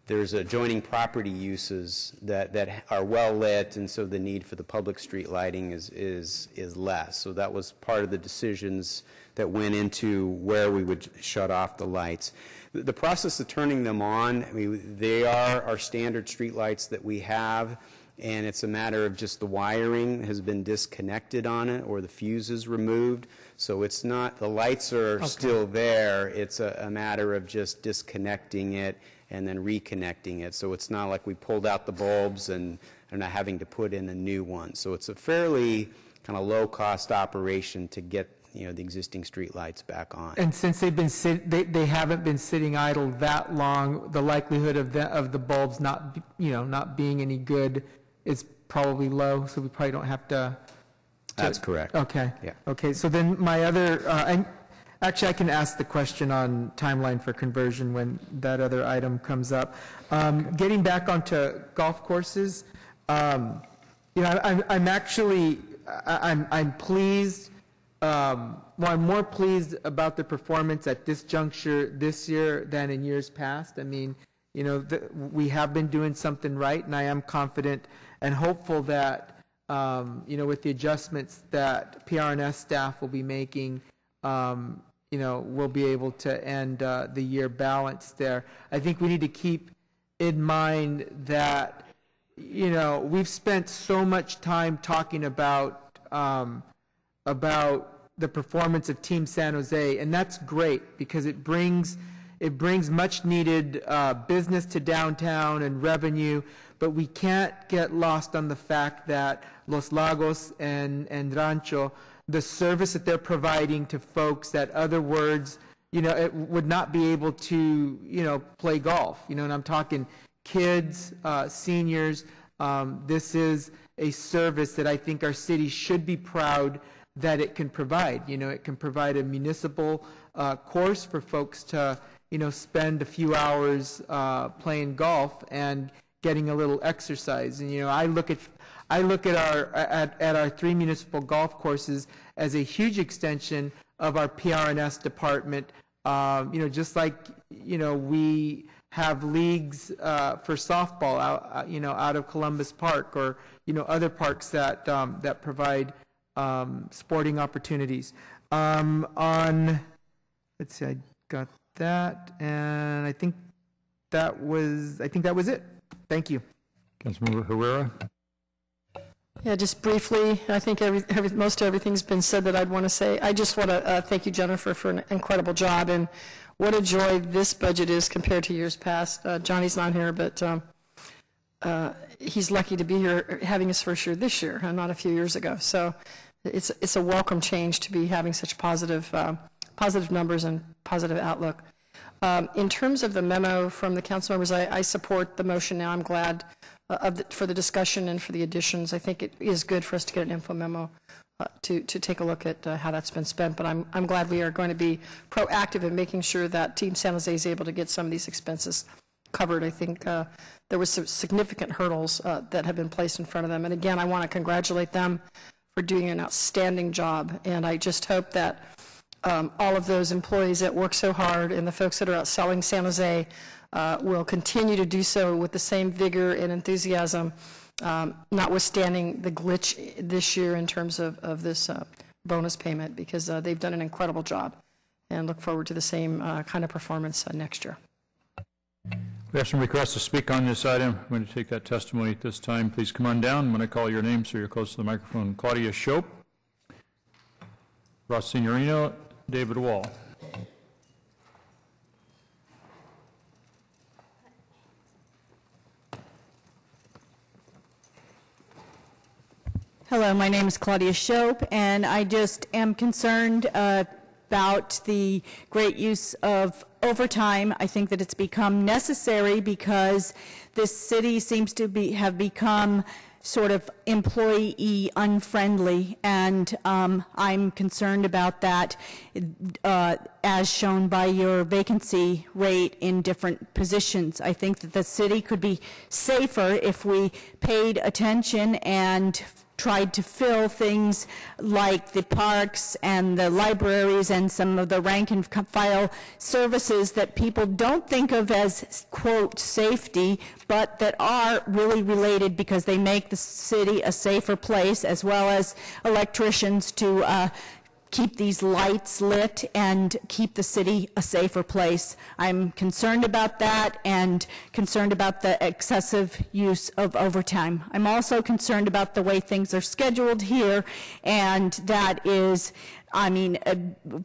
there's adjoining property uses that are well lit, and so the need for the public street lighting is less. So that was part of the decisions that went into where we would shut off the lights. The process of turning them on, they are our standard street lights that we have, and it's a matter of just the wiring has been disconnected on it or the fuses removed. So it's not, the lights are still there. It's a matter of just disconnecting it and then reconnecting it. So it's not like we pulled out the bulbs and are not having to put in a new one. So it's a fairly kind of low-cost operation to get the existing street lights back on. And since they haven't been sitting idle that long, the likelihood of the bulbs not being any good is probably low. So we probably don't have to. That's correct. Okay. Yeah. Okay. So then my other, actually I can ask the question on timeline for conversion when that other item comes up. Getting back onto golf courses, I'm pleased. I'm more pleased about the performance at this juncture this year than in years past. We have been doing something right, and I am confident and hopeful that, with the adjustments that PRNS staff will be making, we'll be able to end the year balanced there. I think we need to keep in mind that, you know, we've spent so much time talking about the performance of Team San Jose, and that's great because it brings much needed business to downtown and revenue, but we can't get lost on the fact that Los Lagos and Rancho, the service that they're providing to folks that other words, you know, it would not be able to, you know, play golf, you know, and I'm talking kids, seniors. This is a service that I think our city should be proud that it can provide. You know, it can provide a municipal course for folks to, you know, spend a few hours playing golf and getting a little exercise. And, you know, I look at our 3 municipal golf courses as a huge extension of our PRNS department. You know, just like, you know, we have leagues for softball out, you know, out of Columbus Park, or, you know, other parks that that provide sporting opportunities. Let's see, I got that, and I think that was it. Thank you. Councilmember Herrera. Yeah, just briefly, I think most everything's been said that I'd want to say. I just want to thank you, Jennifer, for an incredible job, and what a joy this budget is compared to years past. Johnny's not here, but he's lucky to be here having his first year this year and not a few years ago. So it's a welcome change to be having such positive numbers and positive outlook. In terms of the memo from the council members, I support the motion now. I'm glad for the discussion and for the additions. I think it is good for us to get an info memo to take a look at how that's been spent. But I'm glad we are going to be proactive in making sure that Team San Jose is able to get some of these expenses covered. I think there was some significant hurdles that have been placed in front of them. And again, I want to congratulate them for doing an outstanding job. And I just hope that all of those employees that work so hard and the folks that are out selling San Jose will continue to do so with the same vigor and enthusiasm, notwithstanding the glitch this year in terms of this bonus payment, because they've done an incredible job, and look forward to the same kind of performance next year. We have some requests to speak on this item. I'm going to take that testimony at this time. Please come on down when I call your name so you're close to the microphone. Claudia Shope, Ross Signorino, David Wall. Hello, my name is Claudia Shope, and I just am concerned about the great use of overtime. I think that it's become necessary because this city seems to have become sort of employee unfriendly, and I'm concerned about that as shown by your vacancy rate in different positions. I think that the city could be safer if we paid attention and tried to fill things like the parks and the libraries and some of the rank and file services that people don't think of as, quote, safety, but that are really related because they make the city a safer place, as well as electricians to keep these lights lit and keep the city a safer place. I'm concerned about that and concerned about the excessive use of overtime. I'm also concerned about the way things are scheduled here, and that is, I mean,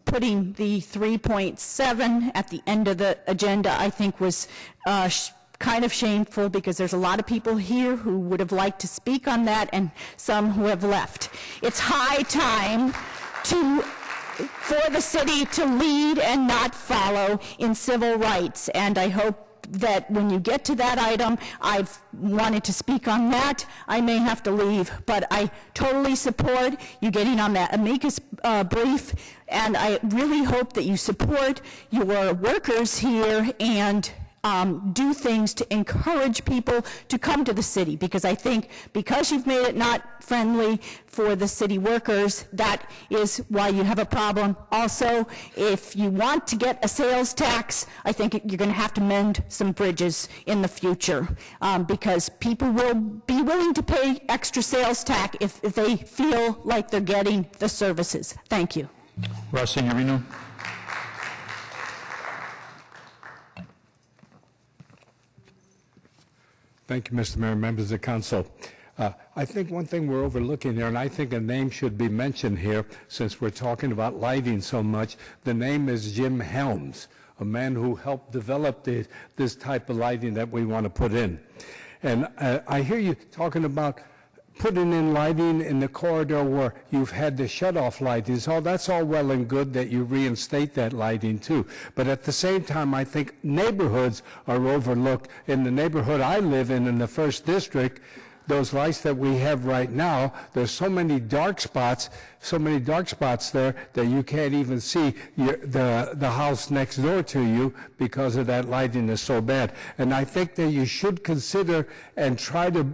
putting the 3.7 at the end of the agenda, I think was kind of shameful, because there's a lot of people here who would have liked to speak on that and some who have left. It's high time for the city to lead and not follow in civil rights, and I hope that when you get to that item, I've wanted to speak on that. I may have to leave, but I totally support you getting on that amicus brief, and I really hope that you support your workers here and do things to encourage people to come to the city, because I think because you've made it not friendly for the city workers, that is why you have a problem. Also, if you want to get a sales tax, I think you're going to have to mend some bridges in the future, because people will be willing to pay extra sales tax if they feel like they're getting the services. Thank you. Ross Signorino. Thank you, Mr. Mayor, members of the council. I think one thing we're overlooking here, and I think a name should be mentioned here since we're talking about lighting so much. The name is Jim Helms, a man who helped develop this type of lighting that we want to put in. And I hear you talking about putting in lighting in the corridor where you've had the shut-off lighting. So that's all well and good that you reinstate that lighting too. But at the same time, I think neighborhoods are overlooked. In the neighborhood I live in the 1st District, those lights that we have right now, there's so many dark spots there that you can't even see the house next door to you because of that lighting is so bad. And I think that you should consider and try to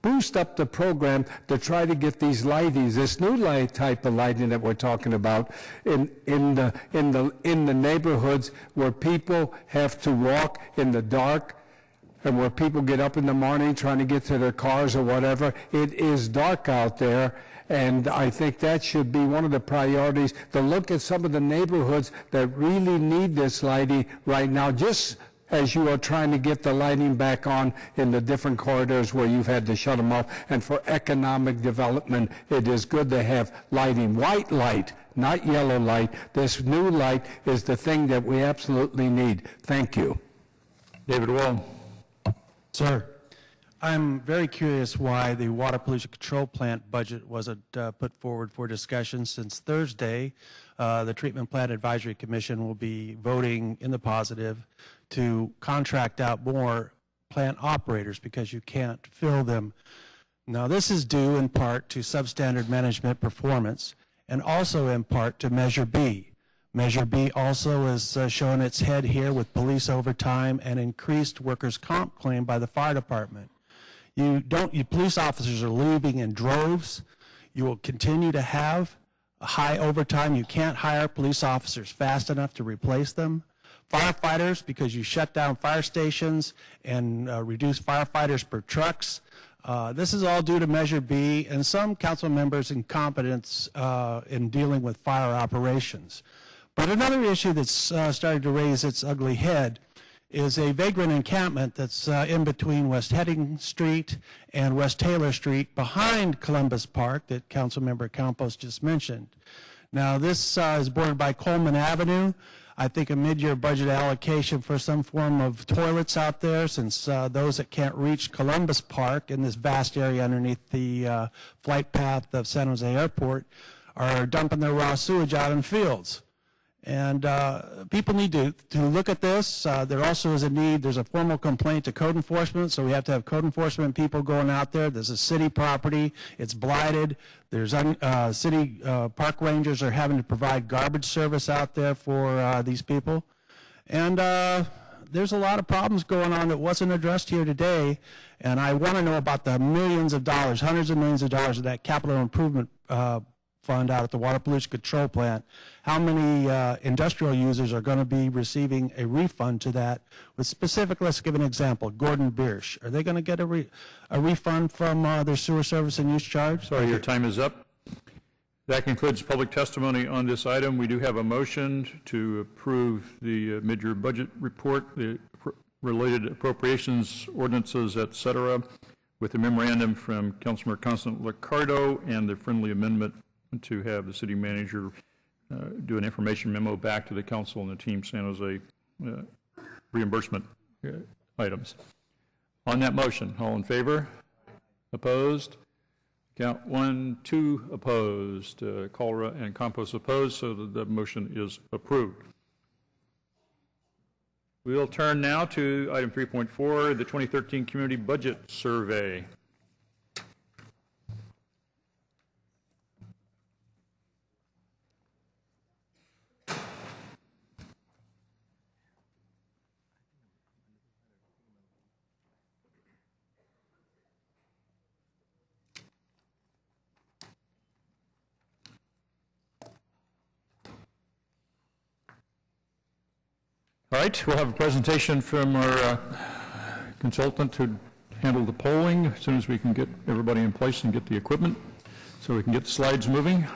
boost up the program to try to get these lightings, this new light type of lighting that we're talking about in the neighborhoods where people have to walk in the dark, and where people get up in the morning trying to get to their cars or whatever. It is dark out there, and I think that should be one of the priorities, to look at some of the neighborhoods that really need this lighting right now, just as you are trying to get the lighting back on in the different corridors where you've had to shut them off. And for economic development, it is good to have lighting, white light, not yellow light. This new light is the thing that we absolutely need. Thank you. David Wall. Sir, I'm very curious why the Water Pollution Control Plant budget wasn't put forward for discussion, since Thursday the Treatment Plant Advisory Commission will be voting in the positive to contract out more plant operators because you can't fill them. Now, this is due in part to substandard management performance and also in part to Measure B. Measure B also is showing its head here with police overtime and increased workers' comp claim by the fire department. You police officers are leaving in droves. You will continue to have a high overtime. You can't hire police officers fast enough to replace them. Firefighters, because you shut down fire stations and reduce firefighters per trucks. This is all due to Measure B and some council members' incompetence in dealing with fire operations. But another issue that's started to raise its ugly head is a vagrant encampment that's in between West Heading Street and West Taylor Street behind Columbus Park that Councilmember Campos just mentioned. Now, this is bordered by Coleman Avenue. I think a mid-year budget allocation for some form of toilets out there, since those that can't reach Columbus Park in this vast area underneath the flight path of San Jose Airport are dumping their raw sewage out in fields. And people need to look at this. There also is a need, there's a formal complaint to code enforcement, so we have to have code enforcement people going out there. There's a city property, it's blighted. There's city park rangers are having to provide garbage service out there for these people. And there's a lot of problems going on that wasn't addressed here today. And I want to know about the millions of dollars, hundreds of millions of dollars of that capital improvement fund out at the Water Pollution Control Plant. How many industrial users are going to be receiving a refund to that? With specific, let's give an example, Gordon Biersch. Are they going to get a refund from their sewer service and use charge? Sorry, your time is up. That concludes public testimony on this item. We do have a motion to approve the mid-year budget report, the related appropriations, ordinances, et cetera, with the memorandum from Councilmember Consent LICCARDO and the friendly amendment to have the city manager do an information memo back to the council and the Team San Jose reimbursement items. On that motion, all in favor? Opposed? Count 1, 2 opposed. KALRA and CAMPOS opposed, so that the motion is approved. We'll turn now to item 3.4, the 2013 Community Budget Survey. All right, we'll have a presentation from our consultant to handle the polling as soon as we can get everybody in place and get the equipment so we can get the slides moving.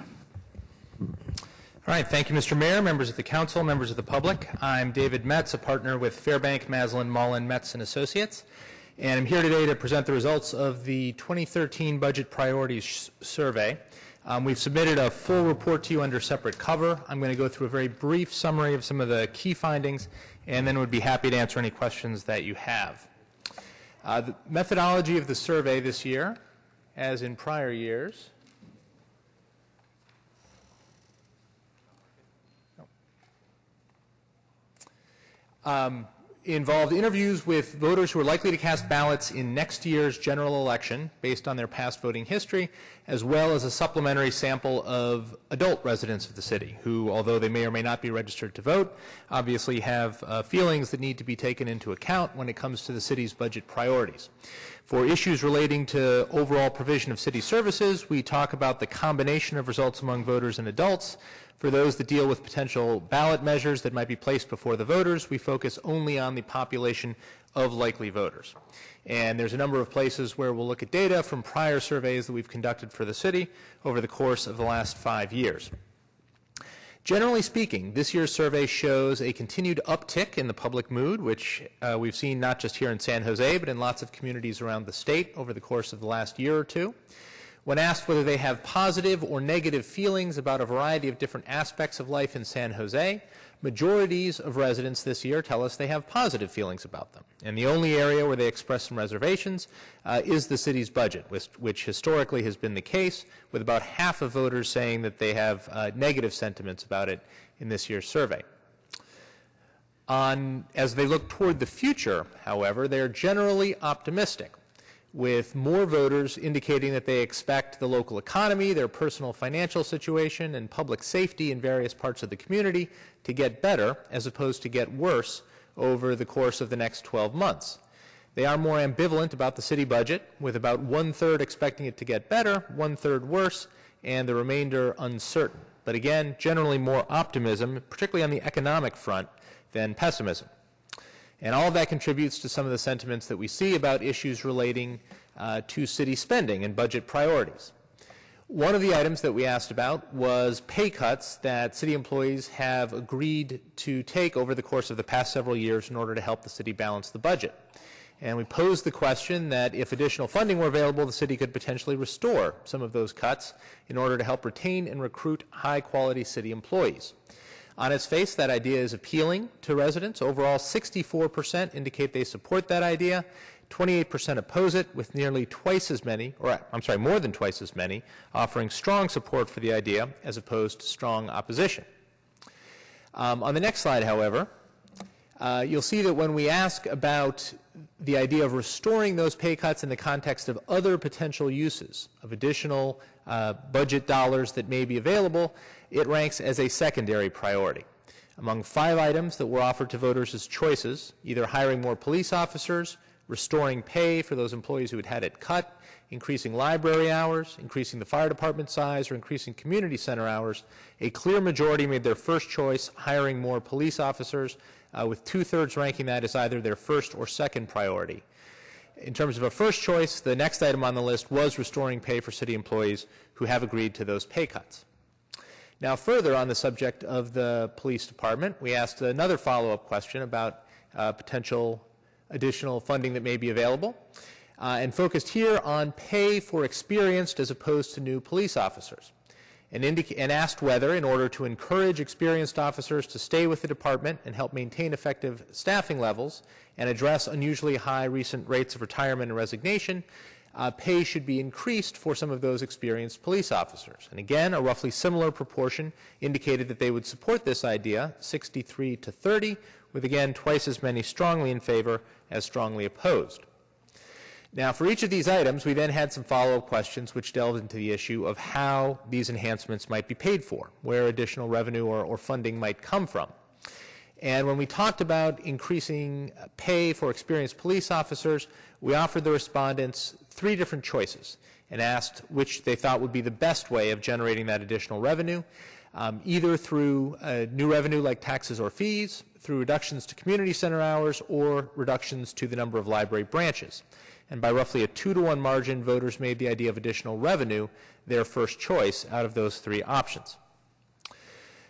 All right, thank you, Mr. Mayor, members of the council, members of the public. I'm David Metz, a partner with Fairbank, Maslin, Mullen, Metz & Associates. And I'm here today to present the results of the 2013 Budget Priorities Survey. We've submitted a full report to you under separate cover. I'm going to go through a very brief summary of some of the key findings, and then would be happy to answer any questions that you have. The methodology of the survey this year, as in prior years, involved interviews with voters who are likely to cast ballots in next year's general election based on their past voting history, as well as a supplementary sample of adult residents of the city who, although they may or may not be registered to vote, obviously have feelings that need to be taken into account when it comes to the city's budget priorities. For issues relating to overall provision of city services, we talk about the combination of results among voters and adults. For those that deal with potential ballot measures that might be placed before the voters, we focus only on the population of likely voters. And there's a number of places where we'll look at data from prior surveys that we've conducted for the city over the course of the last 5 years. Generally speaking, this year's survey shows a continued uptick in the public mood, which we've seen not just here in San Jose, but in lots of communities around the state over the course of the last year or two. When asked whether they have positive or negative feelings about a variety of different aspects of life in San Jose, majorities of residents this year tell us they have positive feelings about them. And the only area where they express some reservations is the city's budget, which historically has been the case, with about half of voters saying that they have negative sentiments about it in this year's survey. As they look toward the future, however, they are generally optimistic, with more voters indicating that they expect the local economy, their personal financial situation, and public safety in various parts of the community to get better as opposed to get worse over the course of the next 12 months. They are more ambivalent about the city budget, with about 1/3 expecting it to get better, 1/3 worse, and the remainder uncertain. But again, generally more optimism, particularly on the economic front, than pessimism. And all of that contributes to some of the sentiments that we see about issues relating to city spending and budget priorities. One of the items that we asked about was pay cuts that city employees have agreed to take over the course of the past several years in order to help the city balance the budget. And we posed the question that if additional funding were available, the city could potentially restore some of those cuts in order to help retain and recruit high-quality city employees. On its face, that idea is appealing to residents. Overall, 64% indicate they support that idea. 28% oppose it, with nearly twice as many, more than twice as many, offering strong support for the idea as opposed to strong opposition. On the next slide, however, you'll see that when we ask about the idea of restoring those pay cuts in the context of other potential uses of additional budget dollars that may be available, it ranks as a secondary priority. Among 5 items that were offered to voters as choices, either hiring more police officers, restoring pay for those employees who had had it cut, increasing library hours, increasing the fire department size, or increasing community center hours, a clear majority made their first choice hiring more police officers, with 2/3 ranking that as either their first or second priority. In terms of a first choice, the next item on the list was restoring pay for city employees who have agreed to those pay cuts. Now, further on the subject of the police department, we asked another follow-up question about potential additional funding that may be available, and focused here on pay for experienced as opposed to new police officers, and asked whether, in order to encourage experienced officers to stay with the department and help maintain effective staffing levels and address unusually high recent rates of retirement and resignation, pay should be increased for some of those experienced police officers. And again, a roughly similar proportion indicated that they would support this idea, 63 to 30, with again twice as many strongly in favor as strongly opposed. Now, for each of these items, we then had some follow-up questions which delved into the issue of how these enhancements might be paid for, where additional revenue or funding might come from. And when we talked about increasing pay for experienced police officers, we offered the respondents 3 different choices and asked which they thought would be the best way of generating that additional revenue, either through new revenue like taxes or fees, through reductions to community center hours, or reductions to the number of library branches. And by roughly a 2-to-1 margin, voters made the idea of additional revenue their first choice out of those 3 options.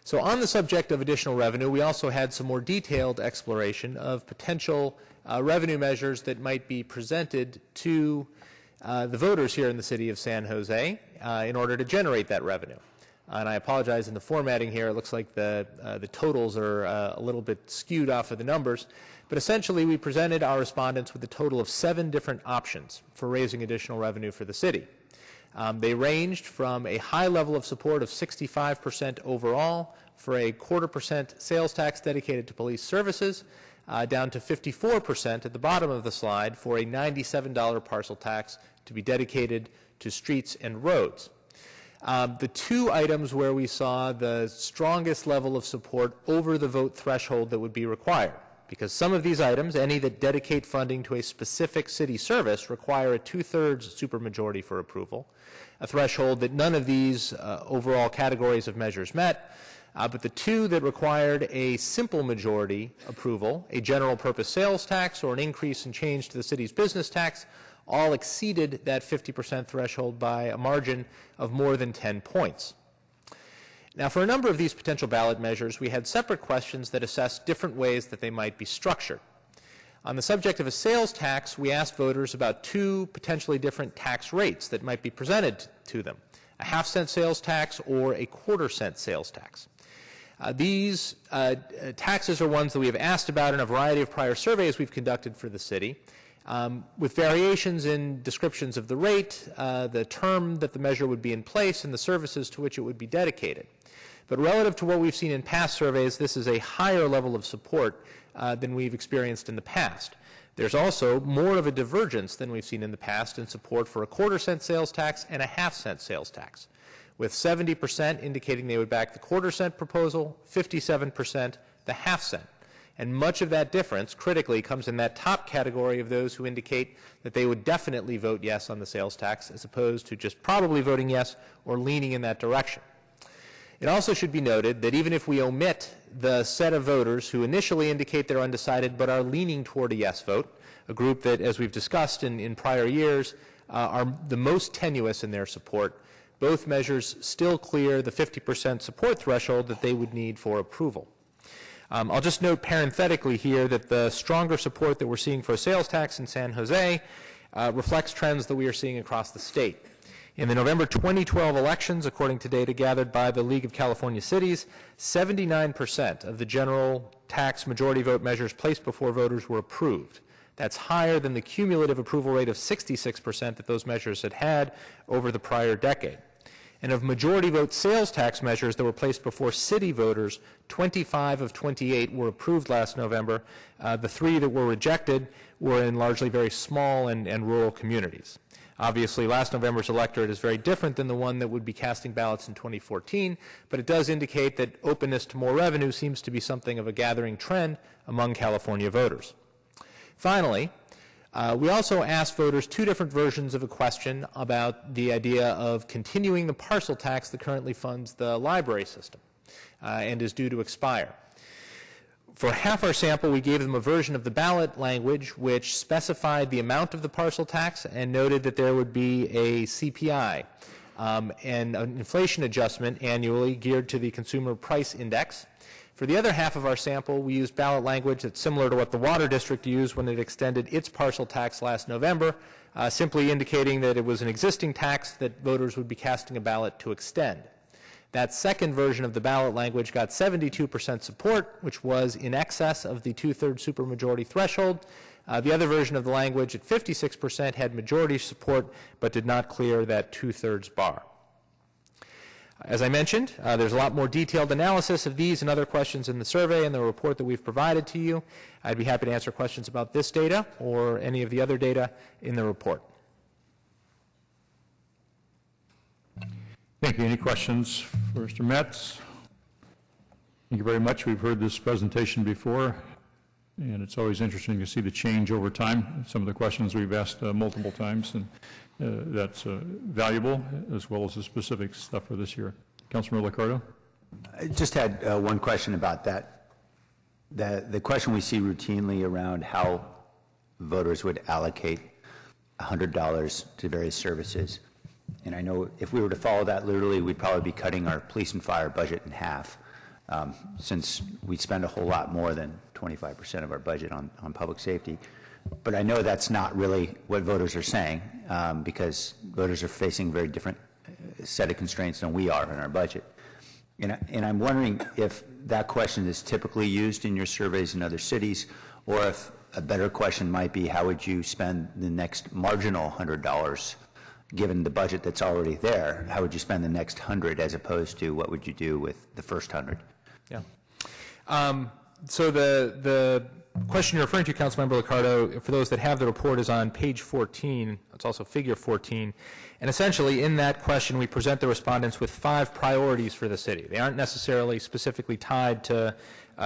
So on the subject of additional revenue, we also had some more detailed exploration of potential revenue measures that might be presented to the voters here in the city of San Jose in order to generate that revenue. And I apologize in the formatting here. It looks like the totals are a little bit skewed off of the numbers. But essentially, we presented our respondents with a total of 7 different options for raising additional revenue for the city. They ranged from a high level of support of 65% overall for a 0.25% sales tax dedicated to police services, down to 54% at the bottom of the slide for a $97 parcel tax to be dedicated to streets and roads. The 2 items where we saw the strongest level of support over the vote threshold that would be required, because some of these items, any that dedicate funding to a specific city service, require a 2/3 supermajority for approval, a threshold that none of these overall categories of measures met. But the 2 that required a simple majority approval, a general purpose sales tax or an increase in change to the city's business tax, all exceeded that 50% threshold by a margin of more than 10 points. Now, for a number of these potential ballot measures, we had separate questions that assessed different ways that they might be structured. On the subject of a sales tax, we asked voters about 2 potentially different tax rates that might be presented to them, a 1/2-cent sales tax or a 1/4-cent sales tax. These taxes are ones that we have asked about in a variety of prior surveys we've conducted for the city, with variations in descriptions of the rate, the term that the measure would be in place, and the services to which it would be dedicated. But relative to what we've seen in past surveys, this is a higher level of support than we've experienced in the past. There's also more of a divergence than we've seen in the past in support for a 1/4-cent sales tax and a 1/2-cent sales tax, with 70% indicating they would back the 1/4-cent proposal, 57% the 1/2-cent. And much of that difference, critically, comes in that top category of those who indicate that they would definitely vote yes on the sales tax, as opposed to just probably voting yes or leaning in that direction. It also should be noted that even if we omit the set of voters who initially indicate they're undecided but are leaning toward a yes vote, a group that, as we've discussed in prior years, are the most tenuous in their support, both measures still clear the 50% support threshold that they would need for approval. I'll just note parenthetically here that the stronger support that we're seeing for a sales tax in San Jose reflects trends that we are seeing across the state. In the November 2012 elections, according to data gathered by the League of California Cities, 79% of the general tax majority vote measures placed before voters were approved. That's higher than the cumulative approval rate of 66% that those measures had had over the prior decade. And of majority vote sales tax measures that were placed before city voters, 25 of 28 were approved last November. The 3 that were rejected were in largely very small and rural communities. Obviously, last November's electorate is very different than the one that would be casting ballots in 2014, but it does indicate that openness to more revenue seems to be something of a gathering trend among California voters. Finally, we also asked voters 2 different versions of a question about the idea of continuing the parcel tax that currently funds the library system and is due to expire. For half our sample, we gave them a version of the ballot language which specified the amount of the parcel tax and noted that there would be a CPI and an inflation adjustment annually geared to the consumer price index. For the other half of our sample, we used ballot language that's similar to what the Water District used when it extended its parcel tax last November, simply indicating that it was an existing tax that voters would be casting a ballot to extend. That second version of the ballot language got 72% support, which was in excess of the 2/3 supermajority threshold. The other version of the language at 56% had majority support, but did not clear that 2/3 bar. As I mentioned, there's a lot more detailed analysis of these and other questions in the survey and the report that we've provided to you. I'd be happy to answer questions about this data or any of the other data in the report. Thank you. Any questions for Mr. Metz? Thank you very much. We've heard this presentation before, and it's always interesting to see the change over time. Some of the questions we've asked multiple times, and that's valuable, as well as the specific stuff for this year. Councilman LICCARDO? I just had one question about that. The question we see routinely around how voters would allocate $100 to various services. And I know if we were to follow that literally, we'd probably be cutting our police and fire budget in half, since we spend a whole lot more than 25% of our budget on public safety. But I know that's not really what voters are saying, because voters are facing a very different set of constraints than we are in our budget. And I'm wondering if that question is typically used in your surveys in other cities, or if a better question might be, how would you spend the next marginal $100, given the budget that's already there? How would you spend the next 100 as opposed to what would you do with the first 100? Yeah. So the question you're referring to, Councilmember LICCARDO, for those that have the report, is on page 14. It's also figure 14. And essentially, in that question, we present the respondents with 5 priorities for the city. They aren't necessarily specifically tied to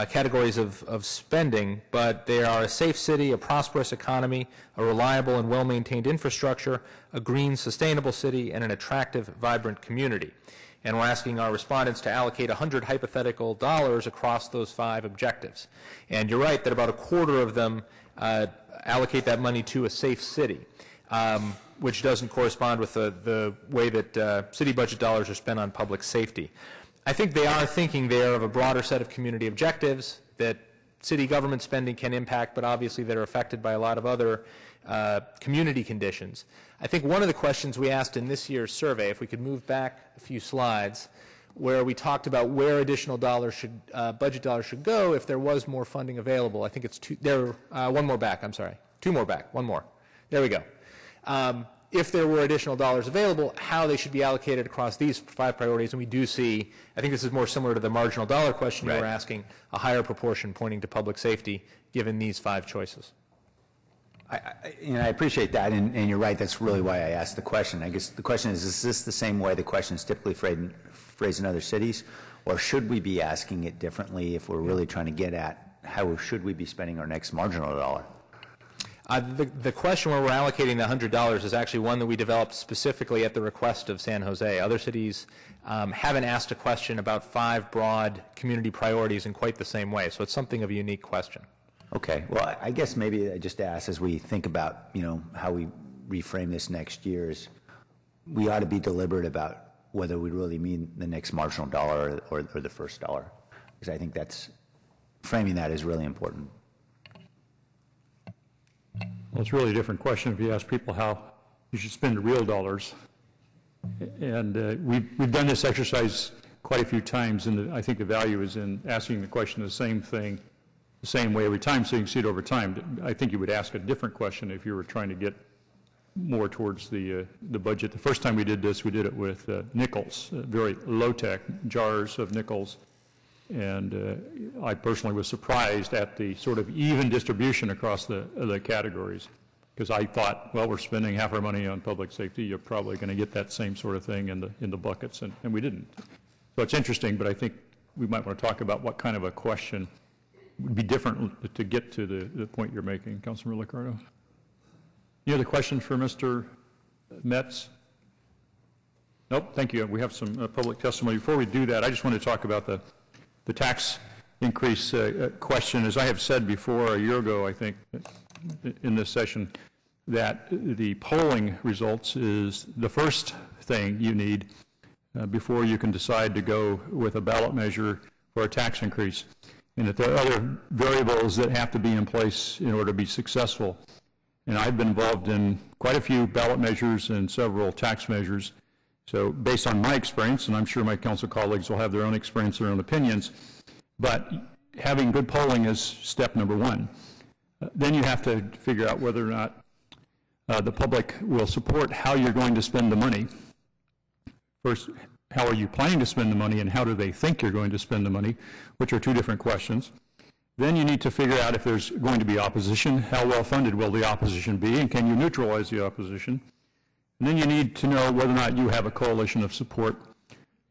categories of spending, but they are a safe city, a prosperous economy, a reliable and well-maintained infrastructure, a green, sustainable city, and an attractive, vibrant community. And we're asking our respondents to allocate 100 hypothetical dollars across those 5 objectives. And you're right that about a quarter of them allocate that money to a safe city, which doesn't correspond with the way that city budget dollars are spent on public safety. I think they are thinking there of a broader set of community objectives that city government spending can impact, but obviously that are affected by a lot of other community conditions. I think one of the questions we asked in this year's survey, if we could move back a few slides, where we talked about where additional dollars should, budget dollars should go if there was more funding available. I think it's one more back, I'm sorry. 2 more back, 1 more. There we go. If there were additional dollars available, how they should be allocated across these 5 priorities. And we do see, I think this is more similar to the marginal dollar question you were asking, a higher proportion pointing to public safety given these 5 choices. I appreciate that, and you're right, that's really why I asked the question. I guess the question is this the same way the question is typically phrased in other cities, or should we be asking it differently if we're really trying to get at how should we be spending our next marginal dollar? The question where we're allocating the $100 is actually one that we developed specifically at the request of San Jose. Other cities haven't asked a question about 5 broad community priorities in quite the same way, so it's something of a unique question. Okay. Well, I guess maybe I just ask as we think about, how we reframe this next year is we ought to be deliberate about whether we really mean the next marginal dollar or the first dollar, because I think framing that is really important. Well, it's really a different question if you ask people how you should spend the real dollars. And we've done this exercise quite a few times, and I think the value is in asking the question the same thing the same way every time, so you can see it over time. I think you would ask a different question if you were trying to get more towards the budget. The first time we did this, we did it with nickels, very low-tech jars of nickels. And I personally was surprised at the sort of even distribution across the categories, because I thought, well, we're spending half our money on public safety, you're probably going to get that same sort of thing in the buckets, and we didn't. So it's interesting, but I think we might want to talk about what kind of a question would be different to get to the point you're making, Councilmember LICCARDO. Any other questions for Mr. Metz? Nope, thank you. We have some public testimony. Before we do that, I just want to talk about the tax increase question. As I have said before, a year ago, I think, in this session, that the polling results is the first thing you need before you can decide to go with a ballot measure for a tax increase, and that there are other variables that have to be in place in order to be successful. And I've been involved in quite a few ballot measures and several tax measures. So based on my experience, and I'm sure my council colleagues will have their own experience, their own opinions, but having good polling is step number 1. Then you have to figure out whether or not the public will support how you're going to spend the money. First, how are you planning to spend the money, and how do they think you're going to spend the money, which are 2 different questions. Then you need to figure out if there's going to be opposition, how well funded will the opposition be, and can you neutralize the opposition. And then you need to know whether or not you have a coalition of support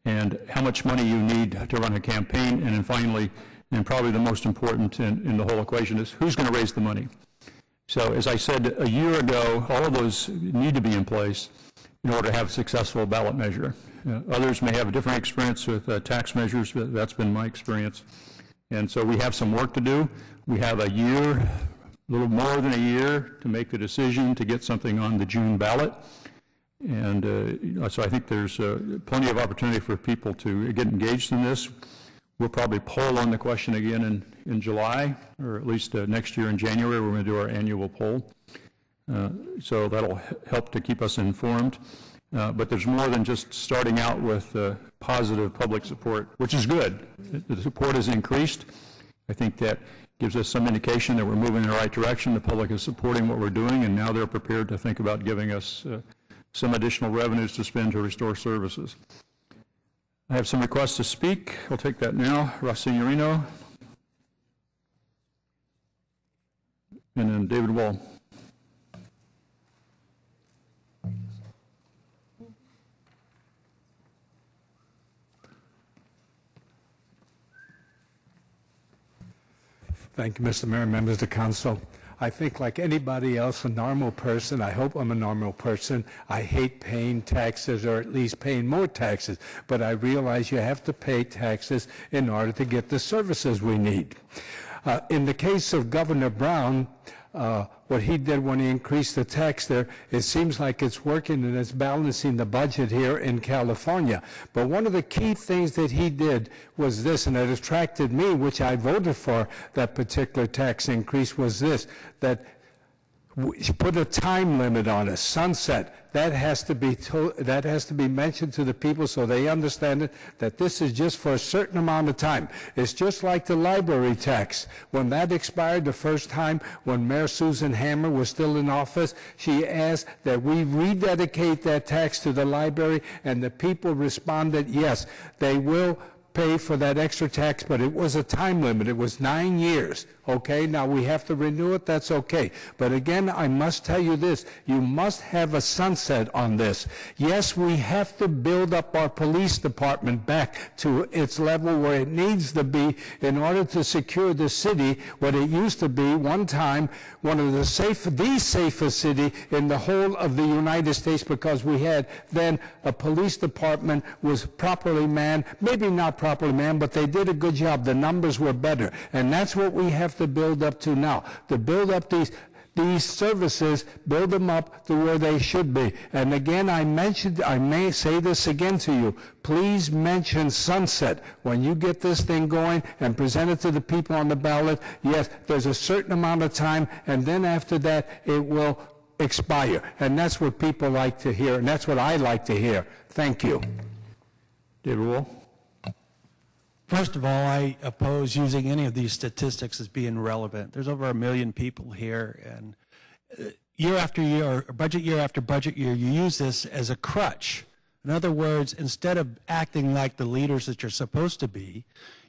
and how much money you need to run a campaign. And then finally, and probably the most important in the whole equation, is who's going to raise the money. So as I said a year ago, all of those need to be in place in order to have a successful ballot measure. Others may have a different experience with tax measures, but that's been my experience. And so we have some work to do. We have a year, a little more than a year, to make the decision to get something on the June ballot. And so I think there's plenty of opportunity for people to get engaged in this. We'll probably poll on the question again in July, or at least next year in January. We're going to do our annual poll. So that'll help to keep us informed. But there's more than just starting out with positive public support, which is good. The support has increased. I think that gives us some indication that we're moving in the right direction. The public is supporting what we're doing, and now they're prepared to think about giving us some additional revenues to spend to restore services. I have some requests to speak. I'll take that now. Signorino. And then David Wall. Thank you, Mr. Mayor, members of the council. I think like anybody else, a normal person, I hope I'm a normal person, I hate paying taxes, or at least paying more taxes, but I realize you have to pay taxes in order to get the services we need. In the case of Governor Brown, what he did when he increased the tax there, it seems like it's working and it's balancing the budget here in California. But one of the key things that he did was this, and it attracted me, which I voted for that particular tax increase, was this, that put a time limit on it, sunset. That has to be mentioned to the people so they understand it, that this is just for a certain amount of time. It's just like the library tax. When that expired the first time, when Mayor Susan Hammer was still in office, she asked that we rededicate that tax to the library, and the people responded, yes, they will pay for that extra tax, but it was a time limit. It was 9 years. Okay, now we have to renew it, that's okay. But again, I must tell you this, you must have a sunset on this. Yes, we have to build up our police department back to its level where it needs to be in order to secure the city, what it used to be one time, one of the safest city in the whole of the United States, because we had then a police department was properly manned, maybe not properly manned, but they did a good job. The numbers were better. And that's what we have to build up to now, to build up these services, build them up to where they should be. And again, I may say this again to you, please mention sunset when you get this thing going and present it to the people on the ballot. Yes, there's a certain amount of time, and then after that, it will expire. And that's what people like to hear, and that's what I like to hear. Thank you. David Wall. First of all, I oppose using any of these statistics as being relevant. There's over 1 million people here, and year after year, or budget year after budget year, you use this as a crutch. In other words, instead of acting like the leaders that you're supposed to be,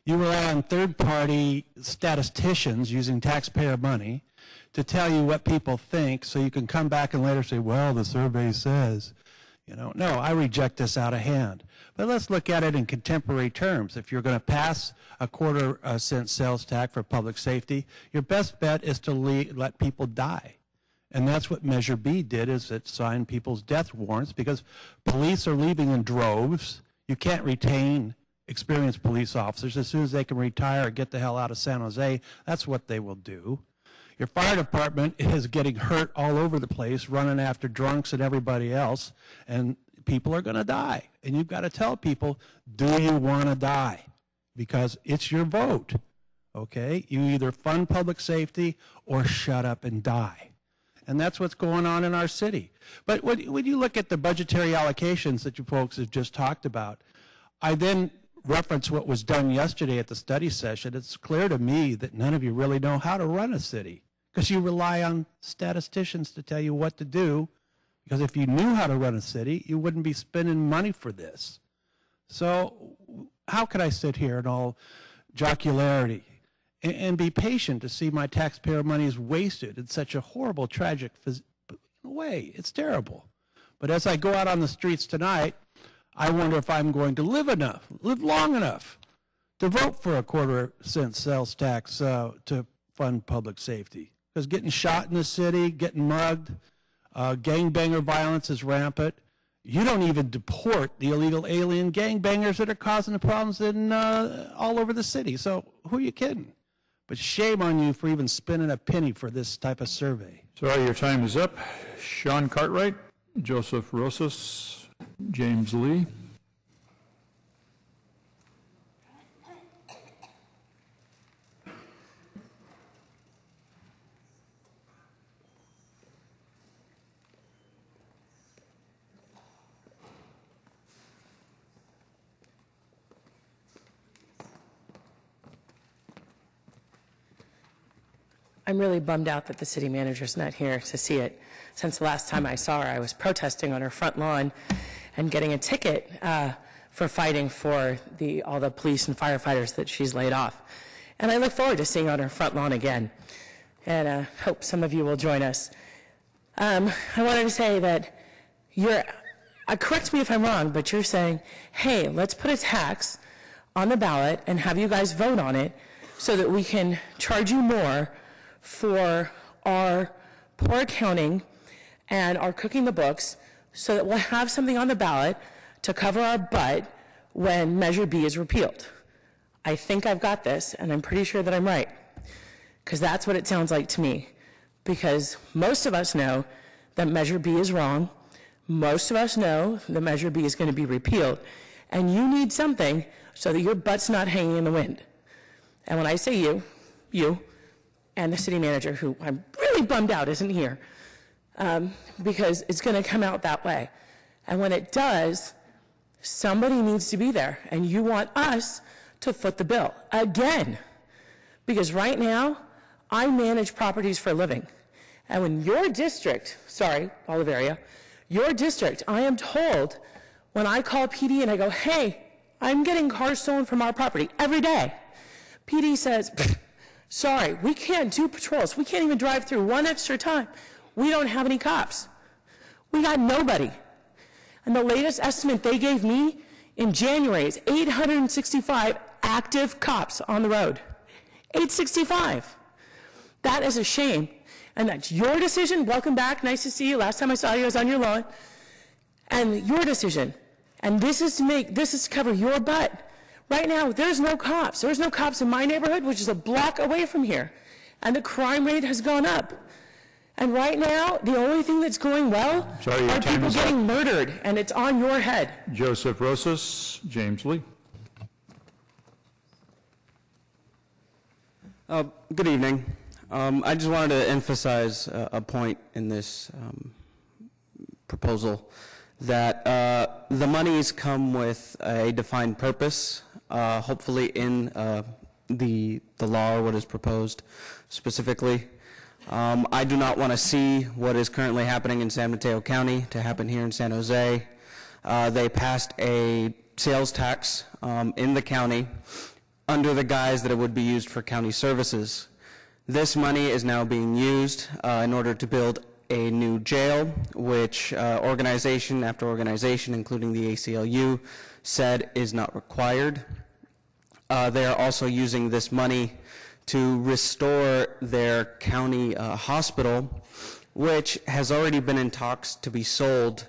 you rely on third-party statisticians using taxpayer money to tell you what people think, so you can come back and later say, well, the survey says. You know, no, I reject this out of hand. But let's look at it in contemporary terms. If you're going to pass a quarter-cent sales tax for public safety, your best bet is to let people die. And that's what Measure B did, is it signed people's death warrants, because police are leaving in droves. You can't retain experienced police officers. As soon as they can retire or get the hell out of San Jose, that's what they will do. Your fire department is getting hurt all over the place, running after drunks and everybody else, and people are going to die. And you've got to tell people, do you want to die? Because it's your vote, okay? You either fund public safety or shut up and die. And that's what's going on in our city. But when you look at the budgetary allocations that you folks have just talked about, I then reference what was done yesterday at the study session. It's clear to me that none of you really know how to run a city, because you rely on statisticians to tell you what to do, because if you knew how to run a city, you wouldn't be spending money for this. So how could I sit here in all jocularity and be patient to see my taxpayer money is wasted in such a horrible, tragic way? It's terrible. But as I go out on the streets tonight, I wonder if I'm going to live long enough to vote for a quarter-cent sales tax to fund public safety. Because getting shot in the city, getting mugged, gangbanger violence is rampant. You don't even deport the illegal alien gangbangers that are causing the problems in all over the city. So who are you kidding? But shame on you for even spending a penny for this type of survey. Sorry, your time is up. Sean Cartwright, Joseph Rosas, James Lee. I'm really bummed out that the city manager's not here to see it. Since the last time I saw her, I was protesting on her front lawn and getting a ticket for fighting for all the police and firefighters that she's laid off. And I look forward to seeing her on her front lawn again. And hope some of you will join us. I wanted to say that correct me if I'm wrong, but you're saying, hey, let's put a tax on the ballot and have you guys vote on it so that we can charge you more for our poor accounting and our cooking the books so that we'll have something on the ballot to cover our butt when Measure B is repealed. I think I've got this, and I'm pretty sure that I'm right, because that's what it sounds like to me. Because most of us know that Measure B is wrong. Most of us know that Measure B is going to be repealed. And you need something so that your butt's not hanging in the wind. And when I say you, and the city manager, who I'm really bummed out isn't here, because it's going to come out that way. And when it does, somebody needs to be there. And you want us to foot the bill again. Because right now, I manage properties for a living. And when your district, Oliverio, your district, I am told when I call PD and I go, hey, I'm getting cars stolen from our property every day. PD says, sorry, we can't do patrols. We can't even drive through one extra time. We don't have any cops. We got nobody. And the latest estimate they gave me in January is 865 active cops on the road. 865. That is a shame. And that's your decision. Welcome back. Nice to see you. Last time I saw you, I was on your lawn. And your decision. And this is to cover your butt. Right now, there's no cops. There's no cops in my neighborhood, which is a block away from here. And the crime rate has gone up. And right now, the only thing that's going well are people getting murdered, and it's on your head. Joseph Rosas, James Lee. Good evening. I just wanted to emphasize a point in this proposal, that the monies come with a defined purpose, hopefully in the law or what is proposed specifically. I do not want to see what is currently happening in San Mateo County to happen here in San Jose. They passed a sales tax in the county under the guise that it would be used for county services. This money is now being used in order to build a new jail, which organization after organization, including the ACLU, said is not required. They are also using this money to restore their county hospital, which has already been in talks to be sold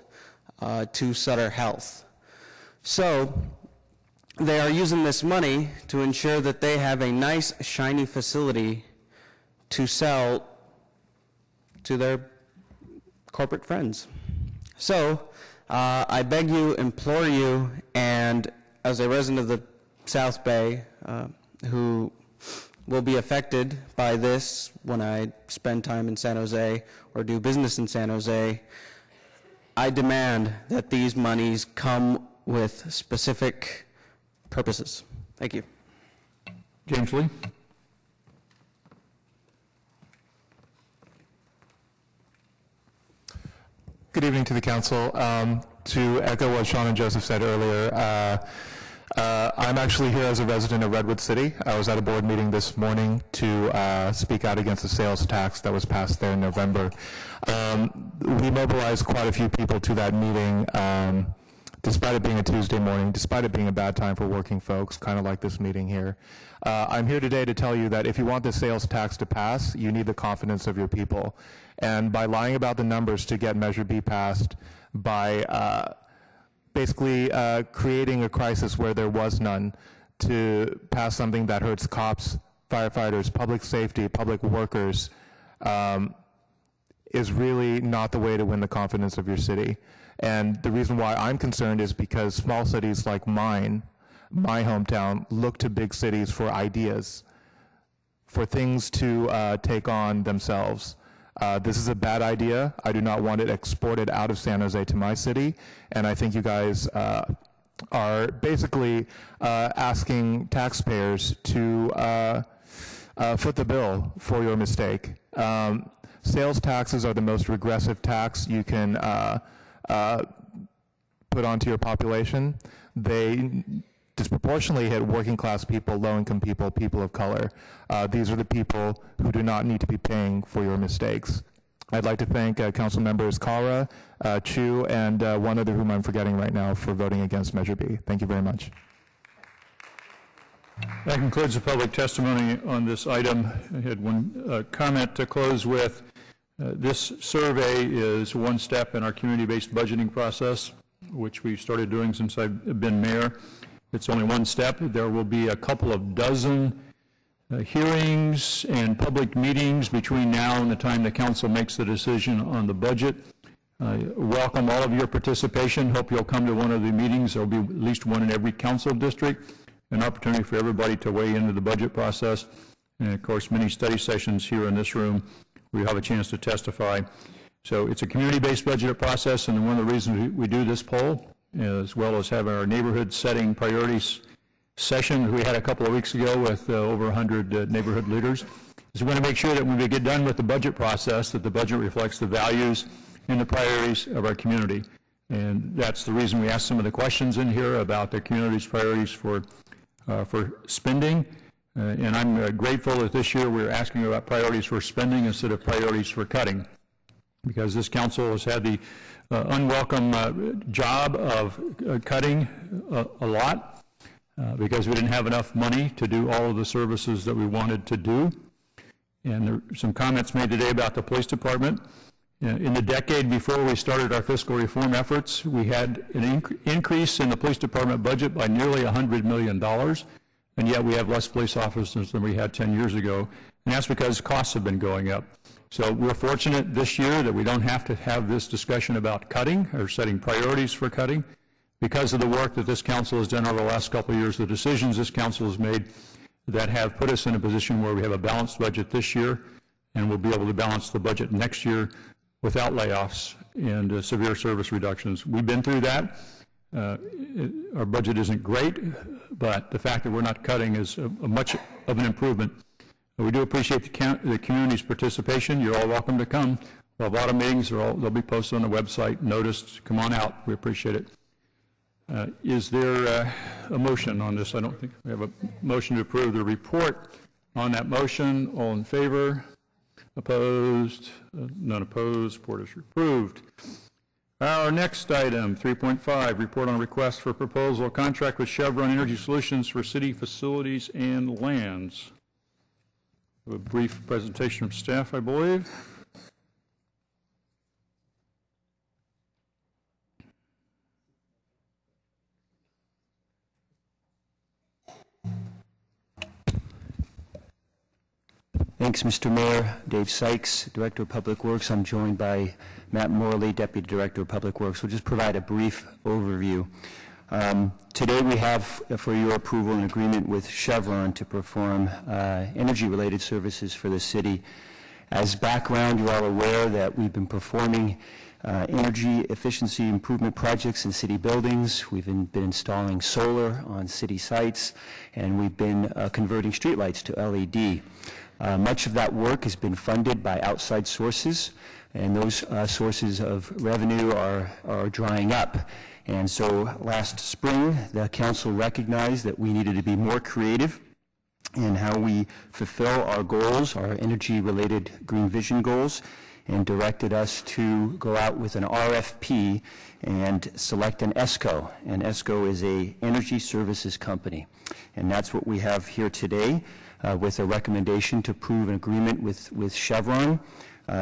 to Sutter Health. So they are using this money to ensure that they have a nice, shiny facility to sell to their corporate friends. So I beg you, implore you, and as a resident of the South Bay who will be affected by this when I spend time in San Jose or do business in San Jose, I demand that these monies come with specific purposes. Thank you. James Lee. Good evening to the council. To echo what Sean and Joseph said earlier, I'm actually here as a resident of Redwood City. I was at a board meeting this morning to speak out against the sales tax that was passed there in November. We mobilized quite a few people to that meeting, despite it being a Tuesday morning, despite it being a bad time for working folks, kind of like this meeting here. I'm here today to tell you that if you want the sales tax to pass, you need the confidence of your people. And by lying about the numbers to get Measure B passed, by basically creating a crisis where there was none, to pass something that hurts cops, firefighters, public safety, public workers, is really not the way to win the confidence of your city. And the reason why I'm concerned is because small cities like mine, my hometown, look to big cities for ideas, for things to take on themselves. This is a bad idea. I do not want it exported out of San Jose to my city, and I think you guys are basically asking taxpayers to foot the bill for your mistake. Sales taxes are the most regressive tax you can put onto your population. They disproportionately hit working class people, low income people, people of color. These are the people who do not need to be paying for your mistakes. I'd like to thank Council members KALRA, Chu, and one other whom I'm forgetting right now for voting against Measure B. Thank you very much. That concludes the public testimony on this item. I had one comment to close with. This survey is one step in our community-based budgeting process, which we've started doing since I've been mayor. It's only one step. There will be a couple of dozen hearings and public meetings between now and the time the council makes the decision on the budget. Welcome all of your participation. Hope you'll come to one of the meetings. There will be at least one in every council district, an opportunity for everybody to weigh into the budget process. And of course, many study sessions here in this room where you have a chance to testify. So it's a community-based budget process, and one of the reasons we do this poll, as well as having our neighborhood setting priorities session we had a couple of weeks ago with over 100 neighborhood leaders, is we want to make sure that when we get done with the budget process, that the budget reflects the values and the priorities of our community. And that's the reason we asked some of the questions in here about the community's priorities for spending. And I'm grateful that this year we're asking about priorities for spending instead of priorities for cutting, because this council has had the unwelcome job of cutting a lot because we didn't have enough money to do all of the services that we wanted to do. And there are some comments made today about the police department. In the decade before we started our fiscal reform efforts, we had an increase in the police department budget by nearly $100 million, and yet we have less police officers than we had 10 years ago, and that's because costs have been going up. So we're fortunate this year that we don't have to have this discussion about cutting or setting priorities for cutting because of the work that this council has done over the last couple of years, the decisions this council has made that have put us in a position where we have a balanced budget this year, and we'll be able to balance the budget next year without layoffs and severe service reductions. We've been through that. Our budget isn't great, but the fact that we're not cutting is much of an improvement. We do appreciate the community's participation. You're all welcome to come. We'll have a lot of meetings. They'll be posted on the website, noticed. Come on out. We appreciate it. Is there a motion on this? I don't think we have a motion to approve the report. On that motion, all in favor? Opposed? None opposed. Report is approved. Our next item, 3.5, report on request for proposal contract with Chevron Energy Solutions for city facilities and lands. A brief presentation from staff, I believe. Thanks, Mr. Mayor. Dave Sykes, Director of Public Works. I'm joined by Matt Morley, Deputy Director of Public Works. We'll just provide a brief overview. Today we have for your approval an agreement with Chevron to perform energy-related services for the city. As background, you're all aware that we've been performing energy efficiency improvement projects in city buildings. We've been installing solar on city sites, and we've been converting streetlights to LED. Much of that work has been funded by outside sources, and those sources of revenue are drying up. And so last spring, the council recognized that we needed to be more creative in how we fulfill our goals, our energy-related green vision goals, and directed us to go out with an RFP and select an ESCO. And ESCO is a energy services company. And that's what we have here today. With a recommendation to approve an agreement with Chevron.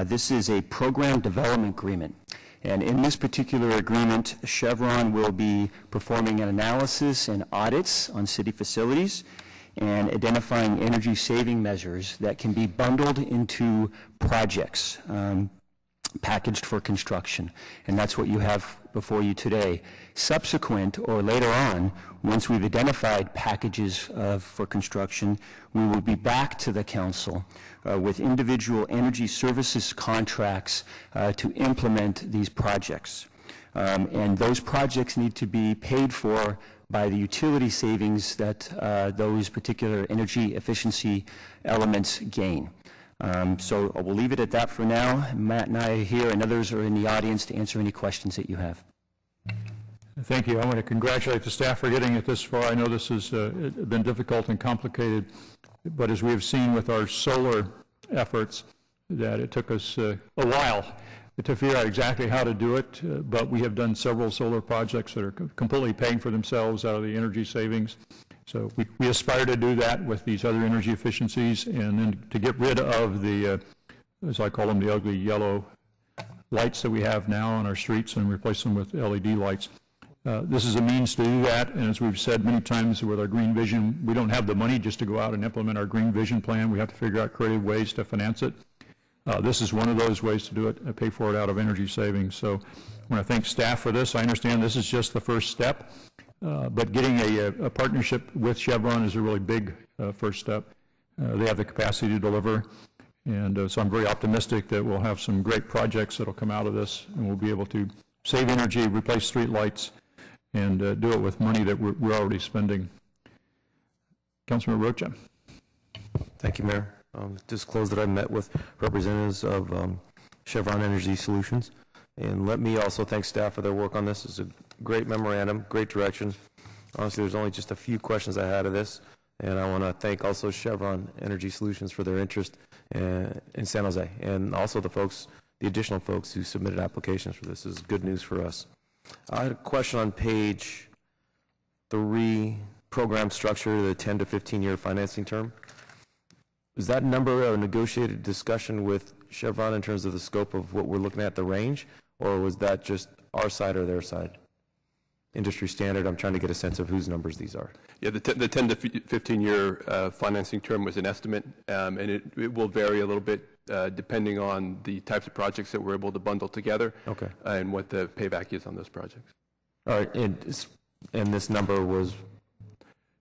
This is a program development agreement. And in this particular agreement, Chevron will be performing an analysis and audits on city facilities and identifying energy saving measures that can be bundled into projects, packaged for construction. And that's what you have before you today. Subsequent or later on, once we've identified packages for construction, we will be back to the council with individual energy services contracts to implement these projects. And those projects need to be paid for by the utility savings that those particular energy efficiency elements gain. So we'll leave it at that for now. Matt and I are here, and others are in the audience to answer any questions that you have. Thank you. I want to congratulate the staff for getting it this far. I know this has been difficult and complicated, but as we have seen with our solar efforts, that it took us a while to figure out exactly how to do it, but we have done several solar projects that are completely paying for themselves out of the energy savings. So we aspire to do that with these other energy efficiencies, and then to get rid of the, as I call them, the ugly yellow lights that we have now on our streets and replace them with LED lights. This is a means to do that, and as we've said many times with our Green Vision, we don't have the money just to go out and implement our Green Vision plan. We have to figure out creative ways to finance it. This is one of those ways to do it, pay for it out of energy savings. So I want to thank staff for this. I understand this is just the first step, but getting a partnership with Chevron is a really big first step. They have the capacity to deliver, and so I'm very optimistic that we'll have some great projects that will come out of this, and we'll be able to save energy, replace street lights, and do it with money that we're already spending. Councilman Rocha. Thank you, Mayor. Disclose that I met with representatives of Chevron Energy Solutions, and let me also thank staff for their work on this. It's a great memorandum, great direction. Honestly, there's only just a few questions I had of this, and I want to thank also Chevron Energy Solutions for their interest in San Jose, and also the additional folks who submitted applications for this. This is good news for us. I had a question on page 3, program structure, the 10 to 15-year financing term. Is that number a negotiated discussion with Chevron in terms of the scope of what we're looking at, the range, or was that just our side or their side? Industry standard, I'm trying to get a sense of whose numbers these are. Yeah, the 10 to 15-year financing term was an estimate, and it will vary a little bit depending on the types of projects that we're able to bundle together, okay, and what the payback is on those projects. All right, and this number was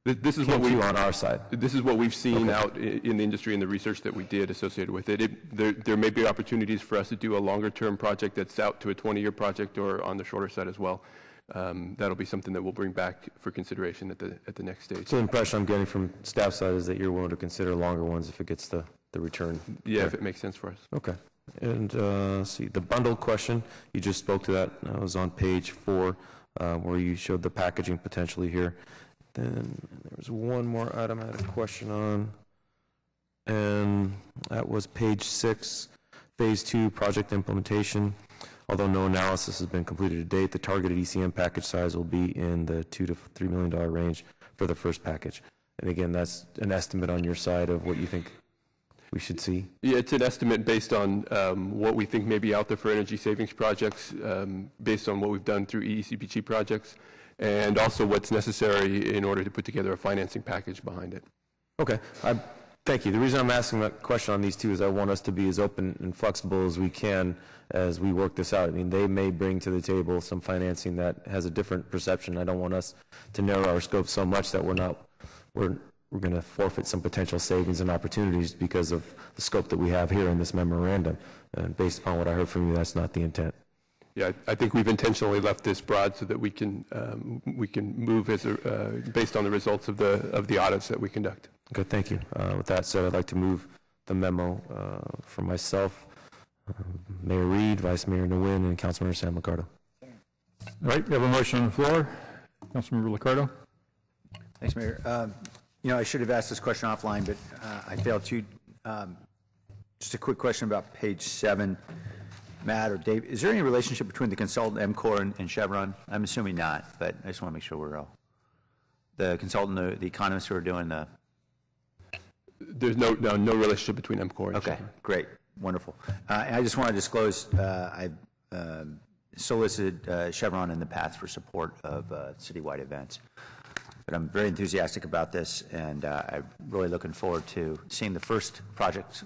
this is what we on our side. This is what we've seen out in the industry and the research that we did associated with it. There may be opportunities for us to do a longer-term project that's out to a 20-year project, or on the shorter side as well. That'll be something that we'll bring back for consideration at the next stage. So the impression I'm getting from staff side is that you're willing to consider longer ones if it gets the return. Yeah, if it makes sense for us. Okay. And let's see, the bundle question, you just spoke to that. That was on page 4, where you showed the packaging potentially here. Then there was one more item I had a question on, and that was page 6, phase 2 project implementation. Although no analysis has been completed to date, the targeted ECM package size will be in the $2 to $3 million range for the first package. And again, that's an estimate on your side of what you think we should see? Yeah, it's an estimate based on what we think may be out there for energy savings projects, based on what we've done through EECPG projects, and also what's necessary in order to put together a financing package behind it. Okay. Thank you. The reason I'm asking that question on these two is I want us to be as open and flexible as we can as we work this out. I mean, they may bring to the table some financing that has a different perception. I don't want us to narrow our scope so much that we're going to forfeit some potential savings and opportunities because of the scope that we have here in this memorandum. And based upon what I heard from you, that's not the intent. Yeah, I think we've intentionally left this broad so that we can move as based on the results of the audits that we conduct. Okay, thank you. With that said, I'd like to move the memo for myself, Mayor Reed, Vice Mayor Nguyen, and Councilmember Sam LICCARDO. All right, we have a motion on the floor. Councilmember LICCARDO. Thanks, Mayor. You know, I should have asked this question offline, but I failed to. Just a quick question about page 7. Matt or Dave, is there any relationship between the consultant MCOR and Chevron? I'm assuming not, but I just want to make sure we're all. The consultant, the economists who are doing the. There's no relationship between MCOR and Chevron. Great, wonderful. And I just want to disclose I solicited Chevron in the past for support of citywide events. But I'm very enthusiastic about this, and I'm really looking forward to seeing the first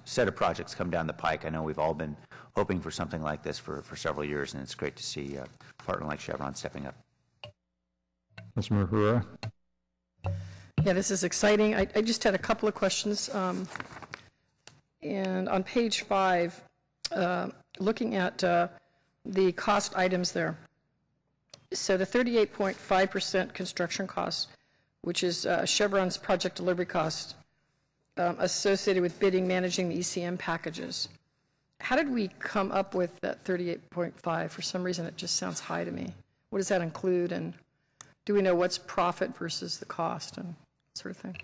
set of projects come down the pike. I know we've all been hoping for something like this for several years, and it's great to see a partner like Chevron stepping up. Councilmember Herrera. Yeah, this is exciting. I just had a couple of questions. And on page 5, looking at the cost items there, So the 38.5% construction cost, which is Chevron's project delivery cost associated with bidding, managing the ECM packages. How did we come up with that 38.5? For some reason, it just sounds high to me. What does that include, and do we know what's profit versus the cost and sort of thing?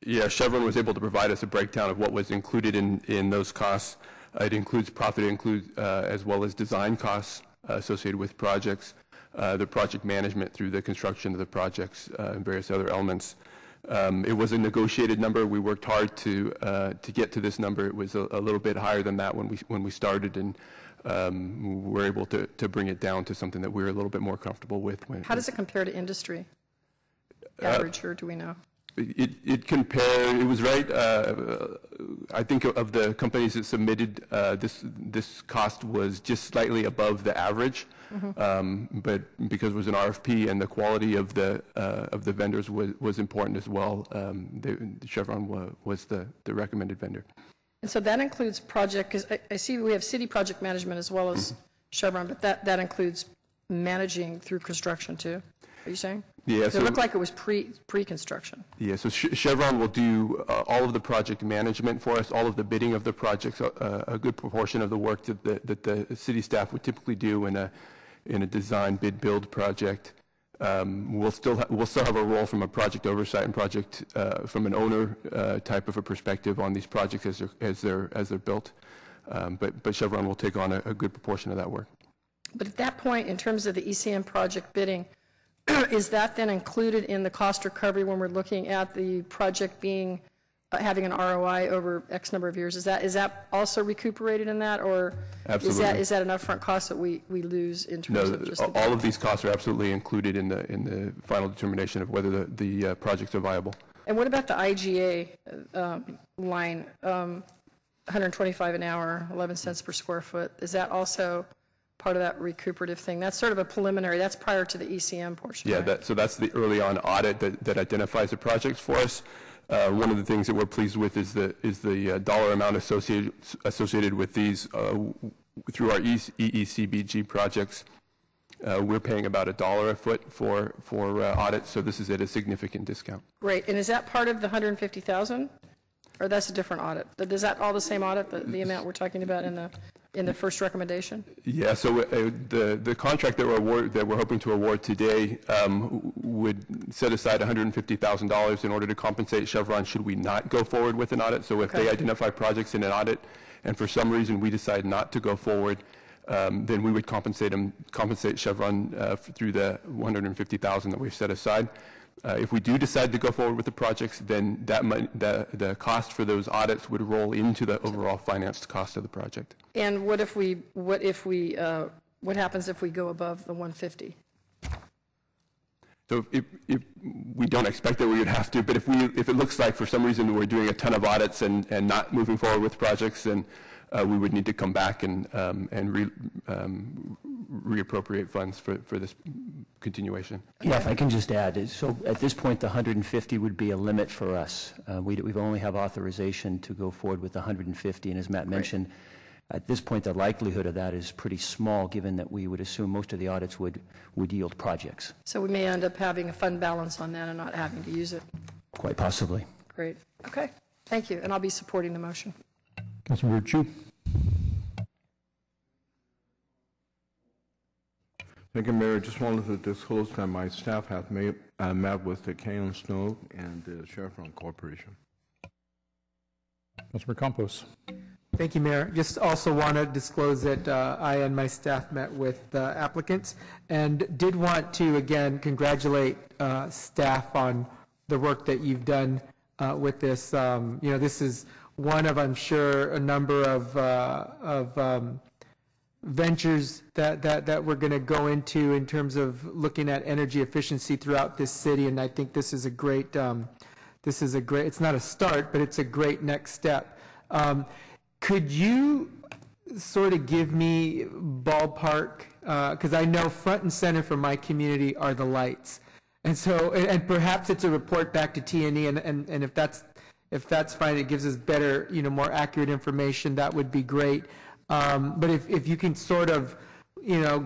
Yeah, Chevron was able to provide us a breakdown of what was included in those costs. It includes profit, as well as design costs associated with projects, the project management through the construction of the projects, and various other elements. It was a negotiated number. We worked hard to get to this number. It was a little bit higher than that when we started, and we were able to bring it down to something that we were a little bit more comfortable with. How does it compare to industry average, or do we know? It was right. I think of the companies that submitted, this cost was just slightly above the average. But because it was an RFP and the quality of the vendors was important as well, Chevron was the recommended vendor. And so that includes project, because I see we have city project management as well as Chevron, but that includes managing through construction too. Are you saying? Yeah. So it looked like it was pre-construction. Yeah. So Chevron will do all of the project management for us, all of the bidding of the projects, a good proportion of the work that the city staff would typically do in a design, bid, build project. We'll still have a role from a project oversight and project from an owner type of a perspective on these projects as they're built. But Chevron will take on a good proportion of that work. But at that point, in terms of the ECM project bidding, is that then included in the cost recovery when we're looking at the project being having an ROI over X number of years? Is that also recuperated in that, or absolutely. Is that an upfront cost that we lose in terms of just all of these costs are absolutely included in the final determination of whether the projects are viable. And what about the IGA line, 125 an hour, 11 cents per square foot? Is that also part of that recuperative thing? That's sort of a preliminary. That's prior to the ECM portion. Yeah, right? So that's the early on audit that identifies the projects for us. One of the things that we're pleased with is the dollar amount associated with these through our EECBG projects. We're paying about $1 a foot for audits, so this is at a significant discount. Great. And is that part of the 150,000, or that's a different audit? Is that all the same audit, the amount we're talking about in the first recommendation? Yeah, so the contract that we're hoping to award today would set aside $150,000 in order to compensate Chevron should we not go forward with an audit. So if they identify projects in an audit and for some reason we decide not to go forward, then we would compensate Chevron through the $150,000 that we've set aside. If we do decide to go forward with the projects, then the cost for those audits would roll into the overall financed cost of the project. And what happens if we go above the 150? So if we don't expect that we would have to, but if it looks like for some reason we're doing a ton of audits and not moving forward with projects, then we would need to come back and reappropriate funds for this continuation. Yeah, if I can just add, so at this point, the 150 would be a limit for us. We've only have authorization to go forward with 150, and as Matt mentioned, at this point, the likelihood of that is pretty small, given that we would assume most of the audits would yield projects. So we may end up having a fund balance on that and not having to use it. Quite possibly. Great. Okay. Thank you. And I'll be supporting the motion. Councilmember Chu. Thank you, Mayor. Just wanted to disclose that my staff has met with the K Snow and the Chevron Corporation. Councilmember Campos. Thank you, Mayor. Just also want to disclose that I and my staff met with applicants and did want to, again, congratulate staff on the work that you've done with this. This is one of, I'm sure, a number of ventures that we're going to go into in terms of looking at energy efficiency throughout this city, and I think this is a great, it's not a start, but it's a great next step. Could you sort of give me ballpark, because I know front and center for my community are the lights, and so, and perhaps it's a report back to T&E, and if that's fine, it gives us better, more accurate information, that would be great. But if you can sort of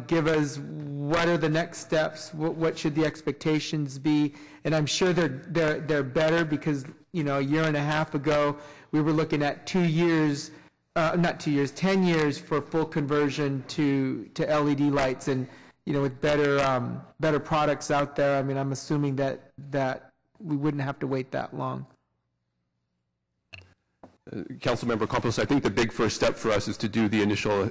give us what are the next steps, what should the expectations be, and I'm sure they're better because, a year and a half ago, we were looking at 2 years, not 2 years, 10 years for full conversion to LED lights, and, with better products out there, I'm assuming that we wouldn't have to wait that long. Councilmember Campos, I think the big first step for us is to do the initial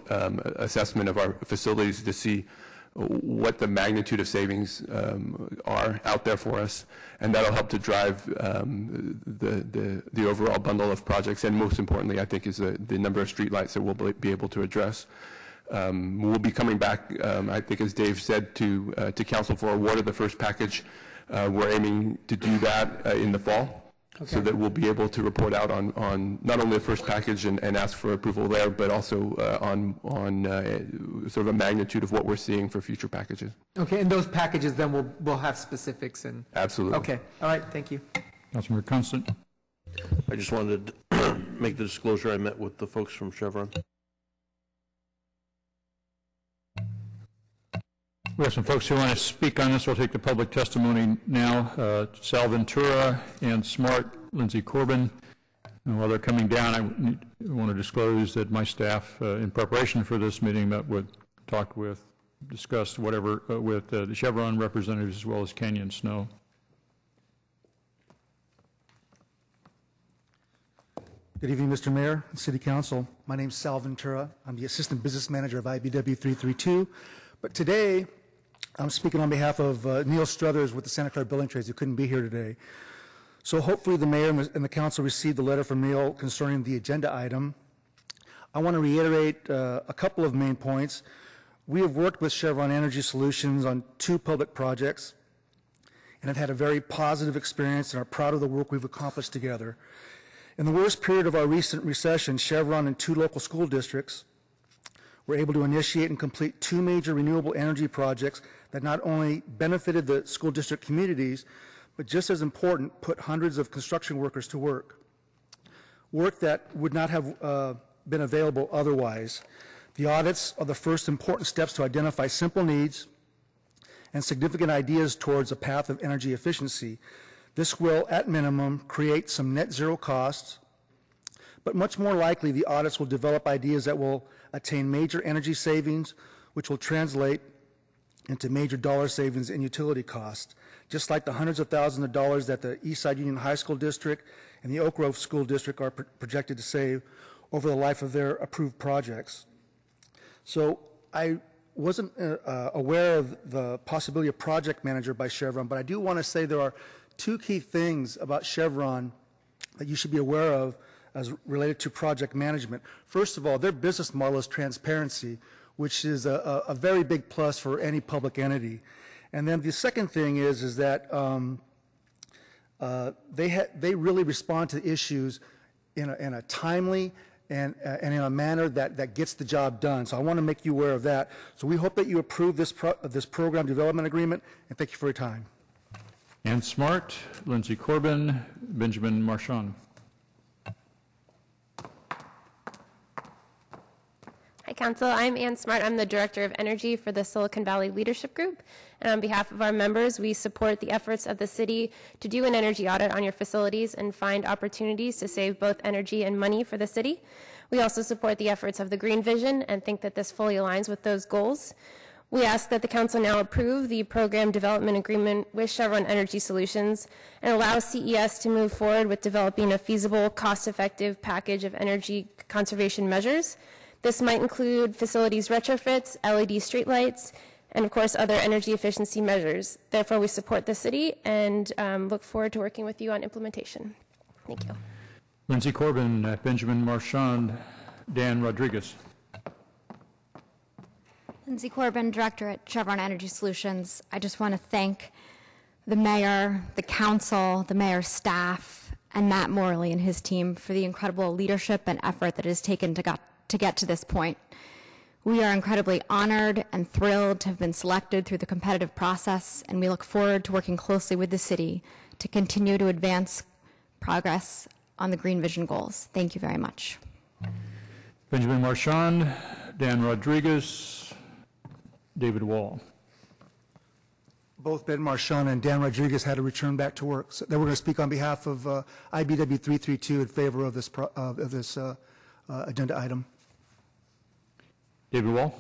assessment of our facilities to see what the magnitude of savings are out there for us, and that'll help to drive the overall bundle of projects, and most importantly, I think, is the number of streetlights that we'll be able to address. We'll be coming back, I think, as Dave said, to council for award of the first package. We're aiming to do that in the fall. Okay. So that we'll be able to report out on not only the first package and ask for approval there, but also on sort of a magnitude of what we're seeing for future packages. Okay, and those packages then we'll have specifics and. Absolutely. Okay, all right, thank you. Councilmember Consent. I just wanted to make the disclosure. I met with the folks from Chevron. We have some folks who want to speak on this. We'll take the public testimony now. Sal Ventura and Smart, Lindsay Corbin. And while they're coming down, I want to disclose that my staff, in preparation for this meeting, talked with, discussed whatever with the Chevron representatives as well as Canyon Snow. Good evening, Mr. Mayor and City Council. My name is Sal Ventura. I'm the Assistant Business Manager of IBW 332. But today, I'm speaking on behalf of Neil Struthers with the Santa Clara Building Trades, who couldn't be here today. So hopefully the mayor and the council received the letter from Neil concerning the agenda item. I want to reiterate a couple of main points. We have worked with Chevron Energy Solutions on 2 public projects and have had a very positive experience and are proud of the work we've accomplished together. In the worst period of our recent recession, Chevron and 2 local school districts were able to initiate and complete 2 major renewable energy projects that not only benefited the school district communities, but just as important, put hundreds of construction workers to work that would not have been available otherwise. The audits are the first important steps to identify simple needs and significant ideas towards a path of energy efficiency. This will, at minimum, create some net zero costs, but much more likely the audits will develop ideas that will attain major energy savings, which will translate into major dollar savings in utility costs, just like the hundreds of thousands of dollars that the Eastside Union High School District and the Oak Grove School District are projected to save over the life of their approved projects. So I wasn't aware of the possibility of project manager by Chevron, but I do want to say there are 2 key things about Chevron that you should be aware of as related to project management. First of all, their business model is transparency, which is a very big plus for any public entity. And then the second thing is that they really respond to issues in a timely and in a manner that gets the job done. So I want to make you aware of that. So we hope that you approve this program development agreement, and thank you for your time. Ann Smart, Lindsay Corbin, Benjamin Marchand. Hi, Council. I'm Ann Smart. I'm the Director of Energy for the Silicon Valley Leadership Group. And on behalf of our members, we support the efforts of the city to do an energy audit on your facilities and find opportunities to save both energy and money for the city. We also support the efforts of the Green Vision and think that this fully aligns with those goals. We ask that the Council now approve the program development agreement with Chevron Energy Solutions and allow CES to move forward with developing a feasible, cost-effective package of energy conservation measures. This might include facilities retrofits, LED streetlights, and of course other energy efficiency measures. Therefore, we support the city and look forward to working with you on implementation. Thank you. Lindsay Corbin, Benjamin Marchand, Dan Rodriguez. Lindsay Corbin, Director at Chevron Energy Solutions. I just want to thank the mayor, the council, the mayor's staff, and Matt Morley and his team for the incredible leadership and effort that it has taken to get to this point. We are incredibly honored and thrilled to have been selected through the competitive process, and we look forward to working closely with the city to continue to advance progress on the Green Vision goals. Thank you very much. Benjamin Marchand, Dan Rodriguez, David Wall. Both Ben Marchand and Dan Rodriguez had to return back to work. So they were going to speak on behalf of IBW 332 in favor of this agenda item. David Wall.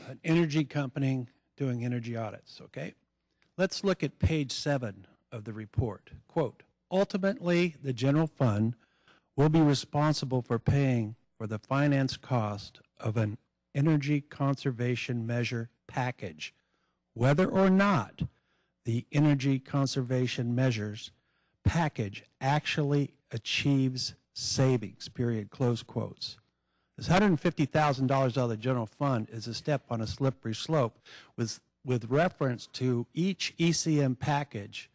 An energy company doing energy audits, okay? Let's look at page 7 of the report. Quote, ultimately, the general fund will be responsible for paying for the finance cost of an energy conservation measure package, whether or not the energy conservation measures package actually achieves savings, period, close quotes. This $150,000 out of the general fund is a step on a slippery slope with reference to each ECM package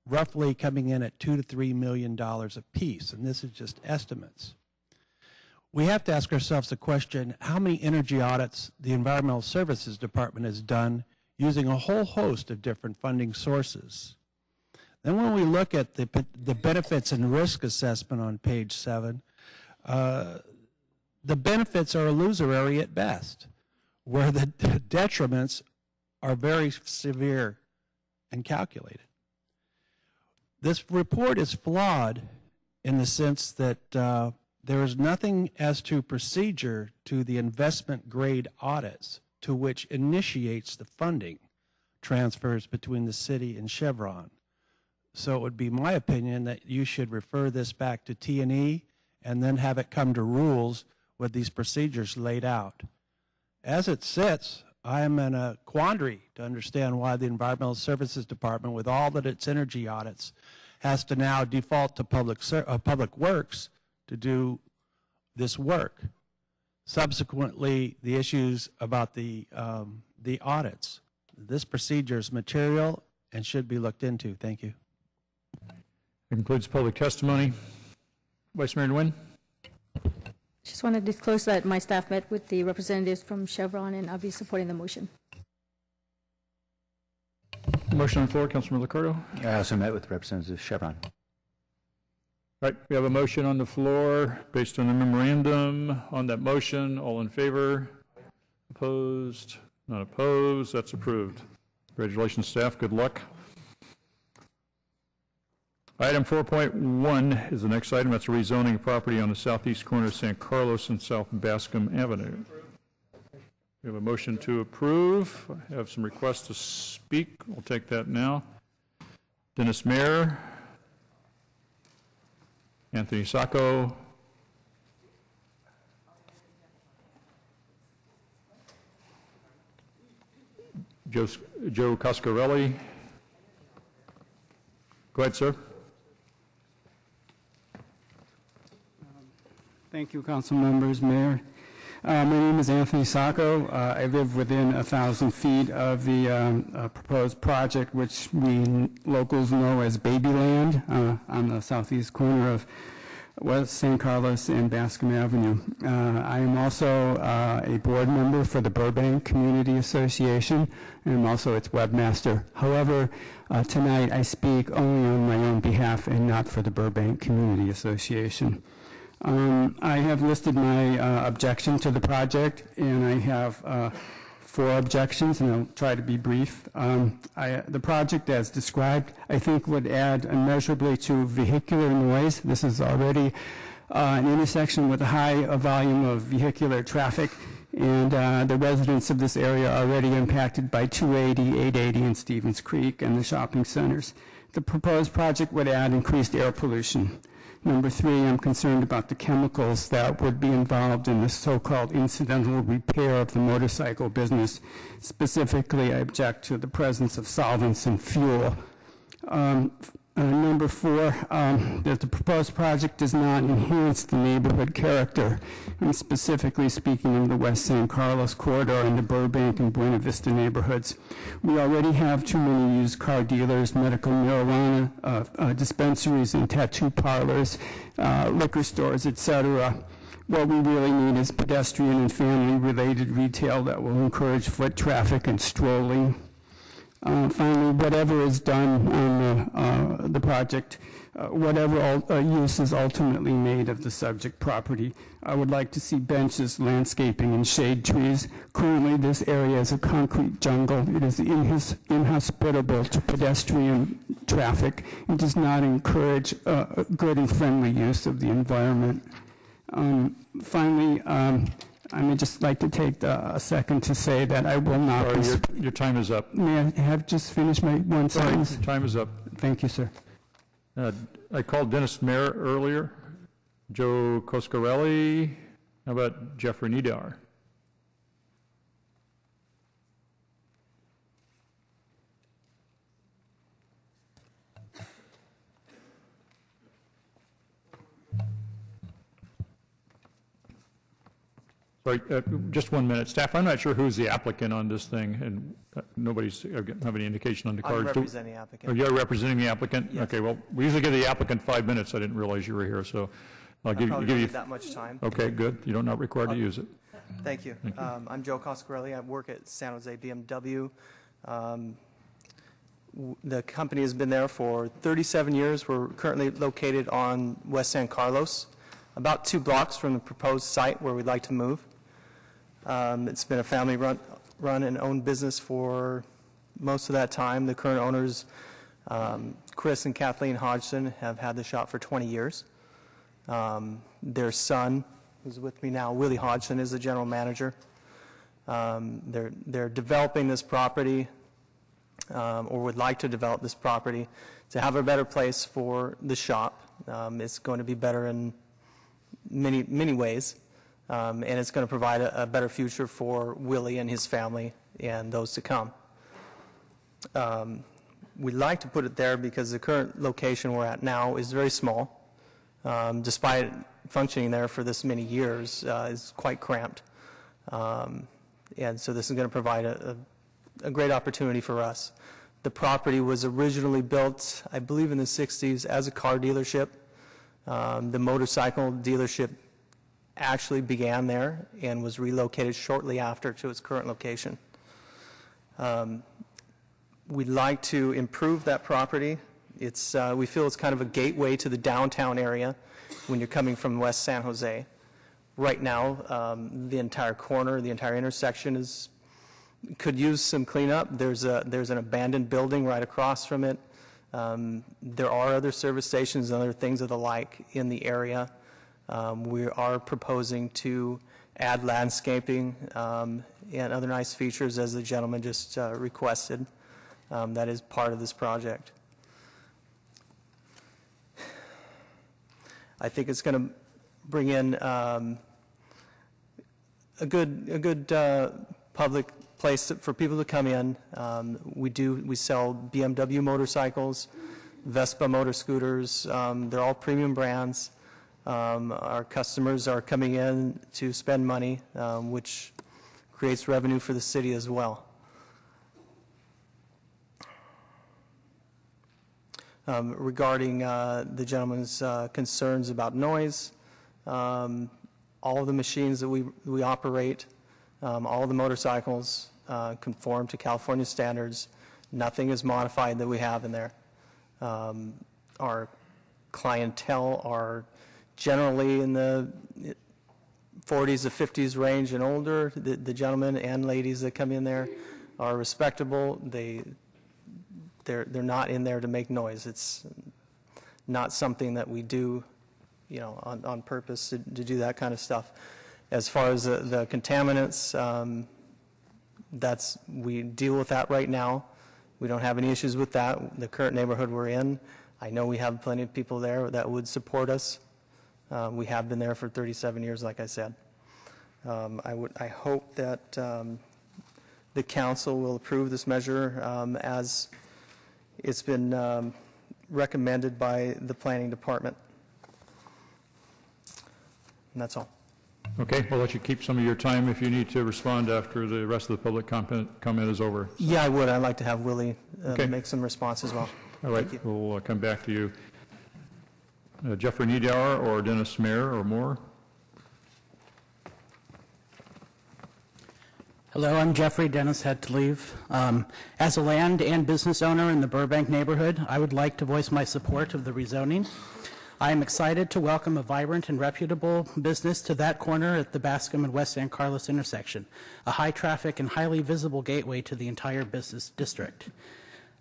roughly coming in at $2 to $3 million a piece, and this is just estimates. We have to ask ourselves the question, how many energy audits the Environmental Services Department has done using a whole host of different funding sources? Then when we look at the benefits and risk assessment on page 7, the benefits are illusory at best, where the detriments are very severe and calculated. This report is flawed in the sense that there is nothing as to procedure to the investment grade audits to which initiates the funding transfers between the city and Chevron. So it would be my opinion that you should refer this back to T&E and then have it come to rules with these procedures laid out. As it sits, I am in a quandary to understand why the Environmental Services Department, with all that its energy audits, has to now default to Public Works to do this work. Subsequently, the issues about the audits. This procedure is material and should be looked into. Thank you. That concludes public testimony. Vice Mayor Nguyen. Just want to disclose that my staff met with the representatives from Chevron, and I'll be supporting the motion. Motion on the floor, Councilman LICCARDO. I also met with representatives of Chevron. Right, we have a motion on the floor based on the memorandum. On that motion, all in favor? Opposed? Not opposed. That's approved. Congratulations, staff. Good luck. Item 4.1 is the next item. That's a rezoning of property on the southeast corner of San Carlos and South Bascom Avenue. We have a motion to approve. I have some requests to speak. We'll take that now. Dennis Mayer, Anthony Sacco, Joe Coscarelli. Go ahead, sir. Thank you, council members, mayor. My name is Anthony Sacco. I live within 1,000 feet of the proposed project, which we locals know as Babyland, on the southeast corner of West San Carlos and Bascom Avenue. I am also a board member for the Burbank Community Association, and I'm also its webmaster. However, tonight I speak only on my own behalf and not for the Burbank Community Association. I have listed my objection to the project, and I have 4 objections, and I'll try to be brief. The project, as described, I think would add immeasurably to vehicular noise. This is already an intersection with a high volume of vehicular traffic, and the residents of this area are already impacted by 280, 880, and Stevens Creek and the shopping centers. The proposed project would add increased air pollution. Number 3, I'm concerned about the chemicals that would be involved in the so-called incidental repair of the motorcycle business. Specifically, I object to the presence of solvents and fuel. Number 4, that the proposed project does not enhance the neighborhood character, and specifically speaking of the West San Carlos corridor and the Burbank and Buena Vista neighborhoods. We already have too many used car dealers, medical marijuana dispensaries and tattoo parlors, liquor stores, etc. What we really need is pedestrian and family-related retail that will encourage foot traffic and strolling. Finally, whatever is done on the project, whatever use is ultimately made of the subject property, I would like to see benches, landscaping, and shade trees. Currently, this area is a concrete jungle. It is inhospitable to pedestrian traffic. It does not encourage good and friendly use of the environment. Finally, I would just like to take a second to say that I will not be... Your time is up. May I have just finished my one sentence? Your time is up. Thank you, sir. I called Dennis Mayer earlier. Joe Coscarelli. How about Jeffrey Nidar? Sorry, just 1 minute. Staff, I'm not sure who's the applicant on this thing, and nobody's have any indication on the card. I'm representing the applicant. Oh, you're representing the applicant? Yes. Okay, well, we usually give the applicant 5 minutes. I didn't realize you were here, so I'll give you that much time. Okay, good. You're not required to use it. Thank you. I'm Joe Coscarelli. I work at San Jose BMW. The company has been there for 37 years. We're currently located on West San Carlos, about 2 blocks from the proposed site where we'd like to move. It's been a family-run and owned business for most of that time. The current owners, Chris and Kathleen Hodgson, have had the shop for 20 years. Their son, who's with me now, Willie Hodgson, is the general manager. They're developing this property, or would like to develop this property, to have a better place for the shop. It's going to be better in many ways. And it's going to provide a better future for Willie and his family and those to come. We'd like to put it there because the current location we're at now is very small. Despite functioning there for this many years, is quite cramped. And so this is going to provide a great opportunity for us. The property was originally built, I believe, in the 60s as a car dealership. The motorcycle dealership actually began there and was relocated shortly after to its current location. We'd like to improve that property. We feel it's kind of a gateway to the downtown area when you're coming from West San Jose. Right now, the entire corner, the entire intersection could use some cleanup. There's an abandoned building right across from it. There are other service stations and other things of the like in the area. We are proposing to add landscaping and other nice features as the gentleman just requested. That is part of this project. I think it's going to bring in a good public place for people to come in. We sell BMW motorcycles, Vespa motor scooters. They're all premium brands. Our customers are coming in to spend money, which creates revenue for the city as well. Regarding the gentleman's concerns about noise, all of the machines that we operate, all of the motorcycles conform to California standards. Nothing is modified that we have in there. Our clientele are generally in the 40s to 50s range and older. The gentlemen and ladies that come in there are respectable. They're not in there to make noise. It's not something that we do, on purpose to do that kind of stuff. As far as the contaminants, we deal with that right now. We don't have any issues with that. The current neighborhood we're in, I know we have plenty of people there that would support us. We have been there for 37 years, like I said. I hope that the council will approve this measure as it's been recommended by the planning department. And that's all. Okay, we'll let you keep some of your time if you need to respond after the rest of the public comment is over. Yeah, I would. I'd like to have Willie make some response as well. All right, we'll come back to you. Jeffrey Niedauer or Dennis Mayer or more? Hello, I'm Jeffrey Dennis Had to Leave. As a land and business owner in the Burbank neighborhood, I would like to voice my support of the rezoning. I am excited to welcome a vibrant and reputable business to that corner at the Bascom and West San Carlos intersection, a high-traffic and highly visible gateway to the entire business district.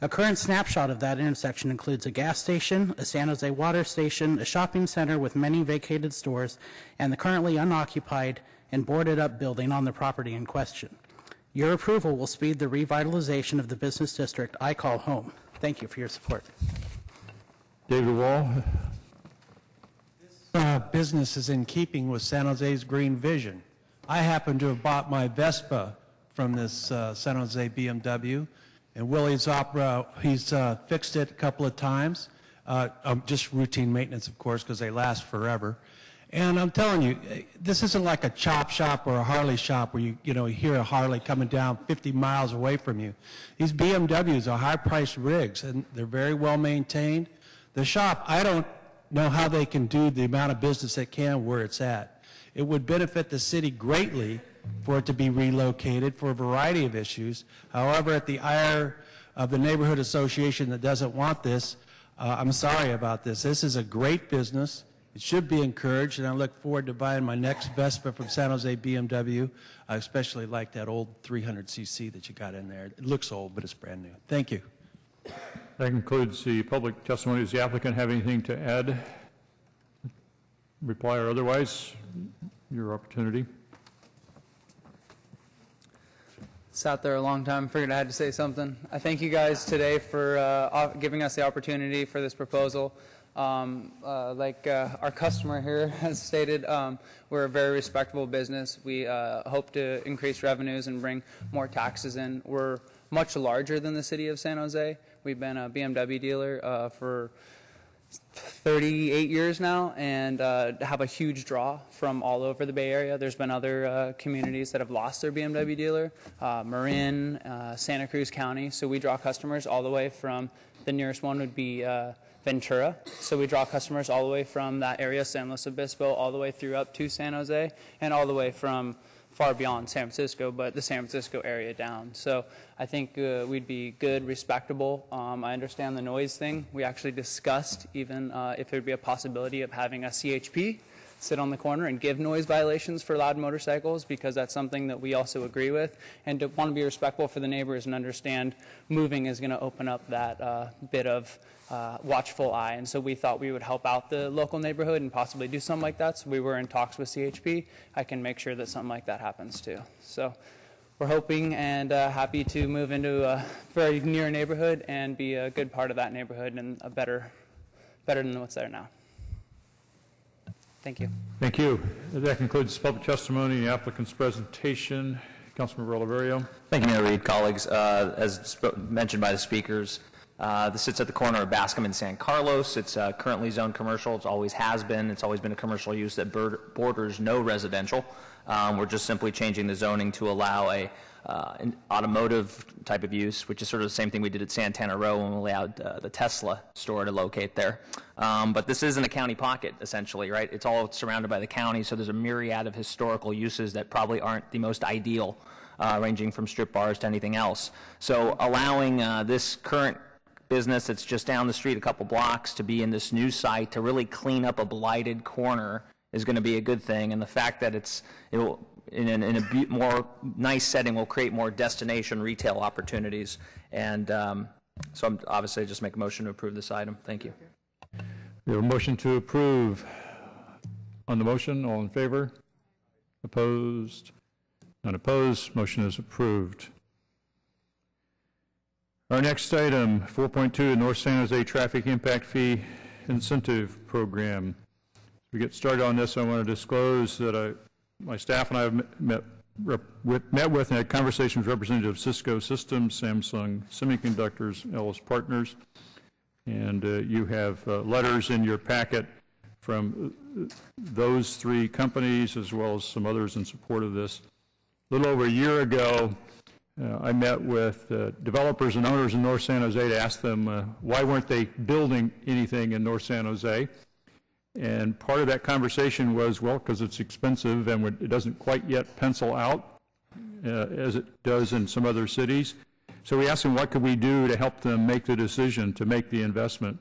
A current snapshot of that intersection includes a gas station, a San Jose water station, a shopping center with many vacated stores, and the currently unoccupied and boarded-up building on the property in question. Your approval will speed the revitalization of the business district I call home. Thank you for your support. David Wall. Business is in keeping with San Jose's green vision. I happen to have bought my Vespa from this San Jose BMW, and Willie's Opera, he's fixed it a couple of times, just routine maintenance, of course, because they last forever. And I'm telling you, this isn't like a chop shop or a Harley shop where you hear a Harley coming down 50 miles away from you. These BMWs are high-priced rigs, and they're very well maintained. The shop, I don't know how they can do the amount of business it can where it's at. It would benefit the city greatly for it to be relocated for a variety of issues. However, at the ire of the neighborhood association that doesn't want this, I'm sorry about this. This is a great business. It should be encouraged, and I look forward to buying my next Vespa from San Jose BMW. I especially like that old 300cc that you got in there. It looks old, but it's brand new. Thank you. That concludes the public testimony. Does the applicant have anything to add? Reply or otherwise? Your opportunity. Sat there a long time, figured I had to say something. I thank you guys today for giving us the opportunity for this proposal. Like our customer here has stated, we're a very respectable business. We hope to increase revenues and bring more taxes in. We're much larger than the city of San Jose. We've been a BMW dealer for 38 years now and have a huge draw from all over the Bay Area. There's been other communities that have lost their BMW dealer, Marin, Santa Cruz County. So we draw customers all the way from, the nearest one would be Ventura. So we draw customers all the way from that area, San Luis Obispo, all the way through up to San Jose, and all the way from far beyond San Francisco, but the San Francisco area down. So I think we'd be good, respectable. I understand the noise thing. We actually discussed even if there'd be a possibility of having a CHP sit on the corner and give noise violations for loud motorcycles, because that's something that we also agree with, and to want to be respectful for the neighbors and understand moving is going to open up that bit of watchful eye. And so we thought we would help out the local neighborhood and possibly do something like that. So we were in talks with CHP. I can make sure that something like that happens too. So we're hoping and happy to move into a very near neighborhood and be a good part of that neighborhood and a better than what's there now. Thank you. Thank you. That concludes public testimony and the applicant's presentation. Councilmember Oliverio. Thank you, Mayor Reed. Colleagues, as mentioned by the speakers, this sits at the corner of Bascom and San Carlos. It's currently zoned commercial. It always has been. It's always been a commercial use that borders no residential. We're just simply changing the zoning to allow an automotive type of use, which is sort of the same thing we did at Santana Row when we allowed the Tesla store to locate there. But this isn't a county pocket, essentially, right? It's all surrounded by the county, so there's a myriad of historical uses that probably aren't the most ideal, ranging from strip bars to anything else. So allowing this current business that's just down the street a couple blocks to be in this new site to really clean up a blighted corner is going to be a good thing. And the fact that it will, in a more nice setting, will create more destination retail opportunities. And so I'm obviously just make a motion to approve this item. Thank you. We have a motion to approve. On the motion, all in favor? Opposed? None opposed. Motion is approved. Our next item, 4.2, the North San Jose Traffic Impact Fee Incentive Program. As we get started on this, I want to disclose that my staff and I have met with and had conversations with representatives of Cisco Systems, Samsung Semiconductors, Ellis Partners, and you have letters in your packet from those three companies as well as some others in support of this. A little over a year ago, I met with developers and owners in North San Jose to ask them why weren't they building anything in North San Jose. And part of that conversation was, well, because it's expensive and it doesn't quite yet pencil out as it does in some other cities. So we asked them, what could we do to help them make the decision to make the investment?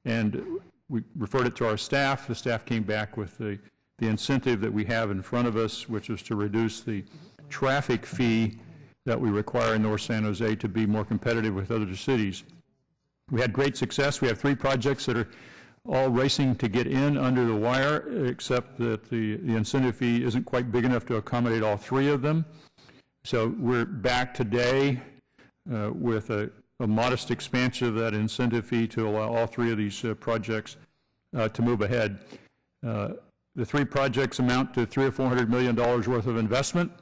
And we referred it to our staff. The staff came back with the incentive that we have in front of us, which is to reduce the traffic fee that we require in North San Jose to be more competitive with other cities. We had great success. We have 3 projects that are all racing to get in under the wire, except that the incentive fee isn't quite big enough to accommodate all 3 of them. So we're back today with a modest expansion of that incentive fee to allow all 3 of these projects to move ahead. The 3 projects amount to $300 or $400 million worth of investment,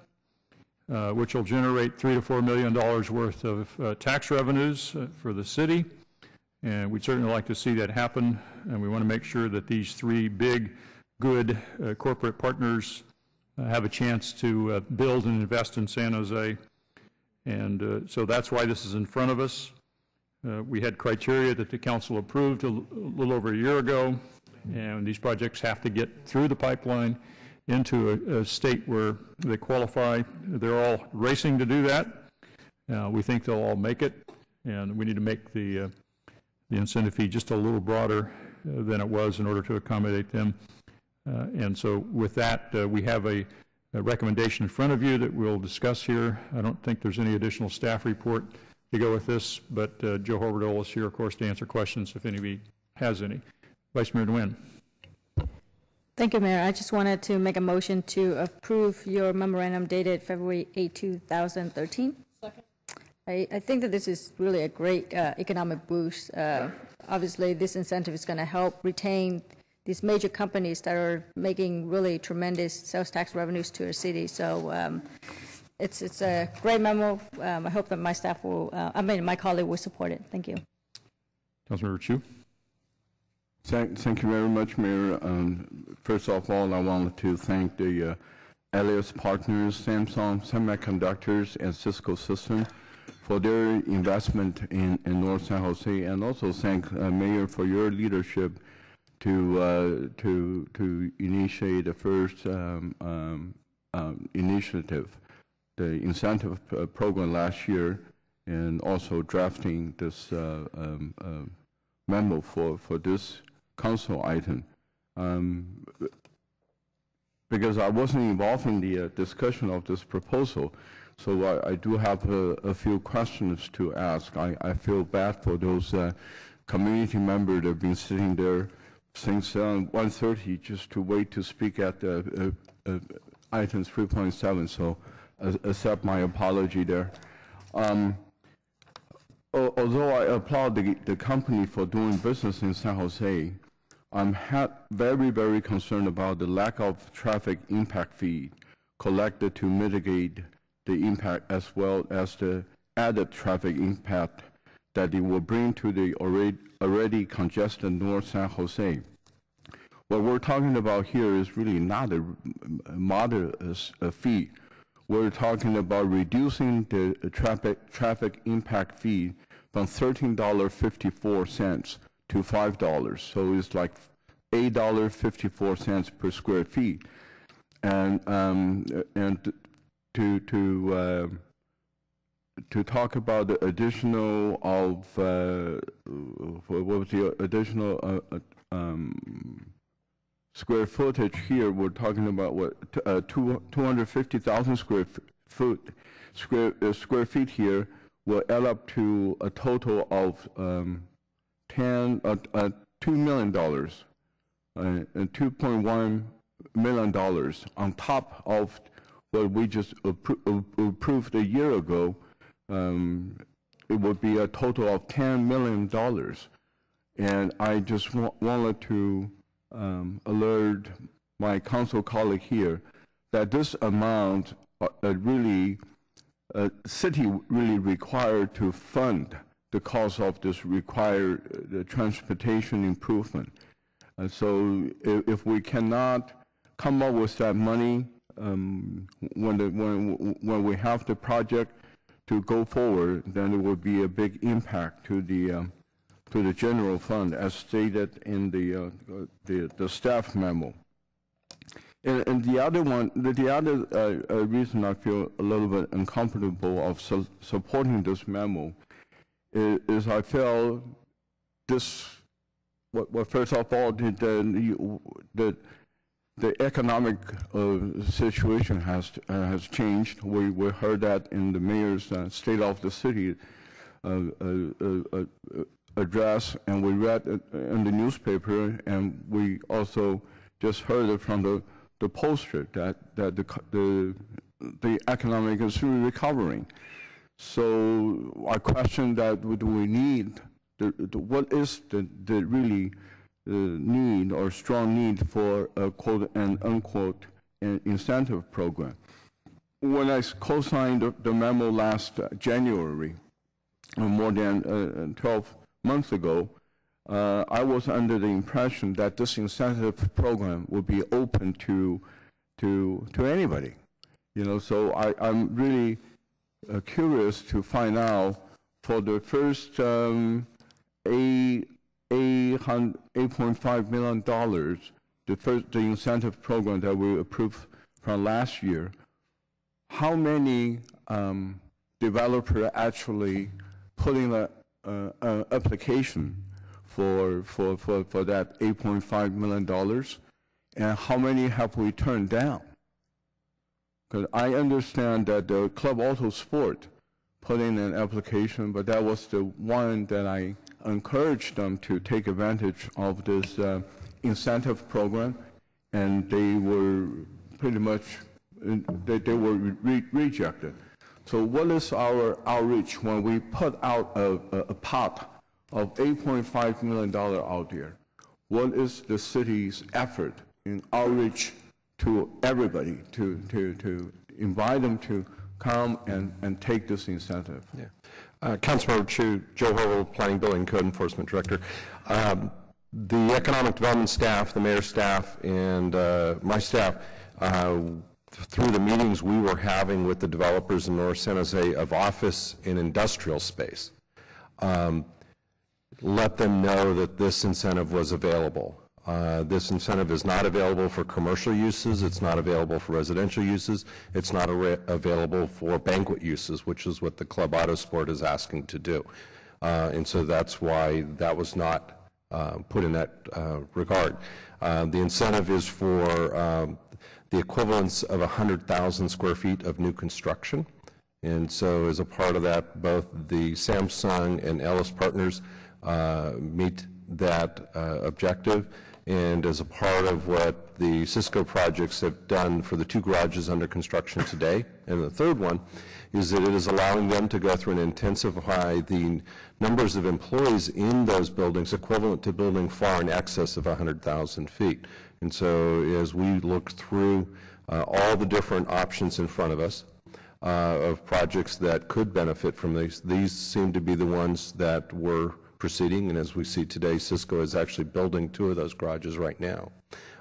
which will generate $3 to $4 million worth of tax revenues for the city. And we'd certainly like to see that happen. And we want to make sure that these 3 big, good corporate partners have a chance to build and invest in San Jose. And so that's why this is in front of us. We had criteria that the council approved a little over a year ago, and these projects have to get through the pipeline into a state where they qualify. They're all racing to do that. We think they'll all make it, and we need to make the incentive fee just a little broader than it was in order to accommodate them. And so with that, we have a recommendation in front of you that we'll discuss here. I don't think there's any additional staff report to go with this, but Joe Horvath is here, of course, to answer questions if anybody has any. Vice Mayor Nguyen. Thank you, Mayor. I just wanted to make a motion to approve your memorandum dated February 8, 2013. Second. I think that this is really a great economic boost. Obviously, this incentive is going to help retain these major companies that are making really tremendous sales tax revenues to our city. So it's a great memo. I hope that my staff will, my colleague will support it. Thank you. Councilmember Chu. Thank you very much, Mayor. First of all, I wanted to thank the Alias Partners, Samsung Semiconductors, and Cisco Systems for their investment in North San Jose, and also thank Mayor for your leadership to initiate the first initiative, the incentive program last year, and also drafting this memo for this council item. Because I wasn't involved in the discussion of this proposal, so I do have a few questions to ask. I feel bad for those community members that have been sitting there since 1:30 just to wait to speak at item 3.7, so accept my apology there. Although I applaud the company for doing business in San Jose, I'm very, very concerned about the lack of traffic impact fee collected to mitigate the impact, as well as the added traffic impact that it will bring to the already congested North San Jose. What we're talking about here is really not a moderate fee. We're talking about reducing the traffic impact fee from $13.54 to $5. So it's like $8.54 per square feet. And to talk about the additional of what was the additional square footage here, we're talking about what 250,000 square feet here will add up to a total of $2 million and $2.1 million on top of what we just approved a year ago. It would be a total of $10 million. And I just wanted to alert my council colleague here that this amount city really required to fund the cost of this required transportation improvement. And so if we cannot come up with that money when we have the project to go forward, then it would be a big impact to the general fund, as stated in the staff memo. And the other one, the other reason I feel a little bit uncomfortable of supporting this memo is I feel this. Well, first of all, the economic situation has changed. We heard that in the mayor's State of the City address, and we read it in the newspaper, and we also just heard it from the poster that the economic is really recovering. So I question that do we need what is the really need or strong need for a quote and unquote incentive program. When I co-signed the memo last January, more than 12 months ago, I was under the impression that this incentive program would be open to anybody. You know, so I'm really curious to find out for the first $8.5 million, the incentive program that we approved from last year, how many developers actually put in an application for that $8.5 million, and how many have we turned down? Because I understand that the Club Auto Sport put in an application, but that was the one that I encouraged them to take advantage of this incentive program, and they were pretty much they were rejected. So what is our outreach when we put out a pot of $8.5 million out there? What is the city's effort in outreach to everybody to invite them to come and take this incentive? Yeah. Councilmember Chu, Joe Hovell, Planning, Building, Code Enforcement Director. The economic development staff, the mayor's staff, and my staff, through the meetings we were having with the developers in North San Jose of office and industrial space, let them know that this incentive was available. This incentive is not available for commercial uses, it's not available for residential uses, it's not available for banquet uses, which is what the Club Auto Sport is asking to do. And so that's why that was not put in that regard. The incentive is for the equivalence of 100,000 square feet of new construction. And so as a part of that, both the Samsung and Ellis partners meet that objective. And as a part of what the Cisco projects have done for the 2 garages under construction today, and the third one, is that it is allowing them to go through and intensify the numbers of employees in those buildings equivalent to building far in excess of 100,000 feet. And so as we look through all the different options in front of us of projects that could benefit from these seem to be the ones that were proceeding, and as we see today, Cisco is actually building 2 of those garages right now.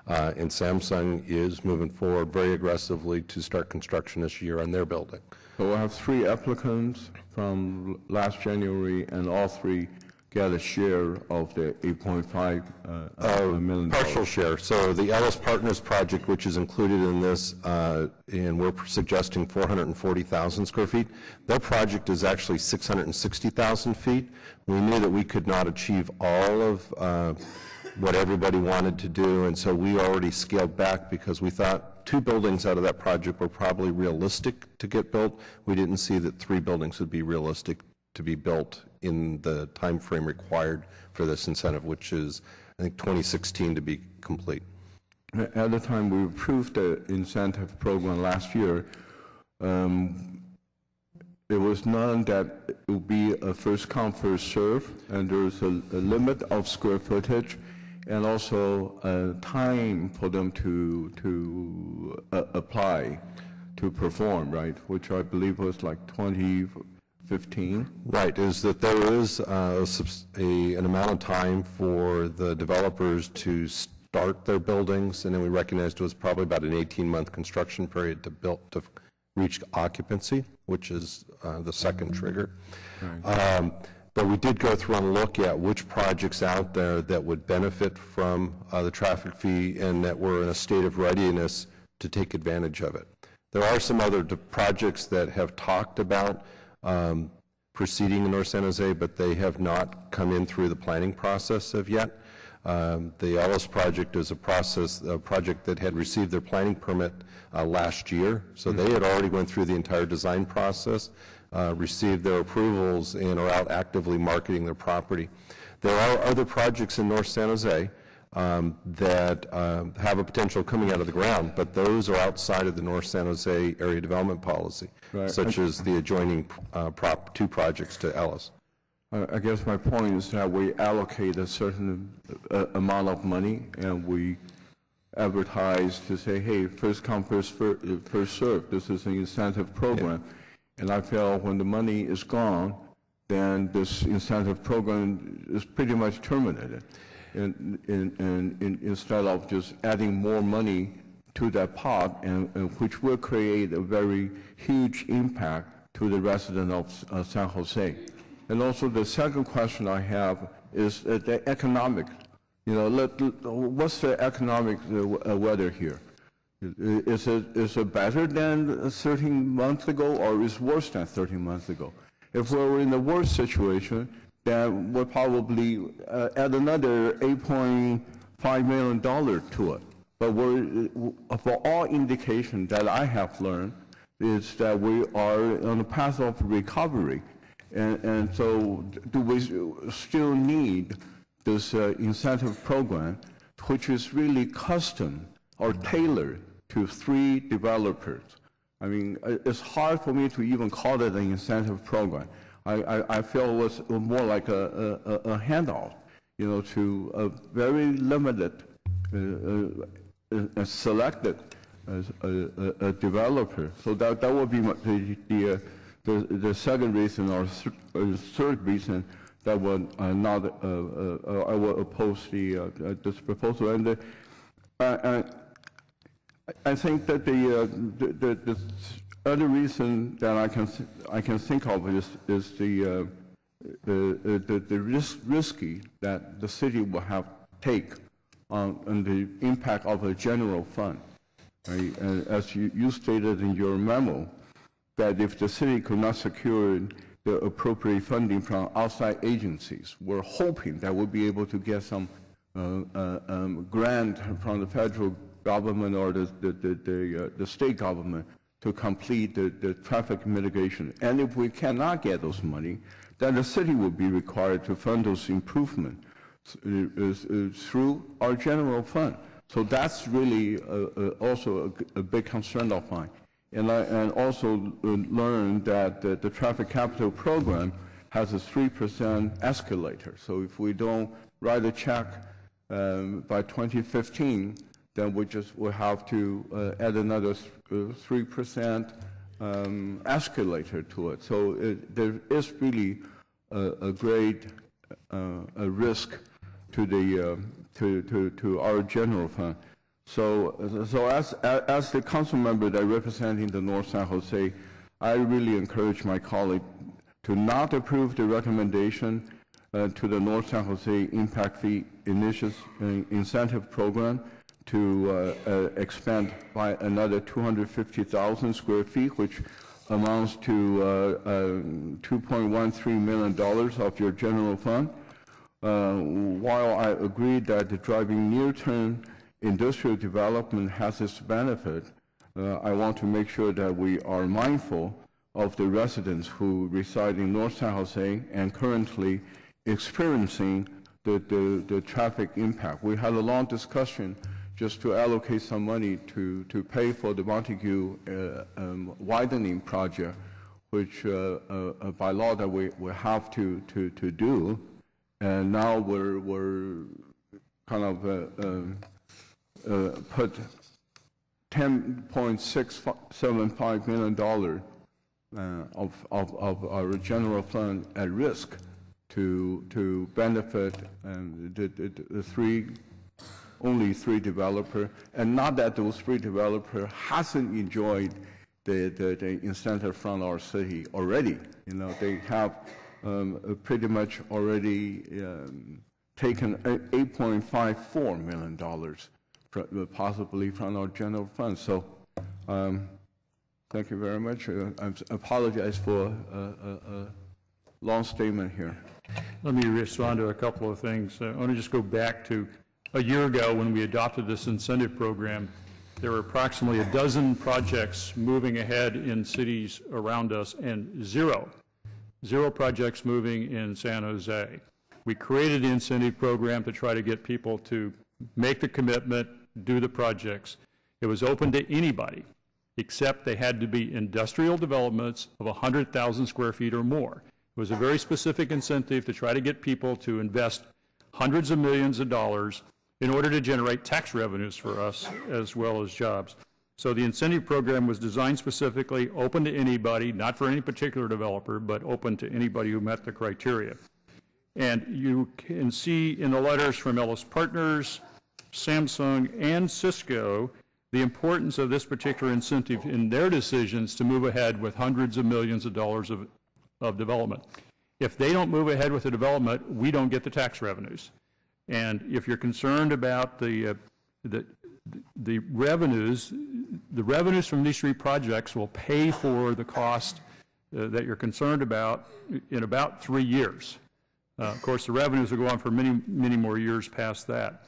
And Samsung is moving forward very aggressively to start construction this year on their building. So we'll have 3 applicants from last January, and all 3 get a share of the $8.5 million. Partial share. So the Ellis Partners project, which is included in this, and we're suggesting 440,000 square feet, their project is actually 660,000 feet. We knew that we could not achieve all of what everybody wanted to do, and so we already scaled back because we thought 2 buildings out of that project were probably realistic to get built. We didn't see that 3 buildings would be realistic to be built in the time frame required for this incentive, which is, I think, 2016 to be complete. At the time we approved the incentive program last year, there was none that it would be a first come, first serve, and there's a limit of square footage and also a time for them to apply to perform, right, which I believe was like 2015. Right, is that there is an amount of time for the developers to start their buildings, and then we recognized it was probably about an 18-month construction period to reach occupancy, which is the second trigger. Right. But we did go through and look at which projects out there that would benefit from the traffic fee and that were in a state of readiness to take advantage of it. There are some other projects that have talked about proceeding in North San Jose, but they have not come in through the planning process of yet. The Ellis project is a project that had received their planning permit last year, so they had already went through the entire design process, received their approvals, and are out actively marketing their property. There are other projects in North San Jose that have a potential coming out of the ground, but those are outside of the North San Jose area development policy, such as the adjoining Prop 2 projects to Ellis. I guess my point is that we allocate a certain amount of money and we advertise to say, hey, first come, first serve. This is an incentive program. Yeah. And I feel when the money is gone, then this incentive program is pretty much terminated. And instead of just adding more money to that pot, and which will create a very huge impact to the residents of San Jose. And also the second question I have is the economic. You know, what's the economic weather here? Is it better than 13 months ago, or is worse than 13 months ago? If we're in the worst situation, then we'll probably add another $8.5 million to it. But for all indication that I have learned is that we are on the path of recovery. And so do we still need this incentive program, which is really custom or tailored to 3 developers? I mean, it's hard for me to even call it an incentive program. I feel it was more like a handout, you know, to a very limited, selected developer. So that would be the second reason or third reason that would I will oppose this proposal. And I think that the other reason that I can think of is the risky that the city will have to take on the impact of a general fund. Right? As you stated in your memo, that if the city could not secure the appropriate funding from outside agencies, we're hoping that we'll be able to get some grant from the federal government or the state government to complete the traffic mitigation. And if we cannot get those money, then the city will be required to fund those improvements through our general fund. So that's really also a big concern of mine. And also learned that the Traffic Capital Program has a 3% escalator. So if we don't write a check by 2015, then we'll have to add another 3% escalator to it. So there is really a great risk to our general fund. So as the council member that representing the North San Jose, I really encourage my colleague to not approve the recommendation to the North San Jose Impact Fee Incentive Program to expand by another 250,000 square feet, which amounts to $2.13 million of your general fund. While I agree that the driving near-term industrial development has its benefit, I want to make sure that we are mindful of the residents who reside in North San Jose and currently experiencing the traffic impact. We had a long discussion just to allocate some money to pay for the Montague widening project, which by law that we have to do, and now we're kind of put $10.675 million of our general fund at risk to benefit only three developers, and not that those 3 developers hasn't enjoyed the incentive from our city already. You know, they have pretty much already taken $8.54 million, possibly from our general fund. So thank you very much. I apologize for a long statement here. Let me respond to a couple of things. I want to just go back to a year ago when we adopted this incentive program. There were approximately a dozen projects moving ahead in cities around us and zero projects moving in San Jose. We created the incentive program to try to get people to make the commitment, do the projects. It was open to anybody, except they had to be industrial developments of 100,000 square feet or more. It was a very specific incentive to try to get people to invest hundreds of millions of dollars in order to generate tax revenues for us as well as jobs. So the incentive program was designed specifically, open to anybody, not for any particular developer, but open to anybody who met the criteria. And you can see in the letters from Ellis Partners, Samsung, and Cisco the importance of this particular incentive in their decisions to move ahead with hundreds of millions of dollars of development. If they don't move ahead with the development, we don't get the tax revenues. And if you're concerned about the revenues from these three projects will pay for the cost that you're concerned about in about 3 years. Of course, the revenues will go on for many, many more years past that.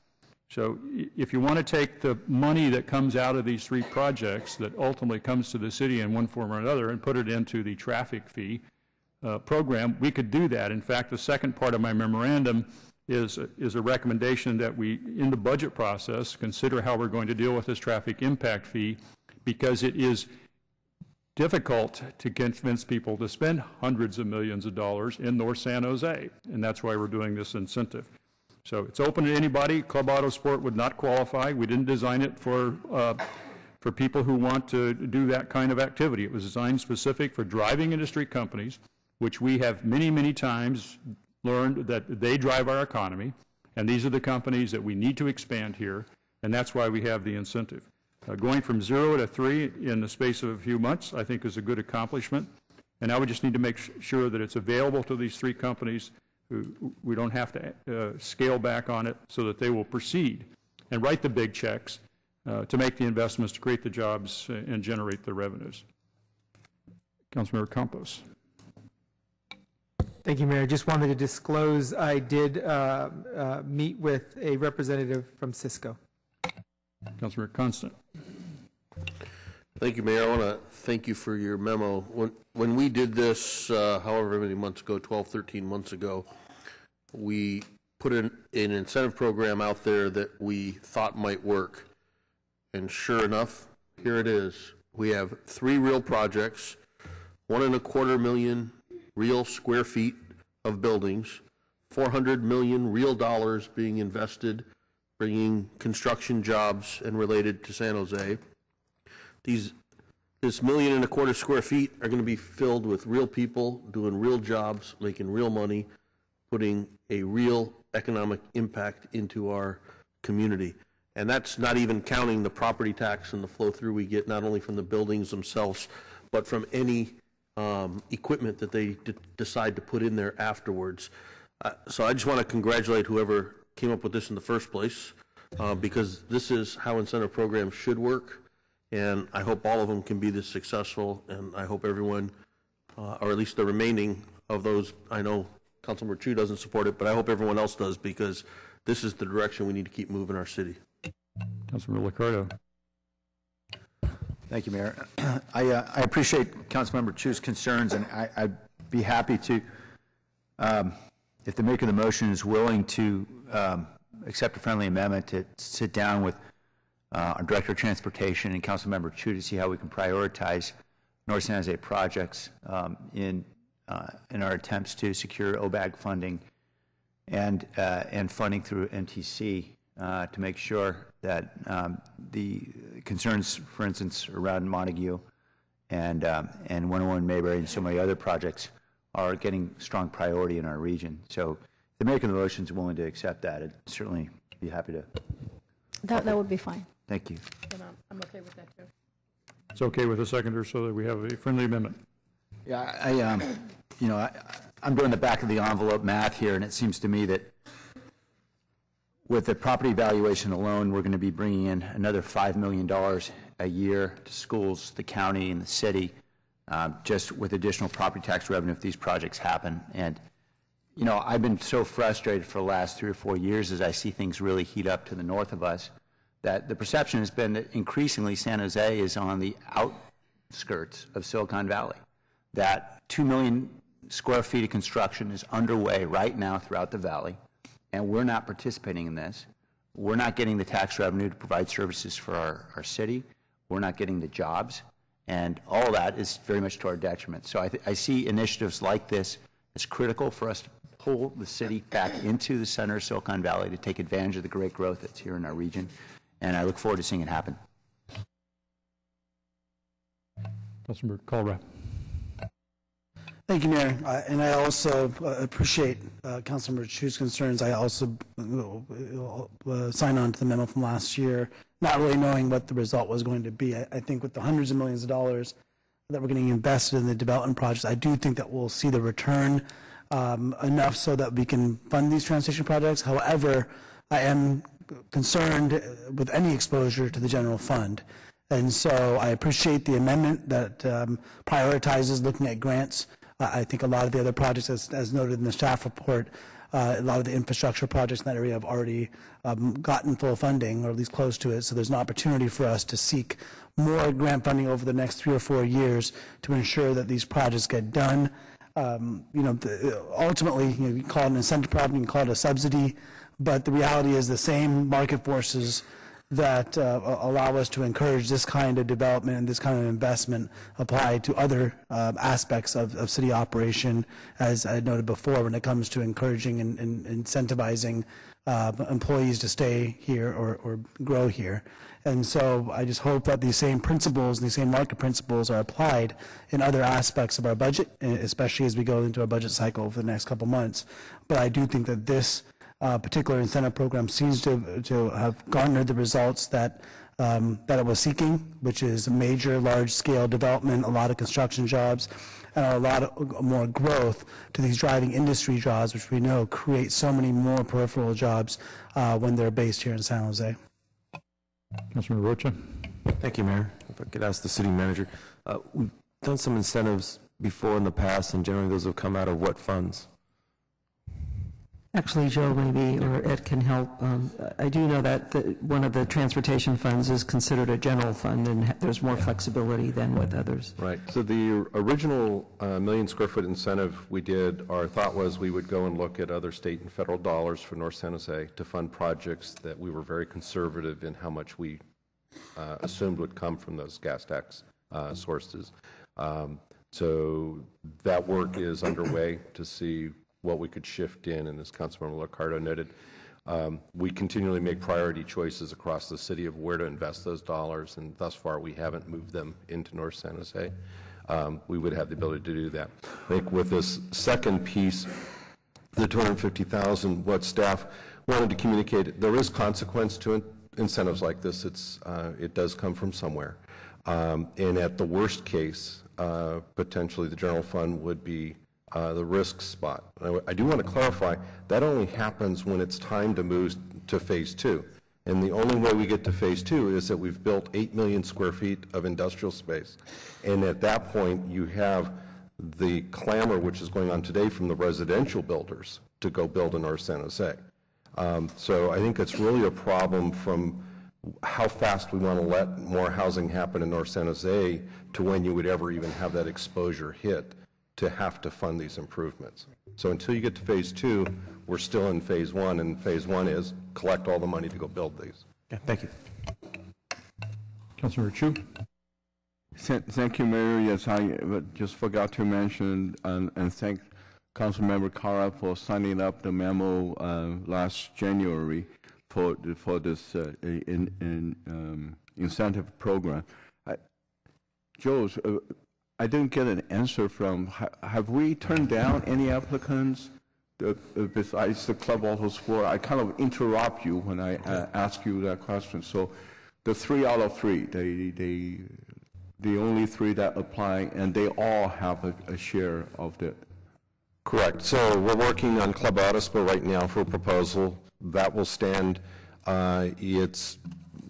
So if you want to take the money that comes out of these three projects that ultimately comes to the city in one form or another and put it into the traffic fee program, we could do that. In fact, the second part of my memorandum is a recommendation that we, in the budget process, consider how we're going to deal with this traffic impact fee, because it is difficult to convince people to spend hundreds of millions of dollars in North San Jose, and that's why we're doing this incentive. So it's open to anybody. Club Auto Sport would not qualify. We didn't design it for people who want to do that kind of activity. It was designed specific for driving industry companies, which we have many, many times learned that they drive our economy, and these are the companies that we need to expand here, and that's why we have the incentive. Going from 0 to 3 in the space of a few months, I think, is a good accomplishment, and now we just need to make sure that it's available to these three companies. We don't have to scale back on it, so that they will proceed and write the big checks to make the investments, to create the jobs, and generate the revenues. Councilmember Campos. Thank you, Mayor. Just wanted to disclose I did meet with a representative from Cisco. Councilmember Consent. Thank you, Mayor. I want to thank you for your memo. When we did this, however many months ago, 12, 13 months ago, we put an incentive program out there that we thought might work. And sure enough, here it is. We have 3 real projects, 1.25 million real square feet of buildings, 400 million real dollars being invested, bringing construction jobs and related to San Jose. This 1.25 million square feet are going to be filled with real people doing real jobs, making real money, putting a real economic impact into our community. And that's not even counting the property tax and the flow through we get not only from the buildings themselves, but from any equipment that they decide to put in there afterwards. So I just want to congratulate whoever came up with this in the first place, because this is how incentive programs should work, and I hope all of them can be this successful, and I hope everyone, or at least the remaining of those, I know Councilmember Chu doesn't support it, but I hope everyone else does, because this is the direction we need to keep moving our city. Councilmember Liccardo. Thank you, Mayor. I appreciate Councilmember Chu's concerns, and I'd be happy to, if the maker of the motion is willing to accept a friendly amendment, to sit down with our Director of Transportation and Councilmember Chu to see how we can prioritize North San Jose projects in our attempts to secure OBAG funding and funding through MTC to make sure that the concerns, for instance, around Montague and 101 Mayberry and so many other projects are getting strong priority in our region. So if the maker of the motion is willing to accept that, I'd certainly be happy to. That would be fine. Thank you. And I'm okay with that, too. It's okay with the seconder, so that we have a friendly amendment. Yeah, I'm doing the back of the envelope math here, and it seems to me that with the property valuation alone, we're going to be bringing in another $5 million a year to schools, the county, and the city, just with additional property tax revenue if these projects happen. And, you know, I've been so frustrated for the last 3 or 4 years as I see things really heat up to the north of us, that the perception has been that increasingly San Jose is on the outskirts of Silicon Valley, that 2 million square feet of construction is underway right now throughout the valley, and we're not participating in this. We're not getting the tax revenue to provide services for our city. We're not getting the jobs, and all that is very much to our detriment. So I see initiatives like this as critical for us to pull the city back into the center of Silicon Valley to take advantage of the great growth that's here in our region, and I look forward to seeing it happen. Councilmember KALRA. Thank you, Mayor. And I also appreciate Councilmember Chu's concerns. I also signed on to the memo from last year, not really knowing what the result was going to be. I think with the hundreds of millions of dollars that we're getting invested in the development projects, I do think that we'll see the return enough so that we can fund these transportation projects. However, I am concerned with any exposure to the general fund. And so I appreciate the amendment that prioritizes looking at grants. I think a lot of the other projects, as noted in the staff report, a lot of the infrastructure projects in that area have already gotten full funding, or at least close to it. So there's an opportunity for us to seek more grant funding over the next 3 or 4 years to ensure that these projects get done. Ultimately, you call it an incentive program, you can call it a subsidy, but the reality is the same market forces that allow us to encourage this kind of development and this kind of investment apply to other aspects of city operation, as I noted before, when it comes to encouraging and incentivizing employees to stay here or grow here. And so I just hope that these same principles, these same market principles are applied in other aspects of our budget, especially as we go into our budget cycle for the next couple months. But I do think that this particular incentive program seems to have garnered the results that it was seeking, which is major, large-scale development, a lot of construction jobs, and a lot more growth to these driving industry jobs, which we know create so many more peripheral jobs when they're based here in San Jose. Councilman Rocha. Thank you, Mayor. If I could ask the city manager, we've done some incentives before in the past, and generally those have come out of what funds? Actually, Joe, maybe, or Ed can help. I do know that one of the transportation funds is considered a general fund, and there's more flexibility than with others. Right. So the original million square foot incentive we did, our thought was we would go and look at other state and federal dollars for North San Jose to fund projects that we were very conservative in how much we assumed would come from those gas tax sources. So that work is underway to see what we could shift in, and as Councilmember LICCARDO noted, we continually make priority choices across the city of where to invest those dollars, and thus far we haven't moved them into North San Jose. We would have the ability to do that. I think with this second piece, the $250,000, what staff wanted to communicate, there is consequence to incentives like this. It does come from somewhere. And at the worst case, potentially the general fund would be the risk spot. I do want to clarify, that only happens when it's time to move to phase 2. And the only way we get to phase 2 is that we've built 8 million square feet of industrial space. And at that point, you have the clamor which is going on today from the residential builders to go build in North San Jose. So I think it's really a problem from how fast we want to let more housing happen in North San Jose to when you would ever even have that exposure hit to have to fund these improvements. So until you get to phase 2, we're still in phase 1, and phase 1 is collect all the money to go build these. Yeah, thank you. Councilor Chu. Thank you, Mayor. Yes, I just forgot to mention and thank Councilmember KALRA for signing up the memo last January for this incentive program. Joe, I didn't get an answer from, have we turned down any applicants besides the Club Auto Sport? I kind of interrupt you when I ask you that question. So the 3 out of 3, the only 3 that apply, and they all have a share of the Correct. So we're working on Club Audispo right now for a proposal that will stand its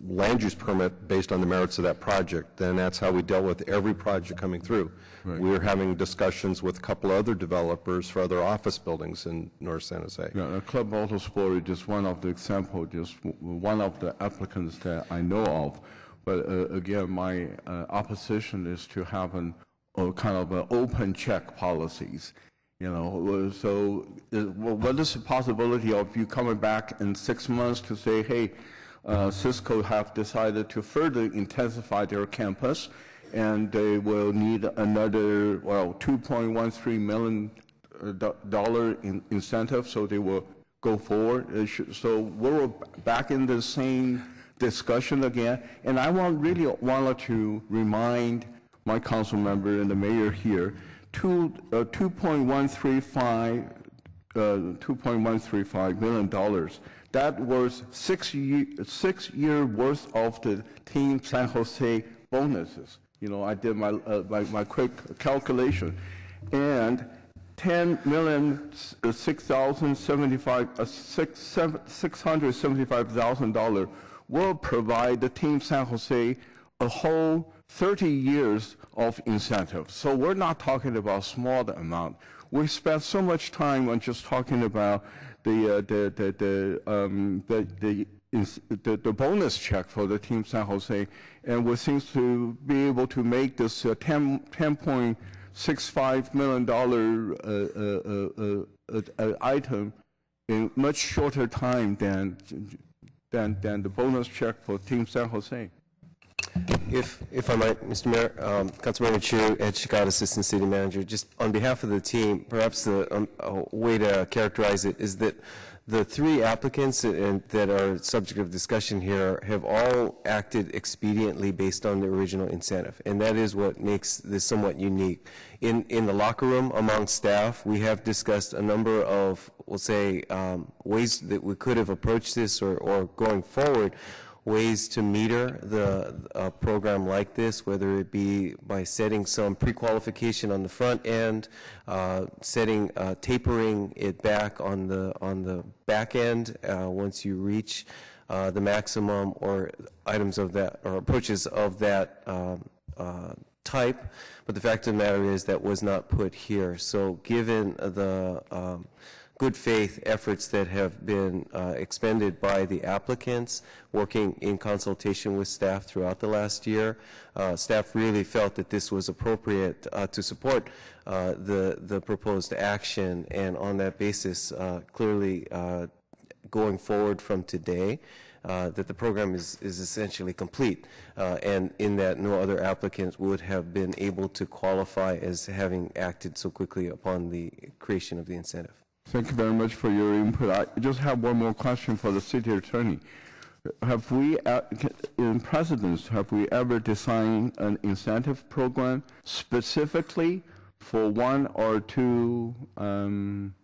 land use permit based on the merits of that project. Then that's how we dealt with every project coming through. Right. We're having discussions with a couple other developers for other office buildings in North San Jose. Yeah, Club Autosport is just one of the examples, just one of the applicants that I know of. But again, my opposition is to have kind of an open check policies. You know, so what is the possibility of you coming back in 6 months to say, hey, Cisco have decided to further intensify their campus, and they will need another, well, $2.13 million in incentive, so they will go forward. So we're back in the same discussion again, and I really wanted to remind my council member and the mayor here, $2.135 million. That was 6 year worth of the Team San Jose bonuses. You know, I did my quick calculation, and $675,000 will provide the Team San Jose a whole 30 years of incentive. So we're not talking about small amount. We spent so much time on just talking about the bonus check for the Team San Jose, and we seem to be able to make this $10.65 million item in much shorter time than the bonus check for Team San Jose. If I might, Mr. Mayor, Councilmember Chu, Ed Chicago, Assistant City Manager, just on behalf of the team, perhaps the way to characterize it is that the three applicants that are subject of discussion here have all acted expediently based on the original incentive, and that is what makes this somewhat unique. In the locker room among staff, we have discussed a number of, we'll say, ways that we could have approached this or going forward, ways to meter a program like this, whether it be by setting some pre-qualification on the front end, tapering it back on the back end once you reach the maximum or items of that or approaches of that type. But the fact of the matter is that was not put here. So given the good faith efforts that have been expended by the applicants, working in consultation with staff throughout the last year, staff really felt that this was appropriate to support the proposed action, and on that basis, clearly going forward from today, that the program is essentially complete, and in that no other applicants would have been able to qualify as having acted so quickly upon the creation of the incentive. Thank you very much for your input. I just have one more question for the city attorney. Have we, in precedence, have we ever designed an incentive program specifically for one or two, in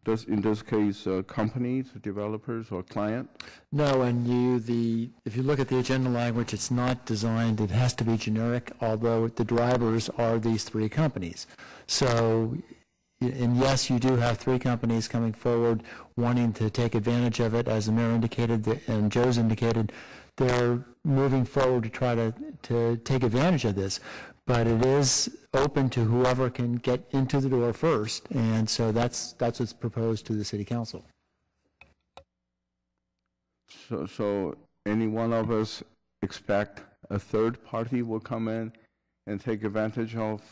this case, companies, developers, or client? No, and if you look at the agenda language, it's not designed, it has to be generic, although the drivers are these three companies. So, and yes, you do have three companies coming forward wanting to take advantage of it, as the mayor indicated and Joe's indicated. They're moving forward to try to take advantage of this, but it is open to whoever can get into the door first, and so that's what's proposed to the city council. So any one of us expect a third party will come in and take advantage of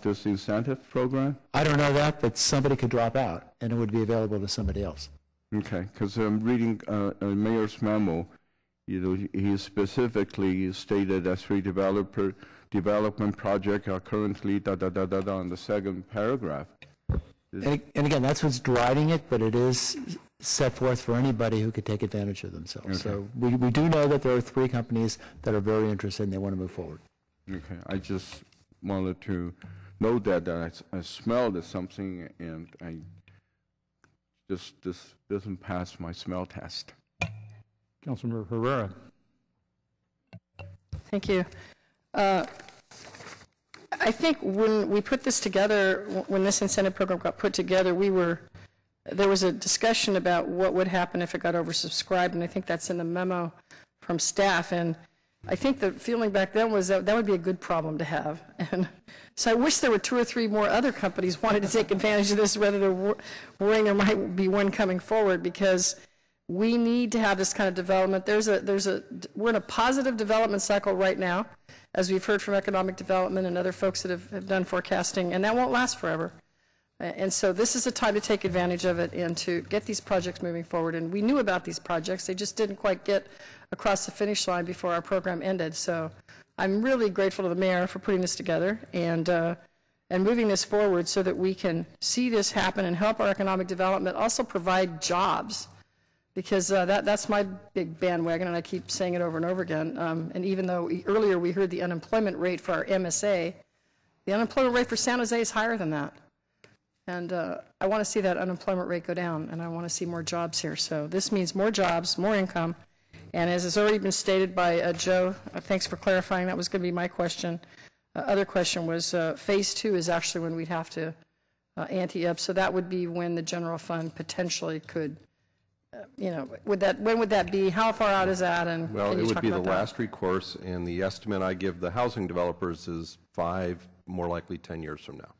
this incentive program? I don't know that, but somebody could drop out, and it would be available to somebody else. Okay, because I'm reading Mayor's memo. You know, he specifically stated that three development projects are currently on the second paragraph. And again, that's what's driving it, but it is set forth for anybody who could take advantage of themselves. Okay. So we do know that there are three companies that are very interested and they want to move forward. Okay, I just wanted to know that I smelled something, and this doesn't pass my smell test. Councilmember Herrera. Thank you. I I think when we put this together, when this incentive program got put together, there was a discussion about what would happen if it got oversubscribed, and I think that's in the memo from staff. And I think the feeling back then was that that would be a good problem to have. And so I wish there were 2 or 3 more other companies wanted to take advantage of this, rather than worrying there might be one coming forward, because we need to have this kind of development. We're in a positive development cycle right now, as we've heard from economic development and other folks that have done forecasting, and that won't last forever. And so this is a time to take advantage of it and to get these projects moving forward. And we knew about these projects. They just didn't quite get across the finish line before our program ended. So I'm really grateful to the mayor for putting this together and moving this forward so that we can see this happen and help our economic development, also provide jobs, because that's my big bandwagon, and I keep saying it over and over again. And even though earlier we heard the unemployment rate for our MSA, the unemployment rate for San Jose is higher than that. And I want to see that unemployment rate go down, and I want to see more jobs here. So this means more jobs, more income. And as has already been stated by Joe, thanks for clarifying, that was going to be my question. Other question was phase 2 is actually when we'd have to ante up. So that would be when the general fund potentially could, when would that be? How far out is that? And well, can you it would talk be the about that? last recourse, and the estimate I give the housing developers is 5, more likely 10 years from now.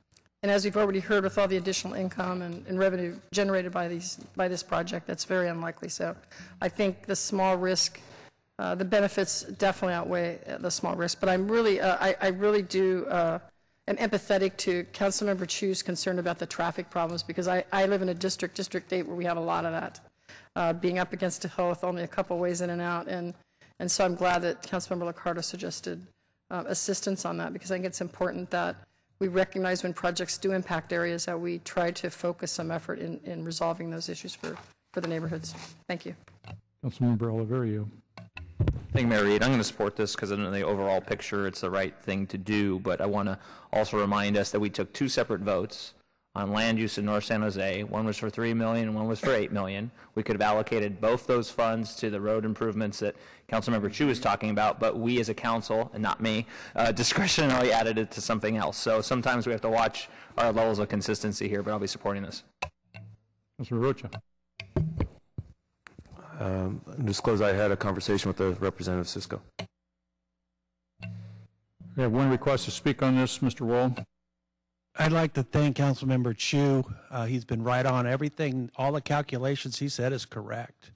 And as we've already heard, with all the additional income and revenue generated by this project, that's very unlikely. So I think the small risk, the benefits definitely outweigh the small risk. But I'm really, I really do am empathetic to Councilmember Chu's concern about the traffic problems, because I live in a District 8, where we have a lot of that, being up against a hill with only a couple ways in and out. And so I'm glad that Councilmember LICCARDO suggested assistance on that, because I think it's important that we recognize when projects do impact areas that we try to focus some effort in resolving those issues for the neighborhoods. Thank you. Councilmember Oliverio. Thank you, Mayor Reed. I'm going to support this because in the overall picture, it's the right thing to do. But I want to also remind us that we took 2 separate votes on land use in North San Jose. One was for $3 million and one was for $8 million. We could have allocated both those funds to the road improvements that Councilmember Chu was talking about, but we as a council, and not me, discretionarily added it to something else. So sometimes we have to watch our levels of consistency here, but I'll be supporting this. Councilor Rocha. Disclose I had a conversation with the Representative Cisco. We have one request to speak on this, Mr. Wall. I'd like to thank Councilmember Chu. He's been right on everything. All the calculations he said is correct.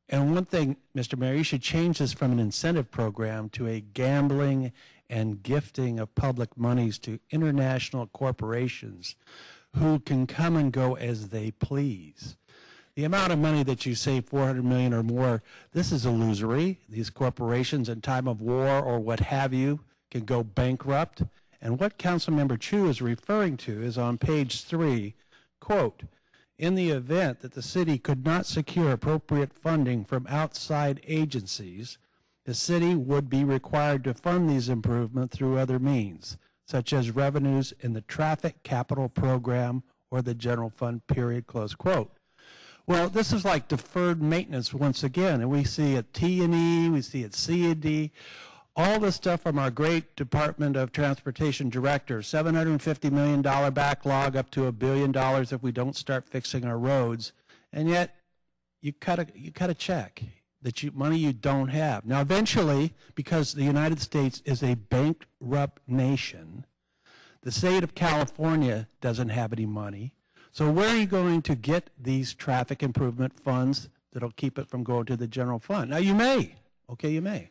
And one thing, Mr. Mayor, you should change this from an incentive program to a gambling and gifting of public monies to international corporations who can come and go as they please. The amount of money that you save, $400 million or more, this is illusory. These corporations in time of war or what have you can go bankrupt. And what Councilmember Chu is referring to is on page 3, quote, in the event that the city could not secure appropriate funding from outside agencies, the city would be required to fund these improvements through other means, such as revenues in the traffic capital program or the general fund, period, close quote. Well, this is like deferred maintenance once again, and we see at T&E, we see at C&D, all the stuff from our great Department of Transportation director, $750 million backlog up to $1 billion if we don't start fixing our roads, and yet you cut a check that money you don't have. Now, eventually, because the United States is a bankrupt nation, the state of California doesn't have any money. So where are you going to get these traffic improvement funds that'll keep it from going to the general fund? Now, you may. Okay, you may.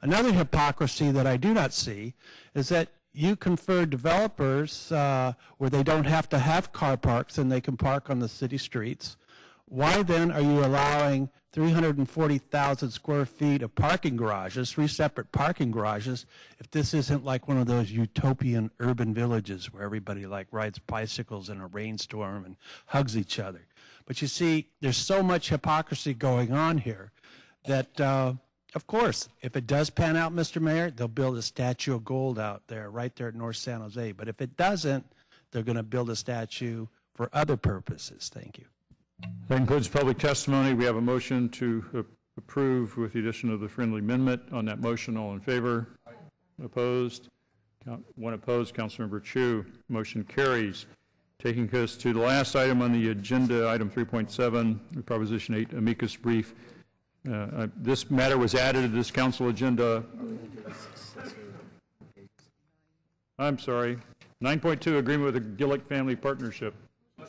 Another hypocrisy that I do not see is that you confer developers where they don't have to have car parks and they can park on the city streets. Why then are you allowing 340,000 square feet of parking garages, 3 separate parking garages, if this isn't like one of those utopian urban villages where everybody like rides bicycles in a rainstorm and hugs each other? But you see, there's so much hypocrisy going on here that, of course, if it does pan out, Mr. Mayor, they'll build a statue of gold out there, right there at North San Jose. But if it doesn't, they're going to build a statue for other purposes. Thank you. That concludes public testimony. We have a motion to approve with the addition of the friendly amendment. On that motion, all in favor? Opposed? One opposed, Councilmember Chu. Motion carries. Taking us to the last item on the agenda, item 3.7, Proposition 8, amicus brief. This matter was added to this council agenda. I'm sorry. 9.2, agreement with the Gillick Family Partnership. I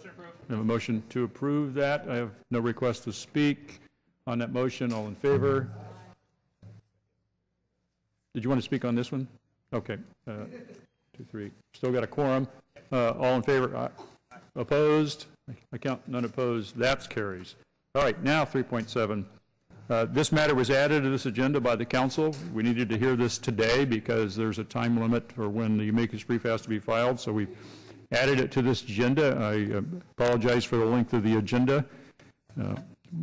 have a motion to approve that. I have no request to speak on that motion. All in favor? Did you want to speak on this one? Okay. 2, 3. Still got a quorum. All in favor? Opposed? I count none opposed. That carries. All right, now 3.7. This matter was added to this agenda by the council. We needed to hear this today because there's a time limit for when the amicus brief has to be filed, so we added it to this agenda. I apologize for the length of the agenda.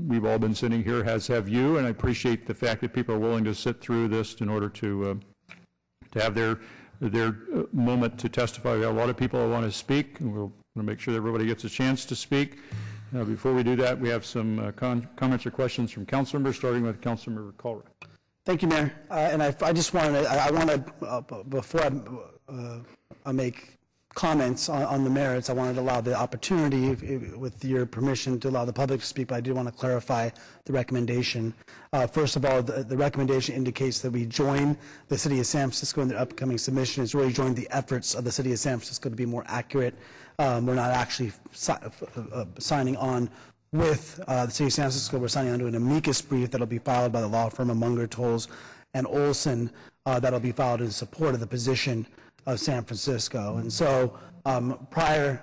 We've all been sitting here, as have you, and I appreciate the fact that people are willing to sit through this in order to have their moment to testify. We have a lot of people that want to speak, and we'll want to make sure that everybody gets a chance to speak. Before we do that, we have some comments or questions from council members, starting with Councilmember KALRA. Thank you, Mayor. And I just wanted to, I want to, before I make comments on the merits, I wanted to allow the opportunity, with your permission, to allow the public to speak, but I do want to clarify the recommendation. First of all, the recommendation indicates that we join the City of San Francisco in their upcoming submission. It's really joined the efforts of the City of San Francisco to be more accurate. We're not actually signing on with the City of San Francisco. We're signing on to an amicus brief that will be filed by the law firm of Munger, Tolles, and Olson that will be filed in support of the position of San Francisco. And so prior,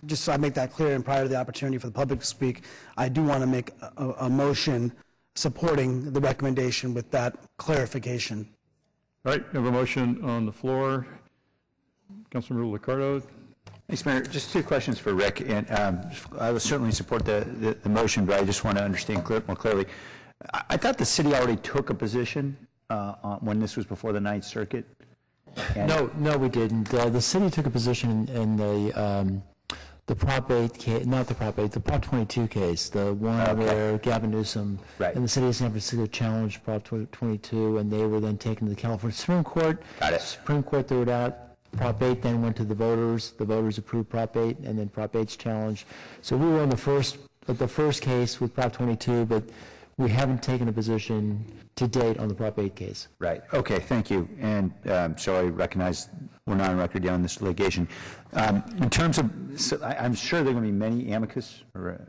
just so I make that clear, and prior to the opportunity for the public to speak, I do want to make a motion supporting the recommendation with that clarification. All right, we have a motion on the floor. Councilmember LICCARDO. Thanks, Mayor. Just 2 questions for Rick, and I will certainly support the motion, but I just want to understand more clearly. I thought the city already took a position when this was before the Ninth Circuit. No, we didn't. The city took a position in the Prop 8 case, not the Prop 8, the Prop 22 case, the one where Gavin Newsom and the city of San Francisco challenged Prop 22, and they were then taken to the California Supreme Court. Got it. Supreme Court threw it out. Prop 8 then went to the voters approved Prop 8, and then Prop 8's challenged. So we were in the first case with Prop 22, but we haven't taken a position to date on the Prop 8 case. Right. Okay, thank you. And so I recognize we're not on record yet on this litigation. In terms of, I'm sure there are going to be many amicus or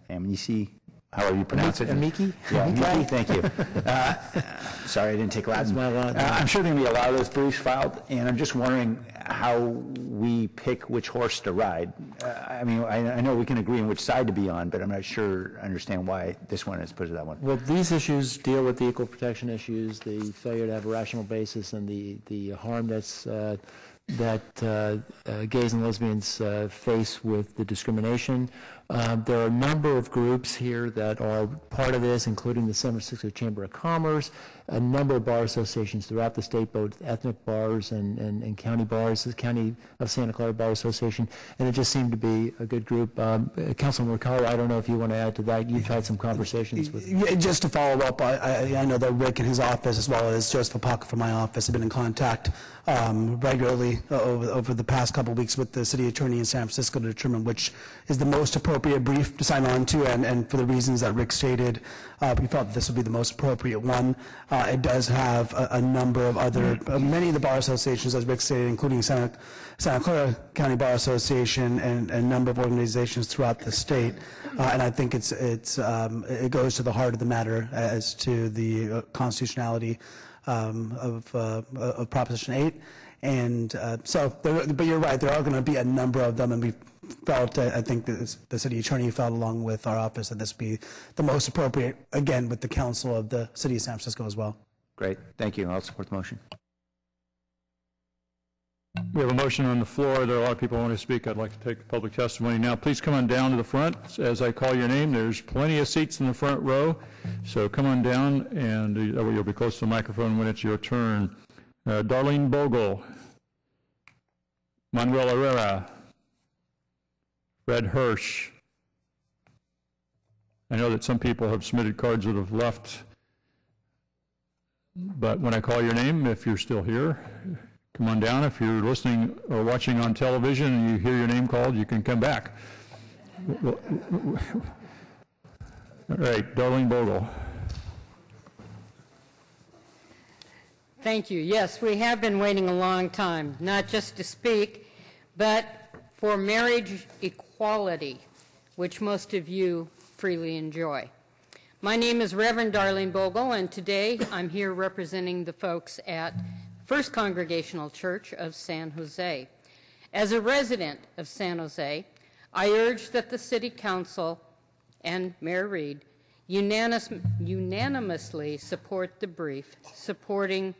amici, however you pronounce it. Amici? Yeah, amici, thank you. Sorry, I didn't take Latin. I'm sure there are going to be a lot of those briefs filed, and I'm just wondering how we pick which horse to ride. I mean, I know we can agree on which side to be on, but I'm not sure I understand why this one is put to that one. Well, these issues deal with the equal protection issues, the failure to have a rational basis, and the harm that gays and lesbians face with the discrimination. There are a number of groups here that are part of this, including the San Francisco Chamber of Commerce, a number of bar associations throughout the state, both ethnic bars and county bars, the County of Santa Clara Bar Association, and it just seemed to be a good group. Councilman McCullough, I don't know if you want to add to that. You've had some conversations with them. Yeah, just to follow up, I know that Rick in his office, as well as Joseph Apaka from my office, have been in contact regularly over the past couple of weeks with the city attorney in San Francisco to determine which is the most appropriate brief to sign on to, and for the reasons that Rick stated, we felt that this would be the most appropriate one. It does have a number of other, many of the bar associations, as Rick stated, including Santa Clara County Bar Association and a number of organizations throughout the state, and I think it goes to the heart of the matter as to the constitutionality of Proposition 8. And but you're right, there are going to be a number of them, and we felt, I think the city attorney felt along with our office that this would be the most appropriate, again, with the council of the city of San Francisco as well. Great, thank you. I'll support the motion. We have a motion on the floor. There are a lot of people who want to speak. I'd like to take public testimony now. Please come on down to the front as I call your name. There's plenty of seats in the front row, so come on down, and you'll be close to the microphone when it's your turn. Darlene Bogle, Manuel Herrera, Fred Hirsch. I know that some people have submitted cards that have left But when I call your name, if you're still here, come on down. If you're listening or watching on television and you hear your name called, you can come back. All right, Darlene Bogle. Thank you. Yes, we have been waiting a long time, not just to speak, but for marriage equality, which most of you freely enjoy. My name is Reverend Darlene Bogle, and today I'm here representing the folks at First Congregational Church of San Jose. As a resident of San Jose, I urge that the City Council and Mayor Reed unanimously support the brief supporting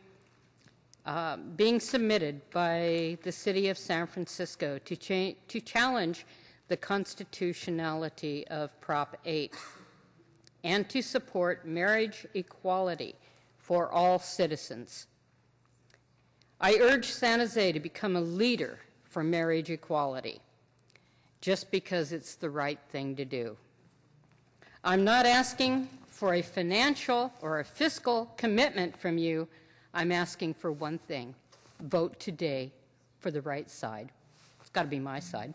being submitted by the City of San Francisco to challenge the constitutionality of Prop 8 and to support marriage equality for all citizens. I urge San Jose to become a leader for marriage equality, just because it's the right thing to do. I'm not asking for a financial or a fiscal commitment from you. I'm asking for one thing: vote today for the right side. It's got to be my side.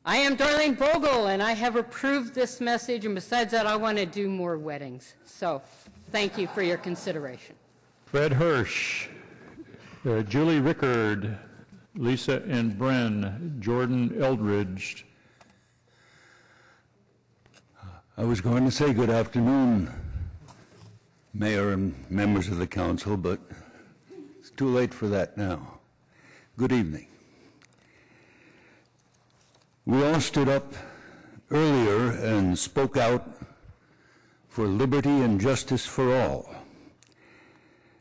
I am Darlene Bogle, and I have approved this message, and besides that, I want to do more weddings. So thank you for your consideration. Fred Hirsch, Julie Rickard, Lisa and Bren, Jordan Eldridge. I was going to say good afternoon, Mayor and members of the council, but it's too late for that now. Good evening. We all stood up earlier and spoke out for liberty and justice for all.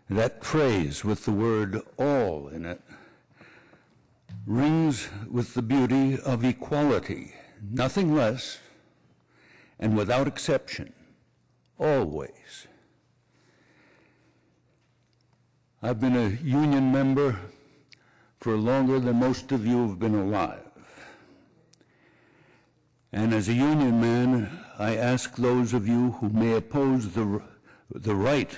That phrase with the word all in it rings with the beauty of equality, nothing less, and without exception, always. I've been a union member for longer than most of you have been alive. And as a union man, I ask those of you who may oppose the right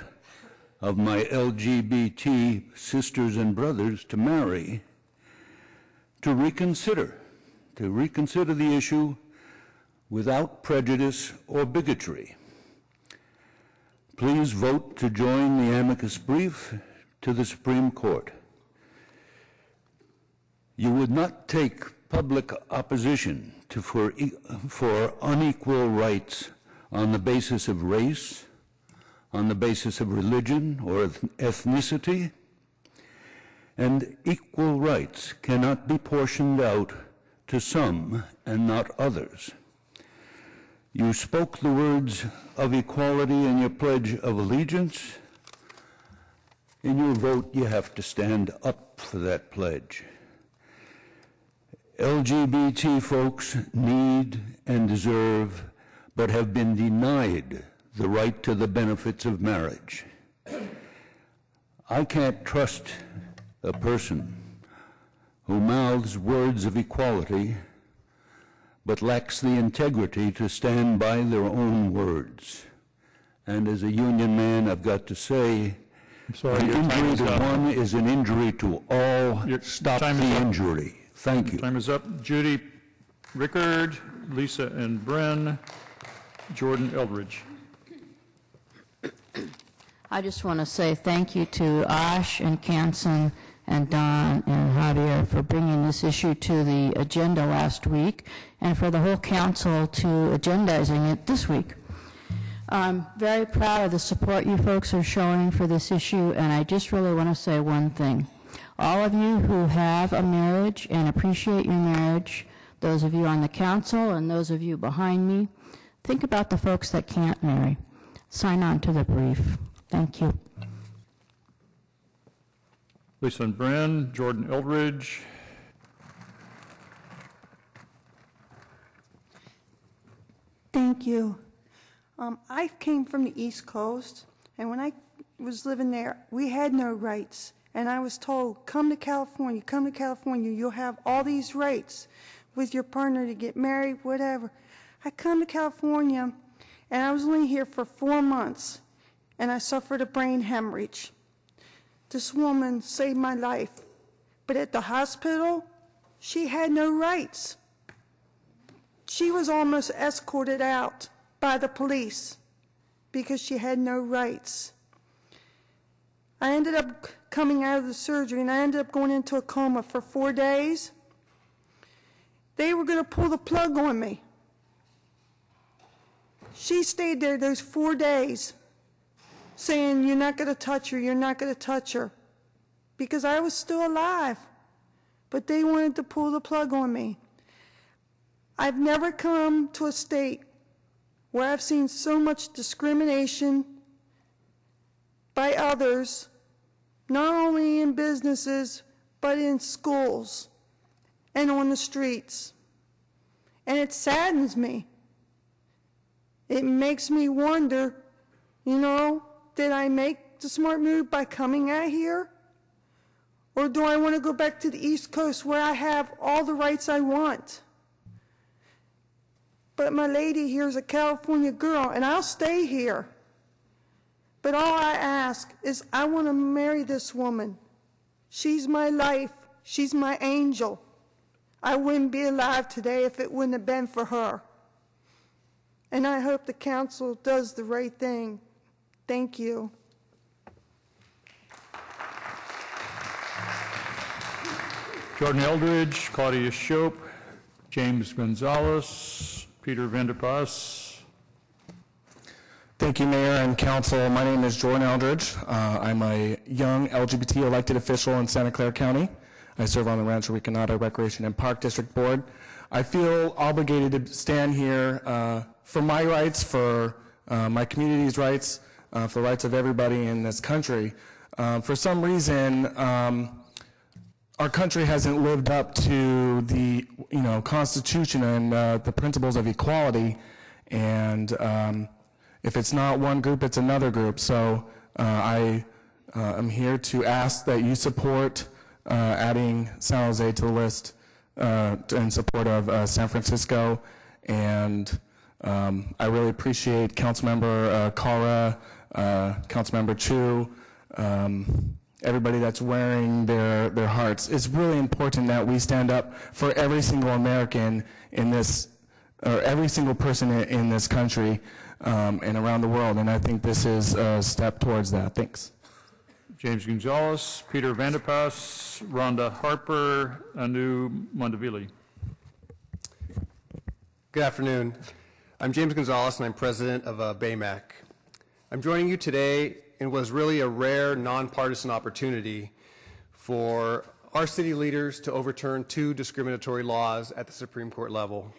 of my LGBT sisters and brothers to marry to reconsider the issue without prejudice or bigotry. Please vote to join the amicus brief to the Supreme Court. You would not take public opposition for unequal rights on the basis of race, on the basis of religion or ethnicity, and equal rights cannot be portioned out to some and not others. You spoke the words of equality in your Pledge of Allegiance. In your vote, you have to stand up for that pledge. LGBT folks need and deserve, but have been denied the right to the benefits of marriage. I can't trust a person who mouths words of equality but lacks the integrity to stand by their own words. And as a union man, I've got to say, an injury to one is an injury to all. Stop the injury. Thank you. Time is up. Judy Rickard, Lisa and Bren, Jordan Eldridge. I just want to say thank you to Ash and Kansen and Don and Javier for bringing this issue to the agenda last week, and for the whole council to agendizing it this week. I'm very proud of the support you folks are showing for this issue, and I just really want to say one thing. All of you who have a marriage and appreciate your marriage, those of you on the council and those of you behind me, think about the folks that can't marry. Sign on to the brief. Thank you. Lisa and Bren, Jordan Eldridge. Thank you. I came from the East Coast, and when I was living there, we had no rights. And I was told, come to California, you'll have all these rights with your partner to get married, whatever. I come to California, and I was only here for 4 months. and I suffered a brain hemorrhage. This woman saved my life, but at the hospital, she had no rights. She was almost escorted out by the police because she had no rights. I ended up coming out of the surgery, and I ended up going into a coma for 4 days. They were going to pull the plug on me. She stayed there those 4 days saying, "You're not going to touch her, you're not going to touch her," because I was still alive. But they wanted to pull the plug on me. I've never come to a state where I've seen so much discrimination by others, not only in businesses, but in schools and on the streets. And it saddens me. It makes me wonder, did I make the smart move by coming out here? Or do I want to go back to the East Coast where I have all the rights I want? But my lady here is a California girl, and I'll stay here. But all I ask is I want to marry this woman. She's my life. She's my angel. I wouldn't be alive today if it wouldn't have been for her. And I hope the council does the right thing. Thank you. Jordan Eldridge, Claudia Shope, James Gonzalez, Peter Vanderpas. Thank you, Mayor and Council. My name is Jordan Eldridge. I'm a young LGBT elected official in Santa Clara County. I serve on the Rancho Recanado Recreation and Park District Board. I feel obligated to stand here for my rights, for my community's rights, for the rights of everybody in this country. For some reason, our country hasn't lived up to the Constitution and the principles of equality, and if it's not one group, it's another group. So I am here to ask that you support adding San Jose to the list in support of San Francisco, and I really appreciate Councilmember KALRA, Councilmember Chu, everybody that's wearing their hearts. It's really important that we stand up for every single American in this, or every single person in this country and around the world, and I think this is a step towards that. Thanks. James Gonzalez, Peter Vanderpas, Rhonda Harper, Anu Mondavili. Good afternoon. I'm James Gonzalez, and I'm president of BAMAC. I'm joining you today in what was really a rare, nonpartisan opportunity for our city leaders to overturn 2 discriminatory laws at the Supreme Court level.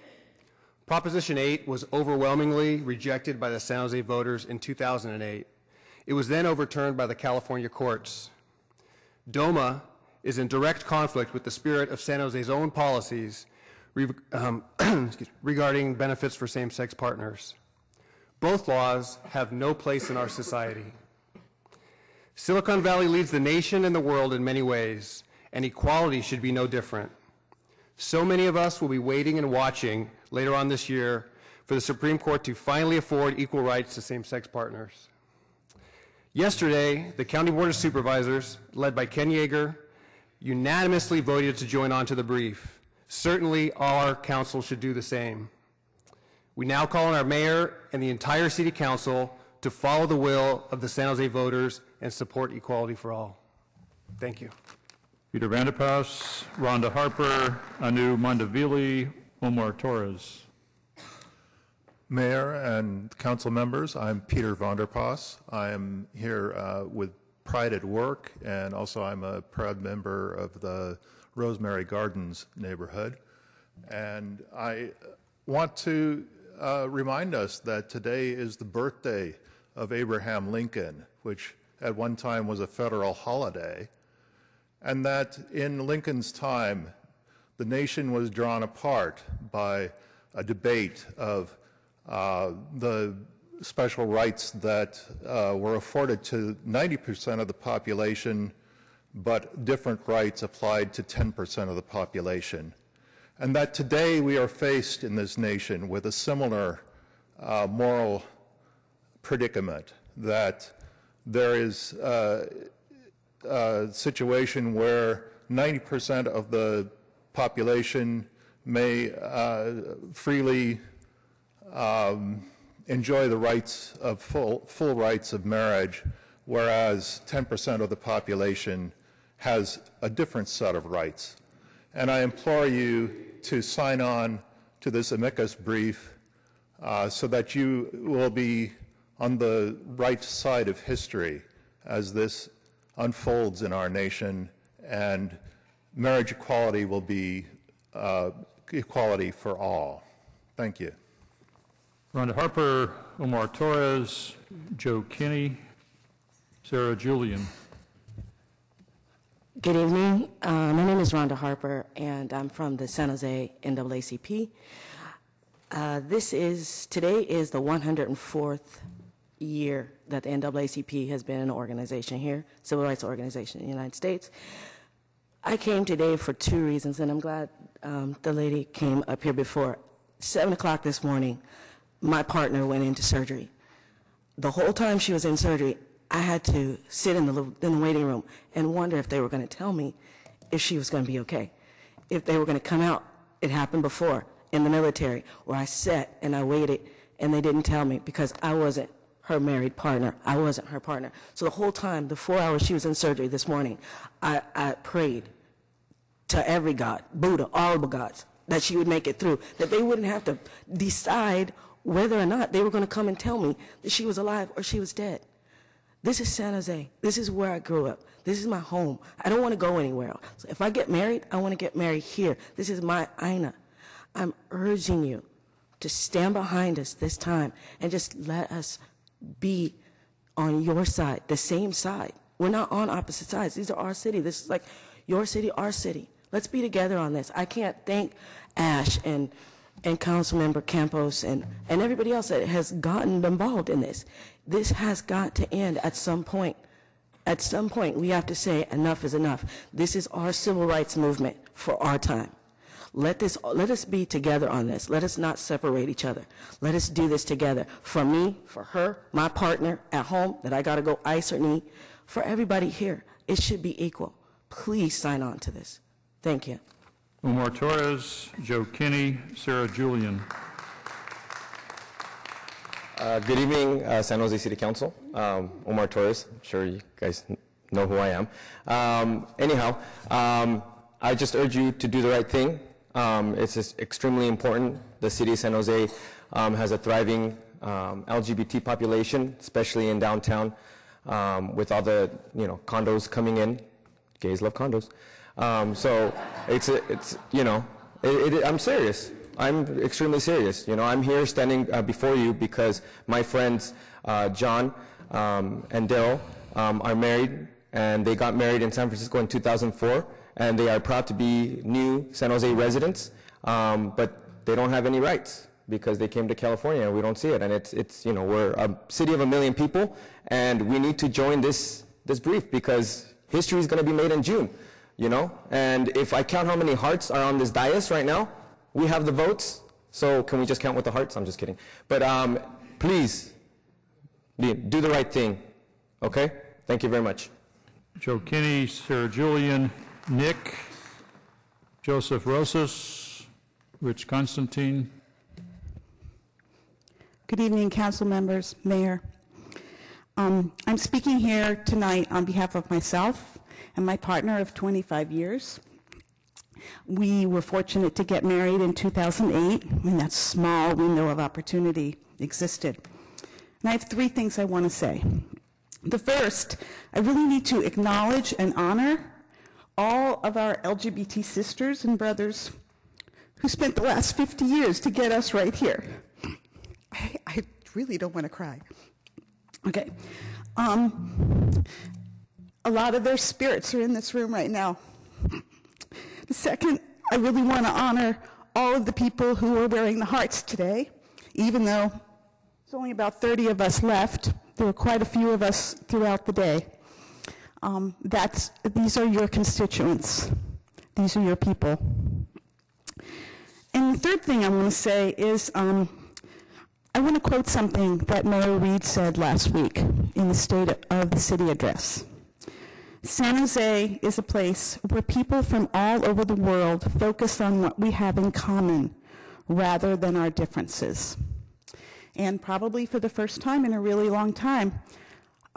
Proposition 8 was overwhelmingly rejected by the San Jose voters in 2008. It was then overturned by the California courts. DOMA is in direct conflict with the spirit of San Jose's own policies regarding benefits for same-sex partners. Both laws have no place in our society. Silicon Valley leads the nation and the world in many ways, and equality should be no different. So many of us will be waiting and watching later on this year for the Supreme Court to finally afford equal rights to same-sex partners. Yesterday, the County Board of Supervisors, led by Ken Yeager, unanimously voted to join on to the brief. Certainly, our council should do the same. We now call on our mayor and the entire city council to follow the will of the San Jose voters and support equality for all. Thank you. Peter Vanderpas, Rhonda Harper, Anu Mondavili, Omar Torres. Mayor and council members, I'm Peter Vanderpas. I am here with Pride at Work, and also I'm a proud member of the Rosemary Gardens neighborhood. And I want to remind us that today is the birthday of Abraham Lincoln, which at one time was a federal holiday, and that in Lincoln's time, the nation was drawn apart by a debate of the special rights that were afforded to 90% of the population, but different rights applied to 10% of the population. And that today we are faced in this nation with a similar moral predicament, that there is a situation where 90% of the population may freely enjoy the rights of full rights of marriage, whereas 10% of the population has a different set of rights. And I implore you to sign on to this amicus brief so that you will be on the right side of history as this unfolds in our nation, and marriage equality will be equality for all. Thank you. Rhonda Harper, Omar Torres, Joe Kinney, Sarah Julian. Good evening. My name is Rhonda Harper, and I'm from the San Jose NAACP. Today is the 104th year that the NAACP has been an organization here, civil rights organization in the United States. I came today for two reasons, and I'm glad the lady came up here before. 7 o'clock this morning, my partner went into surgery. The whole time she was in surgery, I had to sit in the waiting room and wonder if they were going to tell me if she was going to be okay, if they were going to come out. It happened before in the military where I sat and I waited and they didn't tell me because I wasn't her married partner. I wasn't her partner. So the whole time, the 4 hours she was in surgery this morning, I prayed to every God, Buddha, all the gods, that she would make it through, that they wouldn't have to decide whether or not they were going to come and tell me that she was alive or she was dead. This is San Jose. This is where I grew up. This is my home. I don't want to go anywhere else. So if I get married, I want to get married here. This is my Aina. I'm urging you to stand behind us this time and just let us be on your side, the same side. We're not on opposite sides. These are our city. This is like your city, our city. Let's be together on this. I can't thank Ash and Councilmember Campos and everybody else that has gotten involved in this. This has got to end at some point. At some point, we have to say enough is enough. This is our civil rights movement for our time. Let us be together on this. Let us not separate each other. Let us do this together. For me, for her, my partner at home that I got to go ice or knee, for everybody here, it should be equal. Please sign on to this. Thank you. Omar Torres, Joe Kinney, Sarah Julian. Good evening, San Jose City Council. Omar Torres. I'm sure you guys know who I am. Anyhow, I just urge you to do the right thing. It's just extremely important. The city of San Jose has a thriving LGBT population, especially in downtown, with all the condos coming in. Gays love condos. So I'm serious. I'm extremely serious. I'm here standing before you because my friends John and Daryl are married, and they got married in San Francisco in 2004, and they are proud to be new San Jose residents, but they don't have any rights because they came to California and we don't see it. And it's we're a city of 1 million people, and we need to join this brief because history is going to be made in June. And if I count how many hearts are on this dais right now, we have the votes, so can we just count with the hearts? I'm just kidding. But please, do the right thing, okay? Thank you very much. Joe Kinney, Sarah Julian, Nick, Joseph Rosas, Rich Constantine. Good evening, council members, mayor. I'm speaking here tonight on behalf of myself and my partner of 25 years. We were fortunate to get married in 2008 when that small window of opportunity existed. And I have three things I want to say. The first, I really need to acknowledge and honor all of our LGBT sisters and brothers who spent the last 50 years to get us right here. I really don't want to cry. Okay. A lot of their spirits are in this room right now. The second, I really want to honor all of the people who are wearing the hearts today, even though there's only about 30 of us left. There were quite a few of us throughout the day. These are your constituents. These are your people. And the third thing I want to say is I want to quote something that Mayor Reed said last week in the State of the City address. San Jose is a place where people from all over the world focus on what we have in common rather than our differences. And probably for the first time in a really long time,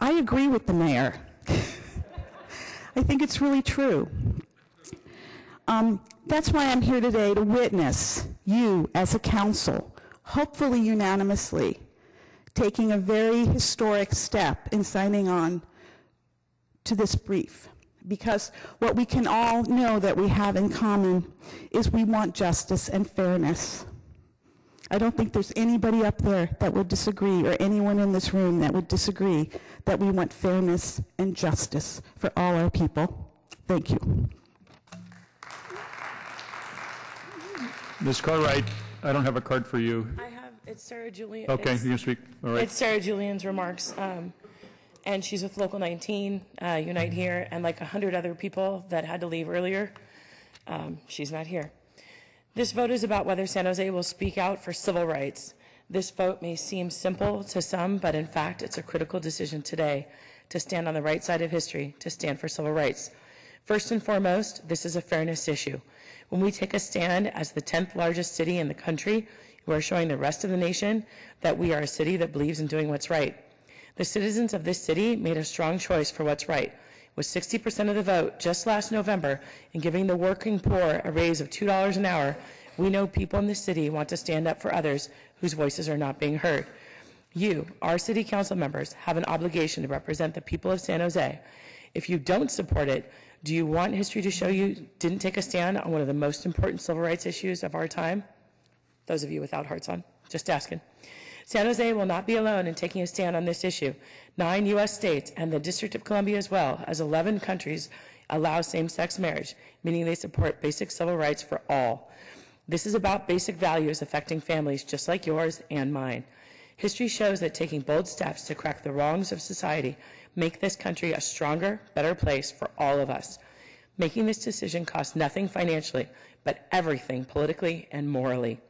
I agree with the mayor. I think it's really true. That's why I'm here today to witness you as a council, hopefully unanimously, taking a very historic step in signing on to this brief. Because what we can all know that we have in common is we want justice and fairness. I don't think there's anybody up there that would disagree, or anyone in this room that would disagree, that we want fairness and justice for all our people. Thank you. Ms. Cartwright, I don't have a card for you. I have, it's Sarah Julian. Okay, you can speak. All right. It's Sarah Julian's remarks, and she's with Local 19, Unite Here, and like 100 other people that had to leave earlier. She's not here. This vote is about whether San Jose will speak out for civil rights. This vote may seem simple to some, but in fact, it's a critical decision today to stand on the right side of history, to stand for civil rights. First and foremost, this is a fairness issue. When we take a stand as the 10th largest city in the country, we are showing the rest of the nation that we are a city that believes in doing what's right. The citizens of this city made a strong choice for what's right, with 60% of the vote just last November in giving the working poor a raise of $2 an hour. We know people in the city want to stand up for others whose voices are not being heard. You, our city council members, have an obligation to represent the people of San Jose. If you don't support it, do you want history to show you didn't take a stand on one of the most important civil rights issues of our time? Those of you without hearts on, just asking. San Jose will not be alone in taking a stand on this issue. 9 U.S. states and the District of Columbia, as well as 11 countries, allow same-sex marriage, meaning they support basic civil rights for all. This is about basic values affecting families just like yours and mine. History shows that taking bold steps to correct the wrongs of society make this country a stronger, better place for all of us. Making this decision costs nothing financially, but everything politically and morally.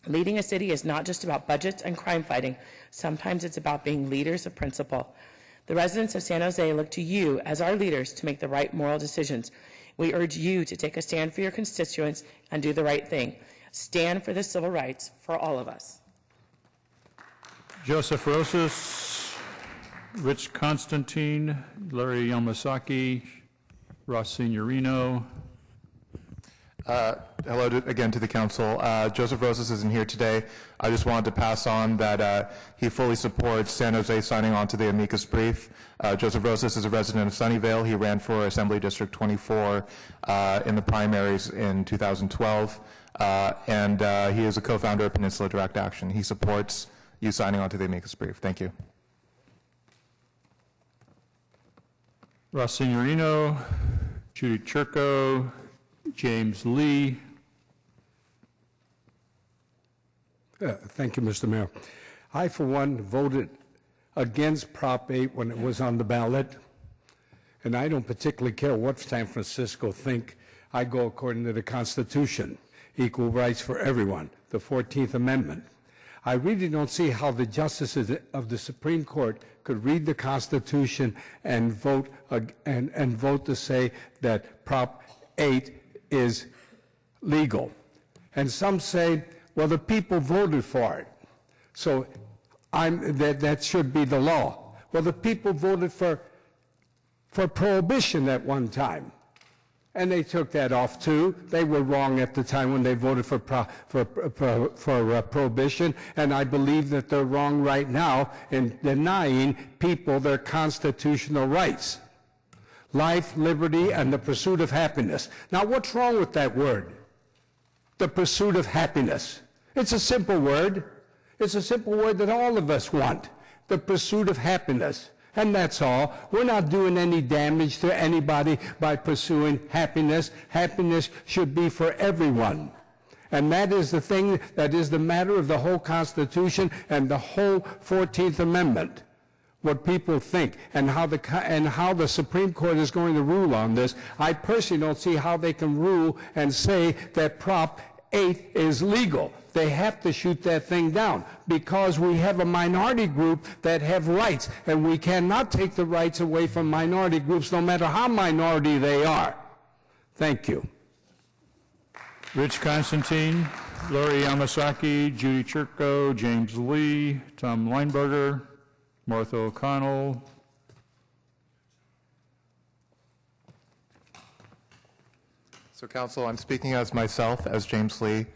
Leading a city is not just about budgets and crime fighting. Sometimes it's about being leaders of principle. The residents of San Jose look to you as our leaders to make the right moral decisions. We urge you to take a stand for your constituents and do the right thing. Stand for the civil rights for all of us. Joseph Rosas, Rich Constantine, Larry Yamasaki, Ross Signorino. Hello again to the council. Joseph Rosas isn't here today. I just wanted to pass on that he fully supports San Jose signing on to the amicus brief. Joseph Rosas is a resident of Sunnyvale. He ran for Assembly District 24 in the primaries in 2012, and he is a co-founder of Peninsula Direct Action. He supports you signing on to the amicus brief. Thank you. Ross Signorino, Judy Churko, James Lee. Thank you, Mr. Mayor. I, for one, voted against Prop 8 when it was on the ballot, and I don't particularly care what San Francisco think. I go according to the Constitution, equal rights for everyone, the 14th Amendment. I really don't see how the justices of the Supreme Court could read the Constitution and vote vote to say that Prop 8 is legal. And some say, well, the people voted for it, so that should be the law. Well, the people voted for prohibition at one time, and they took that off too. They were wrong at the time when they voted for prohibition, and I believe that they're wrong right now in denying people their constitutional rights. Life, liberty, and the pursuit of happiness. Now, what's wrong with that word? The pursuit of happiness. It's a simple word. It's a simple word that all of us want. The pursuit of happiness. And that's all. We're not doing any damage to anybody by pursuing happiness. Happiness should be for everyone. And that is the thing, that is the matter of the whole Constitution and the whole 14th Amendment. What people think and how the Supreme Court is going to rule on this. I personally don't see how they can rule and say that Prop 8 is legal. They have to shoot that thing down because we have a minority group that have rights, and we cannot take the rights away from minority groups no matter how minority they are. Thank you. Rich Constantine, Lori Yamasaki, Judy Churko, James Lee, Tom Lineberger, Martha O'Connell. So Council, I'm speaking as myself, as James Lee.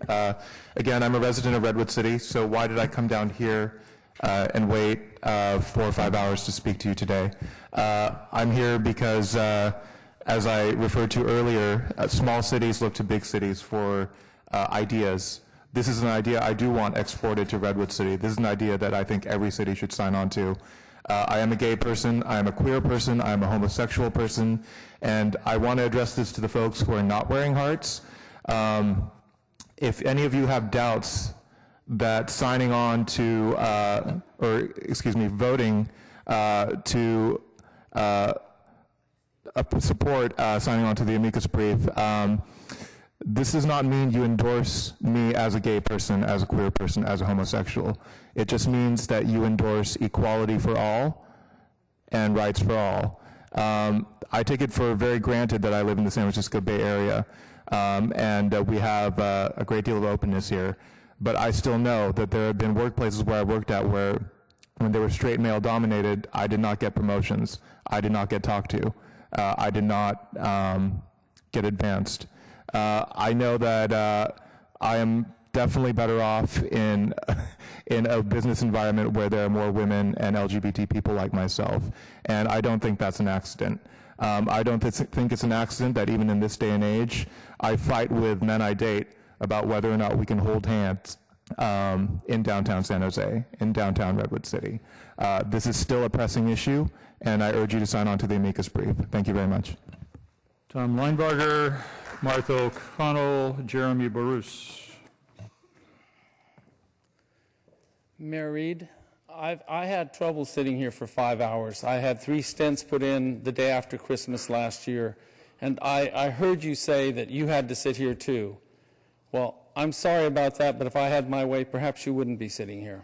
Again, I'm a resident of Redwood City, so why did I come down here and wait 4 or 5 hours to speak to you today? I'm here because, as I referred to earlier, small cities look to big cities for ideas. This is an idea I do want exported to Redwood City. This is an idea that I think every city should sign on to. I am a gay person, I am a queer person, I am a homosexual person, and I want to address this to the folks who are not wearing hearts. If any of you have doubts that signing on to, voting to support signing on to the amicus brief, this does not mean you endorse me as a gay person, as a queer person, as a homosexual. It just means that you endorse equality for all and rights for all. I take it for very granted that I live in the San Francisco Bay Area, and we have a great deal of openness here. But I still know that there have been workplaces where I worked at where when they were straight male dominated, I did not get promotions. I did not get talked to. I did not get advanced. I know that I am definitely better off in a business environment where there are more women and LGBT people like myself, and I don't think that's an accident. I don't think it's an accident that even in this day and age, I fight with men I date about whether or not we can hold hands in downtown San Jose, in downtown Redwood City. This is still a pressing issue, and I urge you to sign on to the amicus brief. Thank you very much. Tom Linebarger, Martha O'Connell, Jeremy Baruch. Mayor Reed, I had trouble sitting here for 5 hours. I had 3 stents put in the day after Christmas last year, and I heard you say that you had to sit here too. Well, I'm sorry about that, but if I had my way, perhaps you wouldn't be sitting here.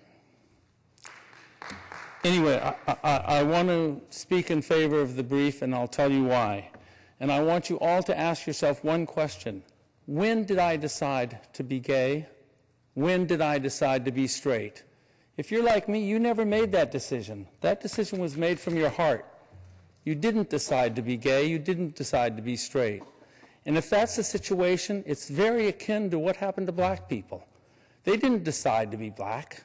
Anyway, I want to speak in favor of the brief, and I'll tell you why. And I want you all to ask yourself one question. When did I decide to be gay? When did I decide to be straight? If you're like me, you never made that decision. That decision was made from your heart. You didn't decide to be gay. You didn't decide to be straight. And if that's the situation, it's very akin to what happened to black people. They didn't decide to be black,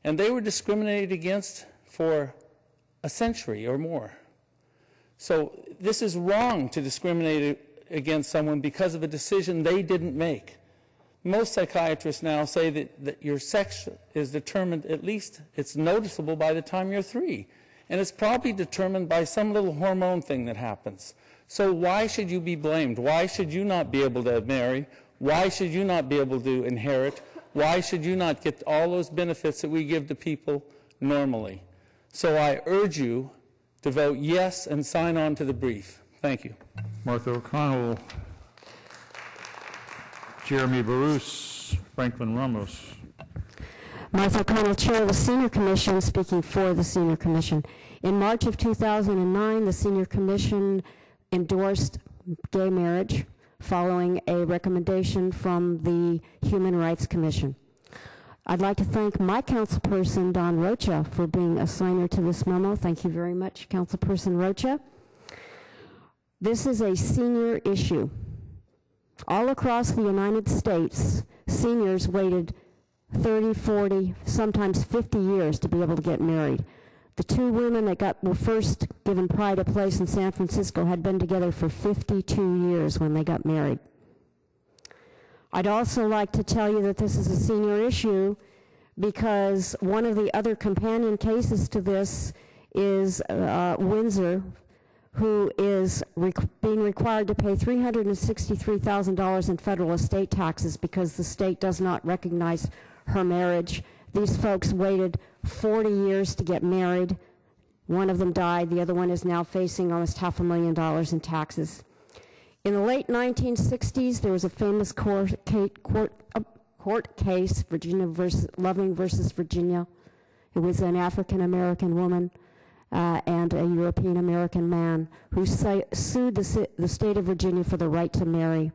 and they were discriminated against for a century or more. So this is wrong to discriminate against someone because of a decision they didn't make. Most psychiatrists now say that your sex is determined, at least it's noticeable by the time you're 3. And it's probably determined by some little hormone thing that happens. So why should you be blamed? Why should you not be able to marry? Why should you not be able to inherit? Why should you not get all those benefits that we give to people normally? So I urge you to vote yes and sign on to the brief. Thank you. Martha O'Connell, Jeremy Baruch, Franklin Ramos. Martha O'Connell, Chair of the Senior Commission, speaking for the Senior Commission. In March of 2009, the Senior Commission endorsed gay marriage following a recommendation from the Human Rights Commission. I'd like to thank my councilperson, Don Rocha, for being a signer to this memo. Thank you very much, Councilperson Rocha. This is a senior issue. All across the United States, seniors waited 30, 40, sometimes 50 years to be able to get married. The 2 women that were first given pride of place in San Francisco had been together for 52 years when they got married. I'd also like to tell you that this is a senior issue because one of the other companion cases to this is Windsor, who is being required to pay $363,000 in federal estate taxes because the state does not recognize her marriage. These folks waited 40 years to get married. One of them died. The other one is now facing almost $500,000 in taxes. In the late 1960s, there was a famous court court case, Loving versus Virginia. It was an African-American woman and a European-American man who sued the state of Virginia for the right to marry.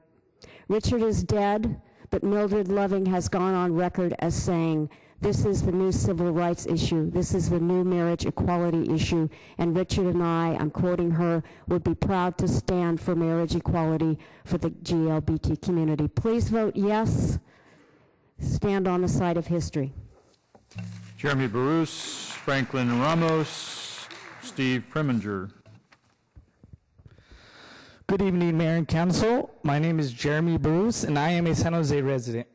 Richard is dead, but Mildred Loving has gone on record as saying, this is the new civil rights issue, this is the new marriage equality issue, and Richard and I'm quoting her, would be proud to stand for marriage equality for the GLBT community. Please vote yes. Stand on the side of history. Jeremy Bruce, Franklin Ramos, Steve Preminger. Good evening, Mayor and Council. My name is Jeremy Bruce, and I am a San Jose resident.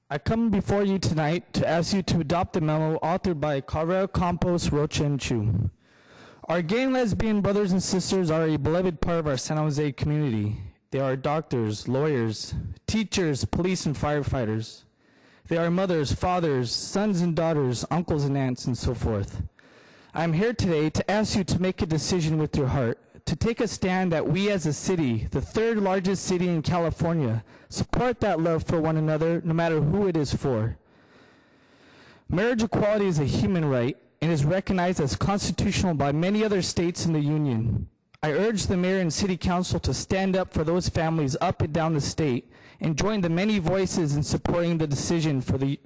I come before you tonight to ask you to adopt the memo authored by KALRA, CAMPOS, ROCHA, and CHU. Our gay and lesbian brothers and sisters are a beloved part of our San Jose community. They are doctors, lawyers, teachers, police, and firefighters. They are mothers, fathers, sons and daughters, uncles and aunts, and so forth. I am here today to ask you to make a decision with your heart, to take a stand that we as a city, the third largest city in California, support that love for one another, no matter who it is for. Marriage equality is a human right and is recognized as constitutional by many other states in the Union. I urge the mayor and city council to stand up for those families up and down the state and join the many voices in supporting the decision for the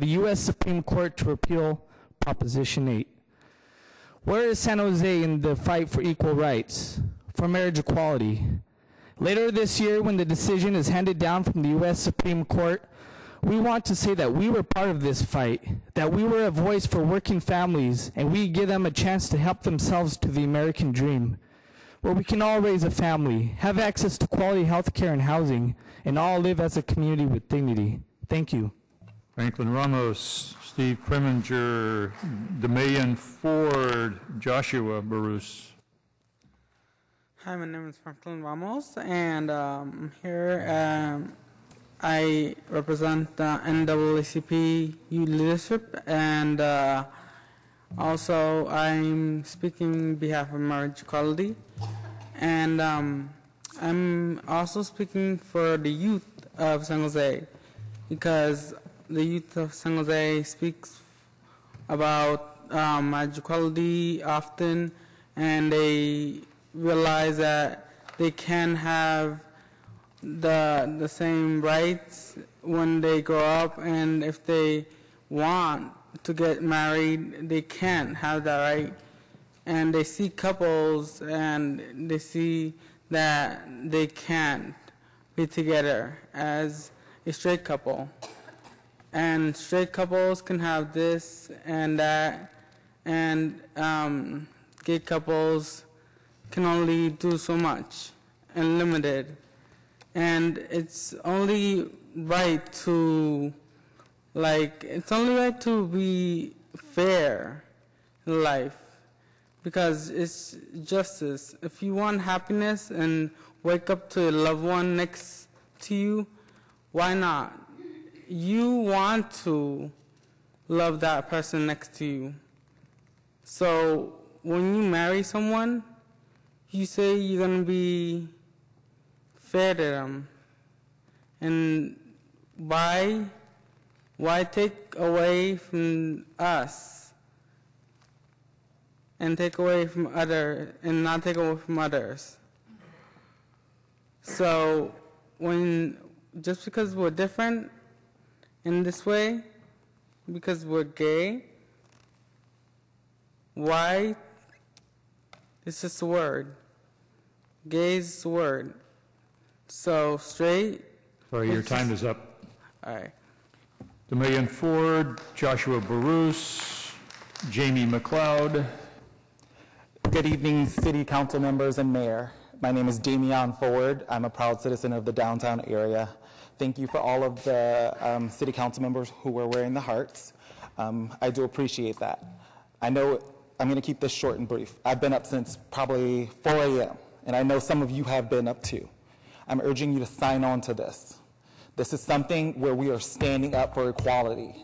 U.S. Supreme Court to repeal Proposition 8. Where is San Jose in the fight for equal rights, for marriage equality? Later this year, when the decision is handed down from the U.S. Supreme Court, we want to say that we were part of this fight, that we were a voice for working families, and we give them a chance to help themselves to the American dream, where we can all raise a family, have access to quality health care and housing, and all live as a community with dignity. Thank you. Franklin Ramos, Steve Preminger, Demayan Ford, Joshua Bruce. Hi, my name is Franklin Ramos, and here I represent the NAACP youth leadership, and also I'm speaking on behalf of marriage equality, and I'm also speaking for the youth of San Jose, because the youth of San Jose speaks about marriage equality often, and they realize that they can have the same rights when they grow up, and if they want to get married, they can have that right. And they see couples, and they see that they can't be together as a straight couple. And straight couples can have this and that, and gay couples can only do so much and limited. And it's only right to, be fair in life, because it's justice. If you want happiness and wake up to a loved one next to you, why not? You want to love that person next to you. So when you marry someone, you say you're going to be fair to them. And why take away from us and take away from and not take away from others? So just because we're different in this way, because we're gay, why? It's just a word. Gay is a word. So straight. Sorry, your time is up. All right. Demayan Ford, Joshua Bruce, Jamie McLeod. Good evening, City Council members and Mayor. My name is Damian Ford. I'm a proud citizen of the downtown area. Thank you for all of the City Council members who were wearing the hearts. I do appreciate that. I know I'm going to keep this short and brief. I've been up since probably 4 a.m., and I know some of you have been up too. I'm urging you to sign on to this. This is something where we are standing up for equality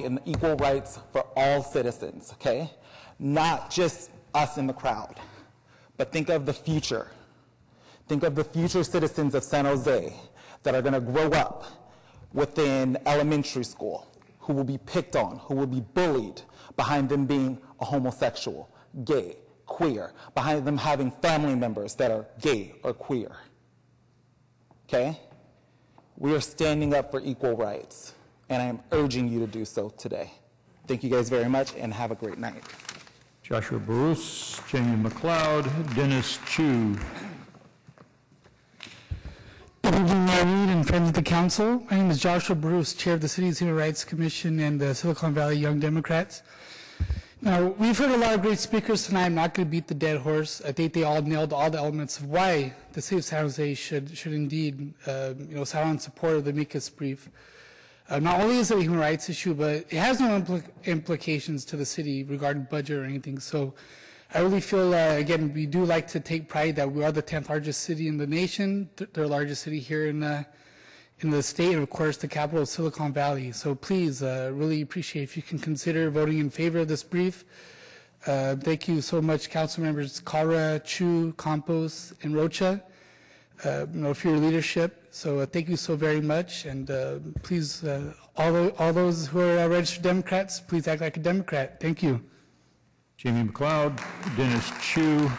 and equal rights for all citizens, okay? Not just us in the crowd, but think of the future. Think of the future citizens of San Jose that are going to grow up within elementary school who will be picked on, who will be bullied behind them being a homosexual, gay, queer, behind them having family members that are gay or queer. Okay? We are standing up for equal rights, and I am urging you to do so today. Thank you guys very much, and have a great night. Joshua Bruce, Jamie McLeod, Dennis Chu. Good evening, Mayor Reed and friends of the council. My name is Joshua Bruce, Chair of the City's Human Rights Commission and the Silicon Valley Young Democrats. Now, we've heard a lot of great speakers tonight. I'm not going to beat the dead horse. I think they all nailed all the elements of why the City of San Jose should indeed sound in support of the amicus brief. Not only is it a human rights issue, but it has no implications to the city regarding budget or anything. So I really feel, again, we do like to take pride that we are the 10th largest city in the nation, the largest city here in the state, and of course the capital of Silicon Valley. So please, really appreciate if you can consider voting in favor of this brief. Thank you so much, council members KALRA, Chu, CAMPOS, and ROCHA, for your leadership. So thank you so very much, and please, all those who are registered Democrats, please act like a Democrat. Thank you. Jamie McLeod, Dennis Chu.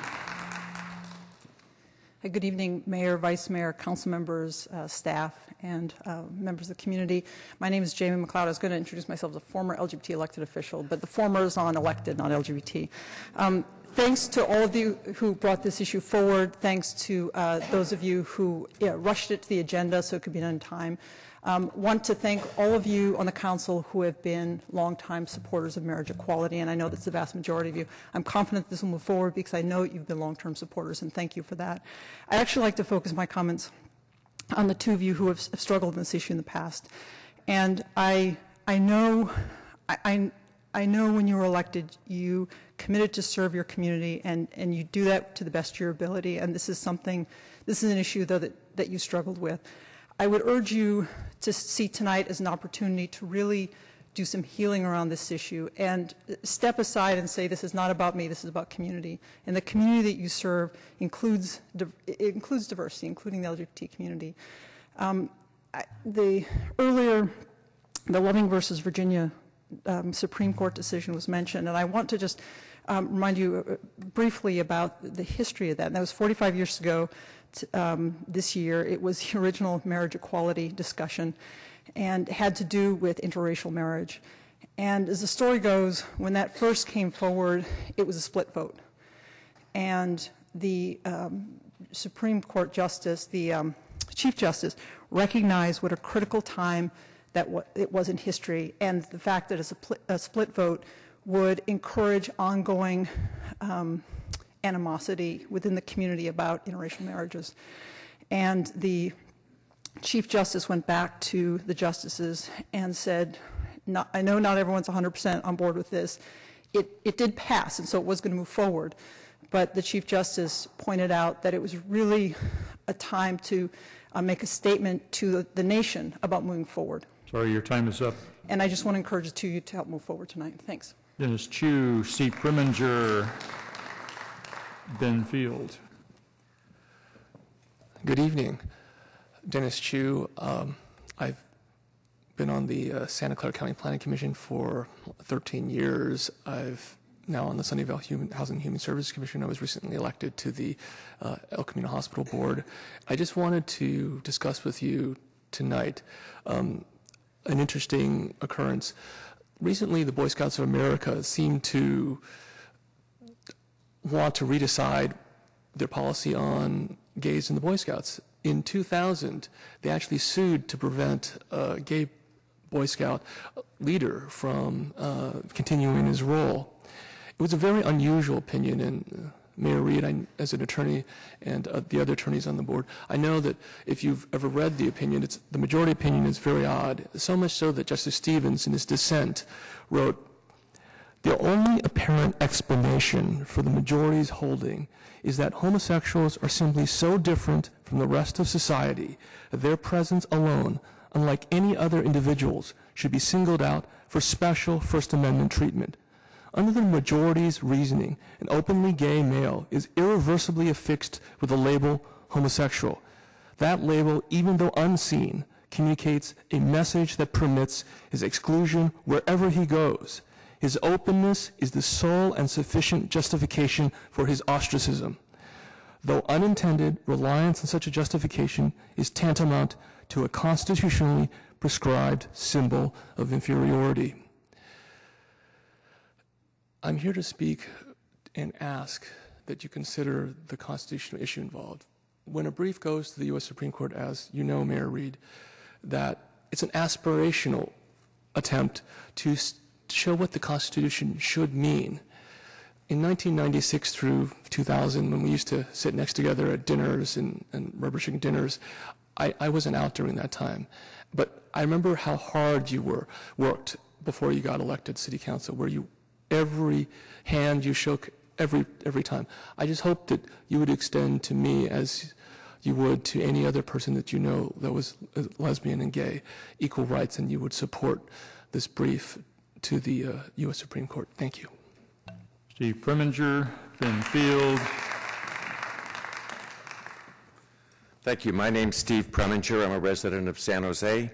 Good evening, Mayor, Vice Mayor, council members, staff, and members of the community. My name is Jamie McLeod. I was going to introduce myself as a former LGBT elected official, but the former is on elected, not LGBT. Thanks to all of you who brought this issue forward. Thanks to those of you who rushed it to the agenda so it could be done in time. Want to thank all of you on the council who have been longtime supporters of marriage equality, and I know that's the vast majority of you. I'm confident this will move forward because I know you've been long-term supporters, and thank you for that. I'd actually like to focus my comments on the two of you who have struggled in this issue in the past. And I know when you were elected, you committed to serve your community, and you do that to the best of your ability. And this is an issue, though, that you struggled with. I would urge you to see tonight as an opportunity to really do some healing around this issue and step aside and say, this is not about me, this is about community. And the community that you serve includes diversity, including the LGBT community. The Loving versus Virginia Supreme Court decision was mentioned, and I want to just remind you briefly about the history of that. And that was 45 years ago this year. It was the original marriage equality discussion and had to do with interracial marriage. And as the story goes, when that first came forward, it was a split vote. And the Supreme Court Justice, the Chief Justice, recognized what a critical time that it was in history, and the fact that a split vote would encourage ongoing animosity within the community about interracial marriages. And the Chief Justice went back to the justices and said, I know not everyone's 100% on board with this. It did pass, and so it was going to move forward. But the Chief Justice pointed out that it was really a time to make a statement to the nation about moving forward. Sorry, your time is up. And I just want to encourage the two of you to help move forward tonight. Thanks. Dennis Chu, C. Preminger, Ben Field. Good evening. Dennis Chu. I've been on the Santa Clara County Planning Commission for 13 years. I've now on the Sunnyvale Housing and Human Services Commission. I was recently elected to the El Camino Hospital Board. I just wanted to discuss with you tonight an interesting occurrence. Recently, the Boy Scouts of America seem to want to redecide their policy on gays in the Boy Scouts. In 2000, they actually sued to prevent a gay Boy Scout leader from continuing his role. It was a very unusual opinion, and Mayor Reed, as an attorney, and the other attorneys on the board, I know that if you've ever read the opinion, the majority opinion is very odd, so much so that Justice Stevens, in his dissent, wrote, "The only apparent explanation for the majority's holding is that homosexuals are simply so different from the rest of society that their presence alone, unlike any other individuals, should be singled out for special First Amendment treatment. Under the majority's reasoning, an openly gay male is irreversibly affixed with the label homosexual. That label, even though unseen, communicates a message that permits his exclusion wherever he goes. His openness is the sole and sufficient justification for his ostracism. Though unintended, reliance on such a justification is tantamount to a constitutionally prescribed symbol of inferiority. I'm here to speak and ask that you consider the constitutional issue involved. When a brief goes to the U.S. Supreme Court, as you know, Mayor Reed, that it's an aspirational attempt to show what the Constitution should mean. In 1996 through 2000, when we used to sit next together at dinners and rubber chicken dinners, I wasn't out during that time. But I remember how hard you worked before you got elected city council, where every hand you shook every time. I just hope that you would extend to me, as you would to any other person that you know that was lesbian and gay, equal rights, and you would support this brief to the U.S. Supreme Court. Thank you. Steve Preminger, Ben Field. Thank you. My name's Steve Preminger. I'm a resident of San Jose.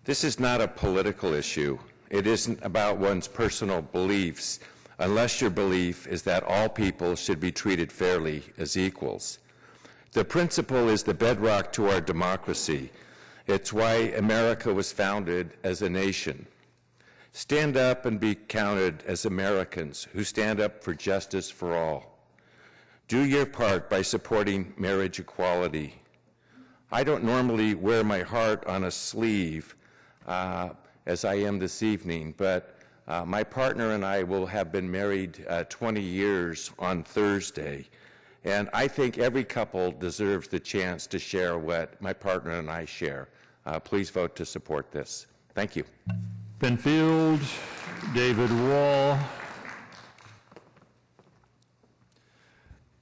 This is not a political issue. It isn't about one's personal beliefs, unless your belief is that all people should be treated fairly as equals. The principle is the bedrock to our democracy. It's why America was founded as a nation. Stand up and be counted as Americans who stand up for justice for all. Do your part by supporting marriage equality. I don't normally wear my heart on a sleeve as I am this evening, but my partner and I will have been married 20 years on Thursday, and I think every couple deserves the chance to share what my partner and I share. Please vote to support this. Thank you. Ben Field, David Wall.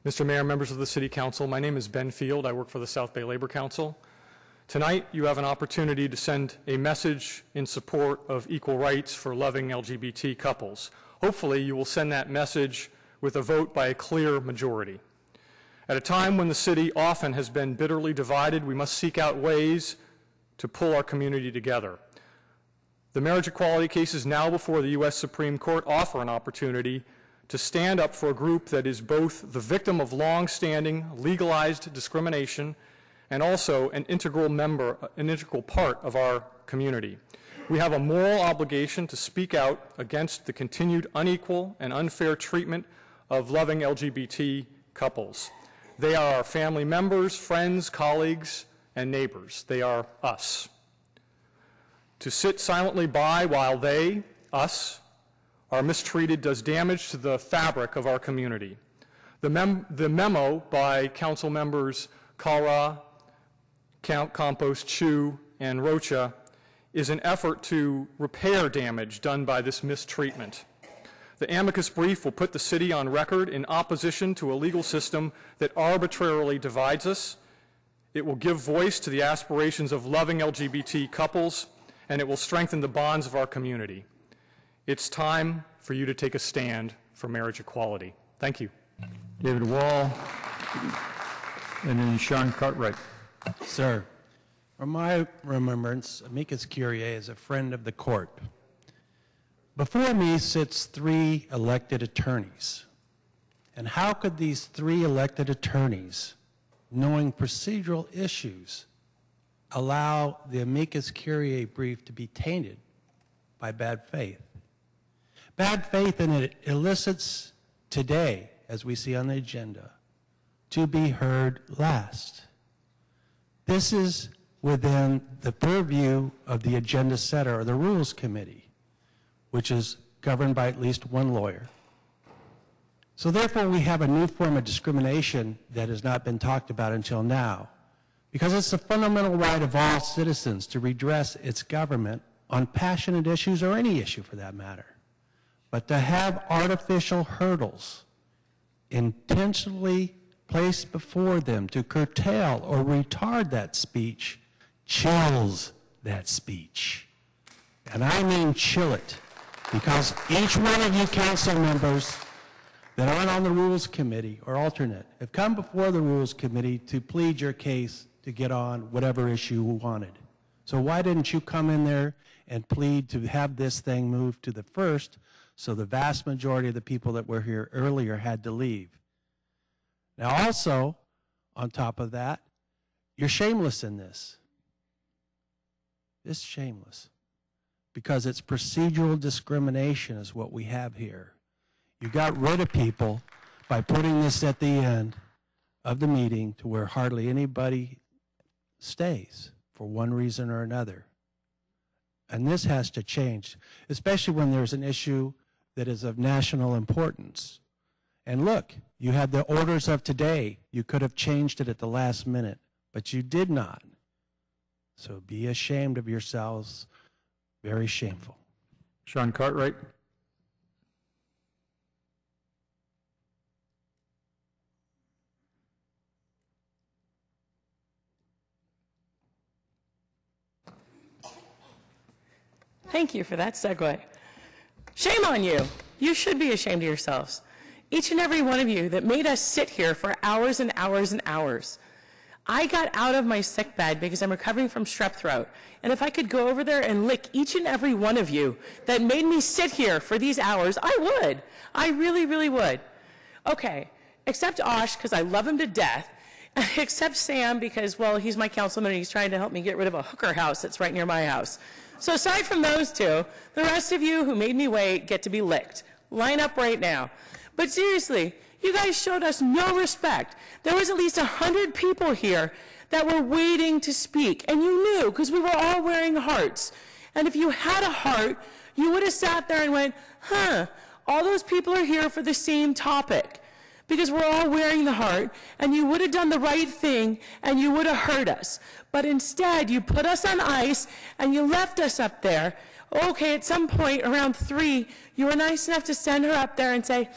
Mr. Mayor, members of the City Council, my name is Ben Field. I work for the South Bay Labor Council. Tonight, you have an opportunity to send a message in support of equal rights for loving LGBT couples. Hopefully, you will send that message with a vote by a clear majority. At a time when the city often has been bitterly divided, we must seek out ways to pull our community together. The marriage equality cases now before the U.S. Supreme Court offer an opportunity to stand up for a group that is both the victim of long-standing legalized discrimination and also an integral part of our community. We have a moral obligation to speak out against the continued unequal and unfair treatment of loving LGBT couples. They are our family members, friends, colleagues, and neighbors. They are us. To sit silently by while they, us, are mistreated does damage to the fabric of our community. The memo by Council members KALRA, CAMPOS, Chu, and ROCHA is an effort to repair damage done by this mistreatment. The amicus brief will put the city on record in opposition to a legal system that arbitrarily divides us. It will give voice to the aspirations of loving LGBT couples, and it will strengthen the bonds of our community. It's time for you to take a stand for marriage equality. Thank you. David Wall, and then Sean Cartwright. Sir, from my remembrance, amicus curiae is a friend of the court. Before me sits 3 elected attorneys. And how could these 3 elected attorneys, knowing procedural issues, allow the amicus curiae brief to be tainted by bad faith? Bad faith, and it elicits today, as we see on the agenda, to be heard last. This is within the purview of the agenda setter, or the Rules Committee, which is governed by at least 1 lawyer. So therefore, we have a new form of discrimination that has not been talked about until now, because it's the fundamental right of all citizens to redress its government on passionate issues, or any issue for that matter. But to have artificial hurdles intentionally placed before them to curtail or retard that speech chills that speech. And I mean chill it, because each one of you council members that aren't on the Rules Committee or alternate have come before the Rules Committee to plead your case to get on whatever issue you wanted. So why didn't you come in there and plead to have this thing moved to the 1st, so the vast majority of the people that were here earlier had to leave? Now also, on top of that, you're shameless in this. It's shameless. Because it's procedural discrimination is what we have here. You got rid of people by putting this at the end of the meeting to where hardly anybody stays for one reason or another. And this has to change, especially when there's an issue that is of national importance. And look, you had the orders of today. You could have changed it at the last minute, but you did not. So be ashamed of yourselves. Very shameful. Sean Cartwright. Thank you for that segue. Shame on you. You should be ashamed of yourselves. Each and every one of you that made us sit here for hours and hours and hours. I got out of my sick bed because I'm recovering from strep throat. And if I could go over there and lick each and every one of you that made me sit here for these hours, I would. I really, really would. Okay, except Osh, because I love him to death. Except Sam, because, well, he's my councilman and he's trying to help me get rid of a hooker house that's right near my house. So aside from those two, the rest of you who made me wait get to be licked. Line up right now. But seriously, you guys showed us no respect. There was at least 100 people here that were waiting to speak, and you knew because we were all wearing hearts. And if you had a heart, you would have sat there and went, huh, all those people are here for the same topic because we're all wearing the heart, and you would have done the right thing, and you would have heard us. But instead, you put us on ice, and you left us up there. Okay, at some point, around 3, you were nice enough to send her up there and say,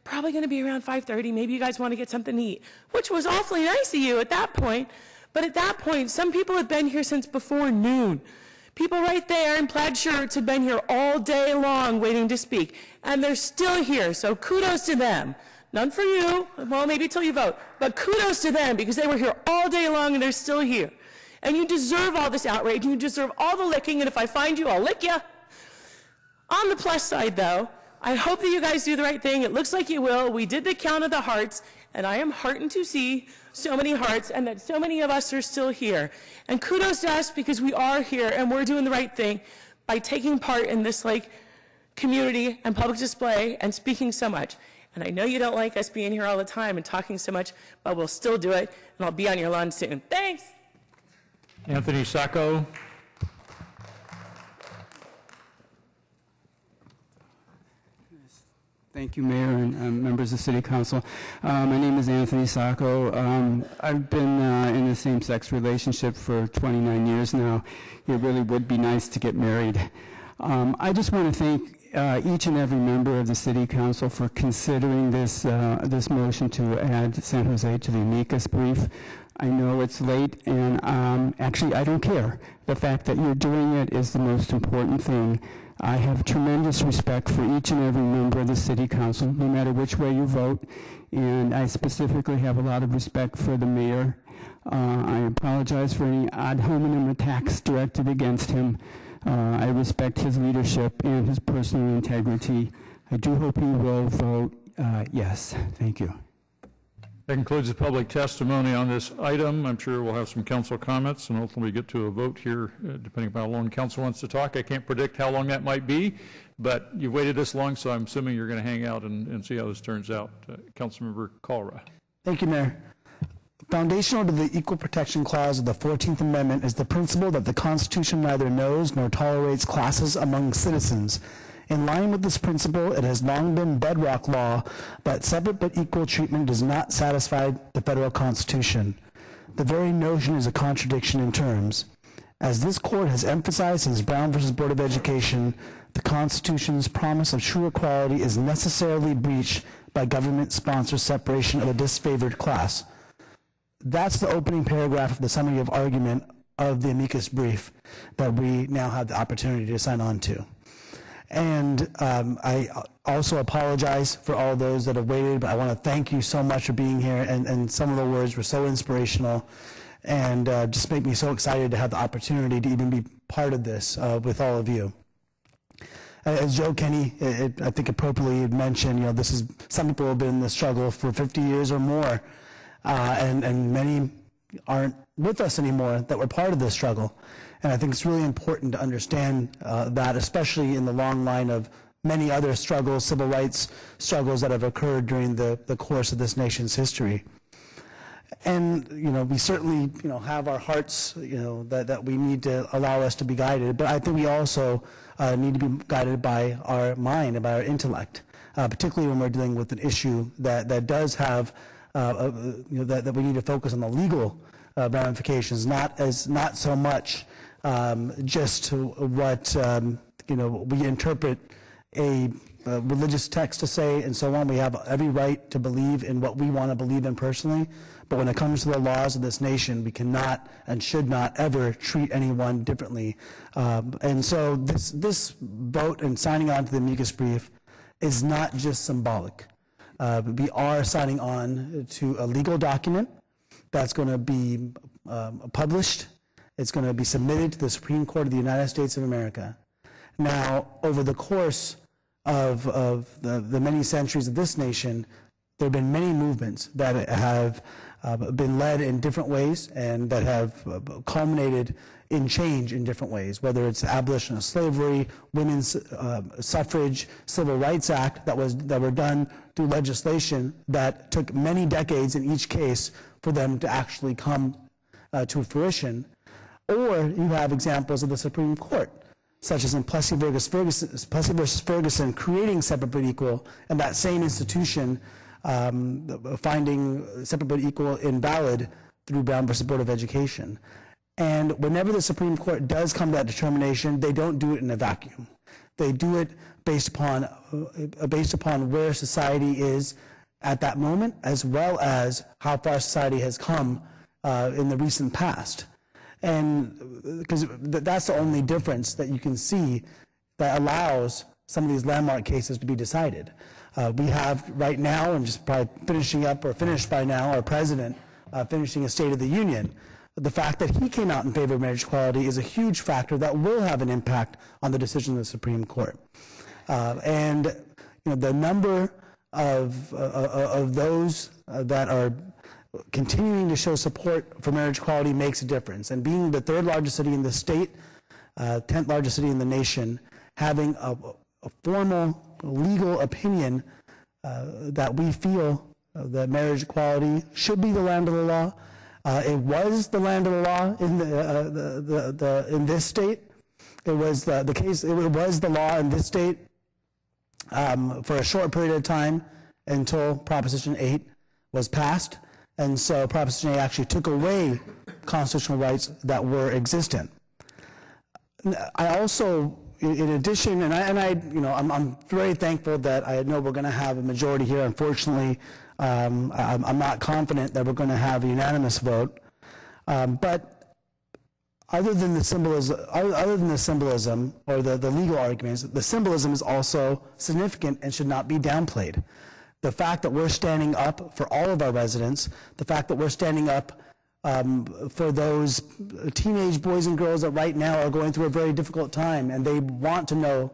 probably going to be around 5:30. Maybe you guys want to get something to eat, which was awfully nice of you at that point. But at that point, some people had been here since before noon. People right there in plaid shirts had been here all day long waiting to speak, and they're still here, so kudos to them. None for you, well, maybe till you vote, but kudos to them because they were here all day long and they're still here. And you deserve all this outrage, and you deserve all the licking, and if I find you, I'll lick you. On the plus side, though, I hope that you guys do the right thing. It looks like you will. We did the count of the hearts, and I am heartened to see so many hearts and that so many of us are still here. And kudos to us because we are here and we're doing the right thing by taking part in this community and public display and speaking so much. And I know you don't like us being here all the time and talking so much, but we'll still do it, and I'll be on your lawn soon. Thanks. Anthony Sacco. Thank you, Mayor and members of City Council. My name is Anthony Sacco. I've been in a same-sex relationship for 29 years now. It really would be nice to get married. I just want to thank each and every member of the City Council for considering this motion to add San Jose to the amicus brief. I know it's late, and actually I don't care. The fact that you're doing it is the most important thing. I have tremendous respect for each and every member of the City Council, no matter which way you vote, and I specifically have a lot of respect for the mayor. I apologize for any ad hominem attacks directed against him. I respect his leadership and his personal integrity. I do hope you will vote yes. Thank you. That concludes the public testimony on this item. I'm sure we'll have some council comments and ultimately get to a vote here, depending upon how long council wants to talk. I can't predict how long that might be, but you've waited this long, so I'm assuming you're going to hang out and see how this turns out. Councilmember KALRA. Thank you, Mayor. Foundational to the Equal Protection Clause of the 14th Amendment is the principle that the Constitution neither knows nor tolerates classes among citizens. In line with this principle, it has long been bedrock law that separate but equal treatment does not satisfy the federal Constitution. The very notion is a contradiction in terms. As this court has emphasized in Brown v. Board of Education, the Constitution's promise of true equality is necessarily breached by government-sponsored separation of a disfavored class. That's the opening paragraph of the summary of argument of the amicus brief that we now have the opportunity to sign on to. And I also apologize for all those that have waited, but I want to thank you so much for being here, and some of the words were so inspirational. and just make me so excited to have the opportunity to even be part of this with all of you. As Joe Kenny, I think appropriately had mentioned, this is, some people have been in the struggle for 50 years or more, and many aren't with us anymore that were part of this struggle. And I think it's really important to understand that, especially in the long line of many other struggles, civil rights struggles that have occurred during the course of this nation's history. And, we certainly, have our hearts, that we need to allow us to be guided. But I think we also need to be guided by our mind and by our intellect, particularly when we're dealing with an issue that does have, that we need to focus on the legal ramifications, not so much just what, we interpret a religious text to say and so on. We have every right to believe in what we want to believe in personally. But when it comes to the laws of this nation, we cannot and should not ever treat anyone differently. And so this vote and signing on to the amicus brief is not just symbolic. We are signing on to a legal document that's going to be published. It's going to be submitted to the Supreme Court of the United States of America. Now, over the course of the many centuries of this nation, there have been many movements that have been led in different ways and that have culminated in change in different ways, whether it's the abolition of slavery, women's suffrage, Civil Rights Act that were done through legislation that took many decades in each case for them to actually come to fruition. Or you have examples of the Supreme Court, such as in Plessy versus Ferguson, creating separate but equal, and that same institution finding separate but equal invalid through Brown versus Board of Education. And whenever the Supreme Court does come to that determination, they don't do it in a vacuum. They do it based upon where society is at that moment, as well as how far society has come in the recent past. And because that's the only difference that you can see that allows some of these landmark cases to be decided. We have right now, and just probably finishing up or finished by now, our president finishing a State of the Union. The fact that he came out in favor of marriage equality is a huge factor that will have an impact on the decision of the Supreme Court. And the number of those that are continuing to show support for marriage equality makes a difference. And being the third largest city in the state, 10th largest city in the nation, having a formal legal opinion that we feel that marriage equality should be the land of the law. It was the land of the law in this state. It was the case. It was the law in this state for a short period of time until Proposition 8 was passed, and so Proposition 8 actually took away constitutional rights that were existent. I also, in addition, I'm very thankful that I know we're going to have a majority here. Unfortunately, I'm not confident that we're going to have a unanimous vote. But other than the symbolism, or the legal arguments, the symbolism is also significant and should not be downplayed. The fact that we're standing up for all of our residents, the fact that we're standing up for those teenage boys and girls that right now are going through a very difficult time, and they want to know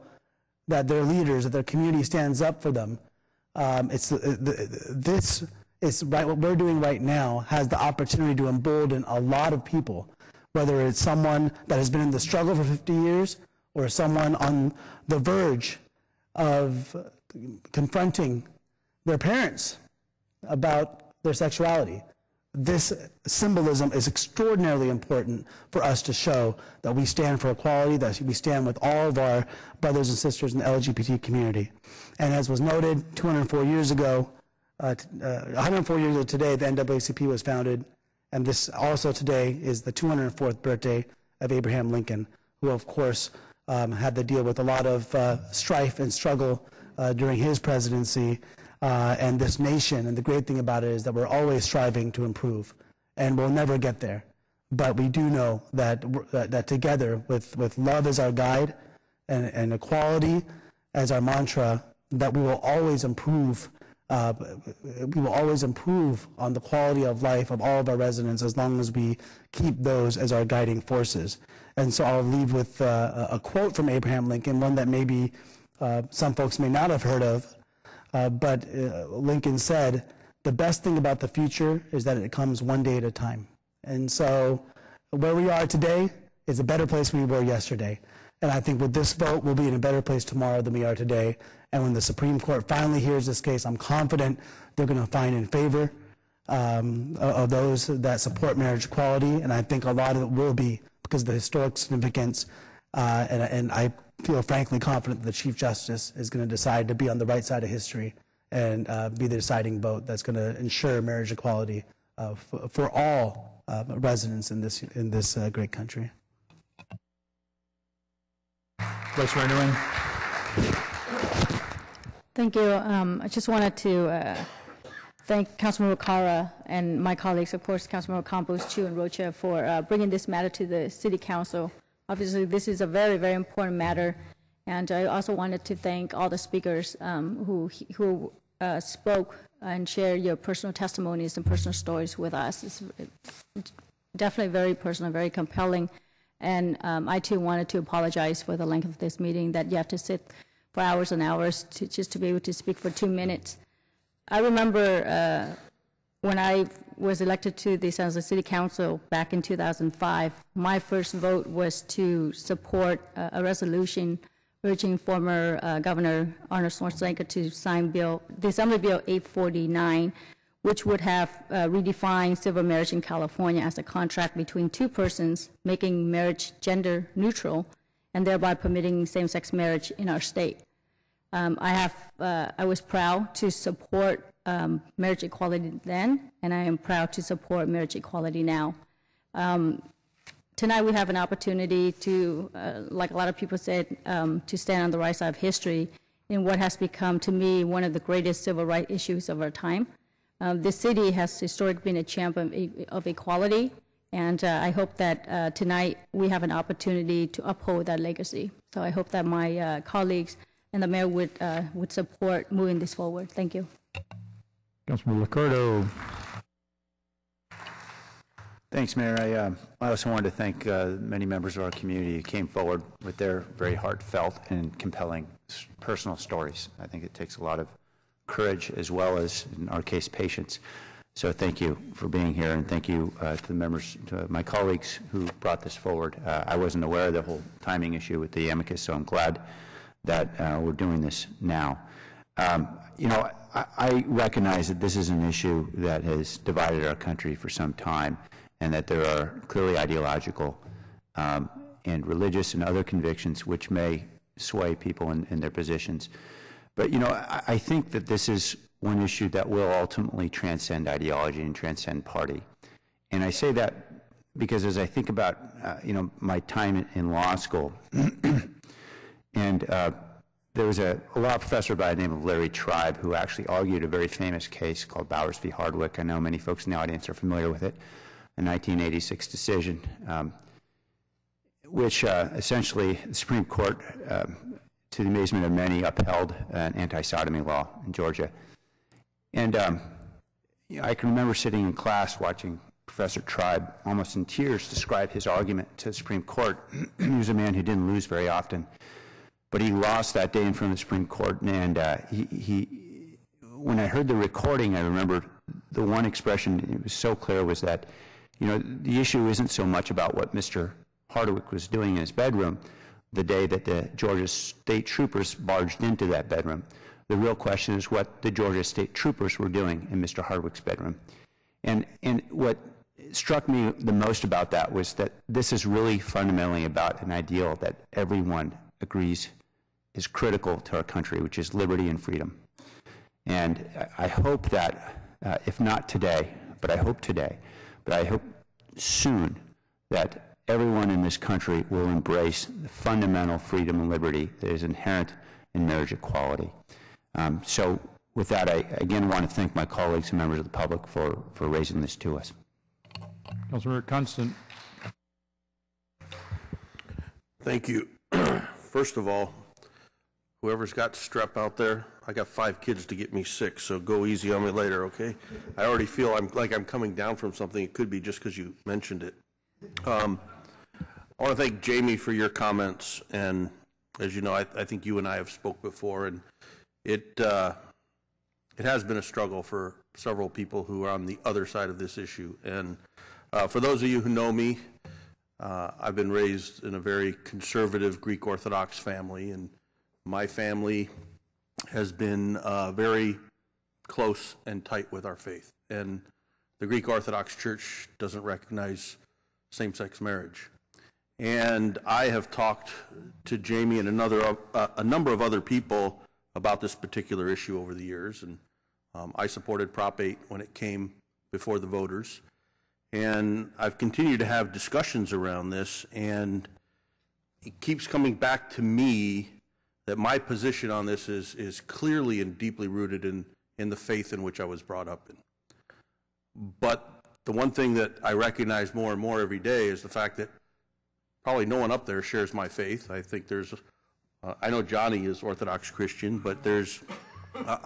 that their leaders, that their community stands up for them. This is right. What we're doing right now has the opportunity to embolden a lot of people, whether it's someone that has been in the struggle for 50 years or someone on the verge of confronting their parents about their sexuality. This symbolism is extraordinarily important for us to show that we stand for equality, that we stand with all of our brothers and sisters in the LGBT community. And as was noted, 204 years ago, 104 years ago today, the NAACP was founded, and this also today is the 204th birthday of Abraham Lincoln, who of course had to deal with a lot of strife and struggle during his presidency. And this nation, and the great thing about it is that we're always striving to improve, and we'll never get there. But we do know that together, with love as our guide and equality as our mantra, that we will always improve we will always improve on the quality of life of all of our residents as long as we keep those as our guiding forces. And so I'll leave with a quote from Abraham Lincoln, one that maybe some folks may not have heard of, but Lincoln said, "The best thing about the future is that it comes one day at a time." And so where we are today is a better place than we were yesterday. And I think with this vote, we'll be in a better place tomorrow than we are today. And when the Supreme Court finally hears this case, I'm confident they're going to find in favor of those that support marriage equality. And I think a lot of it will be because of the historic significance. And I feel frankly confident that the Chief Justice is going to decide to be on the right side of history and be the deciding vote that's going to ensure marriage equality for all residents in this great country. Vice Mayor Nguyen. Thank you. I just wanted to thank Councilmember KALRA and my colleagues, of course, Councilmember Campos, Chu, and Rocha, for bringing this matter to the City Council. Obviously, this is a very, very important matter, and I also wanted to thank all the speakers who spoke and shared your personal testimonies and personal stories with us. It's definitely very personal, very compelling. And I, too, wanted to apologize for the length of this meeting, that you have to sit for hours and hours just to be able to speak for 2 minutes. I remember when I was elected to the San Jose City Council back in 2005, my first vote was to support a resolution urging former Governor Arnold Schwarzenegger to sign the Assembly Bill 849, which would have redefined civil marriage in California as a contract between two persons, making marriage gender neutral, and thereby permitting same-sex marriage in our state. I was proud to support marriage equality then, and I am proud to support marriage equality now. Tonight we have an opportunity to, like a lot of people said, to stand on the right side of history in what has become, to me, one of the greatest civil rights issues of our time. This city has historically been a champion of equality, and I hope that tonight we have an opportunity to uphold that legacy. So I hope that my colleagues and the mayor would support moving this forward. Thank you. Councilman LICCARDO. Thanks, Mayor. I also wanted to thank many members of our community who came forward with their very heartfelt and compelling personal stories. I think it takes a lot of courage as well as, in our case, patience. So thank you for being here, and thank you to the members, to my colleagues who brought this forward. I wasn't aware of the whole timing issue with the amicus, so I'm glad that we're doing this now. You know, I recognize that this is an issue that has divided our country for some time, and that there are clearly ideological and religious and other convictions which may sway people in their positions. But, you know, I think that this is one issue that will ultimately transcend ideology and transcend party. And I say that because as I think about, you know, my time in law school, and there was a law professor by the name of Larry Tribe who actually argued a very famous case called Bowers v. Hardwick. I know many folks in the audience are familiar with it, a 1986 decision, which essentially the Supreme Court, to the amazement of many, upheld an anti-sodomy law in Georgia. And you know, I can remember sitting in class watching Professor Tribe, almost in tears, describe his argument to the Supreme Court. He was a man who didn't lose very often, but he lost that day in front of the Supreme Court. And when I heard the recording, I remember the one expression, it was so clear, was that, you know, the issue isn't so much about what Mr. Hardwick was doing in his bedroom the day that the Georgia State Troopers barged into that bedroom. The real question is what the Georgia State Troopers were doing in Mr. Hardwick's bedroom. And what struck me the most about that was that this is really fundamentally about an ideal that everyone agrees is critical to our country, which is liberty and freedom. And I hope that, if not today, but I hope soon, that everyone in this country will embrace the fundamental freedom and liberty that is inherent in marriage equality. So with that, I again want to thank my colleagues and members of the public for raising this to us. Councilmember Consent. Thank you. First of all, whoever's got strep out there, I got 5 kids to get me sick, so go easy on me later, okay? I already feel like I'm coming down from something. It could be just because you mentioned it. I want to thank Jamie for your comments, and as you know, I think you and I have spoke before, and it has been a struggle for several people who are on the other side of this issue. And for those of you who know me, I've been raised in a very conservative Greek Orthodox family, and my family has been very close and tight with our faith. And the Greek Orthodox Church doesn't recognize same-sex marriage. And I have talked to Jamie and a number of other people about this particular issue over the years. And I supported Prop 8 when it came before the voters. And I've continued to have discussions around this, and it keeps coming back to me that my position on this is clearly and deeply rooted in the faith in which I was brought up in. But the one thing that I recognize more and more every day is the fact that probably no one up there shares my faith. I think I know Johnny is Orthodox Christian, but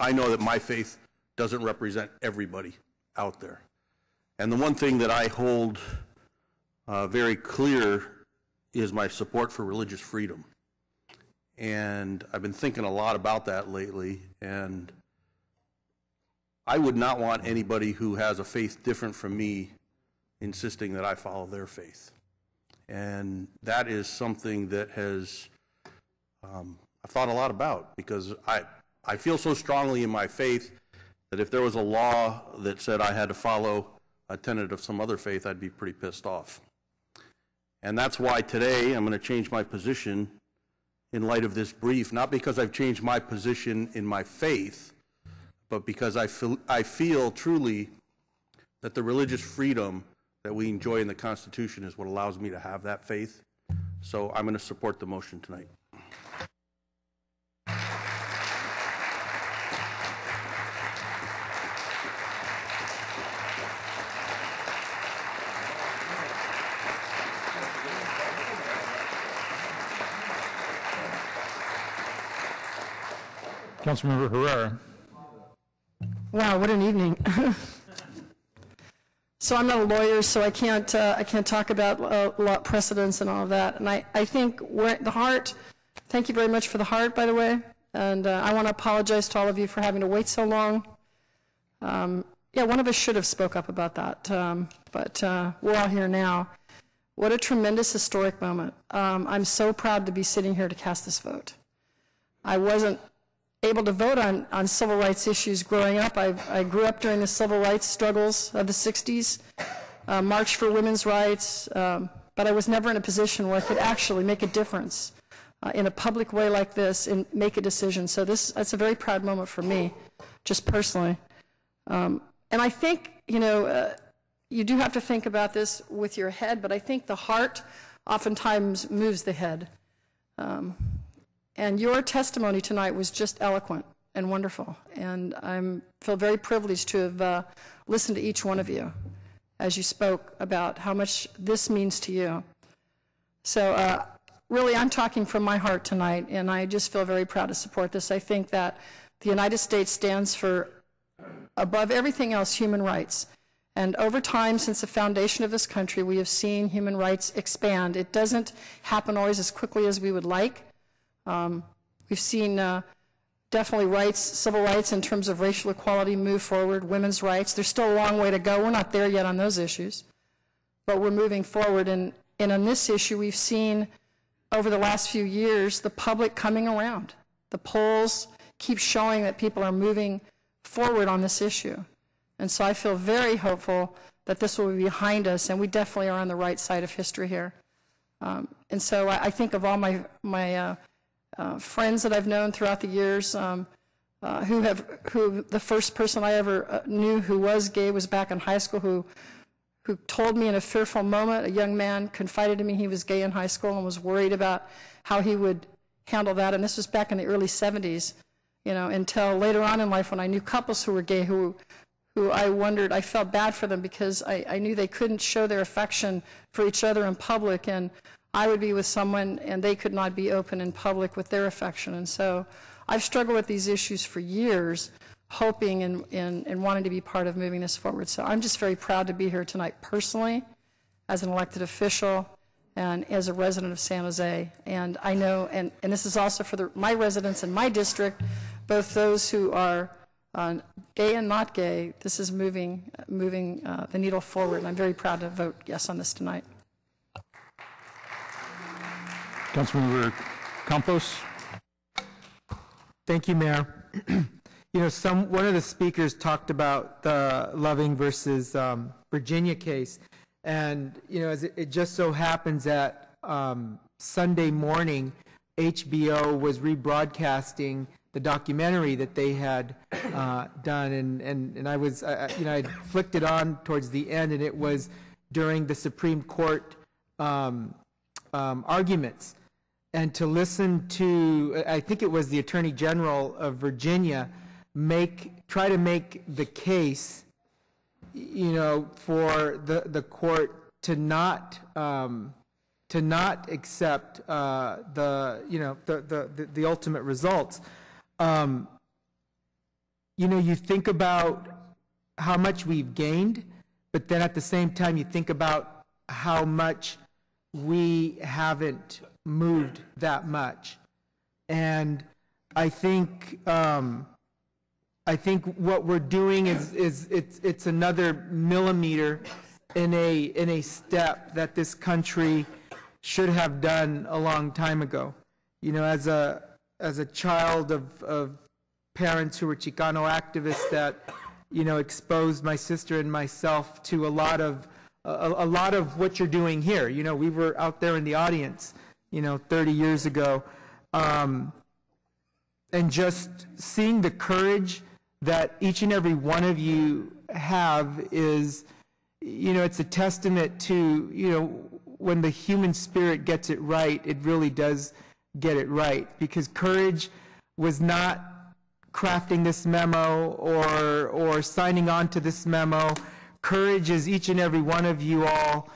I know that my faith doesn't represent everybody out there. And the one thing that I hold very clear is my support for religious freedom. And I've been thinking a lot about that lately, and I would not want anybody who has a faith different from me insisting that I follow their faith. And that is something that I've thought a lot about, because I feel so strongly in my faith that if there was a law that said I had to follow a tenet of some other faith, I'd be pretty pissed off. And that's why today I'm going to change my position in light of this brief, not because I've changed my position in my faith, but because I feel truly that the religious freedom that we enjoy in the Constitution is what allows me to have that faith. So I'm going to support the motion tonight. Councilmember Herrera. Wow, what an evening. So I'm not a lawyer, so I can't talk about law precedents and all of that. And I think the heart, thank you very much for the heart, by the way. And I want to apologize to all of you for having to wait so long. Yeah, one of us should have spoke up about that, but we're all here now. What a tremendous historic moment. I'm so proud to be sitting here to cast this vote. I wasn't able to vote on civil rights issues growing up. I grew up during the civil rights struggles of the 60s, marched for women's rights, but I was never in a position where I could actually make a difference in a public way like this and make a decision. So that's a very proud moment for me, just personally. And I think, you do have to think about this with your head, but I think the heart oftentimes moves the head. And your testimony tonight was just eloquent and wonderful. And I feel very privileged to have listened to each one of you as you spoke about how much this means to you. So really, I'm talking from my heart tonight, and I just feel very proud to support this. I think that the United States stands for, above everything else, human rights. And over time, since the foundation of this country, we have seen human rights expand. It doesn't happen always as quickly as we would like. We've seen definitely civil rights in terms of racial equality move forward, women's rights. There's still a long way to go. We're not there yet on those issues, but we're moving forward. And on this issue, we've seen over the last few years the public coming around. The polls keep showing that people are moving forward on this issue. And so I feel very hopeful that this will be behind us, and we definitely are on the right side of history here. And so I think of all my friends that I've known throughout the years, who the first person I ever knew who was gay was back in high school, who told me in a fearful moment, a young man confided to me he was gay in high school and was worried about how he would handle that. And this was back in the early 70s, until later on in life when I knew couples who were gay who I wondered, I felt bad for them because I knew they couldn't show their affection for each other in public. And I would be with someone and they could not be open in public with their affection. And so I've struggled with these issues for years, hoping and wanting to be part of moving this forward. So I'm just very proud to be here tonight personally, as an elected official, and as a resident of San Jose. And I know, and this is also for my residents in my district, both those who are gay and not gay, this is moving the needle forward, and I'm very proud to vote yes on this tonight. Councilmember Campos. Thank you, Mayor. You know, one of the speakers talked about the Loving versus Virginia case, and you know, as it just so happens that Sunday morning, HBO was rebroadcasting the documentary that they had done, and I was, you know, I flicked it on towards the end, and it was during the Supreme Court arguments, and to listen to, I think it was the Attorney General of Virginia try to make the case, you know, for the court to not accept the ultimate results. You know, you think about how much we've gained, but then at the same time you think about how much we haven't moved that much. And I think what we're doing is it's another millimeter in a step that this country should have done a long time ago. You know, as a child of parents who were Chicano activists that, you know, exposed my sister and myself to a lot of what you're doing here. You know, we were out there in the audience, you know, 30 years ago, and just seeing the courage that each and every one of you have is, you know, it's a testament to, you know, when the human spirit gets it right, it really does get it right. Because courage was not crafting this memo or signing on to this memo. Courage is each and every one of you all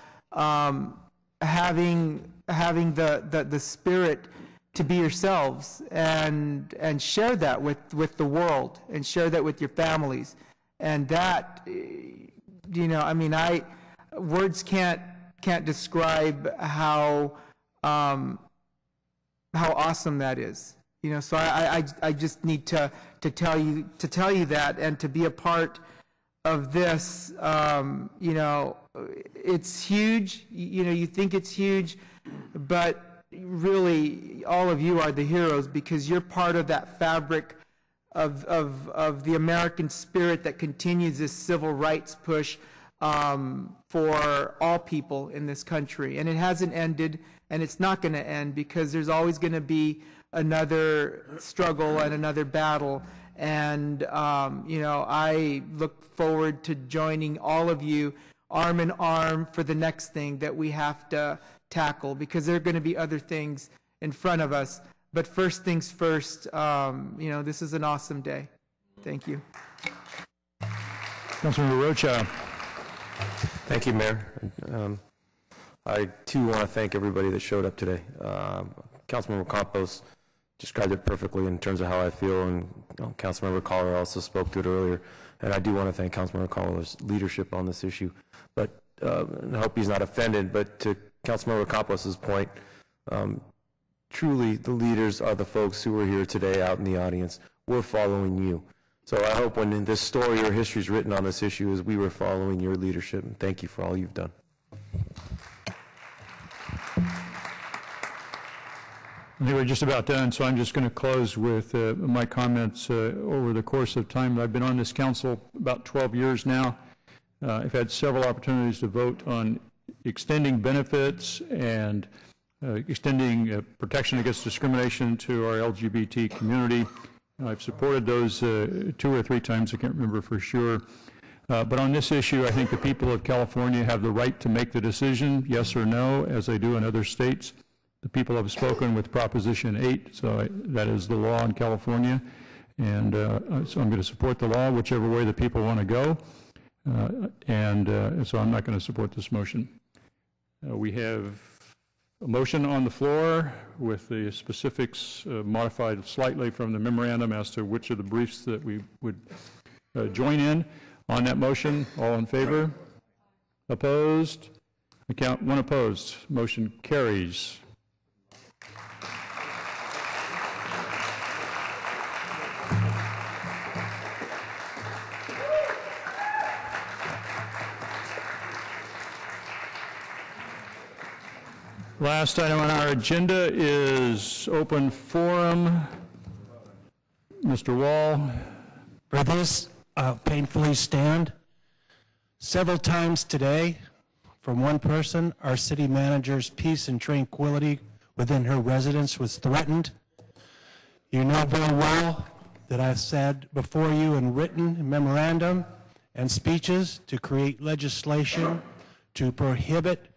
having the spirit to be yourselves and share that with the world and share that with your families. And that, you know, I mean, words can't describe how awesome that is. You know, so I just need to tell you that, and to be a part of this. You know, it's huge. You know, you think it's huge, but really, all of you are the heroes, because you're part of that fabric of the American spirit that continues this civil rights push for all people in this country. And it hasn't ended, and it's not going to end, because there's always going to be another struggle and another battle. And, you know, I look forward to joining all of you arm in arm for the next thing that we have to tackle, because there are going to be other things in front of us. But first things first, you know, this is an awesome day. Thank you. Councilmember Rocha. Thank you, Mayor. I, too, want to thank everybody that showed up today. Councilmember Campos described it perfectly in terms of how I feel, and Councilmember KALRA also spoke to it earlier. And I do want to thank Councilmember KALRA's leadership on this issue. But I hope he's not offended, but to Councilmember Campos's point, truly the leaders are the folks who are here today out in the audience. We're following you. So I hope when this story or history is written on this issue, is we were following your leadership, and thank you for all you've done. I think we're just about done, so I'm just going to close with my comments. Over the course of time, I've been on this council about 12 years now. I've had several opportunities to vote on extending benefits and extending protection against discrimination to our LGBT community. I've supported those 2 or 3 times, I can't remember for sure. But on this issue, I think the people of California have the right to make the decision, yes or no, as they do in other states. The people have spoken with Proposition 8, so that is the law in California. And so I'm going to support the law whichever way the people want to go. And so I'm not going to support this motion. We have A motion on the floor with the specifics modified slightly from the memorandum as to which of the briefs that we would join in. On that motion, all in favor? Opposed? I count one opposed. Motion carries. Last item on our agenda is open forum. Mr. Wall. For this, painfully stand. Several times today, from one person, our city manager's peace and tranquility within her residence was threatened. You know very well that I've said before you in written memorandum and speeches to create legislation to prohibit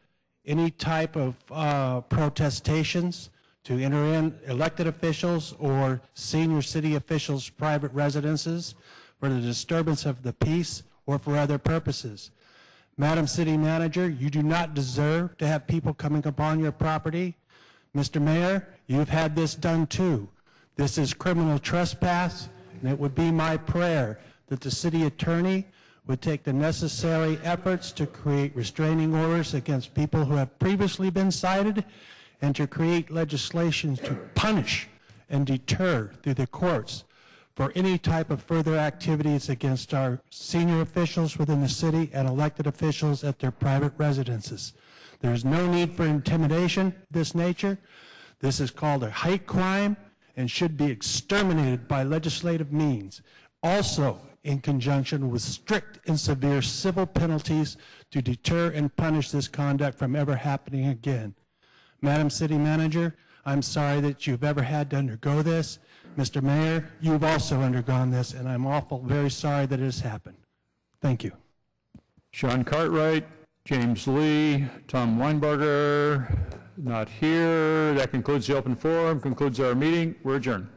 any type of protestations, to enter in elected officials or senior city officials' private residences for the disturbance of the peace or for other purposes. Madam City Manager, you do not deserve to have people coming upon your property. Mr. Mayor, you've had this done too. This is criminal trespass, and it would be my prayer that the city attorney would take the necessary efforts to create restraining orders against people who have previously been cited and to create legislation to punish and deter through the courts for any type of further activities against our senior officials within the city and elected officials at their private residences. There's no need for intimidation of this nature. This is called a hate crime and should be exterminated by legislative means. Also, in conjunction with strict and severe civil penalties to deter and punish this conduct from ever happening again. Madam City Manager, I'm sorry that you've ever had to undergo this. Mr. Mayor, you've also undergone this, and I'm very sorry that it has happened. Thank you. Sean Cartwright, James Lee, Tom Weinberger, not here. That concludes the open forum, concludes our meeting. We're adjourned.